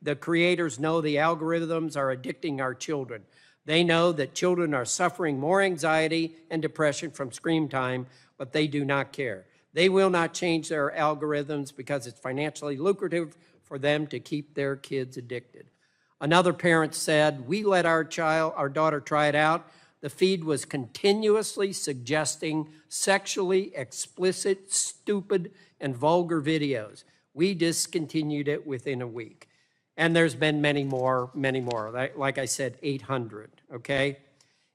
The creators know the algorithms are addicting our children. They know that children are suffering more anxiety and depression from screen time, but they do not care. They will not change their algorithms because it's financially lucrative for them to keep their kids addicted." Another parent said, "We let our daughter try it out. The feed was continuously suggesting sexually explicit, stupid, and vulgar videos. We discontinued it within a week." And there's been many more. Like I said, 800, okay?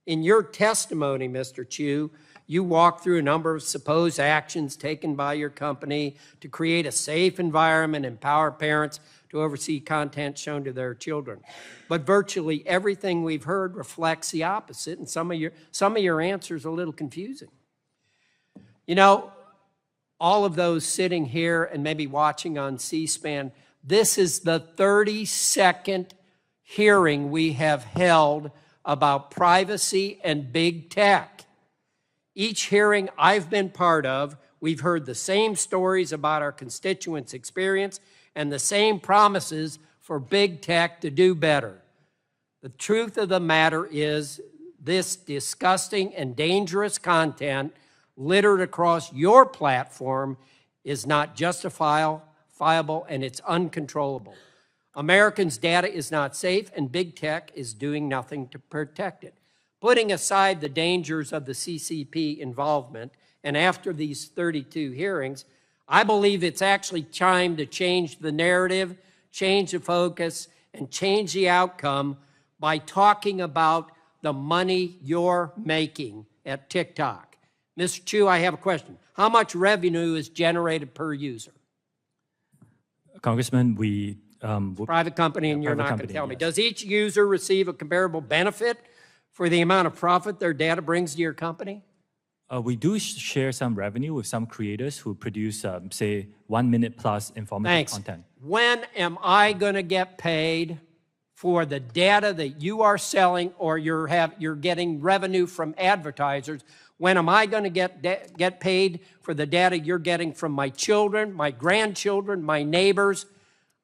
In your testimony, Mr. Chu, you walked through a number of supposed actions taken by your company to create a safe environment, empower parents to oversee content shown to their children. But virtually everything we've heard reflects the opposite, and some of your answers are a little confusing. You know, all of those sitting here and maybe watching on C-SPAN, this is the 32nd hearing we have held about privacy and big tech. Each hearing I've been part of, we've heard the same stories about our constituents' experience and the same promises for big tech to do better. The truth of the matter is this disgusting and dangerous content littered across your platform is not justifiable, and it's uncontrollable. Americans' data is not safe, and big tech is doing nothing to protect it. Putting aside the dangers of the CCP involvement, and after these 32 hearings, I believe it's actually time to change the narrative, change the focus, and change the outcome by talking about the money you're making at TikTok. Mr. Chu, I have a question. How much revenue is generated per user? Congressman, Private company, and you're not going to tell me. Yes. Does each user receive a comparable benefit for the amount of profit their data brings to your company? We do share some revenue with some creators who produce, say, 1 minute plus informative content. When am I going to get paid for the data that you are selling, or you're getting revenue from advertisers? When am I going to get paid for the data you're getting from my children, my grandchildren, my neighbors?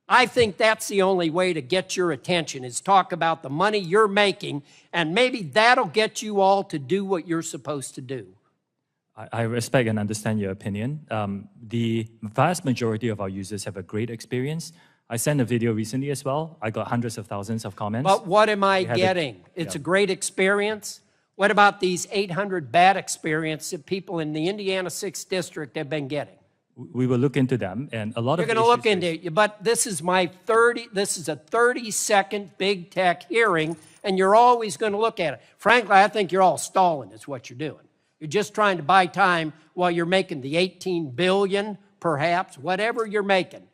I think that's the only way to get your attention, is talk about the money you're making, and maybe that'll get you all to do what you're supposed to do. I respect and understand your opinion. The vast majority of our users have a great experience. I sent a video recently as well. I got hundreds of thousands of comments. But what am I getting? It's a great experience. What about these 800 bad experiences that people in the Indiana 6th District have been getting? We will look into them, and a lot You're of going to look into it, but this is a 30-second big tech hearing, and you're always going to look at it. Frankly, I think you're all stalling is what you're doing. You're just trying to buy time while you're making the $18 billion, perhaps, whatever you're making.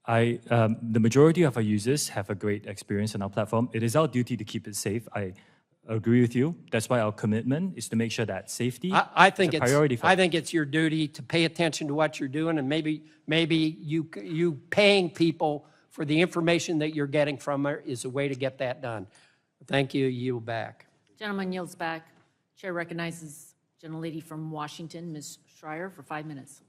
The majority of our users have a great experience on our platform. It is our duty to keep it safe. I agree with you. That's why our commitment is to make sure that safety is a priority for us. I think it's your duty to pay attention to what you're doing, and maybe you paying people for the information that you're getting from her is a way to get that done. Thank you. Yield back. Gentleman yields back. Chair recognizes gentlelady from Washington, Ms. Schreier, for 5 minutes.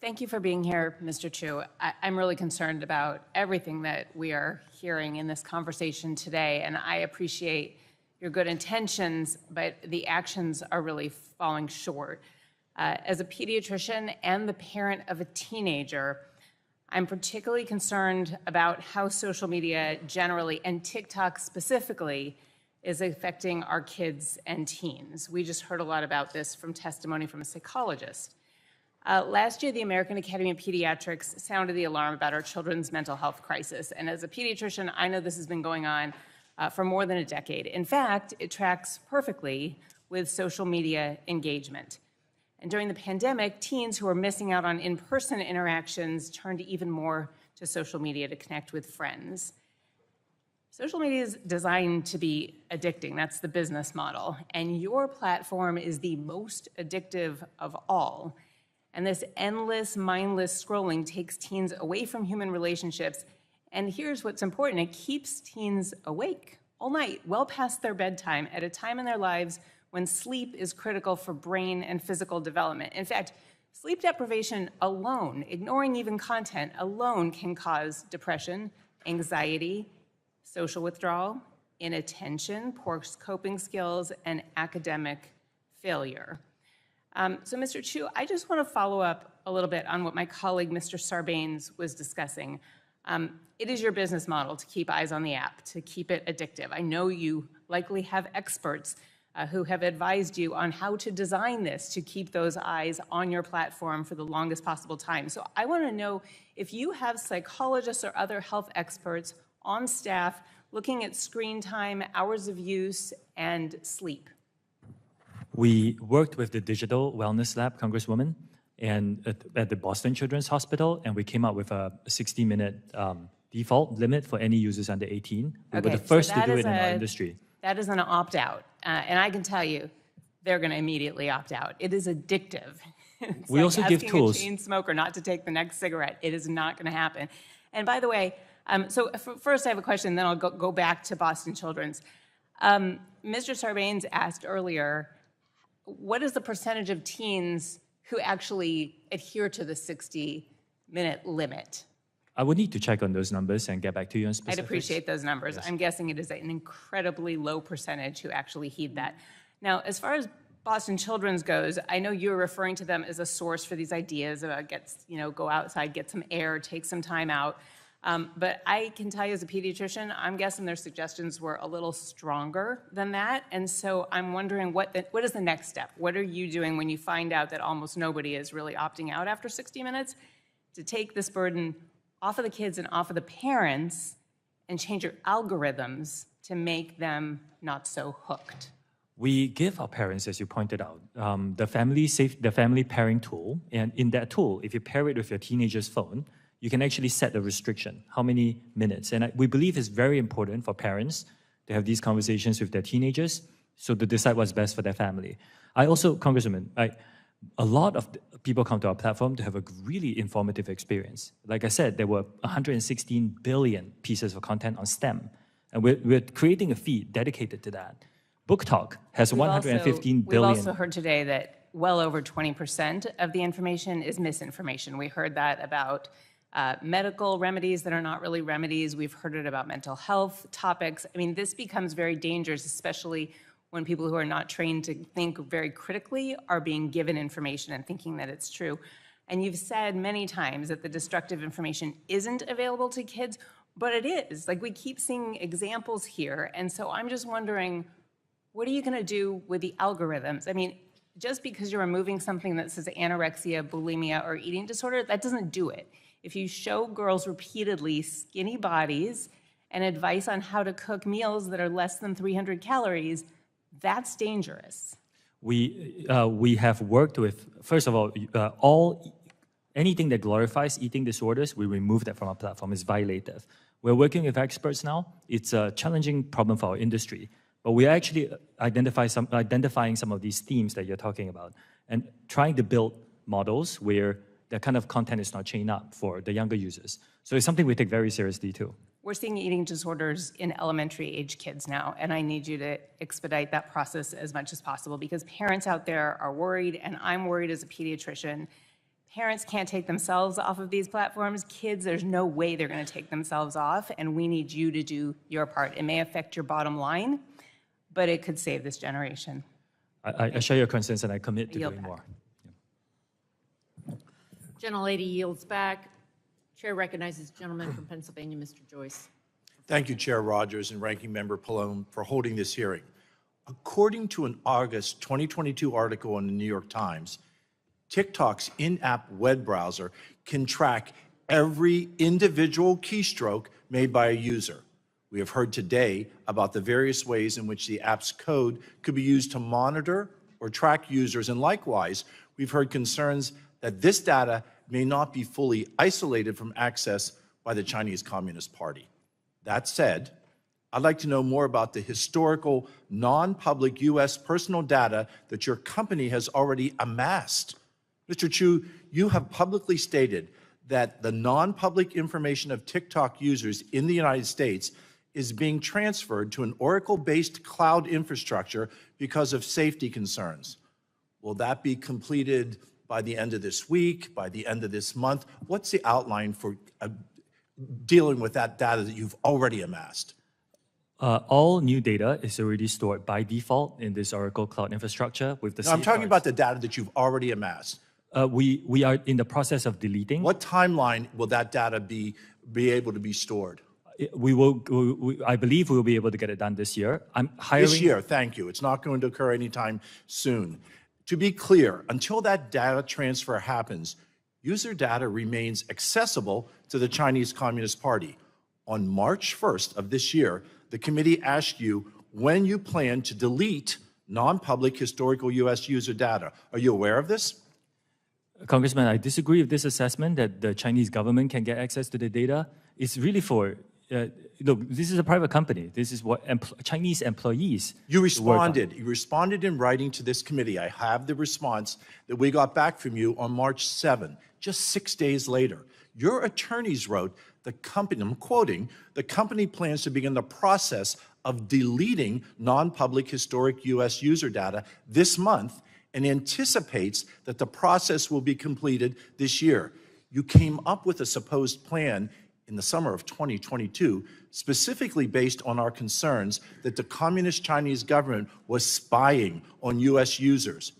Thank you for being here, Mr. Chu. I'm really concerned about everything that we are hearing in this conversation today, and I appreciate your good intentions, but the actions are really falling short. As a pediatrician and the parent of a teenager, I'm particularly concerned about how social media generally, and TikTok specifically, is affecting our kids and teens. We just heard a lot about this from testimony from a psychologist. Last year, the American Academy of Pediatrics sounded the alarm about our children's mental health crisis. And as a pediatrician, I know this has been going on for more than a decade. In fact, it tracks perfectly with social media engagement. And during the pandemic, teens who were missing out on in-person interactions turned even more to social media to connect with friends. Social media is designed to be addicting. That's the business model. And your platform is the most addictive of all. And this endless, mindless scrolling takes teens away from human relationships. And here's what's important. It keeps teens awake all night, well past their bedtime, at a time in their lives when sleep is critical for brain and physical development. In fact, sleep deprivation alone, ignoring even content alone, can cause depression, anxiety, social withdrawal, inattention, poor coping skills, and academic failure. So, Mr. Chu, I just want to follow up a little bit on what my colleague, Mr. Sarbanes, was discussing. It is your business model to keep eyes on the app, to keep it addictive. I know you likely have experts who have advised you on how to design this to keep those eyes on your platform for the longest possible time. So I want to know if you have psychologists or other health experts on staff looking at screen time, hours of use, and sleep. We worked with the Digital Wellness Lab, Congresswoman, and at the Boston Children's Hospital, and we came up with a 60-minute default limit for any users under 18. We were the first to do it in our industry. That is an opt-out, and I can tell you, they're going to immediately opt out. It is addictive. It's We like also give asking tools. a chain smoker not to take the next cigarette. It is not going to happen. And by the way, so first I have a question, then I'll go back to Boston Children's. Mr. Sarbanes asked earlier, what is the percentage of teens who actually adhere to the 60-minute limit? I would need to check on those numbers and get back to you on I'd specifics. appreciate those numbers. Yes. I'm guessing it is an incredibly low percentage who actually heed that. Now, as far as Boston Children's goes, I know you're referring to them as a source for these ideas about go outside, get some air, take some time out. But I can tell you as a pediatrician, I'm guessing their suggestions were a little stronger than that. And so I'm wondering what is the next step? What are you doing when you find out that almost nobody is really opting out after 60 minutes to take this burden off of the kids and off of the parents and change your algorithms to make them not so hooked? We give our parents, as you pointed out, the family pairing tool. And in that tool, if you pair it with your teenager's phone, you can actually set a restriction, how many minutes. And we believe it's very important for parents to have these conversations with their teenagers so to decide what's best for their family. I also, Congresswoman, a lot of people come to our platform to have a really informative experience. Like I said, there were 116 billion pieces of content on STEM, and we're creating a feed dedicated to that. Book Talk has 115 billion. We've also heard today that well over 20% of the information is misinformation. We heard that about medical remedies that are not really remedies. We've heard it about mental health topics. I mean, this becomes very dangerous, especially when people who are not trained to think very critically are being given information and thinking that it's true. And you've said many times that the destructive information isn't available to kids, but it is. Like, we keep seeing examples here. And so I'm just wondering, what are you going to do with the algorithms? I mean, just because you're removing something that says anorexia, bulimia, or eating disorder, that doesn't do it. If you show girls repeatedly skinny bodies and advice on how to cook meals that are less than 300 calories, that's dangerous. We have worked with, first of all, anything that glorifies eating disorders, we remove that from our platform. It's violative. We're working with experts now. It's a challenging problem for our industry, but we're actually identifying some of these themes that you're talking about and trying to build models where the kind of content is not chained up for the younger users. So it's something we take very seriously too. We're seeing eating disorders in elementary age kids now, and I need you to expedite that process as much as possible because parents out there are worried, and I'm worried as a pediatrician. Parents can't take themselves off of these platforms. Kids, there's no way they're going to take themselves off, and we need you to do your part. It may affect your bottom line, but it could save this generation. I share your concerns, and I commit to Yield doing back. more. Gentlelady yields back. Chair recognizes the gentleman from Pennsylvania, Mr. Joyce. Thank you, Chair Rogers and Ranking Member Pallone, for holding this hearing. According to an August 2022 article in the New York Times, TikTok's in-app web browser can track every individual keystroke made by a user. We have heard today about the various ways in which the app's code could be used to monitor or track users, and likewise, we've heard concerns that this data may not be fully isolated from access by the Chinese Communist Party. That said, I'd like to know more about the historical, non-public U.S. personal data that your company has already amassed. Mr. Chu, you have publicly stated that the non-public information of TikTok users in the United States is being transferred to an Oracle-based cloud infrastructure because of safety concerns. Will that be completed by the end of this week, by the end of this month? What's the outline for dealing with that data that you've already amassed? All new data is already stored by default in this Oracle Cloud infrastructure with the No, I'm talking about the data that you've already amassed. We are in the process of deleting. What timeline will that data be able to be stored? I believe we will be able to get it done this year. I'm hiring. This year, thank you. It's not going to occur anytime soon. To be clear, until that data transfer happens, user data remains accessible to the Chinese Communist Party. On March 1st of this year, the committee asked you when you plan to delete non-public historical U.S. user data. Are you aware of this? Congressman, I disagree with this assessment that the Chinese government can get access to the data. It's really for, look, this is a private company. This is what Chinese employees You responded. You responded in writing to this committee. I have the response that we got back from you on March 7, just 6 days later. Your attorneys wrote, the company, I'm quoting, the company plans to begin the process of deleting non-public historic U.S. user data this month and anticipates that the process will be completed this year. You came up with a supposed plan in the summer of 2022, specifically based on our concerns that the Communist Chinese government was spying on U.S. users.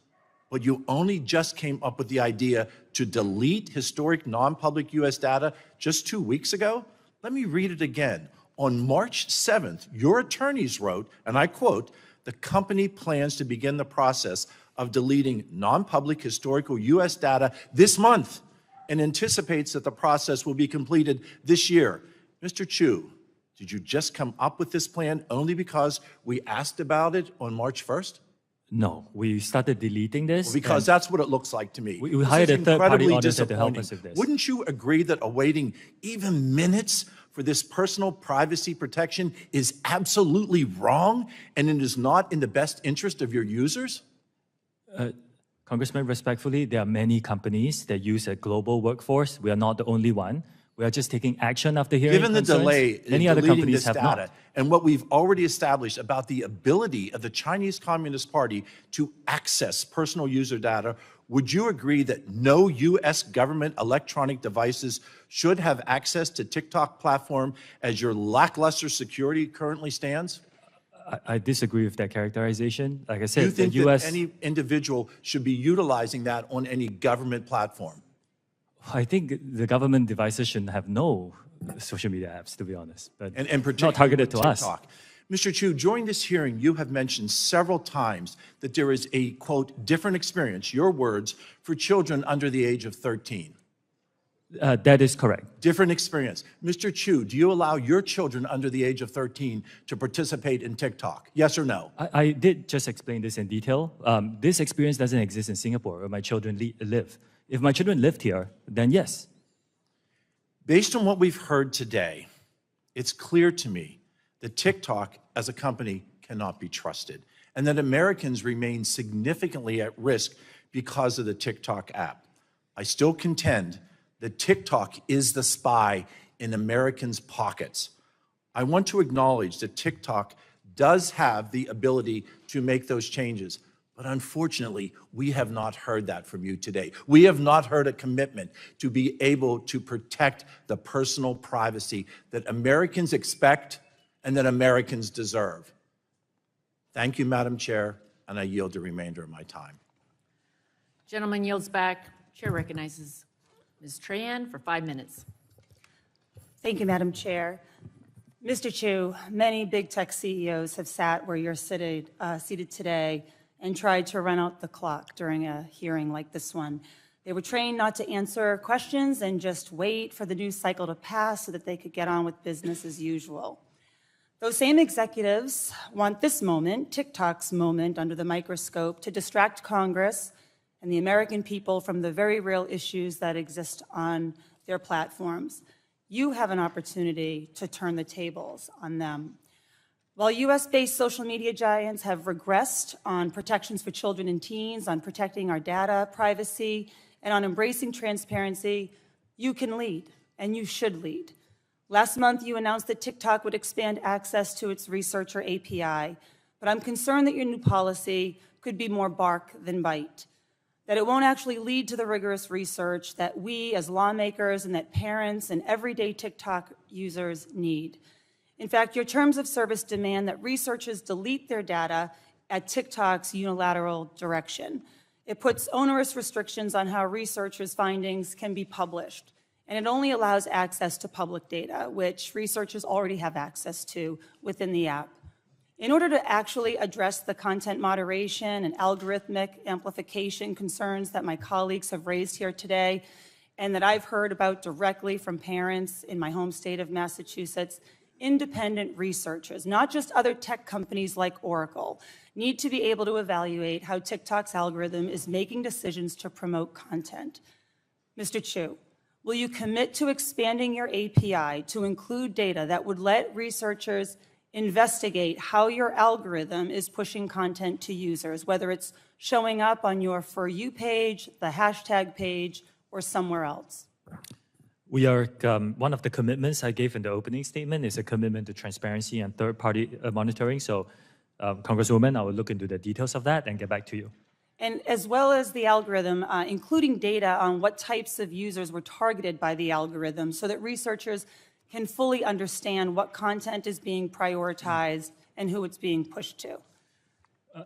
But you only just came up with the idea to delete historic non-public U.S. data just 2 weeks ago? Let me read it again. On March 7th, your attorneys wrote, and I quote, the company plans to begin the process of deleting non-public historical U.S. data this month and anticipates that the process will be completed this year. Mr. Chu, did you just come up with this plan only because we asked about it on March 1st? No, we started deleting this. Well, because that's what it looks like to me. We hired a third-party auditor to help us with this. Wouldn't you agree that awaiting even minutes for this personal privacy protection is absolutely wrong and it is not in the best interest of your users? Congressman, respectfully, there are many companies that use a global workforce. We are not the only one. We are just taking action after hearing Given the concerns. delay in Many other deleting companies this have data not. and what we've already established about the ability of the Chinese Communist Party to access personal user data, would you agree that no U.S. government electronic devices should have access to TikTok platform as your lackluster security currently stands? I disagree with that characterization. Like I Do said, you think the U.S. that any individual should be utilizing that on any government platform? I think the government devices shouldn't have no social media apps, to be honest, but and not particularly targeted with to us. TikTok. Mr. Chu, during this hearing, you have mentioned several times that there is a, quote, different experience, your words, for children under the age of 13. That is correct. Different experience. Mr. Chu, do you allow your children under the age of 13 to participate in TikTok? Yes or no? I did just explain this in detail. This experience doesn't exist in Singapore where my children live. If my children lived here, then yes. Based on what we've heard today, it's clear to me that TikTok as a company cannot be trusted and that Americans remain significantly at risk because of the TikTok app. I still contend that TikTok is the spy in Americans' pockets. I want to acknowledge that TikTok does have the ability to make those changes, but unfortunately, we have not heard that from you today. We have not heard a commitment to be able to protect the personal privacy that Americans expect and that Americans deserve. Thank you, Madam Chair, and I yield the remainder of my time. Gentleman yields back. Chair recognizes Ms. Tran for 5 minutes. Thank you, Madam Chair. Mr. Chu, many big tech CEOs have sat where you're seated today and tried to run out the clock during a hearing like this one. They were trained not to answer questions and just wait for the news cycle to pass so that they could get on with business as usual. Those same executives want this moment, TikTok's moment under the microscope, to distract Congress and the American people from the very real issues that exist on their platforms. You have an opportunity to turn the tables on them. While US-based social media giants have regressed on protections for children and teens, on protecting our data, privacy, and on embracing transparency, you can lead, and you should lead. Last month, you announced that TikTok would expand access to its researcher API, but I'm concerned that your new policy could be more bark than bite, that it won't actually lead to the rigorous research that we as lawmakers and that parents and everyday TikTok users need. In fact, your terms of service demand that researchers delete their data at TikTok's unilateral direction. It puts onerous restrictions on how researchers' findings can be published, and it only allows access to public data, which researchers already have access to within the app. In order to actually address the content moderation and algorithmic amplification concerns that my colleagues have raised here today, and that I've heard about directly from parents in my home state of Massachusetts, independent researchers, not just other tech companies like Oracle, need to be able to evaluate how TikTok's algorithm is making decisions to promote content. Mr. Chu, will you commit to expanding your API to include data that would let researchers investigate how your algorithm is pushing content to users, whether it's showing up on your For You page, the hashtag page, or somewhere else? We are, one of the commitments I gave in the opening statement is a commitment to transparency and third-party monitoring. So, Congresswoman, I will look into the details of that and get back to you. And as well as the algorithm, including data on what types of users were targeted by the algorithm so that researchers can fully understand what content is being prioritized and who it's being pushed to.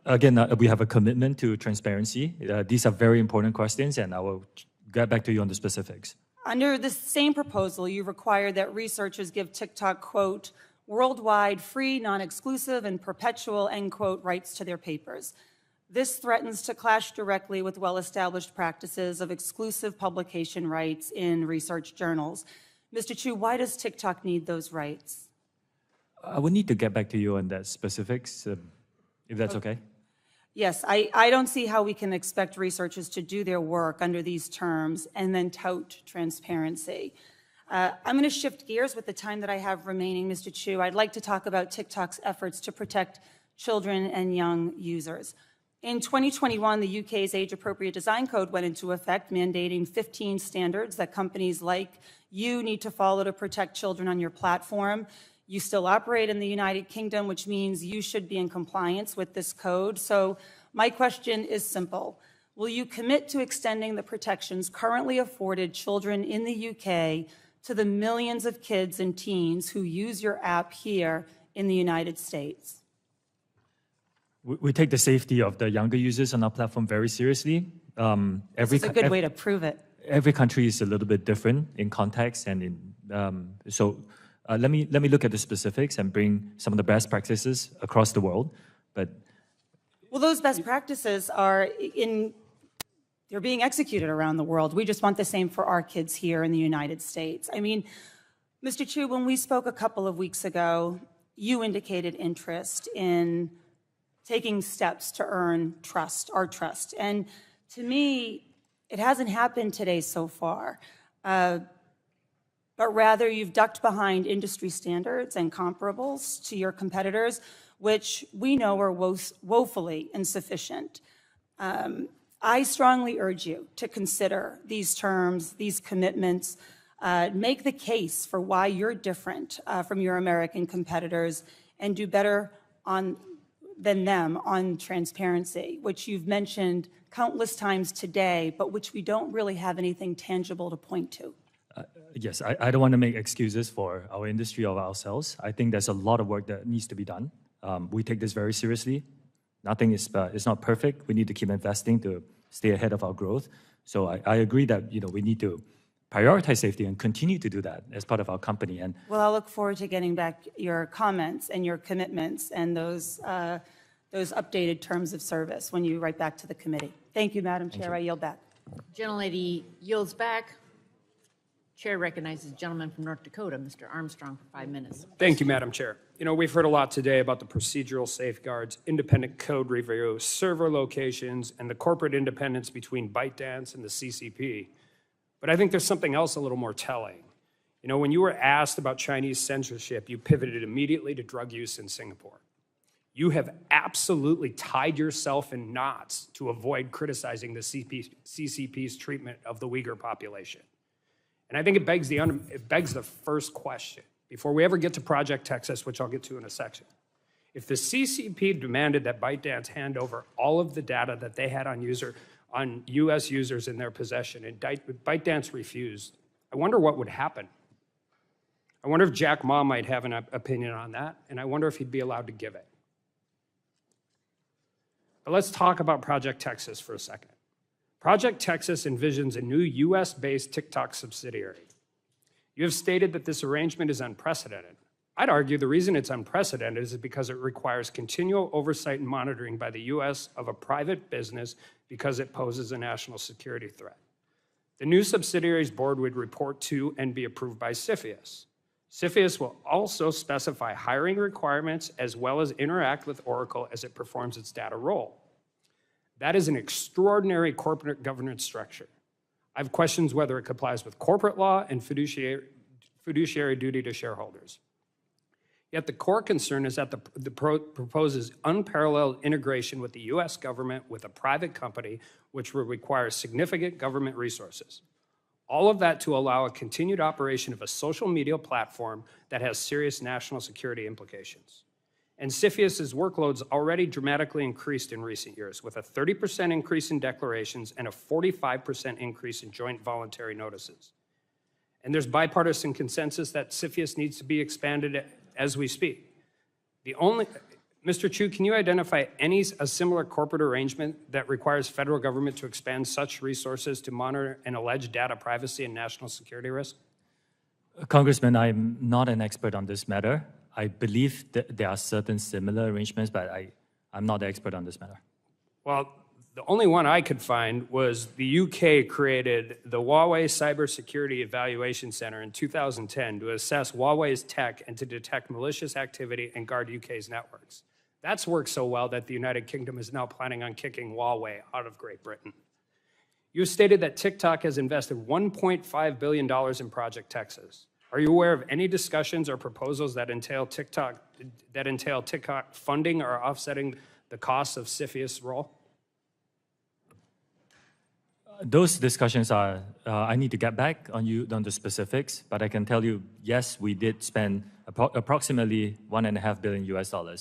Again, we have a commitment to transparency. These are very important questions, and I will get back to you on the specifics. Under the same proposal, you require that researchers give TikTok, quote, worldwide, free, non-exclusive, and perpetual, end quote, rights to their papers. This threatens to clash directly with well-established practices of exclusive publication rights in research journals. Mr. Chu, why does TikTok need those rights? I would need to get back to you on that specifics, if that's okay. Yes, I don't see how we can expect researchers to do their work under these terms and then tout transparency. I'm going to shift gears with the time that I have remaining, Mr. Chu. I'd like to talk about TikTok's efforts to protect children and young users. In 2021, the UK's Age-Appropriate Design Code went into effect, mandating 15 standards that companies like you need to follow to protect children on your platform. You still operate in the United Kingdom, which means you should be in compliance with this code. So my question is simple. Will you commit to extending the protections currently afforded children in the UK to the millions of kids and teens who use your app here in the United States? We take the safety of the younger users on our platform very seriously. This is a good way to prove it. Every country is a little bit different in context, and let me look at the specifics and bring some of the best practices across the world. But well, those best practices are they're being executed around the world. We just want the same for our kids here in the United States. I mean, Mr. Chu, when we spoke a couple of weeks ago, you indicated interest in taking steps to earn trust, our trust. And to me, it hasn't happened today so far. But rather, you've ducked behind industry standards and comparables to your competitors, which we know are woefully insufficient. I strongly urge you to consider these terms, these commitments, make the case for why you're different from your American competitors and do better than them on transparency, which you've mentioned countless times today, but which we don't really have anything tangible to point to. Yes, I don't want to make excuses for our industry or ourselves. I think there's a lot of work that needs to be done. We take this very seriously. Nothing is not perfect. We need to keep investing to stay ahead of our growth. So I agree that we need to prioritize safety and continue to do that as part of our company. And Well, I'll look forward to getting back your comments and your commitments and those updated terms of service when you write back to the committee. Thank you, Madam Chair. I yield back. Gentlelady yields back. Chair recognizes the gentleman from North Dakota, Mr. Armstrong, for 5 minutes. Thank you, Madam Chair. You know, we've heard a lot today about the procedural safeguards, independent code review, server locations, and the corporate independence between ByteDance and the CCP. But I think there's something else a little more telling. You know, when you were asked about Chinese censorship, you pivoted immediately to drug use in Singapore. You have absolutely tied yourself in knots to avoid criticizing the CCP's treatment of the Uyghur population. And I think it begs the first question, before we ever get to Project Texas, which I'll get to in a section. If the CCP demanded that ByteDance hand over all of the data that they had on U.S. users in their possession, and ByteDance refused, I wonder what would happen. I wonder if Jack Ma might have an opinion on that, and I wonder if he'd be allowed to give it. But let's talk about Project Texas for a second. Project Texas envisions a new U.S.-based TikTok subsidiary. You have stated that this arrangement is unprecedented. I'd argue the reason it's unprecedented is because it requires continual oversight and monitoring by the U.S. of a private business because it poses a national security threat. The new subsidiary's board would report to and be approved by CFIUS. CFIUS will also specify hiring requirements as well as interact with Oracle as it performs its data role. That is an extraordinary corporate governance structure. I have questions whether it complies with corporate law and fiduciary duty to shareholders. Yet the core concern is that the proposes unparalleled integration with the U.S. government with a private company, which will require significant government resources. All of that to allow a continued operation of a social media platform that has serious national security implications. And CFIUS's workloads already dramatically increased in recent years, with a 30% increase in declarations and a 45% increase in joint voluntary notices. And there's bipartisan consensus that CFIUS needs to be expanded as we speak. Mr. Chu, can you identify a similar corporate arrangement that requires federal government to expand such resources to monitor an alleged data privacy and national security risk? Congressman, I'm not an expert on this matter. I believe that there are certain similar arrangements, but I'm not the expert on this matter. Well, the only one I could find was the UK created the Huawei Cybersecurity Evaluation Center in 2010 to assess Huawei's tech and to detect malicious activity and guard UK's networks. That's worked so well that the United Kingdom is now planning on kicking Huawei out of Great Britain. You stated that TikTok has invested $1.5 billion in Project Texas. Are you aware of any discussions or proposals that entail TikTok funding or offsetting the costs of CFIUS' role? Those discussions are, I need to get back on the specifics, but I can tell you, yes, we did spend approximately $1.5 billion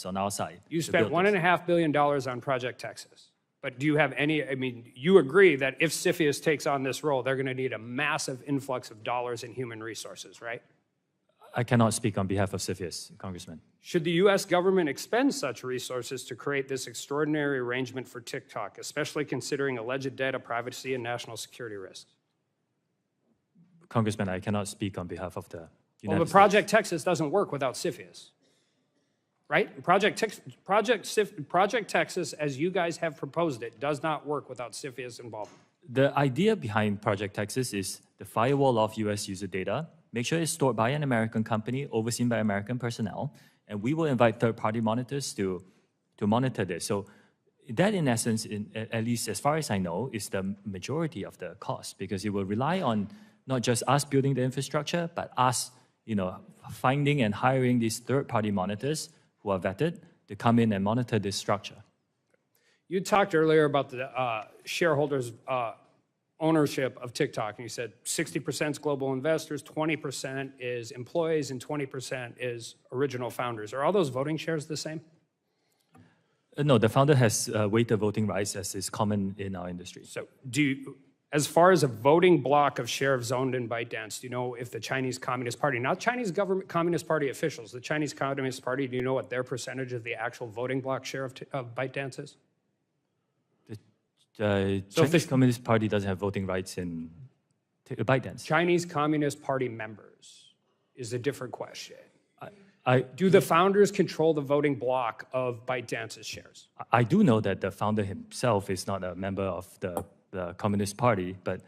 on our side. You spent $1.5 billion on Project Texas. But do you have you agree that if CFIUS takes on this role, they're going to need a massive influx of dollars and human resources, right? I cannot speak on behalf of CFIUS, Congressman. Should the U.S. government expend such resources to create this extraordinary arrangement for TikTok, especially considering alleged data privacy and national security risks? Congressman, I cannot speak on behalf of the United States. Well, but Project Texas doesn't work without CFIUS, right? Project Texas, as you guys have proposed it, does not work without CFIUS involvement. The idea behind Project Texas is the firewall of U.S. user data. Make sure it's stored by an American company, overseen by American personnel, and we will invite third-party monitors to monitor this. So that, in essence, at least as far as I know, is the majority of the cost, because it will rely on not just us building the infrastructure, but us, finding and hiring these third-party monitors who are vetted to come in and monitor this structure. You talked earlier about the shareholders' ownership of TikTok, and you said 60% is global investors, 20% is employees, and 20% is original founders. Are all those voting shares the same? No, the founder has weighted voting rights, as is common in our industry. So as far as a voting block of shares owned in ByteDance, do you know if the Chinese Communist Party, not Chinese government Communist Party officials, the Chinese Communist Party, do you know what their percentage of the actual voting block share of ByteDance is? The Chinese Communist Party doesn't have voting rights in ByteDance. Chinese Communist Party members is a different question. I Do the founders control the voting bloc of ByteDance's shares? I do know that the founder himself is not a member of the Communist Party, but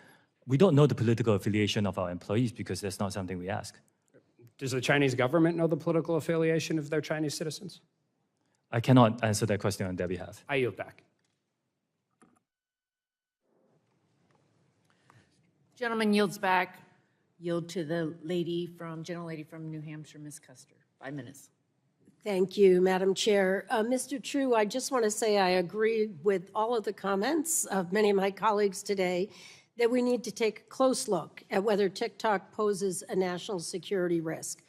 we don't know the political affiliation of our employees because that's not something we ask. Does the Chinese government know the political affiliation of their Chinese citizens? I cannot answer that question on their behalf. I yield back. Gentleman yields back. Yield to the gentle lady from New Hampshire, Ms. Custer. 5 minutes. Thank you, Madam Chair. Mr. True, I just want to say I agree with all of the comments of many of my colleagues today that we need to take a close look at whether TikTok poses a national security risk.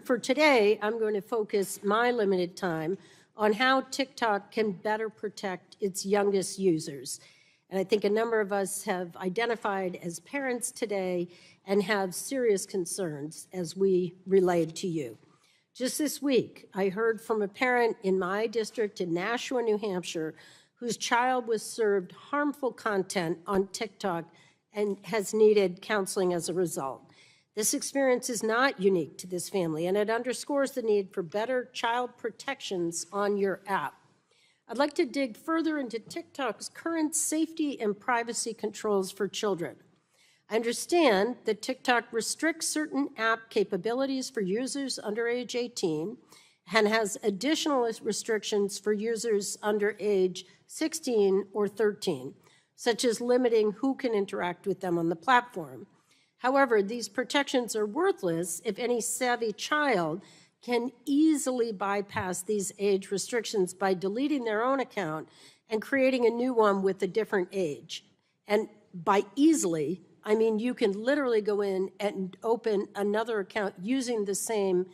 For today, I'm going to focus my limited time on how TikTok can better protect its youngest users. And I think a number of us have identified as parents today and have serious concerns as we relayed to you. Just this week, I heard from a parent in my district in Nashua, New Hampshire, whose child was served harmful content on TikTok and has needed counseling as a result. This experience is not unique to this family, and it underscores the need for better child protections on your app. I'd like to dig further into TikTok's current safety and privacy controls for children. I understand that TikTok restricts certain app capabilities for users under age 18 and has additional restrictions for users under age 16 or 13, such as limiting who can interact with them on the platform. However, these protections are worthless if any savvy child can easily bypass these age restrictions by deleting their own account and creating a new one with a different age. And by easily, I mean you can literally go in and open another account using the same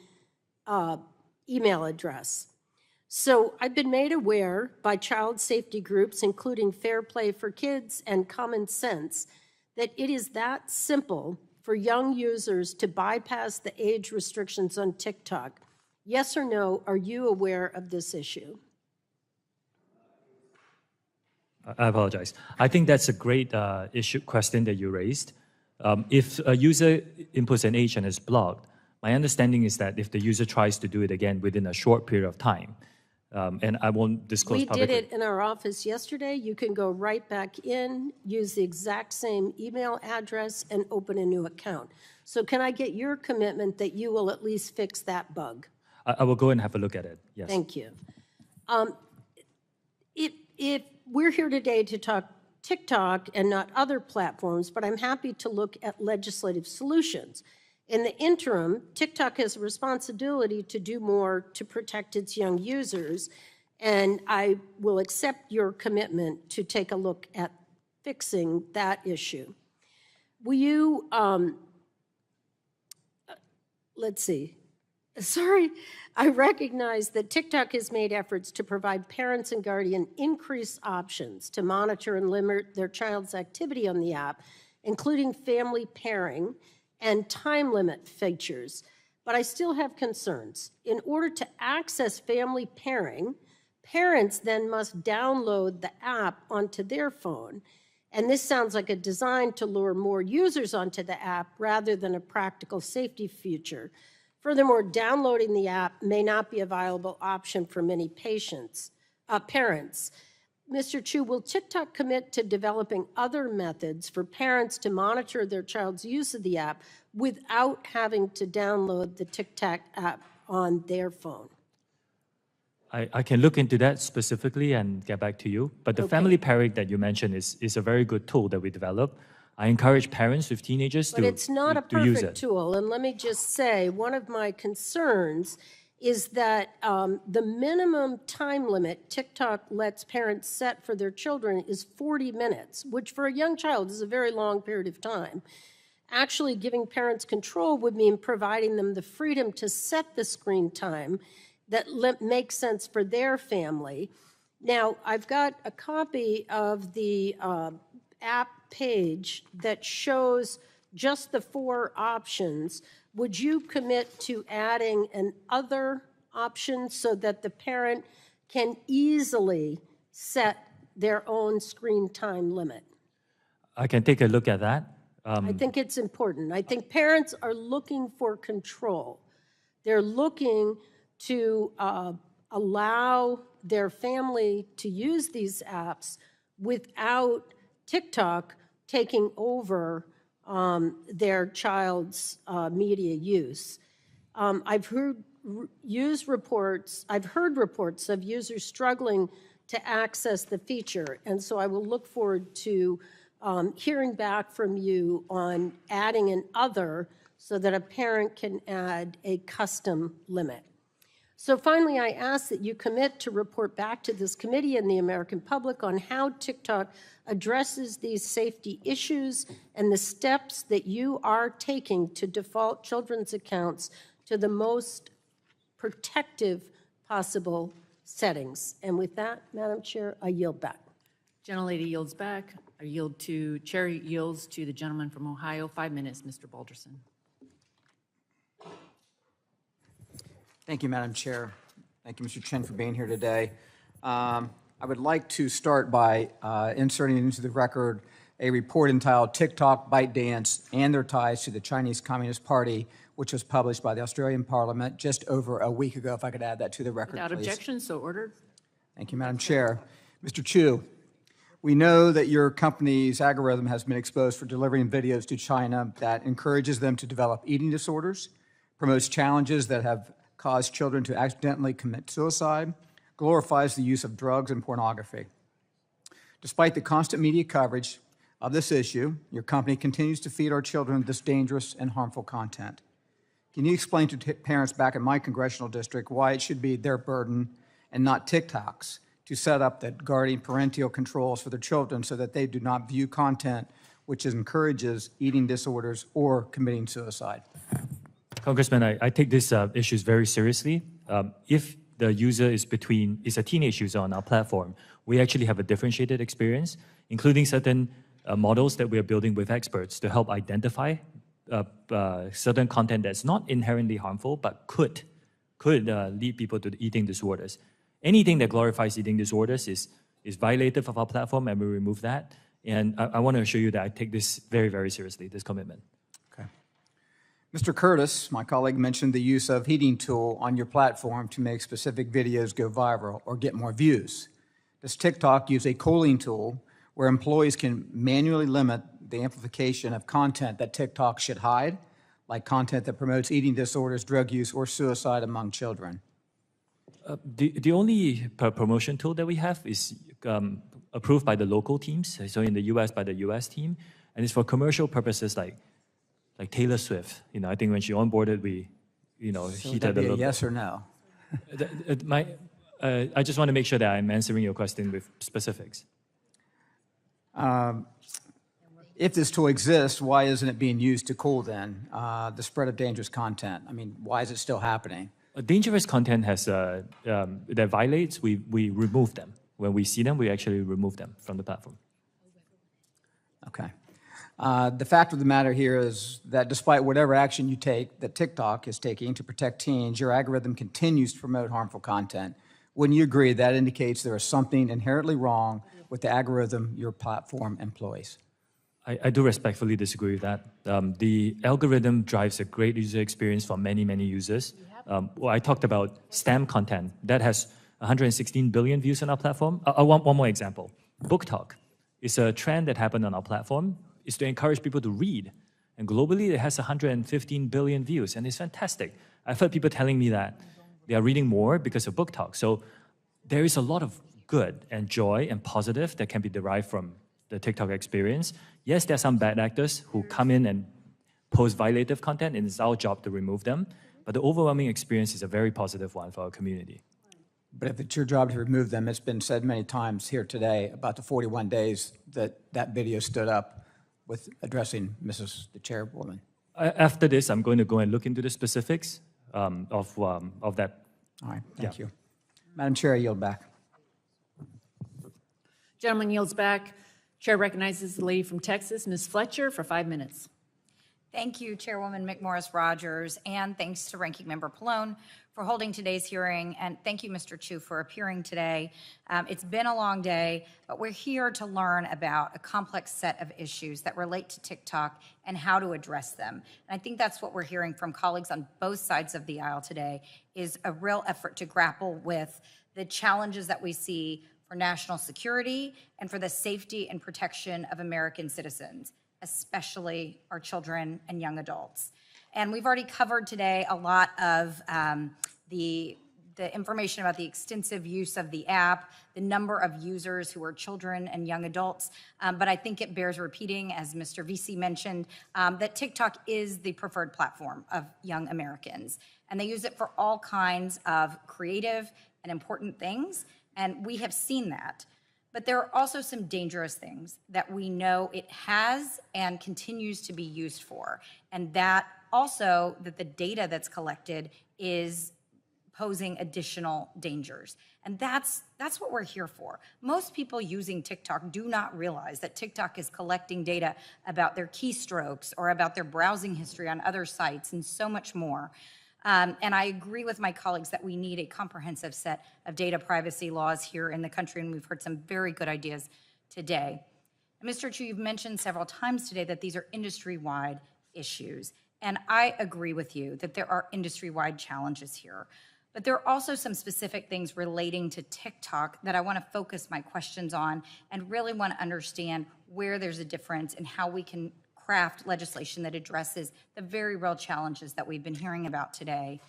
email address. So I've been made aware by child safety groups, including Fair Play for Kids and Common Sense, that it is that simple for young users to bypass the age restrictions on TikTok. Yes or no, are you aware of this issue? I apologize. I think that's a great question that you raised. If a user inputs an age and is blocked, my understanding is that if the user tries to do it again within a short period of time, and I won't disclose publicly. We did it in our office yesterday. You can go right back in, use the exact same email address, and open a new account. So can I get your commitment that you will at least fix that bug? I will go and have a look at it, yes. Thank you. If we're here today to talk TikTok and not other platforms, but I'm happy to look at legislative solutions. In the interim, TikTok has a responsibility to do more to protect its young users, and I will accept your commitment to take a look at fixing that issue. Will you, let's see. Sorry, I recognize that TikTok has made efforts to provide parents and guardians increased options to monitor and limit their child's activity on the app, including family pairing and time limit features. But I still have concerns. In order to access family pairing, parents then must download the app onto their phone. And this sounds like a design to lure more users onto the app rather than a practical safety feature. Furthermore, downloading the app may not be a viable option for many parents. Mr. Chu, will TikTok commit to developing other methods for parents to monitor their child's use of the app without having to download the TikTok app on their phone? I can look into that specifically and get back to you. But the family pairing that you mentioned is a very good tool that we developed. I encourage parents with teenagers to use it. But it's not a perfect tool. And let me just say, one of my concerns is that the minimum time limit TikTok lets parents set for their children is 40 minutes, which for a young child is a very long period of time. Actually, giving parents control would mean providing them the freedom to set the screen time that makes sense for their family. Now, I've got a copy of the app page that shows just the 4 options. Would you commit to adding an other option so that the parent can easily set their own screen time limit? I can take a look at that. I think it's important. I think parents are looking for control. They're looking to allow their family to use these apps without TikTok taking over their child's media use. I've heard reports of users struggling to access the feature, and so I will look forward to hearing back from you on adding an other so that a parent can add a custom limit. So finally, I ask that you commit to report back to this committee and the American public on how TikTok addresses these safety issues and the steps that you are taking to default children's accounts to the most protective possible settings. And with that, Madam Chair, I yield back. Gentlelady yields back. Chair yields to the gentleman from Ohio. 5 minutes, Mr. Balderson. Thank you, Madam Chair. Thank you, Mr. Chen, for being here today. I would like to start by inserting into the record a report entitled TikTok, ByteDance, and Their Ties to the Chinese Communist Party, which was published by the Australian Parliament just over a week ago. If I could add that to the record, Without please. objection, so ordered. Thank you, Madam Chair. Mr. Chu, we know that your company's algorithm has been exposed for delivering videos to China that encourages them to develop eating disorders, promotes challenges that have caused children to accidentally commit suicide, glorifies the use of drugs and pornography. Despite the constant media coverage of this issue, your company continues to feed our children this dangerous and harmful content. Can you explain to parents back in my congressional district why it should be their burden and not TikTok's to set up the guardian parental controls for their children so that they do not view content which encourages eating disorders or committing suicide? Congressman, I take these issues very seriously. If the user is a teenage user on our platform, we actually have a differentiated experience, including certain models that we are building with experts to help identify certain content that's not inherently harmful, but could lead people to eating disorders. Anything that glorifies eating disorders is violative of our platform, and we remove that. And I want to assure you that I take this very, very seriously, this commitment. Mr. Curtis, my colleague, mentioned the use of heating tool on your platform to make specific videos go viral or get more views. Does TikTok use a cooling tool where employees can manually limit the amplification of content that TikTok should hide, like content that promotes eating disorders, drug use, or suicide among children? The only promotion tool that we have is approved by the local teams, so in the US by the US team, and it's for commercial purposes like Taylor Swift. I think when she onboarded, we, So heated that'd a be a little. yes or no? I just want to make sure that I'm answering your question with specifics. If this tool exists, why isn't it being used to cool then the spread of dangerous content? I mean, why is it still happening? Dangerous content that violates, we remove them. When we see them, we actually remove them from the platform. Okay. The fact of the matter here is that despite whatever action you take, that TikTok is taking to protect teens, your algorithm continues to promote harmful content. Wouldn't you agree that indicates there is something inherently wrong with the algorithm your platform employs? I do respectfully disagree with that. The algorithm drives a great user experience for many, many users. I talked about STEM content. That has 116 billion views on our platform. One more example. Book Talk is a trend that happened on our platform. It's to encourage people to read. And globally, it has 115 billion views, and it's fantastic. I've heard people telling me that they are reading more because of Book Talk. So there is a lot of good and joy and positive that can be derived from the TikTok experience. Yes, there are some bad actors who come in and post violative content, and it's our job to remove them. But the overwhelming experience is a very positive one for our community. But if it's your job to remove them, it's been said many times here today about the 41 days that video stood up with addressing the chairwoman. After this, I'm going to go and look into the specifics of that. All right, thank you. Madam Chair, I yield back. Gentleman yields back. Chair recognizes the lady from Texas, Ms. Fletcher, for 5 minutes. Thank you, Chairwoman McMorris Rogers, and thanks to Ranking Member Pallone for holding today's hearing, and thank you, Mr. Chu, for appearing today. It's been a long day, but we're here to learn about a complex set of issues that relate to TikTok and how to address them. And I think that's what we're hearing from colleagues on both sides of the aisle today, is a real effort to grapple with the challenges that we see for national security and for the safety and protection of American citizens, especially our children and young adults. And we've already covered today a lot of the information about the extensive use of the app, the number of users who are children and young adults. But I think it bears repeating, as Mr. VC mentioned, that TikTok is the preferred platform of young Americans. And they use it for all kinds of creative and important things. And we have seen that. But there are also some dangerous things that we know it has and continues to be used for. And that also, that the data that's collected is posing additional dangers. And that's what we're here for. Most people using TikTok do not realize that TikTok is collecting data about their keystrokes or about their browsing history on other sites and so much more. And I agree with my colleagues that we need a comprehensive set of data privacy laws here in the country, and we've heard some very good ideas today. And Mr. Chu, you've mentioned several times today that these are industry-wide issues, and I agree with you that there are industry-wide challenges here. But there are also some specific things relating to TikTok that I want to focus my questions on and really want to understand where there's a difference and how we can craft legislation that addresses the very real challenges that we've been hearing about today.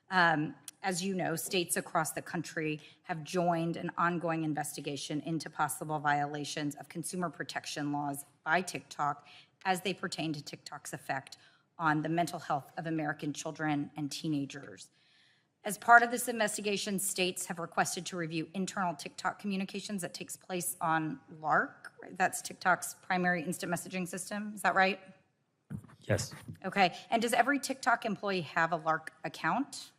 As you know, states across the country have joined an ongoing investigation into possible violations of consumer protection laws by TikTok as they pertain to TikTok's effect on the mental health of American children and teenagers. As part of this investigation, states have requested to review internal TikTok communications that takes place on LARC. That's TikTok's primary instant messaging system. Is that right? Yes. Okay. And does every TikTok employee have a LARC account?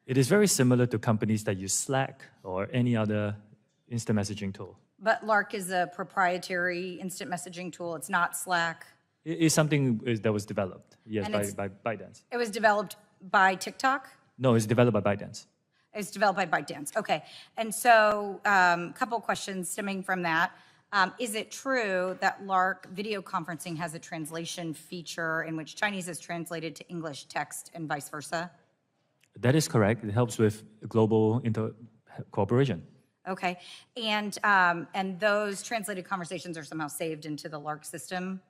It is very similar to companies that use Slack or any other instant messaging tool. But LARC is a proprietary instant messaging tool. It's not Slack. It is something that was developed, yes, And by ByteDance. It was developed by TikTok? No, it's developed by ByteDance. It's developed by ByteDance. Okay. And so a couple of questions stemming from that. Is it true that LARC video conferencing has a translation feature in which Chinese is translated to English text and vice versa? That is correct. It helps with global cooperation. Okay. And those translated conversations are somehow saved into the LARC system?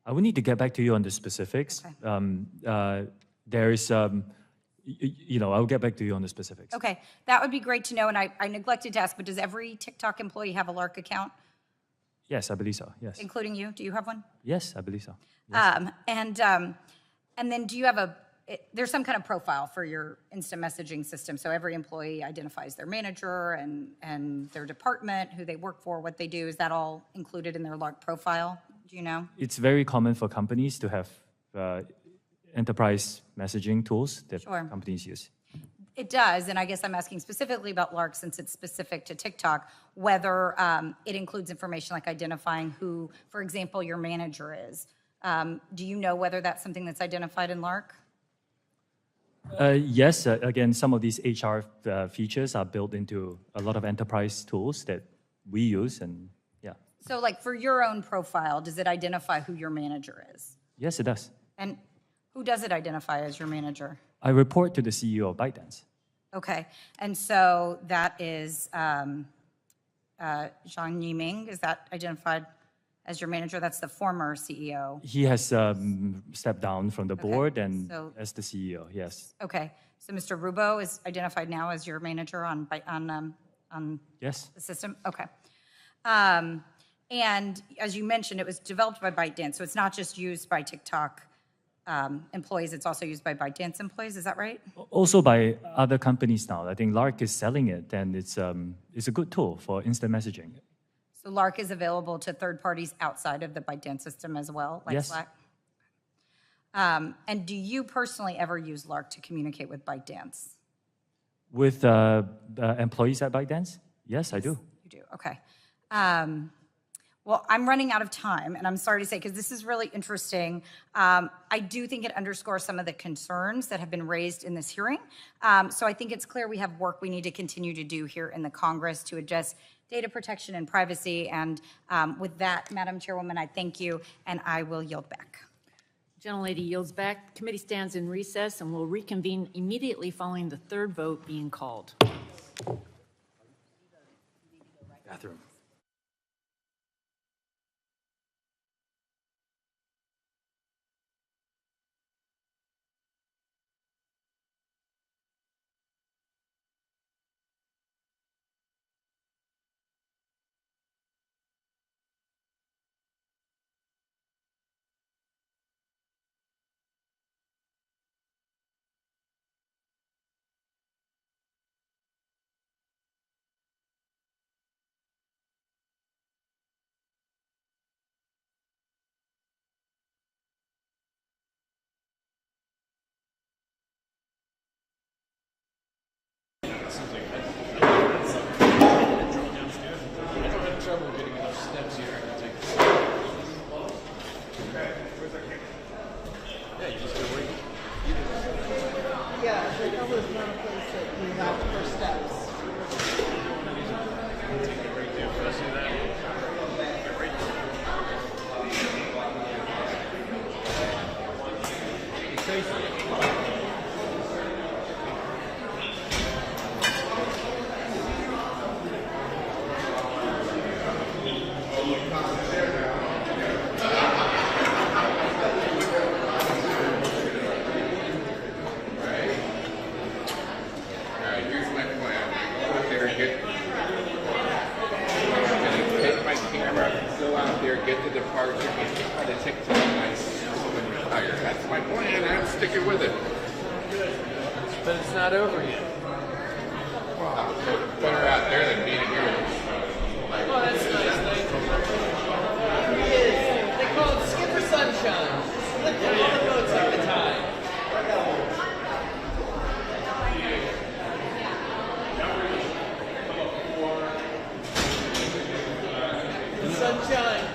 I will need to get back to you on the specifics. Okay. There is, I'll get back to you on the specifics. Okay. That would be great to know. And I neglected to ask, but does every TikTok employee have a LARC account? Yes, I believe so, yes. Including you? Do you have one? Yes, I believe so. Yes. And then do you have there's some kind of profile for your instant messaging system. So every employee identifies their manager and their department, who they work for, what they do. Is that all included in their LARC profile? Do you know? It's very common for companies to have enterprise messaging tools that Sure. companies use. It does, and I guess I'm asking specifically about LARC since it's specific to TikTok, whether it includes information like identifying who, for example, your manager is. Do you know whether that's something that's identified in LARC? Yes, again, some of these HR features are built into a lot of enterprise tools that we use, and yeah. So like for your own profile, does it identify who your manager is? Yes, it does. And who does it identify as your manager? I report to the CEO of ByteDance. Okay, and so that is Zhang Yiming. Is that identified as your manager? That's the former CEO. He has stepped down from the board and so- as the CEO, yes. Okay, so Mr. Rubo is identified now as your manager on Yes. the system? Okay. And as you mentioned, it was developed by ByteDance, so it's not just used by TikTok employees, it's also used by ByteDance employees, is that right? Also by other companies now. I think LARC is selling it, and it's a good tool for instant messaging. So LARC is available to third parties outside of the ByteDance system as well, like Yes. Slack? And do you personally ever use LARC to communicate with ByteDance? With employees at ByteDance? Yes, I do. You do, okay. Well, I'm running out of time, and I'm sorry to say, because this is really interesting. I do think it underscores some of the concerns that have been raised in this hearing. So I think it's clear we have work we need to continue to do here in the Congress to address data protection and privacy. And with that, Madam Chairwoman, I thank you, and I will yield back. Gentlelady yields back. Committee stands in recess and will reconvene immediately following the third vote being called. Bathroom. Yeah, I know there's not a place that you have for steps. Get the departure, get the TikTok, nice, and retire. That's my plan. I'm sticking with it. But it's not over yet. Wow, better out there than being here. Oh, that's nice. Thank you. It is. They call it Skipper Sunshine. Look at all the boats like the tide. Sunshine.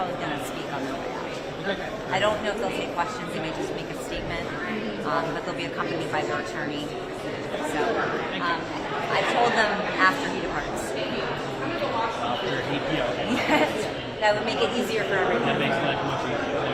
probably going to speak on their way out. I don't know if they'll take questions. They may just make a statement, but they'll be accompanied by their attorney. So I told them after he departs. After he, okay. Yes, that would make it easier for everyone. That makes life much easier.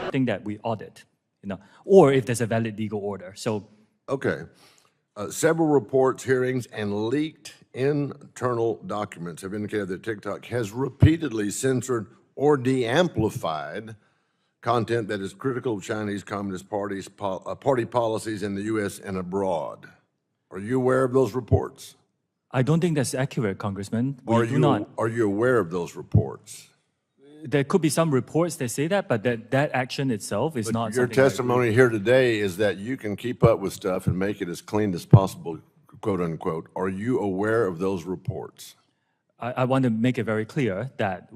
something that we audit, or if there's a valid legal order. So, okay. Several reports, hearings, and leaked internal documents have indicated that TikTok has repeatedly censored or de-amplified content that is critical of Chinese Communist Party policies in the U.S. and abroad. Are you aware of those reports? I don't think that's accurate, Congressman. Are you aware of those reports? There could be some reports that say that, but that action itself is not. Your testimony here today is that you can keep up with stuff and make it as clean as possible, quote unquote. Are you aware of those reports? I want to make it very clear that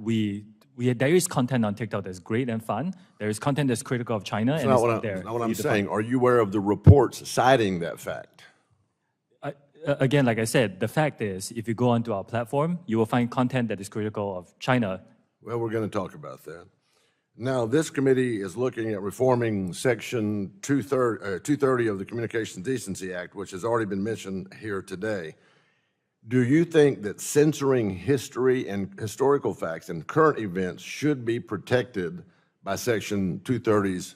there is content on TikTok that's great and fun. There is content that's critical of China, and it's not there. That's not what I'm saying. Are you aware of the reports citing that fact? Again, like I said, the fact is, if you go onto our platform, you will find content that is critical of China. Well, we're going to talk about that. Now, this committee is looking at reforming Section 230 of the Communications Decency Act, which has already been mentioned here today. Do you think that censoring history and historical facts and current events should be protected by Section 230's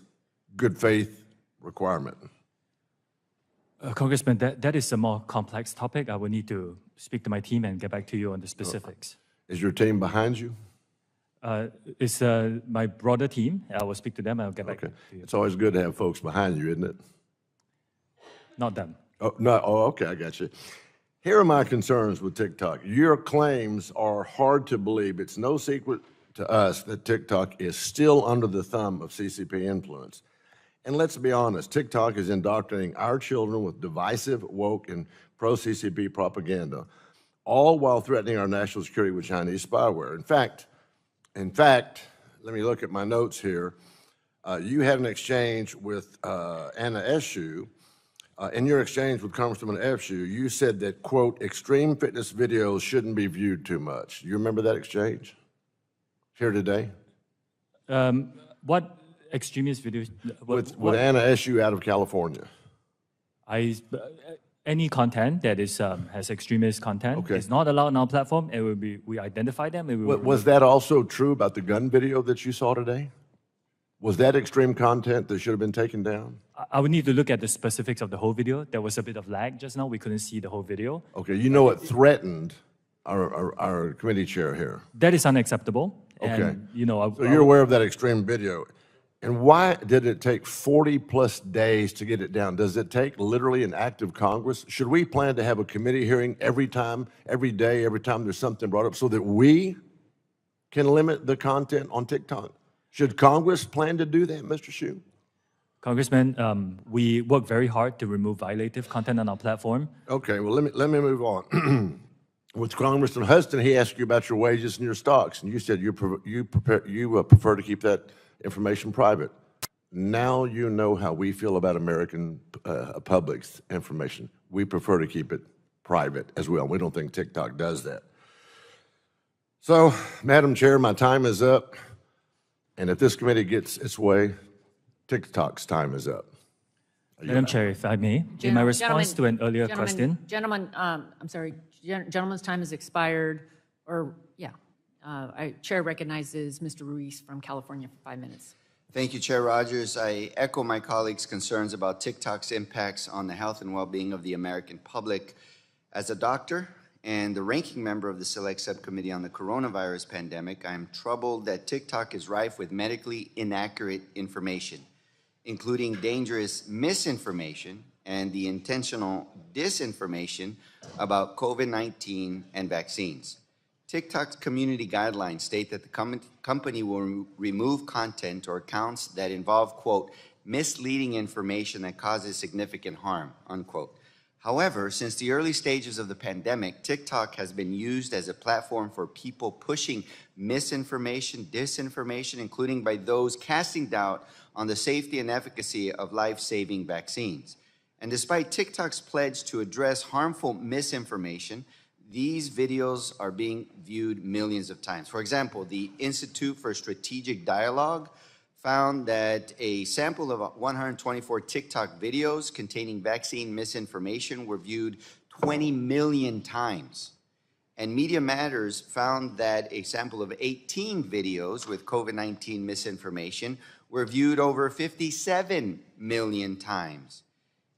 good faith requirement? Congressman, that is a more complex topic. I will need to speak to my team and get back to you on the specifics. Is your team behind you? It's my broader team. I will speak to them and I'll get back to you. It's always good to have folks behind you, isn't it? Not them. Oh, no. Oh, okay, I got you. Here are my concerns with TikTok. Your claims are hard to believe. It's no secret to us that TikTok is still under the thumb of CCP influence. And let's be honest, TikTok is indoctrinating our children with divisive, woke, and pro-CCP propaganda, all while threatening our national security with Chinese spyware. In fact, let me look at my notes here. You had an exchange with Anna Eshoo. In your exchange with Congresswoman Eshoo, you said that, quote, extreme fitness videos shouldn't be viewed too much. Do you remember that exchange here today? What extremist videos? With Anna Eshoo out of California. Any content that is has extremist content is not allowed on our platform. It will be, we identify them. Was that also true about the gun video that you saw today? Was that extreme content that should have been taken down? I would need to look at the specifics of the whole video. There was a bit of lag just now. We couldn't see the whole video. Okay, you know it threatened our committee chair here. That is unacceptable. Okay. And, so you're aware of that extreme video. And why did it take 40 plus days to get it down? Does it take literally an act of Congress? Should we plan to have a committee hearing every time, every day, every time there's something brought up so that we can limit the content on TikTok? Should Congress plan to do that, Mr. Hsu? Congressman, we work very hard to remove violative content on our platform. Okay, well, let me move on. With Congressman Huston, he asked you about your wages and your stocks, and you said you prefer to keep that information private. Now you know how we feel about American public's information. We prefer to keep it private as well. We don't think TikTok does that. So, Madam Chair, my time is up. And if this committee gets its way, TikTok's time is up. Madam Chair, if I may, in my response to an earlier question. Gentlemen, I'm sorry, gentleman's time has expired, Chair recognizes Mr. Ruiz from California for 5 minutes. Thank you, Chair Rogers. I echo my colleagues' concerns about TikTok's impacts on the health and well-being of the American public. As a doctor and the ranking member of the Select Subcommittee on the Coronavirus Pandemic, I am troubled that TikTok is rife with medically inaccurate information, including dangerous misinformation and the intentional disinformation about COVID-19 and vaccines. TikTok's community guidelines state that the company will remove content or accounts that involve, quote, misleading information that causes significant harm, unquote. However, since the early stages of the pandemic, TikTok has been used as a platform for people pushing misinformation, disinformation, including by those casting doubt on the safety and efficacy of life-saving vaccines. And despite TikTok's pledge to address harmful misinformation, these videos are being viewed millions of times. For example, the Institute for Strategic Dialogue found that a sample of 124 TikTok videos containing vaccine misinformation were viewed 20 million times. And Media Matters found that a sample of 18 videos with COVID-19 misinformation were viewed over 57 million times.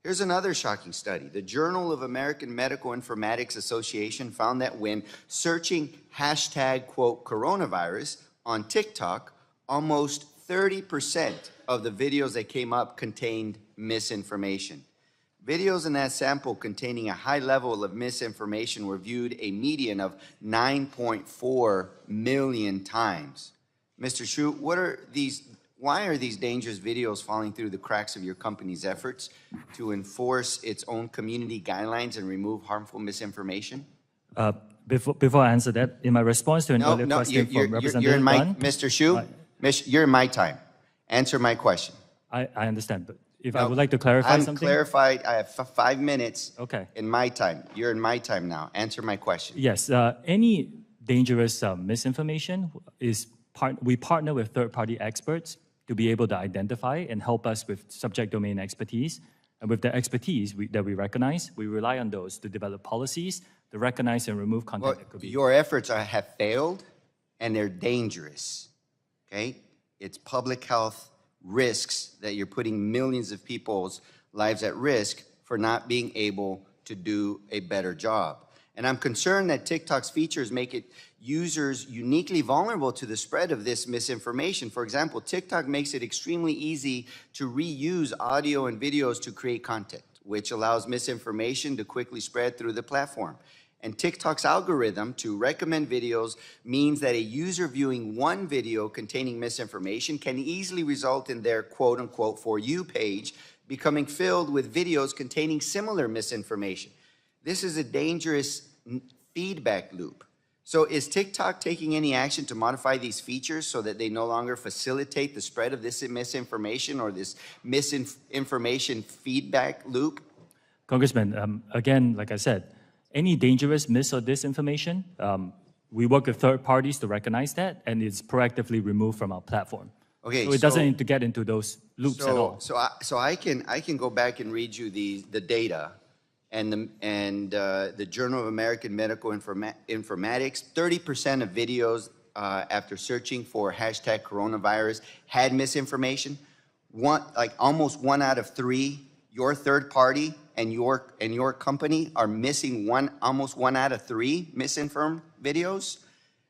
Here's another shocking study. The Journal of American Medical Informatics Association found that when searching hashtag, quote, coronavirus on TikTok, almost 30% of the videos that came up contained misinformation. Videos in that sample containing a high level of misinformation were viewed a median of 9.4 million times. Mr. Chu, why are these dangerous videos falling through the cracks of your company's efforts to enforce its own community guidelines and remove harmful misinformation? Before I answer that, in my response to an earlier question from Representative Dunn, Mr. Chu, you're in my time. Answer my question. I understand, but if I would like to clarify something. I'm clarified. I have 5 minutes Okay. in my time. You're in my time now. Answer my question. Yes, any dangerous misinformation we partner with third-party experts to be able to identify and help us with subject domain expertise. And with the expertise that we recognize, we rely on those to develop policies to recognize and remove content that could be. Your efforts have failed, and they're dangerous. Okay? It's public health risks that you're putting millions of people's lives at risk for not being able to do a better job. And I'm concerned that TikTok's features make it users uniquely vulnerable to the spread of this misinformation. For example, TikTok makes it extremely easy to reuse audio and videos to create content, which allows misinformation to quickly spread through the platform. And TikTok's algorithm to recommend videos means that a user viewing one video containing misinformation can easily result in their quote-unquote For You page becoming filled with videos containing similar misinformation. This is a dangerous feedback loop. So is TikTok taking any action to modify these features so that they no longer facilitate the spread of this misinformation or this misinformation feedback loop? Congressman, again, like I said, any dangerous mis or disinformation, we work with third parties to recognize that, and it's proactively removed from our platform. Okay, so it doesn't need to get into those loops at all. So I can go back and read you the data and the Journal of American Medical Informatics. 30% of videos after searching for hashtag coronavirus had misinformation. Almost 1 out of 3, your third party and your company are missing almost 1 out of 3 misinformed videos.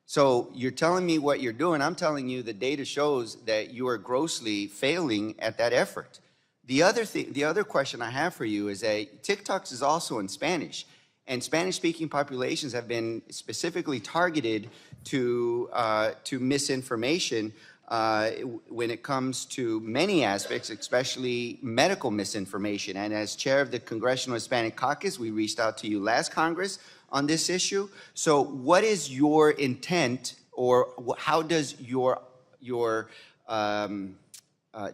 So you're telling me what you're doing. I'm telling you the data shows that you are grossly failing at that effort. The other question I have for you is that TikTok is also in Spanish, and Spanish-speaking populations have been specifically targeted to misinformation when it comes to many aspects, especially medical misinformation. And as chair of the Congressional Hispanic Caucus, we reached out to you last Congress on this issue. So what is your intent, or how does your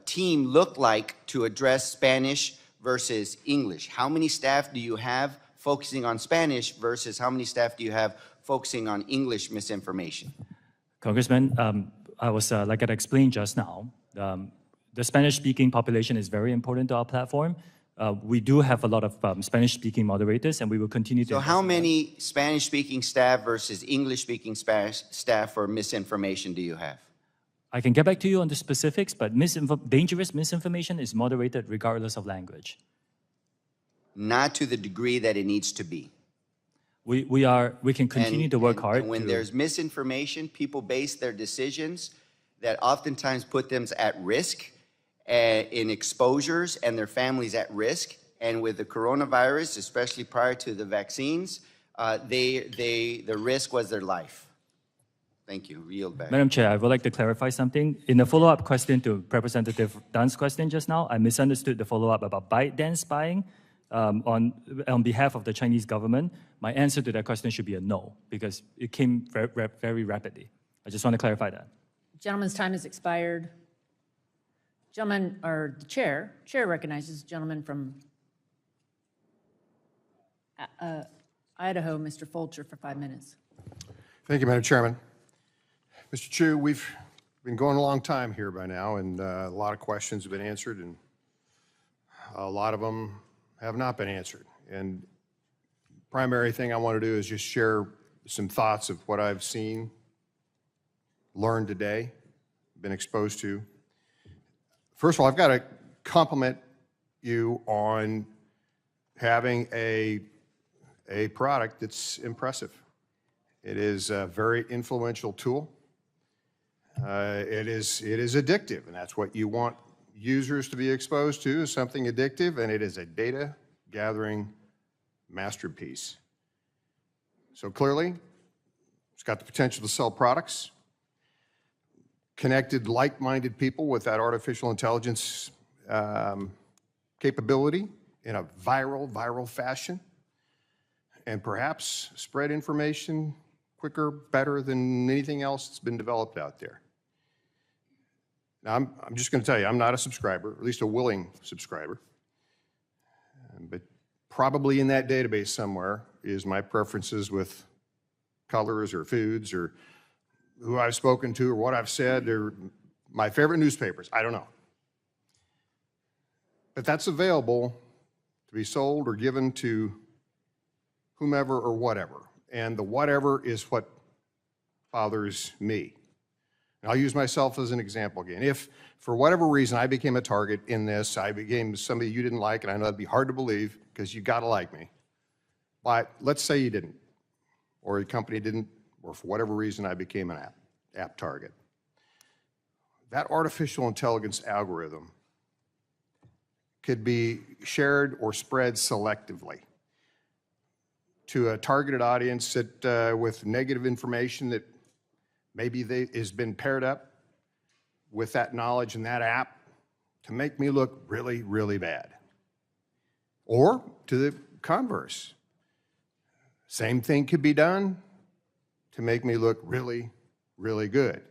team look like to address Spanish versus English? How many staff do you have focusing on Spanish versus how many staff do you have focusing on English misinformation? Congressman, I was, like I explained just now, the Spanish-speaking population is very important to our platform. We do have a lot of Spanish-speaking moderators, and we will continue to. So how many Spanish-speaking staff versus English-speaking staff for misinformation do you have? I can get back to you on the specifics, but dangerous misinformation is moderated regardless of language. Not to the degree that it needs to be. We can continue to work hard. And when there's misinformation, people base their decisions that oftentimes put them at risk in exposures and their families at risk. And with the coronavirus, especially prior to the vaccines, the risk was their life. Thank you. Yield back. Madam Chair, I would like to clarify something. In the follow-up question to Representative Dunn's question just now, I misunderstood the follow-up about ByteDance spying on behalf of the Chinese government. My answer to that question should be a no, because it came very rapidly. I just want to clarify that. Gentleman's time has expired. Gentleman, or the chair recognizes the gentleman from Idaho, Mr. Fulcher, for 5 minutes. Thank you, Madam Chairman. Mr. Chu, we've been going a long time here by now, and a lot of questions have been answered, and a lot of them have not been answered. And primary thing I want to do is just share some thoughts of what I've seen, learned today, been exposed to. First of all, I've got to compliment you on having a product that's impressive. It is a very influential tool. It is addictive, and that's what you want users to be exposed to, is something addictive, and it is a data gathering masterpiece. So clearly, it's got the potential to sell products, connected like-minded people with that artificial intelligence capability in a viral fashion, and perhaps spread information quicker, better than anything else that's been developed out there. Now, I'm just going to tell you, I'm not a subscriber, at least a willing subscriber, but probably in that database somewhere is my preferences with colors or foods or who I've spoken to or what I've said or my favorite newspapers. I don't know. But that's available to be sold or given to whomever or whatever. And the whatever is what bothers me. And I'll use myself as an example again. If, for whatever reason, I became a target in this, I became somebody you didn't like, and I know that'd be hard to believe because you gotta like me. But let's say you didn't, or a company didn't, or for whatever reason I became an app target. That artificial intelligence algorithm could be shared or spread selectively to a targeted audience that, with negative information that maybe has been paired up with that knowledge and that app to make me look really, really bad. Or to the converse. Same thing could be done to make me look really, really good.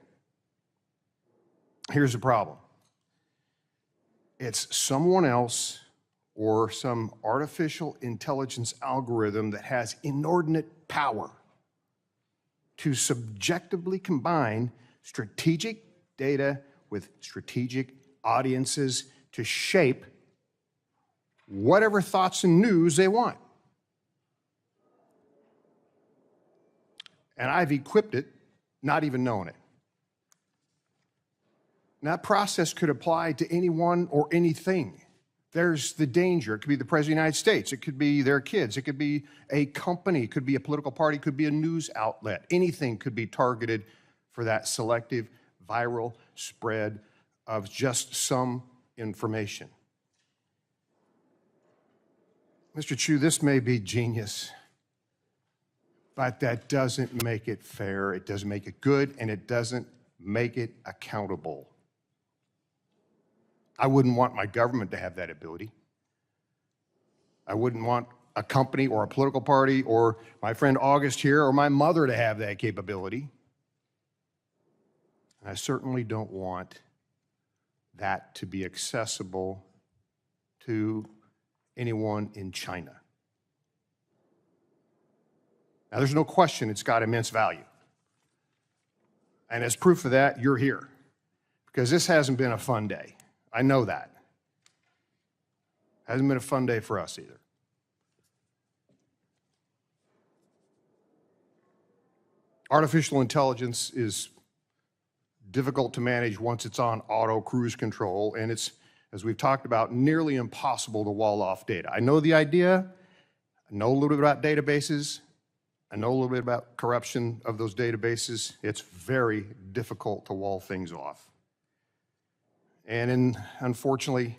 Here's the problem. It's someone else or some artificial intelligence algorithm that has inordinate power to subjectively combine strategic data with strategic audiences to shape whatever thoughts and news they want. And I've equipped it, not even knowing it. And that process could apply to anyone or anything. There's the danger. It could be the President of the United States. It could be their kids. It could be a company. It could be a political party. It could be a news outlet. Anything could be targeted for that selective viral spread of just some information. Mr. Chu, this may be genius, but that doesn't make it fair. It doesn't make it good, and it doesn't make it accountable. I wouldn't want my government to have that ability. I wouldn't want a company or a political party or my friend August here or my mother to have that capability. And I certainly don't want that to be accessible to anyone in China. Now, there's no question it's got immense value. And as proof of that, you're here. Because this hasn't been a fun day. I know that. Hasn't been a fun day for us either. Artificial intelligence is difficult to manage once it's on auto cruise control, and it's, as we've talked about, nearly impossible to wall off data. I know the idea. I know a little bit about databases. I know a little bit about corruption of those databases. It's very difficult to wall things off. And unfortunately,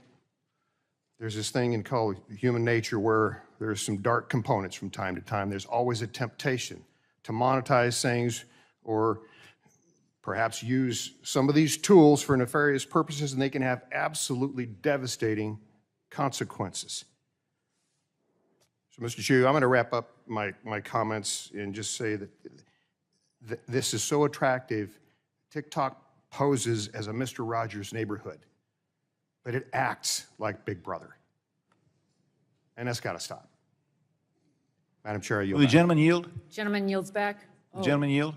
there's this thing called human nature where there's some dark components from time to time. There's always a temptation to monetize things or perhaps use some of these tools for nefarious purposes, and they can have absolutely devastating consequences. So, Mr. Chu, I'm going to wrap up my comments and just say that this is so attractive. TikTok poses as a Mr. Rogers neighborhood, but it acts like Big Brother. And that's got to stop. Madam Chair, I yield Will the back. gentleman yield? Gentleman yields back. The gentleman yield?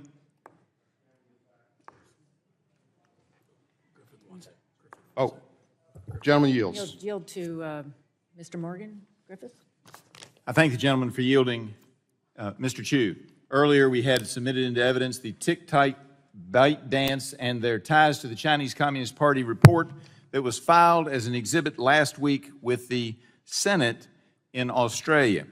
Oh, gentleman yields. Yield to Mr. Morgan Griffith. I thank the gentleman for yielding. Mr. Chu, Earlier, we had submitted into evidence the TikTok ByteDance and their ties to the Chinese Communist Party report that was filed as an exhibit last week with the Senate in Australia.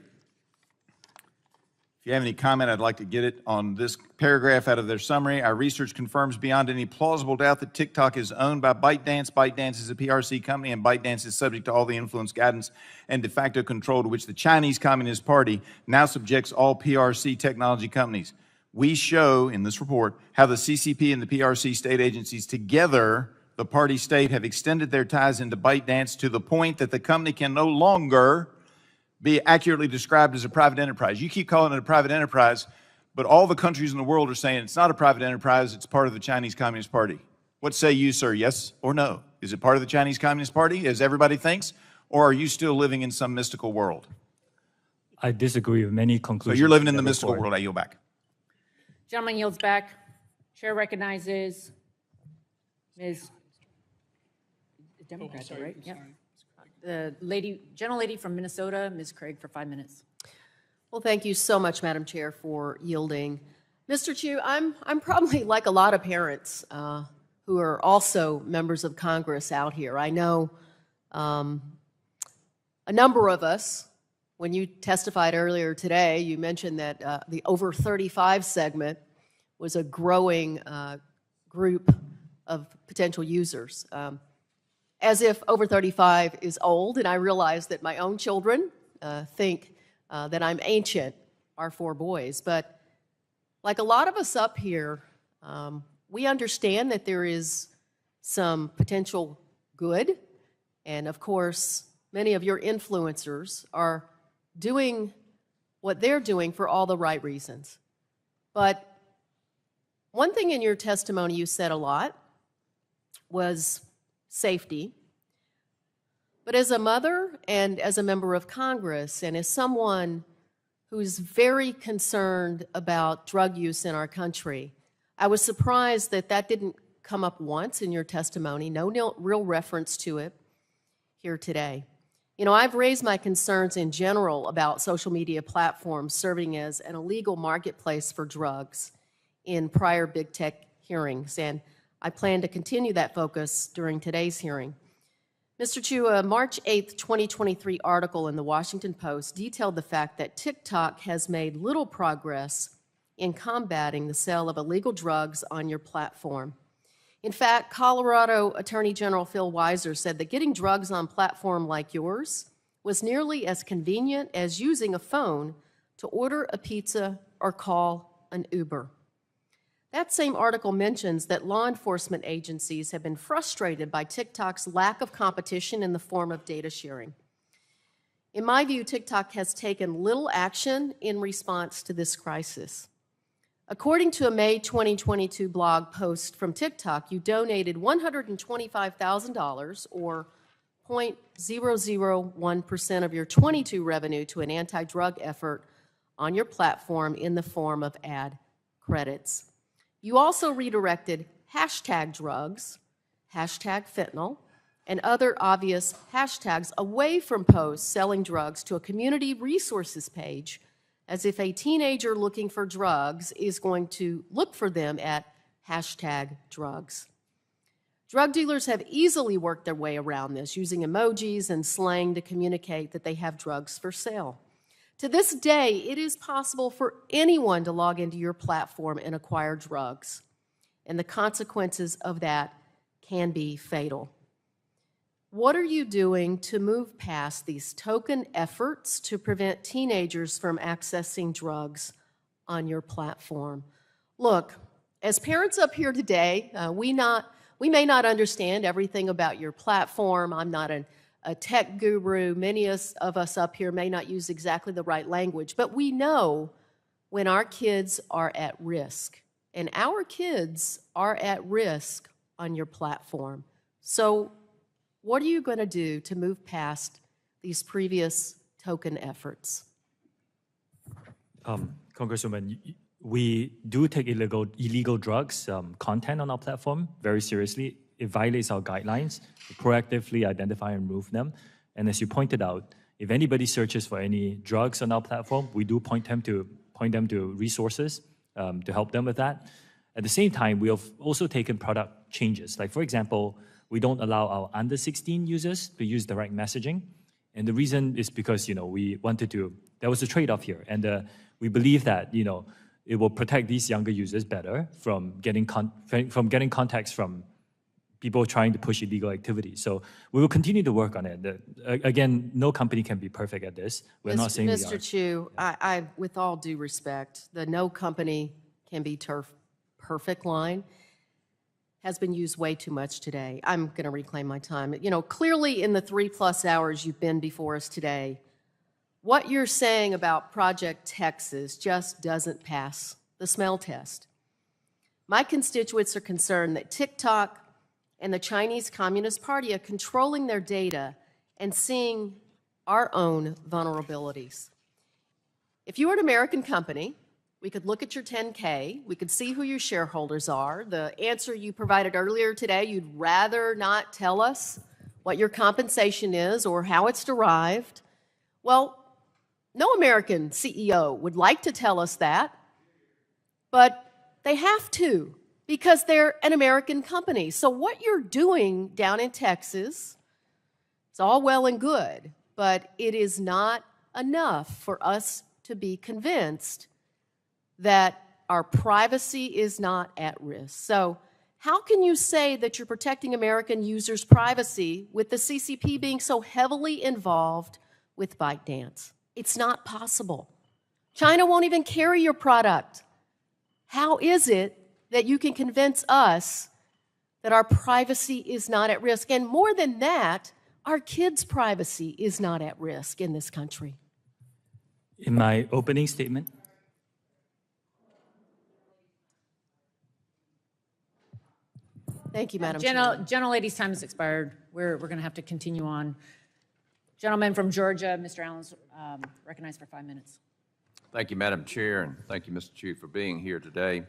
If you have any comment, I'd like to get it on this paragraph out of their summary. Our research confirms beyond any plausible doubt that TikTok is owned by ByteDance. ByteDance is a PRC company, and ByteDance is subject to all the influence, guidance, and de facto control to which the Chinese Communist Party now subjects all PRC technology companies. We show in this report how the CCP and the PRC state agencies together, the party state, have extended their ties into ByteDance to the point that the company can no longer be accurately described as a private enterprise. You keep calling it a private enterprise, but all the countries in the world are saying it's not a private enterprise, it's part of the Chinese Communist Party. What say you, sir? Yes or no? Is it part of the Chinese Communist Party, as everybody thinks, or are you still living in some mystical world? I disagree with many So conclusions. you're living in the report. mystical world. I yield back. Gentleman yields back. Chair recognizes Ms. Democrat, right? Yeah. The gentlelady from Minnesota, Ms. Craig, for 5 minutes. Well, thank you so much, Madam Chair, for yielding. Mr. Chu, I'm probably like a lot of parents who are also members of Congress out here. I know a number of us, when you testified earlier today, you mentioned that the over 35 segment was a growing group of potential users. As if over 35 is old, and I realize that my own children think that I'm ancient, our 4 boys. But like a lot of us up here, we understand that there is some potential good. And of course, many of your influencers are doing what they're doing for all the right reasons. But one thing in your testimony you said a lot was safety. But as a mother and as a member of Congress and as someone who's very concerned about drug use in our country, I was surprised that that didn't come up once in your testimony, no real reference to it here today. You know, I've raised my concerns in general about social media platforms serving as an illegal marketplace for drugs in prior big tech hearings, and I plan to continue that focus during today's hearing. Mr. Chu, a March 8th, 2023 article in the Washington Post detailed the fact that TikTok has made little progress in combating the sale of illegal drugs on your platform. In fact, Colorado Attorney General Phil Weiser said that getting drugs on a platform like yours was nearly as convenient as using a phone to order a pizza or call an Uber. That same article mentions that law enforcement agencies have been frustrated by TikTok's lack of competition in the form of data sharing. In my view, TikTok has taken little action in response to this crisis. According to a May 2022 blog post from TikTok, you donated $125,000, or 0.001% of your 22 revenue, to an anti-drug effort on your platform in the form of ad credits. You also redirected #drugs, #fentanyl, and other obvious hashtags away from posts selling drugs to a community resources page, as if a teenager looking for drugs is going to look for them at #drugs. Drug dealers have easily worked their way around this, using emojis and slang to communicate that they have drugs for sale. To this day, it is possible for anyone to log into your platform and acquire drugs, and the consequences of that can be fatal. What are you doing to move past these token efforts to prevent teenagers from accessing drugs on your platform? Look, as parents up here today, we may not understand everything about your platform. I'm not a tech guru. Many of us up here may not use exactly the right language, but we know when our kids are at risk, and our kids are at risk on your platform. So what are you going to do to move past these previous token efforts? Congresswoman, we do take illegal drugs content on our platform very seriously. It violates our guidelines. We proactively identify and remove them. And as you pointed out, if anybody searches for any drugs on our platform, we do point them to point them to resources to help them with that. At the same time, we have also taken product changes. Like, for example, we don't allow our under 16 users to use direct messaging. And the reason is because, we wanted to, there was a trade-off here. And we believe that, it will protect these younger users better from getting contacts from people trying to push illegal activities. So we will continue to work on it. Again, no company can be perfect at this. We're not saying we are. Mr. Chu, I, with all due respect, the no company can be perfect line has been used way too much today. I'm going to reclaim my time. Clearly in the 3+ hours you've been before us today, what you're saying about Project Texas just doesn't pass the smell test. My constituents are concerned that TikTok and the Chinese Communist Party are controlling their data and seeing our own vulnerabilities. If you were an American company, we could look at your 10K, we could see who your shareholders are. The answer you provided earlier today, you'd rather not tell us what your compensation is or how it's derived. Well, no American CEO would like to tell us that, but they have to because they're an American company. So what you're doing down in Texas, it's all well and good, but it is not enough for us to be convinced that our privacy is not at risk. So how can you say that you're protecting American users' privacy with the CCP being so heavily involved with ByteDance? It's not possible. China won't even carry your product. How is it that you can convince us that our privacy is not at risk? And more than that, our kids' privacy is not at risk in this country. In my opening statement, thank you, Madam Chair. Gentlelady's time has expired. We're going to have to continue on. Gentleman from Georgia, Mr. Allen's recognized for 5 minutes. Thank you, Madam Chair, and thank you, Mr. Chief, for being here today.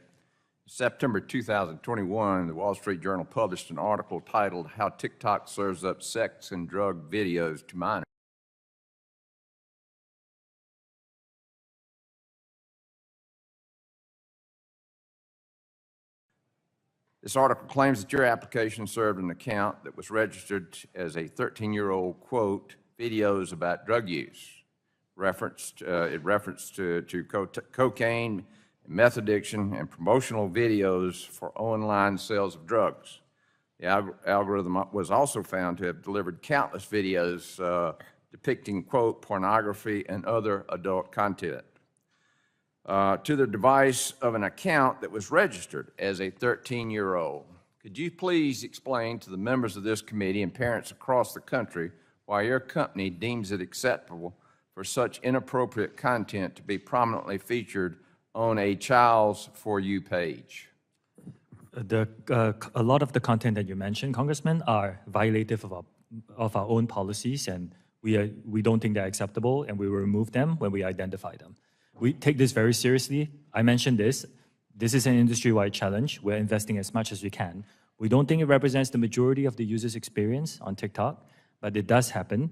September 2021, the Wall Street Journal published an article titled "How TikTok Serves Up Sex and Drug Videos to Minors." This article claims that your application served an account that was registered as a 13-year-old, quote, videos about drug use. It referenced to cocaine, meth addiction, and promotional videos for online sales of drugs. The algorithm was also found to have delivered countless videos depicting, quote, pornography and other adult content to the device of an account that was registered as a 13-year-old. Could you please explain to the members of this committee and parents across the country why your company deems it acceptable for such inappropriate content to be prominently featured on a child's For You page? A lot of the content that you mentioned, Congressman, are violative of our own policies, and we don't think they're acceptable, and we will remove them when we identify them. We take this very seriously. I mentioned this. This is an industry-wide challenge. We're investing as much as we can. We don't think it represents the majority of the user's experience on TikTok, but it does happen.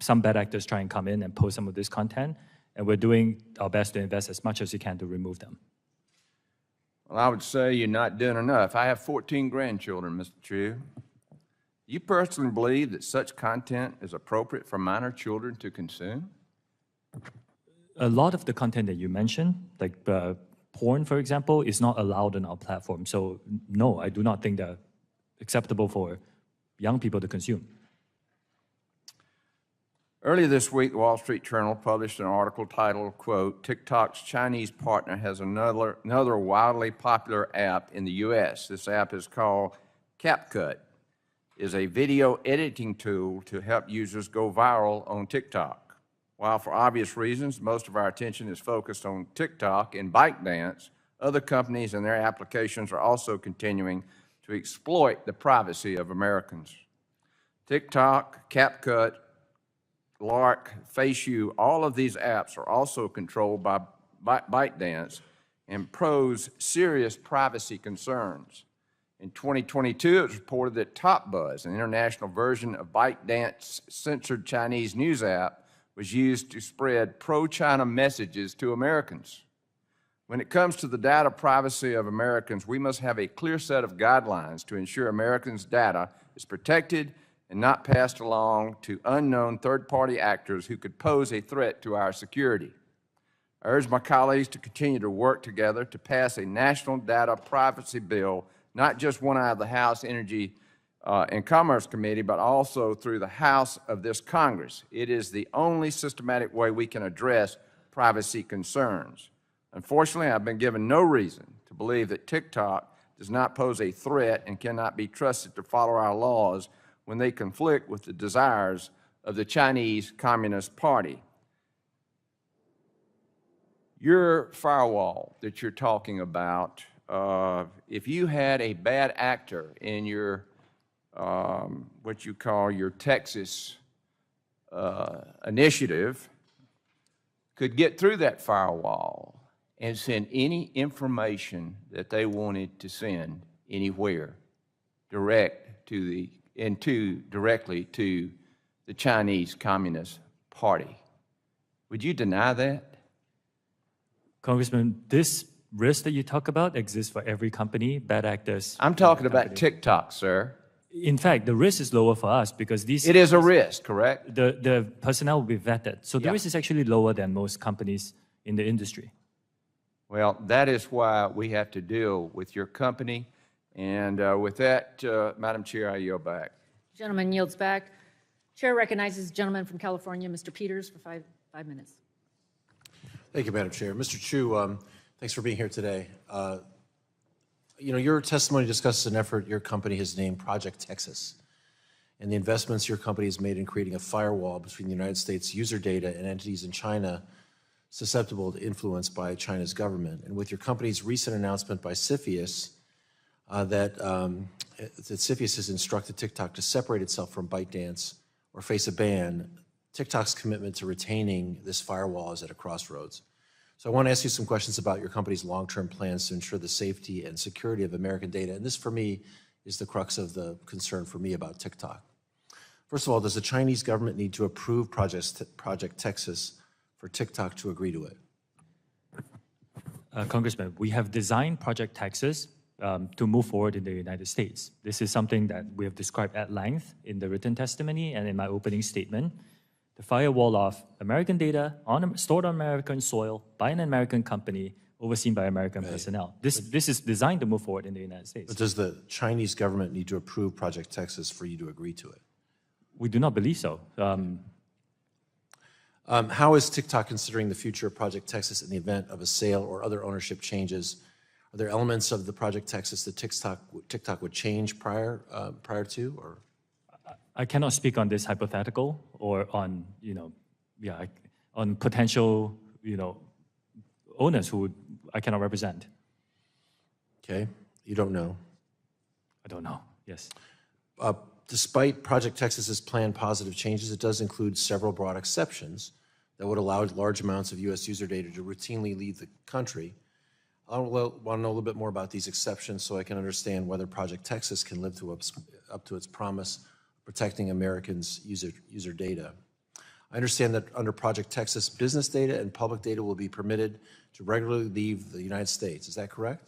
Some bad actors try and come in and post some of this content, and we're doing our best to invest as much as we can to remove them. Well, I would say you're not doing enough. I have 14 grandchildren, Mr. Chu. Do you personally believe that such content is appropriate for minor children to consume? A lot of the content that you mentioned, like porn, for example, is not allowed on our platform. So no, I do not think they're acceptable for young people to consume. Earlier this week, the Wall Street Journal published an article titled, quote, TikTok's Chinese partner has another wildly popular app in the U.S. This app is called CapCut. It is a video editing tool to help users go viral on TikTok. While for obvious reasons, most of our attention is focused on TikTok and ByteDance, other companies and their applications are also continuing to exploit the privacy of Americans. TikTok, CapCut, Lark, FaceU, all of these apps are also controlled by ByteDance and pose serious privacy concerns. In 2022, it was reported that TopBuzz, an international version of ByteDance's censored Chinese news app, was used to spread pro-China messages to Americans. When it comes to the data privacy of Americans, we must have a clear set of guidelines to ensure Americans' data is protected and not passed along to unknown third-party actors who could pose a threat to our security. I urge my colleagues to continue to work together to pass a national data privacy bill, not just one out of the House Energy and Commerce Committee, but also through the House of this Congress. It is the only systematic way we can address privacy concerns. Unfortunately, I've been given no reason to believe that TikTok does not pose a threat and cannot be trusted to follow our laws when they conflict with the desires of the Chinese Communist Party. Your firewall that you're talking about, if you had a bad actor in your, what you call your Texas initiative, could get through that firewall and send any information that they wanted to send anywhere directly to the Chinese Communist Party. Would you deny that? Congressman, this risk that you talk about exists for every company, bad actors. I'm talking about TikTok, sir. In fact, the risk is lower for us because these... It is a risk, correct? The personnel will be vetted. So the Yeah. risk is actually lower than most companies in the industry. Well, that is why we have to deal with your company. And with that, Madam Chair, I yield back. Gentleman yields back. Chair recognizes the gentleman from California, Mr. Peters, for five minutes. Thank you, Madam Chair. Mr. Chu, thanks for being here today. Your testimony discusses an effort your company has named Project Texas and the investments your company has made in creating a firewall between the United States user data and entities in China susceptible to influence by China's government. And with your company's recent announcement by Testifies that Testifies has instructed TikTok to separate itself from ByteDance or face a ban, TikTok's commitment to retaining this firewall is at a crossroads. So I want to ask you some questions about your company's long-term plans to ensure the safety and security of American data. And this, for me, is the crux of the concern for me about TikTok. First of all, does the Chinese government need to approve Project Texas for TikTok to agree to it? Congressman, we have designed Project Texas to move forward in the United States. This is something that we have described at length in the written testimony and in my opening statement. The firewall of American data stored on American soil by an American company overseen by American personnel. This is designed to move forward in the United States. But does the Chinese government need to approve Project Texas for you to agree to it? We do not believe so. How is TikTok considering the future of Project Texas in the event of a sale or other ownership changes? Are there elements of the Project Texas that TikTok would change prior to, or? I cannot speak on this hypothetical or on, on potential, owners who I cannot represent. Okay, you don't know. I don't know, yes. Despite Project Texas's planned positive changes, it does include several broad exceptions that would allow large amounts of U.S. user data to routinely leave the country. I want to know a little bit more about these exceptions so I can understand whether Project Texas can live up to its promise protecting Americans' user data. I understand that under Project Texas, business data and public data will be permitted to regularly leave the United States. Is that correct?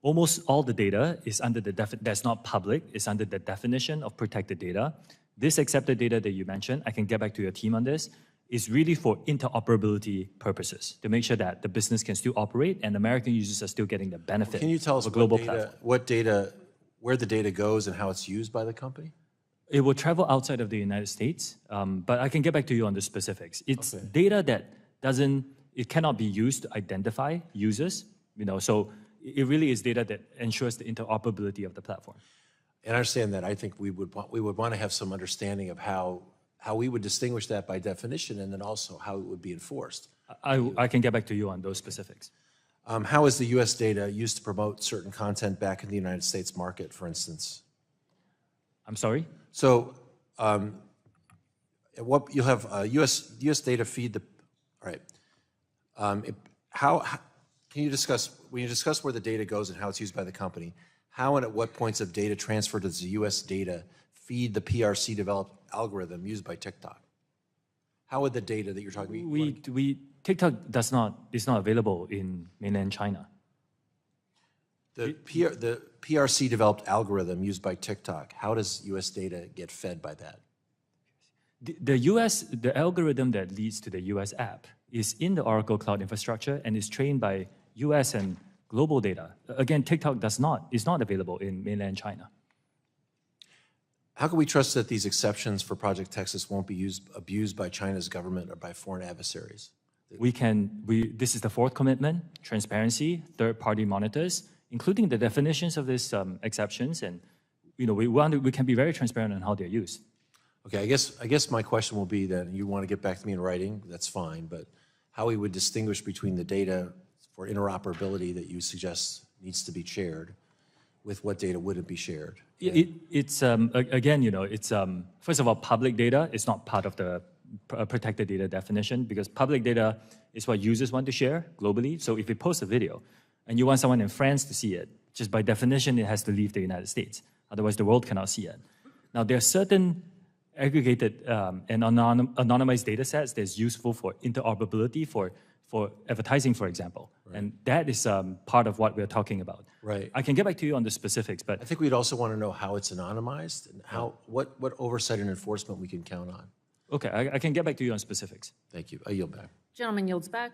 Almost all the data is under that's not public, is under the definition of protected data. This accepted data that you mentioned, I can get back to your team on this, is really for interoperability purposes, to make sure that the business can still operate and American users are still getting the benefit Can you tell us of a global platform. Where the data goes and how it's used by the company? It will travel outside of the United States, but I can get back to you on the specifics. It's data that it cannot be used to identify users, so it really is data that ensures the interoperability of the platform. And I understand that. I think we would want to have some understanding of how we would distinguish that by definition and then also how it would be enforced. I can get back to you on those specifics. How is the U.S. data used to promote certain content back in the United States market, for instance? I'm sorry? So you'll have U.S. data feed the, all right. Can you discuss, when you discuss where the data goes and how it's used by the company, how and at what points of data transfer does the U.S. data feed the PRC developed algorithm used by TikTok? How would the data that you're talking about? TikTok is not available in mainland China. The PRC developed algorithm used by TikTok. How does U.S. data get fed by that? The algorithm that leads to the U.S. app is in the Oracle Cloud infrastructure and is trained by U.S. and global data. Again, TikTok is not available in mainland China. How can we trust that these exceptions for Project Texas won't be abused by China's government or by foreign adversaries? This is the fourth commitment: transparency, third-party monitors, including the definitions of these exceptions, and we can be very transparent on how they're used. Okay, I guess my question will be that you want to get back to me in writing, that's fine, but how we would distinguish between the data for interoperability that you suggest needs to be shared with what data wouldn't be shared? It's again, it's first of all, public data is not part of the protected data definition, because public data is what users want to share globally. So if you post a video and you want someone in France to see it, just by definition, it has to leave the United States. Otherwise, the world cannot see it. Now, there are certain aggregated and anonymized data sets that's useful for interoperability for advertising, for example. Right. And that is part of what we're talking about. Right. I can get back to you on the specifics, but I think we'd also want to know how it's anonymized and what oversight and enforcement we can count on. Okay, I can get back to you on specifics. Thank you. I yield back. Gentleman yields back.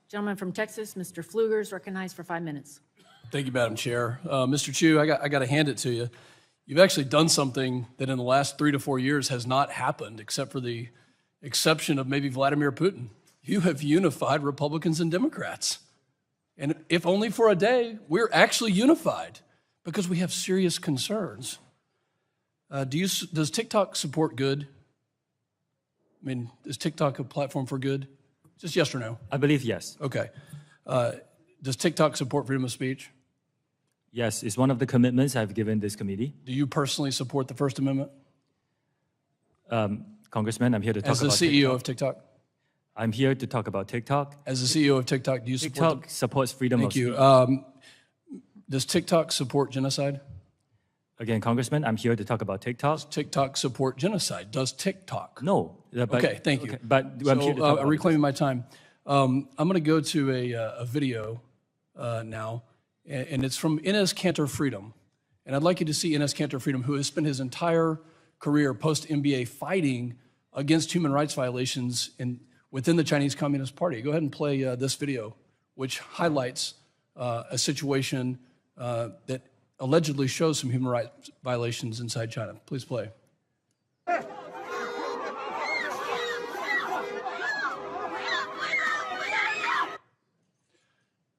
Gentleman from Texas, Mr. Pfluger, is recognized for 5 minutes. Thank you, Madam Chair. Mr. Chu, I got to hand it to you. You've actually done something that in the last 3 to 4 years has not happened, except for the exception of maybe Vladimir Putin. You have unified Republicans and Democrats. And if only for a day, we're actually unified because we have serious concerns. Does TikTok support good? I mean, is TikTok a platform for good? Just yes or no? I believe yes. Okay. Does TikTok support freedom of speech? Yes, it's one of the commitments I've given this committee. Do you personally support the First Amendment? Congressman, I'm here to talk about TikTok. As the CEO of TikTok? I'm here to talk about TikTok. As the CEO of TikTok, do you support TikTok supports freedom of speech. Thank you. Does TikTok support genocide? Again, Congressman, I'm here to talk about TikTok. Does TikTok support genocide? Does TikTok? No. Okay, thank you. Okay, but I'm here to talk about reclaiming my time. I'm going to go to a video now, and it's from Enes Kanter Freedom. And I'd like you to see Enes Kanter Freedom, who has spent his entire career post-MBA fighting against human rights violations within the Chinese Communist Party. Go ahead and play this video, which highlights a situation that allegedly shows some human rights violations inside China. Please play.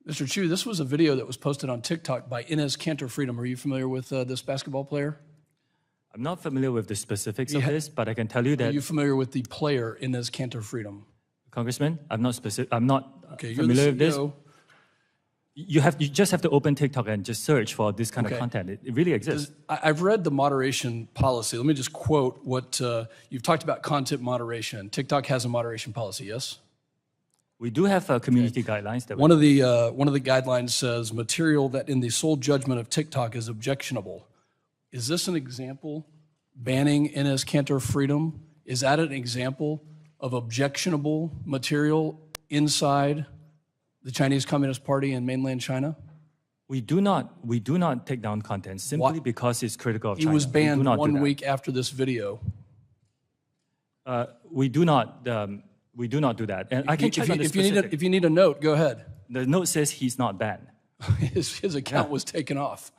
Mr. Chu, this was a video that was posted on TikTok by Enes Kanter Freedom. Are you familiar with this basketball player? I'm not familiar with the specifics of this, but I can tell you that. Are you familiar with the player Enes Kanter Freedom? Congressman, I'm not okay, familiar with this. You just have to open TikTok and just search for this kind of content. It really exists. I've read the moderation policy. Let me just quote what you've talked about: content moderation. TikTok has a moderation policy, yes? We do have community guidelines. That one of the guidelines says material that in the sole judgment of TikTok is objectionable. Is this an example? Banning Enes Kanter Freedom, is that an example of objectionable material inside the Chinese Communist Party in mainland China? We do not take down content simply because it's critical of China. He was banned 1 week after this video. We do not do that. And I can check on the specifics. If you need a note, go ahead. The note says he's not banned. His account was taken off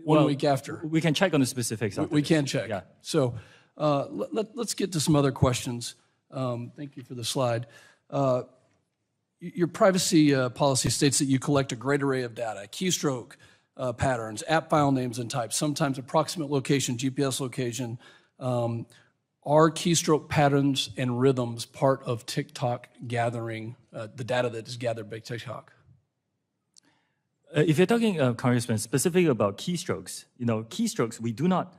1 week after. We can check on the specifics. We can check. Yeah. So let's get to some other questions. Thank you for the slide. Your privacy policy states that you collect a great array of data: keystroke patterns, app file names and types, sometimes approximate location, GPS location. Are keystroke patterns and rhythms part of TikTok gathering, the data that is gathered by TikTok? If you're talking, Congressman, specifically about keystrokes, keystrokes, we do not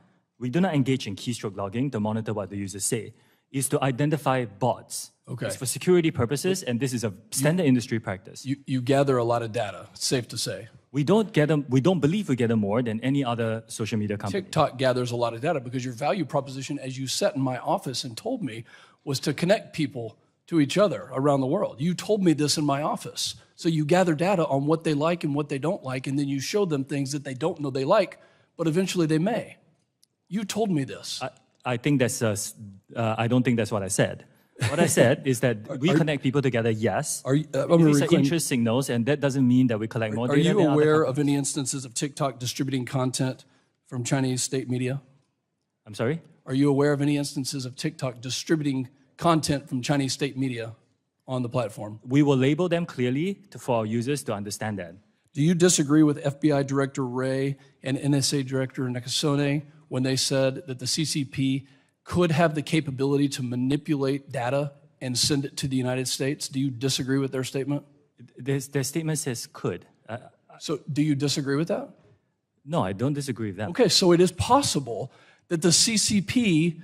engage in keystroke logging to monitor what the users say. Is to identify bots. Okay. It's for security purposes, and this is a standard industry practice. You gather a lot of data, it's safe to say. We don't believe we gather more than any other social media company. TikTok gathers a lot of data because your value proposition, as you sat in my office and told me, was to connect people to each other around the world. You told me this in my office. So you gather data on what they like and what they don't like, and then you show them things that they don't know they like, but eventually they may. You told me this. I think that's, I don't think that's what I said. What I said is that we connect people together, yes. These are interest signals, and that doesn't mean that we collect more Are data. you aware of any instances of TikTok distributing content from Chinese state media? I'm sorry? Are you aware of any instances of TikTok distributing content from Chinese state media on the platform? We will label them clearly for our users to understand that. Do you disagree with FBI Director Wray and NSA Director Nakasone when they said that the CCP could have the capability to manipulate data and send it to the United States? Do you disagree with their statement? Their statement says could. So do you disagree with that? No, I don't disagree with that. Okay, so it is possible that the CCP,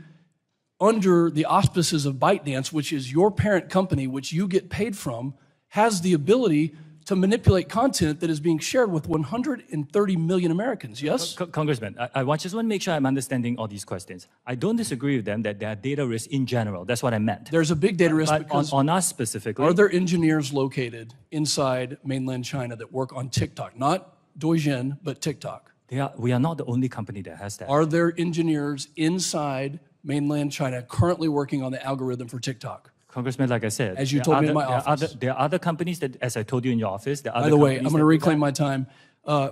under the auspices of ByteDance, which is your parent company, which you get paid from, has the ability to manipulate content that is being shared with 130 million Americans, yes? Congressman, I just want to make sure I'm understanding all these questions. I don't disagree with them that there are data risks in general. That's what I meant. There's a big data risk but because on us specifically. Are there engineers located inside mainland China that work on TikTok? Not Douyin, but TikTok. We are not the only company that has that. Are there engineers inside mainland China currently working on the algorithm for TikTok? Congressman, like I said, as you told me in my office. There are other companies that, as I told you in your office, there are By the way, I'm going to reclaim my time.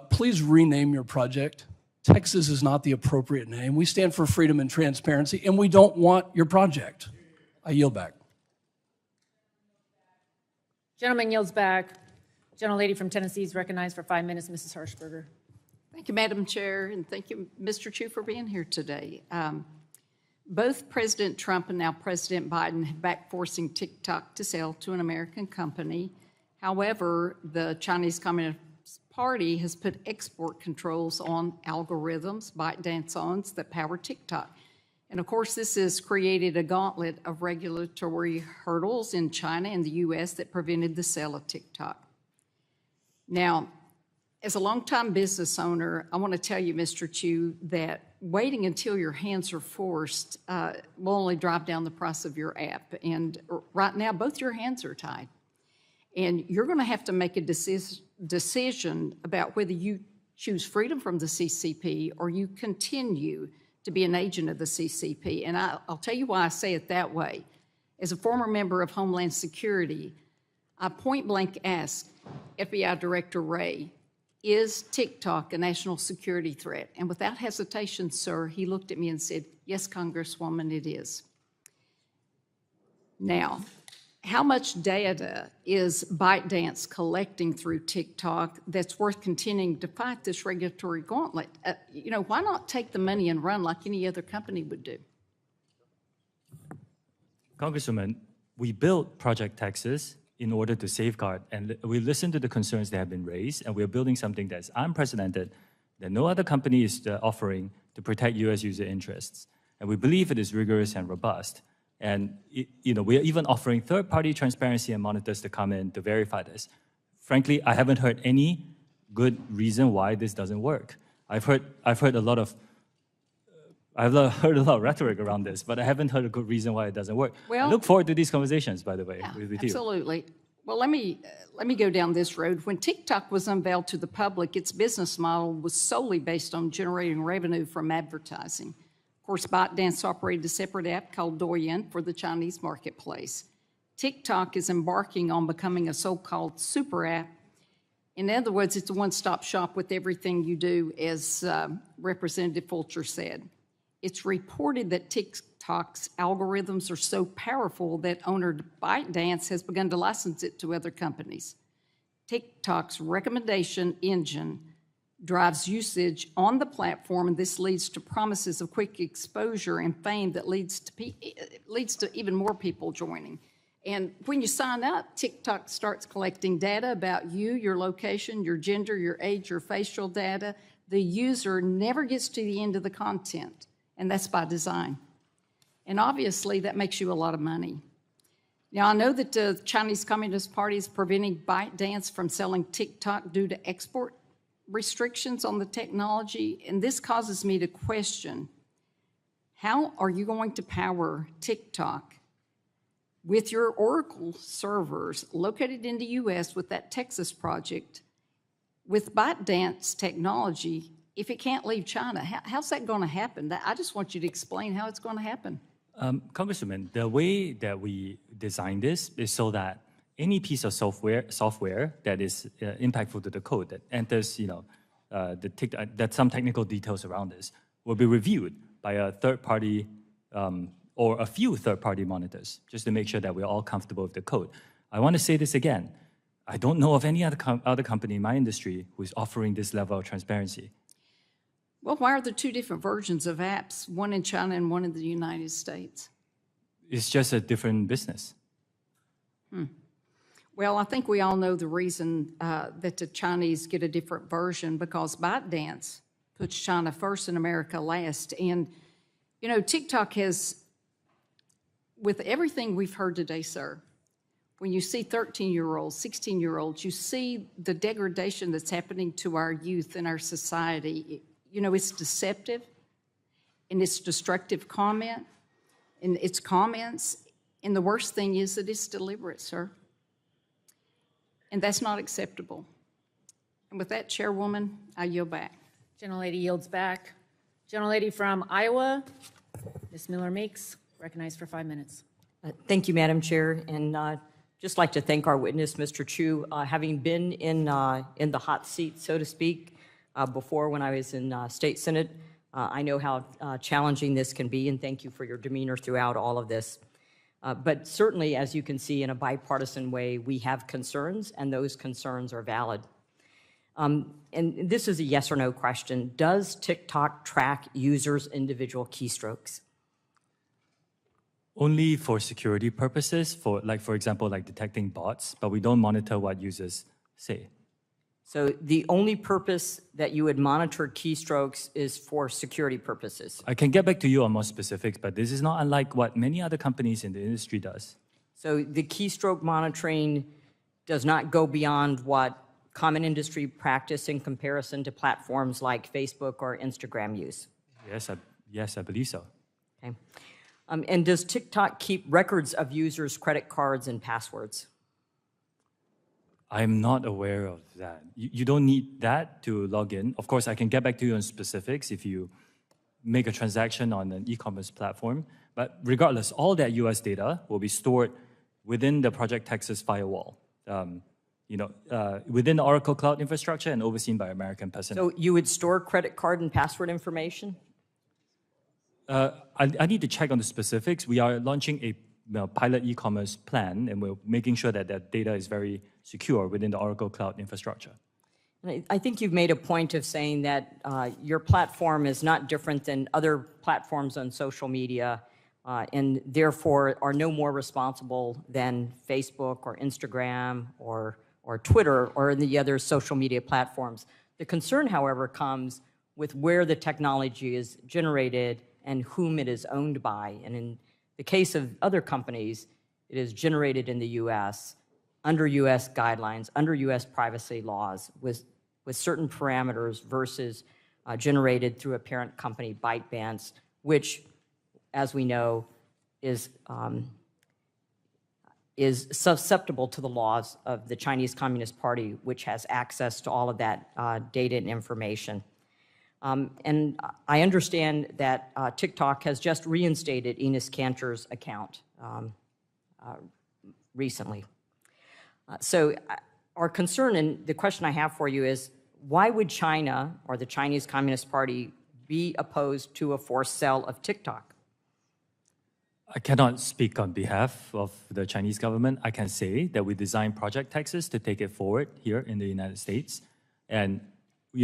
Please rename your project. Texas is not the appropriate name. We stand for freedom and transparency, and we don't want your project. I yield back. Gentleman yields back. Gentlelady from Tennessee is recognized for 5 minutes, Mrs. Harshberger. Thank you, Madam Chair, and thank you, Mr. Chu, for being here today. Both President Trump and now President Biden have backed forcing TikTok to sell to an American company. However, the Chinese Communist Party has put export controls on algorithms, ByteDance owns, that power TikTok. And of course, this has created a gauntlet of regulatory hurdles in China and the U.S. that prevented the sale of TikTok. Now, as a longtime business owner, I want to tell you, Mr. Chu, that waiting until your hands are forced will only drive down the price of your app. And right now, both your hands are tied. And you're going to have to make a decision about whether you choose freedom from the CCP or you continue to be an agent of the CCP. And I'll tell you why I say it that way. As a former member of Homeland Security, I point blank asked FBI Director Wray, is TikTok a national security threat? And without hesitation, sir, he looked at me and said, yes, Congresswoman, it is. Now, how much data is ByteDance collecting through TikTok that's worth continuing to fight this regulatory gauntlet? Why not take the money and run like any other company would do? Congresswoman, we built Project Texas in order to safeguard, and we listen to the concerns that have been raised, and we're building something that's unprecedented, that no other company is offering to protect U.S. user interests. And we believe it is rigorous and robust. And we are even offering third-party transparency and monitors to come in to verify this. Frankly, I haven't heard any good reason why this doesn't work. I've heard a lot of rhetoric around this, but I haven't heard a good reason why it doesn't work. Well, I look forward to these conversations, by the way, with you. Absolutely. Well, let me go down this road. When TikTok was unveiled to the public, its business model was solely based on generating revenue from advertising. Of course, ByteDance operated a separate app called Douyin for the Chinese marketplace. TikTok is embarking on becoming a so-called super app. In other words, it's a one-stop shop with everything you do, as Representative Fulcher said. It's reported that TikTok's algorithms are so powerful that owner ByteDance has begun to license it to other companies. TikTok's recommendation engine drives usage on the platform, and this leads to promises of quick exposure and fame that leads to even more people joining. And when you sign up, TikTok starts collecting data about you, your location, your gender, your age, your facial data. The user never gets to the end of the content. And that's by design. And obviously, that makes you a lot of money. Now, I know that the Chinese Communist Party is preventing ByteDance from selling TikTok due to export restrictions on the technology, and this causes me to question, how are you going to power TikTok with your Oracle servers located in the U.S. with that Texas project, with ByteDance technology, if it can't leave China, how's that going to happen? I just want you to explain how it's going to happen. Congressman, the way that we designed this is so that any piece of software that is impactful to the code that enters, that some technical details around this will be reviewed by a third party or a few third party monitors, just to make sure that we're all comfortable with the code. I want to say this again. I don't know of any other company in my industry who is offering this level of transparency. Well, why are there two different versions of apps, one in China and one in the United States? It's just a different business. Well, I think we all know the reason that the Chinese get a different version, because ByteDance puts China first and America last. And, TikTok has, with everything we've heard today, sir, when you see 13-year-olds, 16-year-olds, you see the degradation that's happening to our youth and our society. It's deceptive, and it's destructive comment, and it's comments, and the worst thing is that it's deliberate, sir. And that's not acceptable. And with that, Chairwoman, I yield back. Gentlelady yields back. Gentlelady from Iowa, Ms. Miller-Meeks, recognized for 5 minutes. Thank you, Madam Chair, and just like to thank our witness, Mr. Chu. Having been in the hot seat, so to speak, before when I was in State Senate, I know how challenging this can be, and thank you for your demeanor throughout all of this. But certainly, as you can see, in a bipartisan way, we have concerns, and those concerns are valid. And this is a yes or no question. Does TikTok track users' individual keystrokes? Only for security purposes, for example, detecting bots, but we don't monitor what users say. So the only purpose that you would monitor keystrokes is for security purposes. I can get back to you on more specifics, but this is not unlike what many other companies in the industry does. So the keystroke monitoring does not go beyond what common industry practice in comparison to platforms like Facebook or Instagram use? Yes, I believe so. Okay. And does TikTok keep records of users' credit cards and passwords? I'm not aware of that. You don't need that to log in. Of course, I can get back to you on specifics if you make a transaction on an e-commerce platform. But regardless, all that US data will be stored within the Project Texas firewall, within the Oracle Cloud infrastructure and overseen by American personnel. So you would store credit card and password information? I need to check on the specifics. We are launching a pilot e-commerce plan, and we're making sure that that data is very secure within the Oracle Cloud infrastructure. I think you've made a point of saying that your platform is not different than other platforms on social media, and therefore are no more responsible than Facebook or Instagram or Twitter or the other social media platforms. The concern, however, comes with where the technology is generated and whom it is owned by. And in the case of other companies, it is generated in the U.S., under U.S. guidelines, under U.S. privacy laws, with certain parameters versus generated through a parent company, ByteDance, which, as we know, is susceptible to the laws of the Chinese Communist Party, which has access to all of that data and information. And I understand that TikTok has just reinstated Enos Kanter's account recently. So our concern, and the question I have for you is, why would China or the Chinese Communist Party be opposed to a forced sale of TikTok? I cannot speak on behalf of the Chinese government. I can say that we designed Project Texas to take it forward here in the United States. And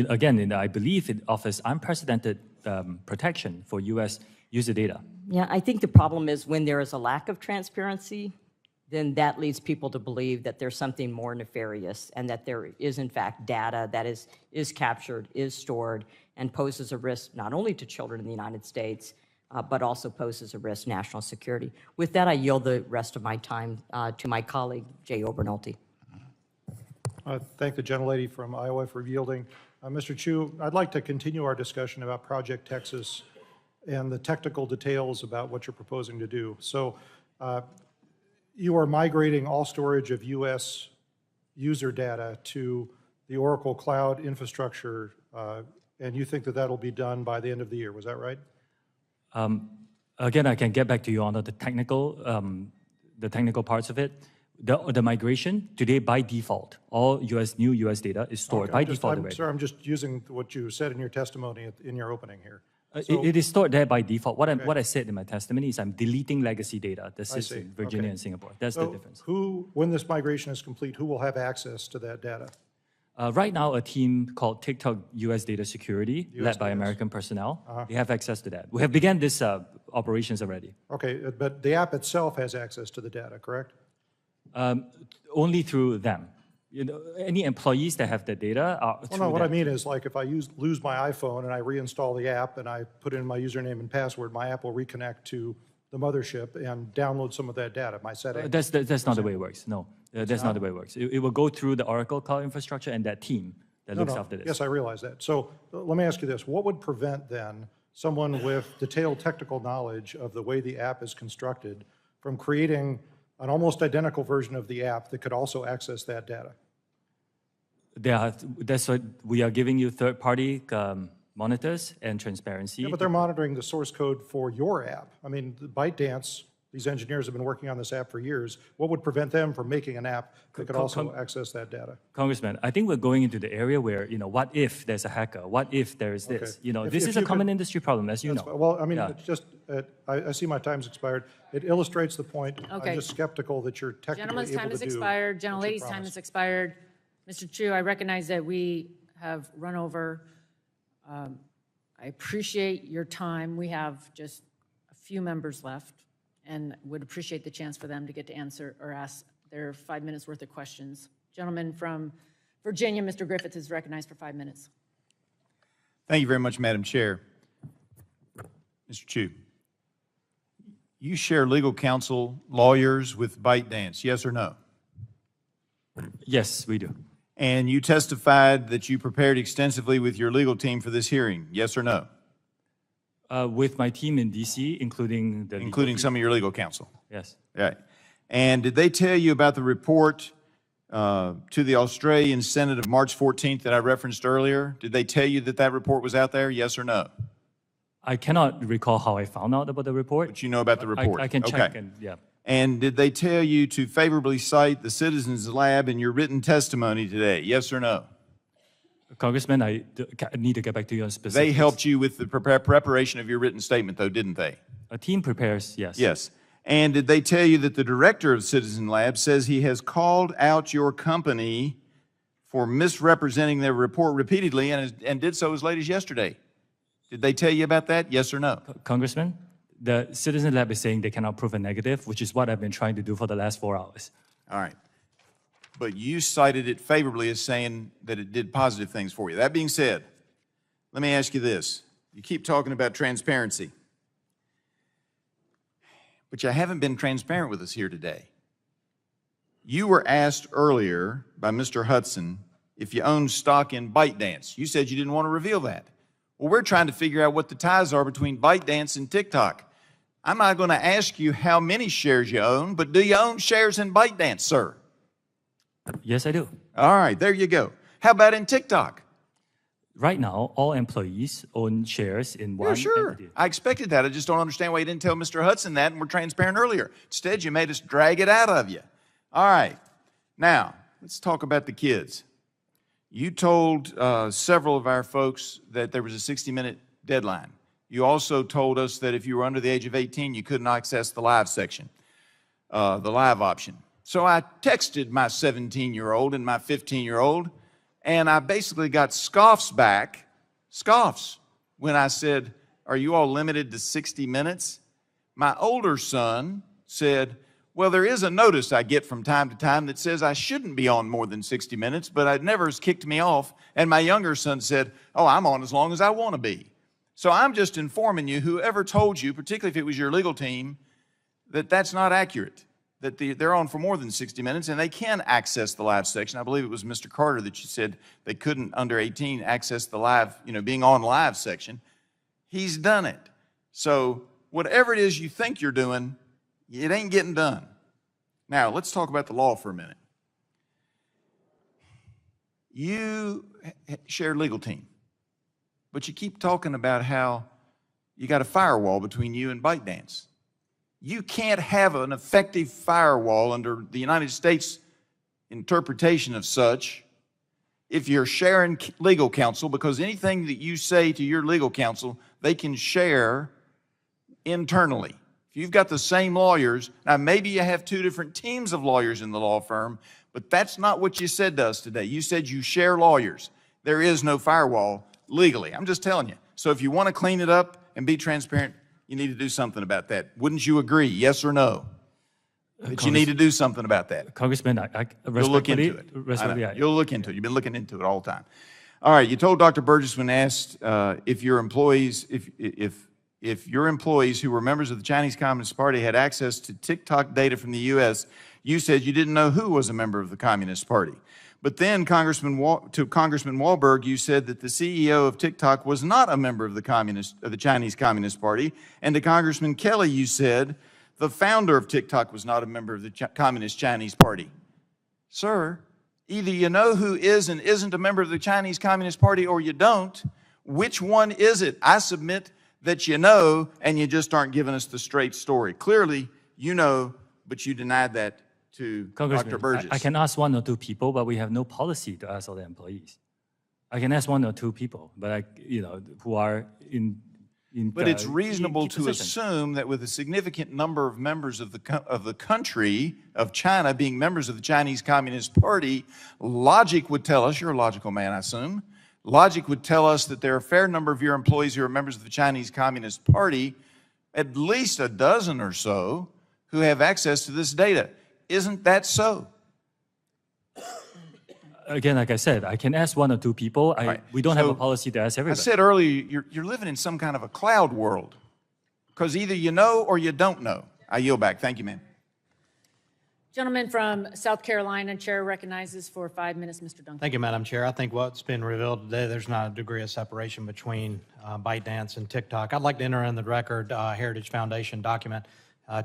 again, I believe it offers unprecedented protection for U.S. user data. Yeah, I think the problem is when there is a lack of transparency, then that leads people to believe that there's something more nefarious and that there is, in fact, data that is captured, is stored, and poses a risk not only to children in the United States, but also poses a risk to national security. With that, I yield the rest of my time to my colleague, Jay Obernolte. I thank the gentlelady from Iowa for yielding. Mr. Chu, I'd like to continue our discussion about Project Texas and the technical details about what you're proposing to do. So you are migrating all storage of U.S. user data to the Oracle Cloud infrastructure, and you think that that'll be done by the end of the year. Was that right? Again, I can get back to you on the technical parts of it. The migration today by default, all new US data is stored by default already. Sir, I'm just using what you said in your testimony in your opening here. It is stored there by default. What I said in my testimony is I'm deleting legacy data that sits in Virginia and Singapore. That's the difference. When this migration is complete, who will have access to that data? Right now, a team called TikTok US Data Security, led by American personnel, they have access to that. We have begun this operations already. Okay, but the app itself has access to the data, correct? Only through them. Any employees that have the data are Well, no, what I mean is, like, if I lose my iPhone and I reinstall the app and I put in my username and password, my app will reconnect to the mothership and download some of that data, my settings. That's not the way it works. No, that's not the way it works. It will go through the Oracle Cloud infrastructure and that team that looks after this. Yes, I realize that. So let me ask you this. What would prevent then someone with detailed technical knowledge of the way the app is constructed from creating an almost identical version of the app that could also access that data? That's what we are giving you third-party monitors and transparency. Yeah, but they're monitoring the source code for your app. I mean, ByteDance, these engineers have been working on this app for years. What would prevent them from making an app that could also access that data? Congressman, I think we're going into the area where, what if there's a hacker? What if there's this? This is a common industry problem, as you know. Well, I mean, it's just, I see my time's expired. It illustrates the point. Okay. I'm just skeptical that you're technically Gentleman's able time to has do expired. what you Gentlelady's time promised. has expired. Mr. Chu, I recognize that we have run over. I appreciate your time. We have just a few members left and would appreciate the chance for them to get to answer or ask their 5 minutes worth of questions. Gentleman from Virginia, Mr. Griffith, is recognized for 5 minutes. Thank you very much, Madam Chair. Mr. Chu, you share legal counsel, lawyers with ByteDance, yes or no? Yes, we do. And you testified that you prepared extensively with your legal team for this hearing, yes or no? With my team in D.C., including the some of your legal counsel? Yes. Right. And did they tell you about the report to the Australian Senate of March 14th that I referenced earlier? Did they tell you that that report was out there, yes or no? I cannot recall how I found out about the report. But you know about the report? I can check and, yeah. And did they tell you to favorably cite the Citizens Lab in your written testimony today, yes or no? Congressman, I need to get back to you on specifics. They helped you with the preparation of your written statement, though, didn't they? A team prepares, yes. Yes. And did they tell you that the director of Citizen Lab says he has called out your company for misrepresenting their report repeatedly and did so as late as yesterday? Did they tell you about that, yes or no? Congressman, the Citizen Lab is saying they cannot prove a negative, which is what I've been trying to do for the last 4 hours. All right. But you cited it favorably as saying that it did positive things for you. That being said, let me ask you this. You keep talking about transparency, but you haven't been transparent with us here today. You were asked earlier by Mr. Hudson if you own stock in ByteDance. You said you didn't want to reveal that. Well, we're trying to figure out what the ties are between ByteDance and TikTok. I'm not going to ask you how many shares you own, but do you own shares in ByteDance, sir? Yes, I do. All right, there you go. How about in TikTok? Right now, all employees own shares in one entity. I expected that. I just don't understand why you didn't tell Mr. Hudson that and were transparent earlier. Instead, you made us drag it out of you. All right. Now, let's talk about the kids. You told several of our folks that there was a 60-minute deadline. You also told us that if you were under the age of 18, you couldn't access the live section, the live option. So I texted my 17-year-old and my 15-year-old, and I basically got scoffs back, when I said, are you all limited to 60 minutes? My older son said, well, there is a notice I get from time to time that says I shouldn't be on more than 60 minutes, but it never has kicked me off. And my younger son said, oh, I'm on as long as I want to be. So I'm just informing you, whoever told you, particularly if it was your legal team, that that's not accurate, that they're on for more than 60 minutes and they can access the live section. I believe it was Mr. Carter that you said they couldn't, under 18, access the live, being on live section. He's done it. So whatever it is you think you're doing, it ain't getting done. Now, let's talk about the law for a minute. You share a legal team, but you keep talking about how you got a firewall between you and ByteDance. You can't have an effective firewall under the United States interpretation of such if you're sharing legal counsel, because anything that you say to your legal counsel, they can share internally. If you've got the same lawyers, now maybe you have two different teams of lawyers in the law firm, but that's not what you said to us today. You said you share lawyers. There is no firewall legally. I'm just telling you. So if you want to clean it up and be transparent, you need to do something about that. Wouldn't you agree, yes or no? That you need to do something about that. Congressman, You'll look into it. You'll look into it. You've been looking into it all the time. All right, you told Dr. Burgess when asked if your employees who were members of the Chinese Communist Party had access to TikTok data from the U.S., you said you didn't know who was a member of the Communist Party. But then, Congressman Wahlberg, you said that the CEO of TikTok was not a member of the Chinese Communist Party. And to Congressman Kelly, you said the founder of TikTok was not a member of the Communist Chinese Party. Sir, either you know who is and isn't a member of the Chinese Communist Party or you don't. Which one is it? I submit that you know, and you just aren't giving us the straight story. Clearly, you know, but you denied that to Dr. Burgess. I can ask one or two people, but we have no policy to ask all the employees. I can ask one or two people, but who are in But it's reasonable to assume that with a significant number of members of the country, of China, being members of the Chinese Communist Party, logic would tell us, you're a logical man, I assume, logic would tell us that there are a fair number of your employees who are members of the Chinese Communist Party, at least a dozen or so, who have access to this data. Isn't that so? Again, like I said, I can ask one or two people. We don't have a policy to ask everybody. I said earlier, you're living in some kind of a cloud world, because either you know or you don't know. I yield back. Thank you, ma'am. Gentleman from South Carolina, Chair recognizes for 5 minutes, Mr. Duncan. Thank you, Madam Chair. I think what's been revealed today, there's not a degree of separation between ByteDance and TikTok. I'd like to enter in the record Heritage Foundation document,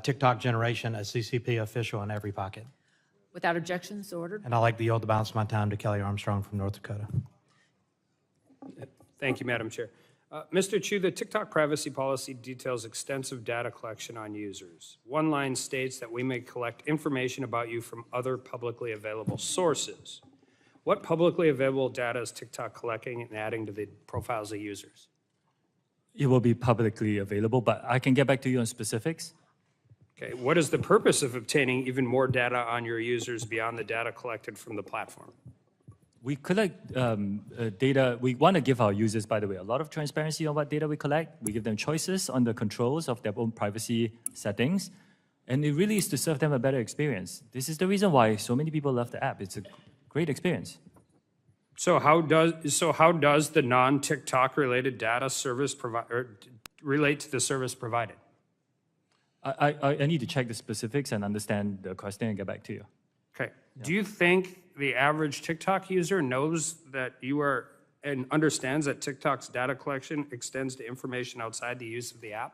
TikTok generation, a CCP official in every pocket. Without objections, so ordered. And I'd like to yield the balance of my time to Kelly Armstrong from North Dakota. Thank you, Madam Chair. Mr. Chu, the TikTok privacy policy details extensive data collection on users. One line states that we may collect information about you from other publicly available sources. What publicly available data is TikTok collecting and adding to the profiles of users? It will be publicly available, but I can get back to you on specifics. Okay, what is the purpose of obtaining even more data on your users beyond the data collected from the platform? We collect data. We want to give our users, by the way, a lot of transparency on what data we collect. We give them choices on the controls of their own privacy settings. And it really is to serve them a better experience. This is the reason why so many people love the app. It's a great experience. So how does the non-TikTok related data service relate to the service provided? I need to check the specifics and understand the question and get back to you. Okay. Yeah. Do you think the average TikTok user knows that you are and understands that TikTok's data collection extends to information outside the use of the app?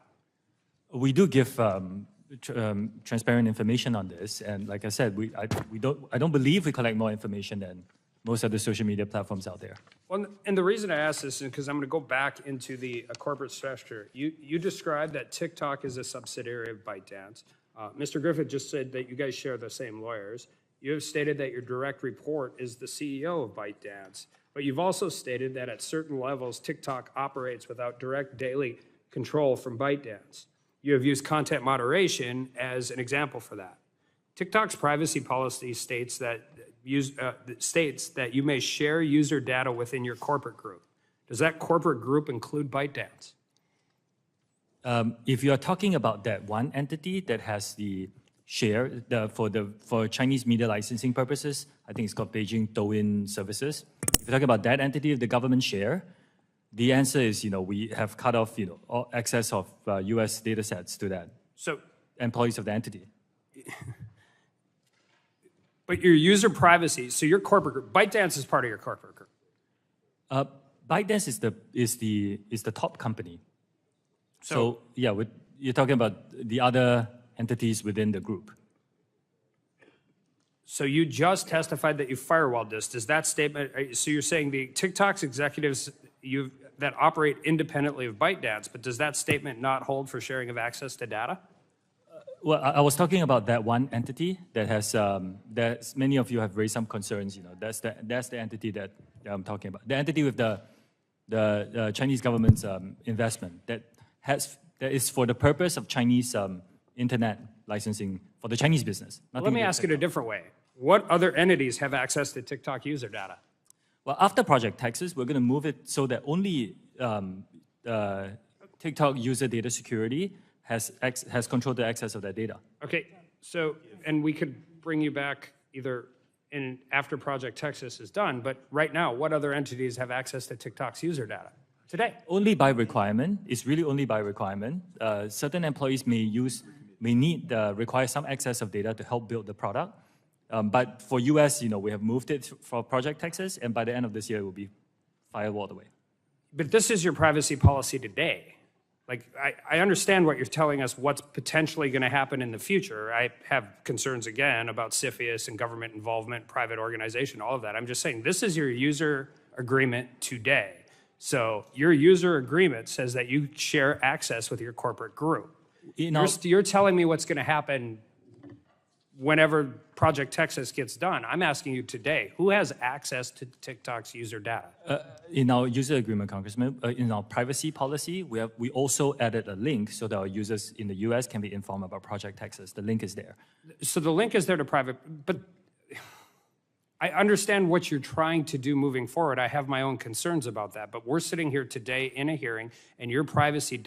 We do give transparent information on this, and like I said, I don't believe we collect more information than most of the social media platforms out there. Well, and the reason I ask this is because I'm going to go back into the corporate structure. You described that TikTok is a subsidiary of ByteDance. Mr. Griffith just said that you guys share the same lawyers. You have stated that your direct report is the CEO of ByteDance, but you've also stated that at certain levels, TikTok operates without direct daily control from ByteDance. You have used content moderation as an example for that. TikTok's privacy policy states that you may share user data within your corporate group. Does that corporate group include ByteDance? If you are talking about that one entity that has the share for Chinese media licensing purposes, I think it's called Beijing Douyin Services. If you're talking about that entity of the government share, the answer is, we have cut off, all access of U.S. data sets to that. So employees of the entity. But your user privacy, so your corporate group, ByteDance is part of your corporate group. ByteDance is the top company. So yeah, you're talking about the other entities within the group. So you just testified that you firewalled this. Does that statement, so you're saying the TikTok's executives that operate independently of ByteDance, but does that statement not hold for sharing of access to data? Well, I was talking about that one entity that has, that many of you have raised some concerns. That's the entity that I'm talking about. The entity with the Chinese government's investment that is for the purpose of Chinese internet licensing for the Chinese business. Let me ask it a different way. What other entities have access to TikTok user data? Well, after Project Texas, we're going to move it so that only TikTok user data security has control the access of that data. Okay, so, and we could bring you back either after Project Texas is done, but right now, what other entities have access to TikTok's user data today? Only by requirement. It's really only by requirement. Certain employees require some access of data to help build the product. But for US, we have moved it for Project Texas, and by the end of this year, it will be firewalled away. But this is your privacy policy today. Like, I understand what you're telling us, what's potentially going to happen in the future. I have concerns, again, about CFIUS and government involvement, private organization, all of that. I'm just saying, this is your user agreement today. So your user agreement says that you share access with your corporate group. You're telling me what's going to happen whenever Project Texas gets done. I'm asking you today, who has access to TikTok's user data? In our user agreement, Congressman, in our privacy policy, we also added a link so that our users in the US can be informed about Project Texas. The link is there. So the link is there to private, but I understand what you're trying to do moving forward. I have my own concerns about that, but we're sitting here today in a hearing, and your privacy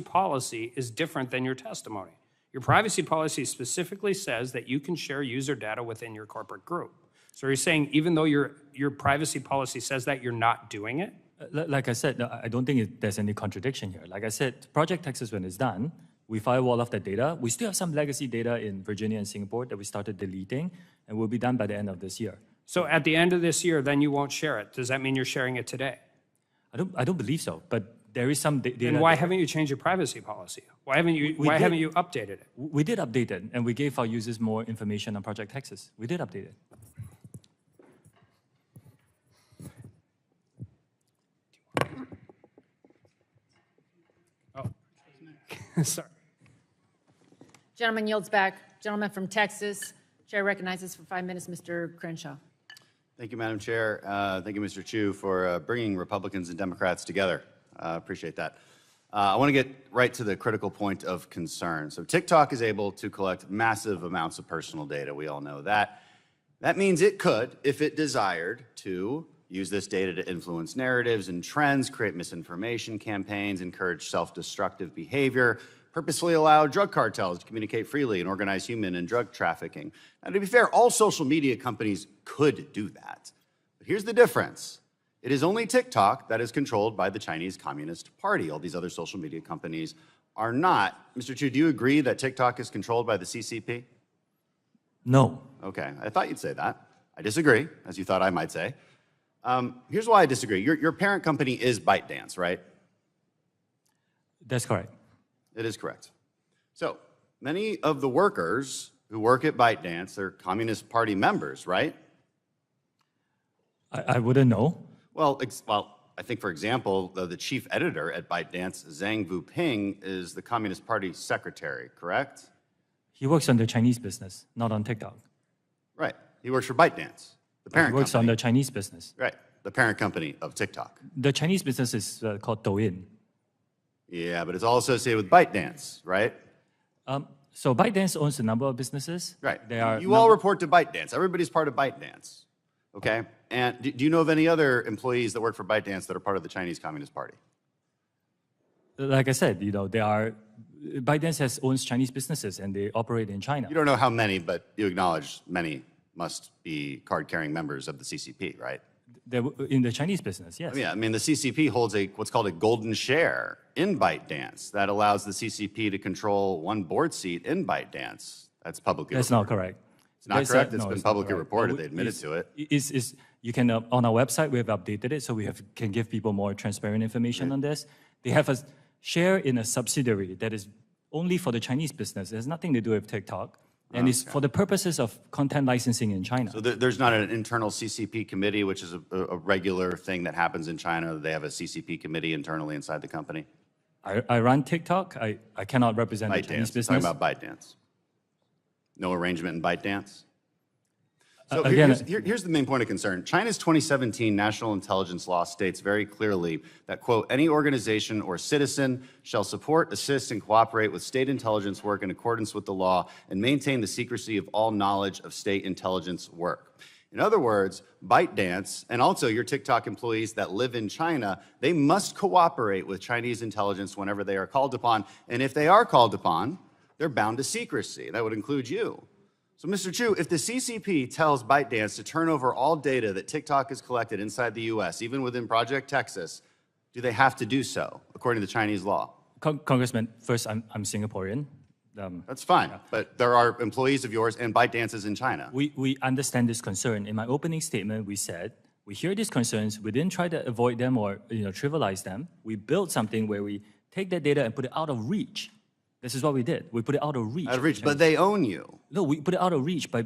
policy is different than your testimony. Your privacy policy specifically says that you can share user data within your corporate group. So are you saying even though your privacy policy says that, you're not doing it? Like I said, I don't think there's any contradiction here. Like I said, Project Texas, when it's done, we firewall off that data. We still have some legacy data in Virginia and Singapore that we started deleting, and will be done by the end of this year. So at the end of this year, then you won't share it. Does that mean you're sharing it today? I don't believe so, but there is some data. And why haven't you changed your privacy policy? Why haven't you updated it? We did update it, and we gave our users more information on Project Texas. We did update it. Oh, sorry. Gentleman yields back. Gentleman from Texas. Chair recognizes for 5 minutes Mr. Crenshaw. Thank you, Madam Chair. Thank you, Mr. Chu, for bringing Republicans and Democrats together. Appreciate that. I want to get right to the critical point of concern. So TikTok is able to collect massive amounts of personal data. We all know that. That means it could, if it desired, to use this data to influence narratives and trends, create misinformation campaigns, encourage self-destructive behavior, purposefully allow drug cartels to communicate freely and organize human and drug trafficking. Now, to be fair, all social media companies could do that. But here's the difference. It is only TikTok that is controlled by the Chinese Communist Party. All these other social media companies are not. Mr. Chu, do you agree that TikTok is controlled by the CCP? No. Okay, I thought you'd say that. I disagree, as you thought I might say. Here's why I disagree. Your parent company is ByteDance, right? That's correct. It is correct. So many of the workers who work at ByteDance are Communist Party members, right? I wouldn't know. Well, I think, for example, the chief editor at ByteDance, Zhang Vuping, is the Communist Party secretary, correct? He works on the Chinese business, not on TikTok. Right. He works for ByteDance, the parent company. He works on the Chinese business. Right. The parent company of TikTok. The Chinese business is called Douyin. Yeah, but it's all associated with ByteDance, right? So ByteDance owns a number of businesses. Right. You all report to ByteDance. Everybody's part of ByteDance. Okay? And do you know of any other employees that work for ByteDance that are part of the Chinese Communist Party? Like I said, ByteDance owns Chinese businesses and they operate in China. You don't know how many, but you acknowledge many must be card-carrying members of the CCP, right? They're in the Chinese business, yes. Yeah, I mean, the CCP holds what's called a golden share in ByteDance that allows the CCP to control one board seat in ByteDance. That's publicly That's reported. not correct. It's not correct. It's been publicly reported. They admitted to it. You can on our website we have updated it so we can give people more transparent information on this. They have a share in a subsidiary that is only for the Chinese business. It has nothing to do with TikTok. and it's for the purposes of content licensing in China. So there's not an internal CCP committee, which is a regular thing that happens in China. They have a CCP committee internally inside the company. I run TikTok. I cannot represent the Chinese ByteDance. business. Talking about ByteDance. No arrangement in ByteDance? So Again, here's the main point of concern. China's 2017 national intelligence law states very clearly that, quote, any organization or citizen shall support, assist, and cooperate with state intelligence work in accordance with the law and maintain the secrecy of all knowledge of state intelligence work. In other words, ByteDance, and also your TikTok employees that live in China, they must cooperate with Chinese intelligence whenever they are called upon. And if they are called upon, they're bound to secrecy. That would include you. So, Mr. Chu, if the CCP tells ByteDance to turn over all data that TikTok has collected inside the U.S., even within Project Texas, do they have to do so, according to Chinese law? Congressman, first, I'm Singaporean. That's fine, but there are employees of yours and ByteDance's in China. We understand this concern. In my opening statement, we said, we hear these concerns, we didn't try to avoid them or trivialize them. We built something where we take that data and put it out of reach. This is what we did. We put it out of reach. Out of reach, but they own you. No, we put it out of reach by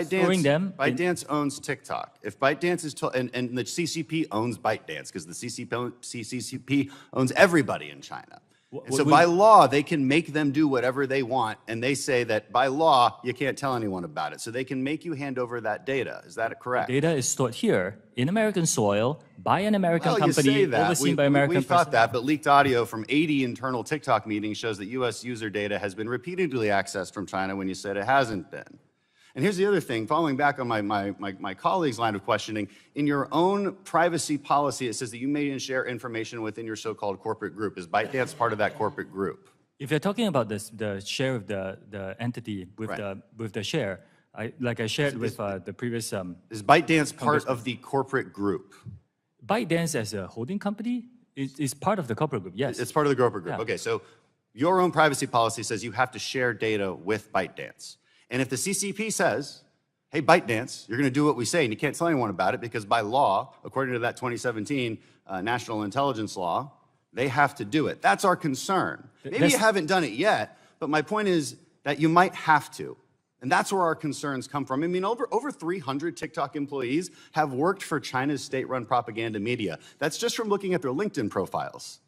storing them. ByteDance owns TikTok. If ByteDance is and the CCP owns ByteDance because the CCP owns everybody in China. And so by law, they can make them do whatever they want, and they say that by law, you can't tell anyone about it. So they can make you hand over that data. Is that correct? Data is stored here in American soil by an American Well, company you say that. overseen by American We thought personnel. that, but leaked audio from 80 internal TikTok meetings shows that U.S. user data has been repeatedly accessed from China when you said it hasn't been. And here's the other thing, following back on my colleague's line of questioning, in your own privacy policy, it says that you may share information within your so-called corporate group. Is ByteDance part of that corporate group? If you're talking about this, the share of the entity with the share, like I shared with the previous. Is ByteDance part of the corporate group? ByteDance as a holding company is part of the corporate group. Yes, it's part of the corporate group. Yeah. Okay, so your own privacy policy says you have to share data with ByteDance. And if the CCP says, hey, ByteDance, you're going to do what we say, and you can't tell anyone about it because by law, according to that 2017 national intelligence law, they have to do it. That's our concern. Maybe you haven't done it yet, but my point is that you might have to. And that's where our concerns come from. I mean, over 300 TikTok employees have worked for China's state-run propaganda media. That's just from looking at their LinkedIn profiles.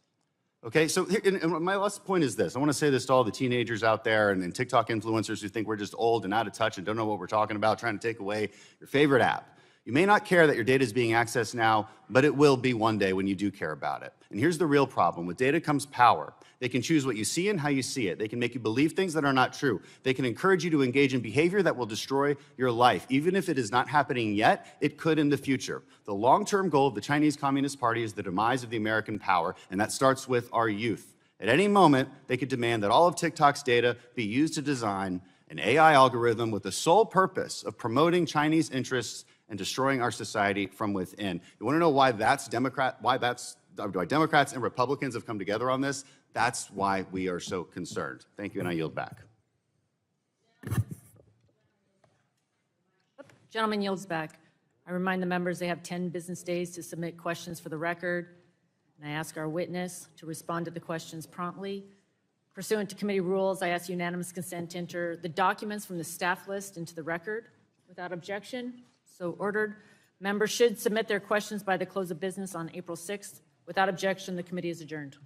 Okay, so and my last point is this. I want to say this to all the teenagers out there and TikTok influencers who think we're just old and out of touch and don't know what we're talking about, trying to take away your favorite app. You may not care that your data is being accessed now, but it will be one day when you do care about it. And here's the real problem. With data comes power. They can choose what you see and how you see it. They can make you believe things that are not true. They can encourage you to engage in behavior that will destroy your life. Even if it is not happening yet, it could in the future. The long-term goal of the Chinese Communist Party is the demise of the American power, and that starts with our youth. At any moment, they could demand that all of TikTok's data be used to design an AI algorithm with the sole purpose of promoting Chinese interests and destroying our society from within. You want to know why Democrats and Republicans have come together on this? That's why we are so concerned. Thank you, and I yield back. Gentleman yields back. I remind the members they have 10 business days to submit questions for the record, and I ask our witness to respond to the questions promptly. Pursuant to committee rules, I ask unanimous consent to enter the documents from the staff list into the record without objection. So ordered. Members should submit their questions by the close of business on April 6th. Without objection, the committee is adjourned.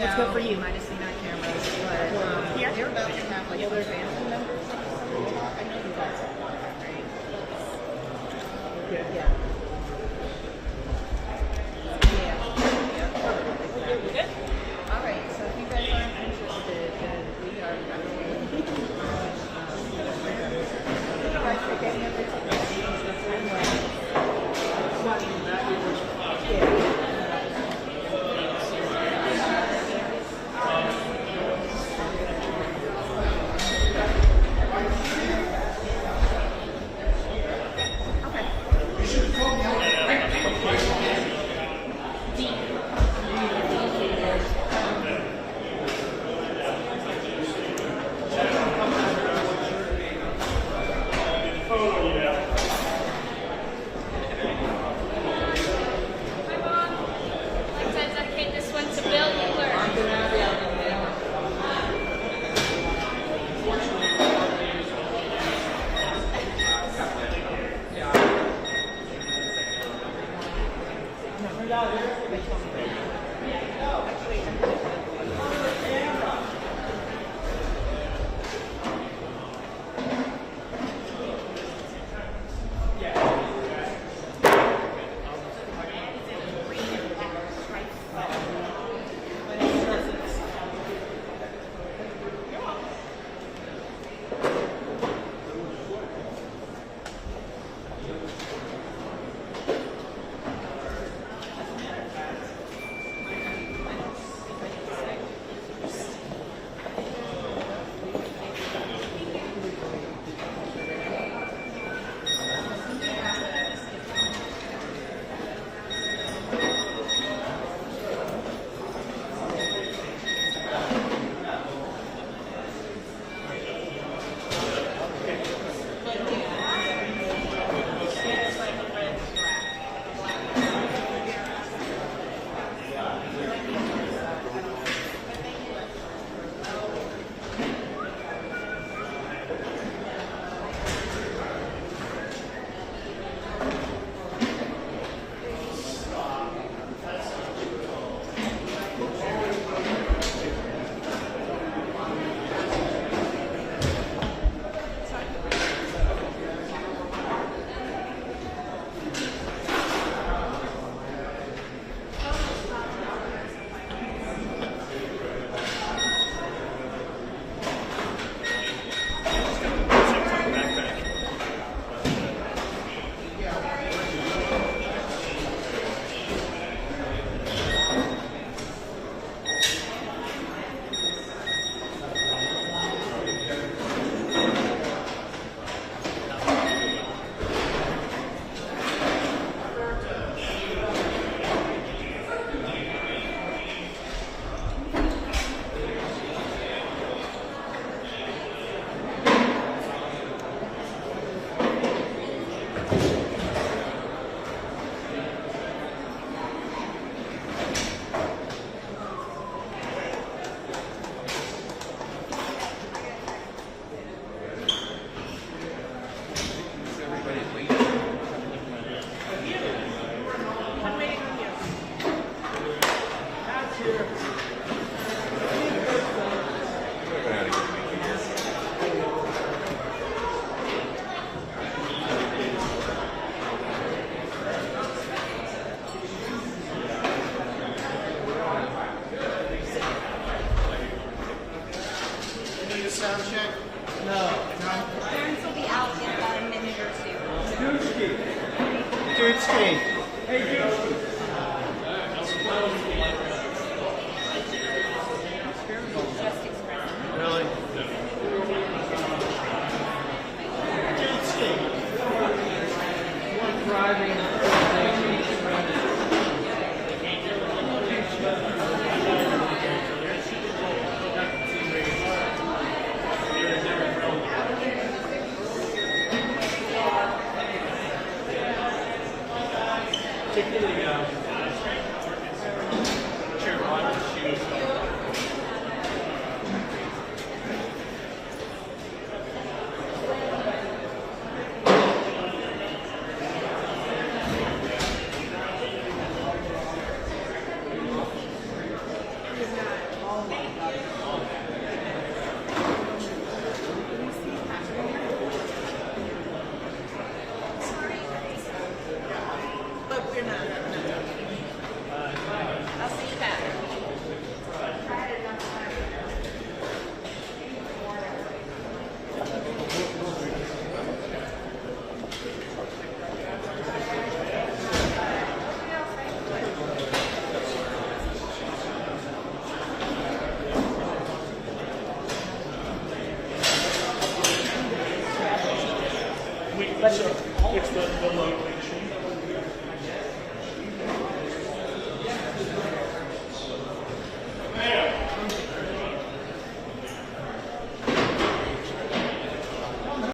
let's go for you. Might have seen our cameras, but yeah, they're about to have like other family members. I know you guys are right? Yeah. Good. All right. So if you guys aren't interested, then we are. sound check? No. Parents will be out in about a minute or two. Dudesky. Hey, Dudesky. Really? Dudesky. One driving. Particularly, Chair Rogers' shoes. It's the locally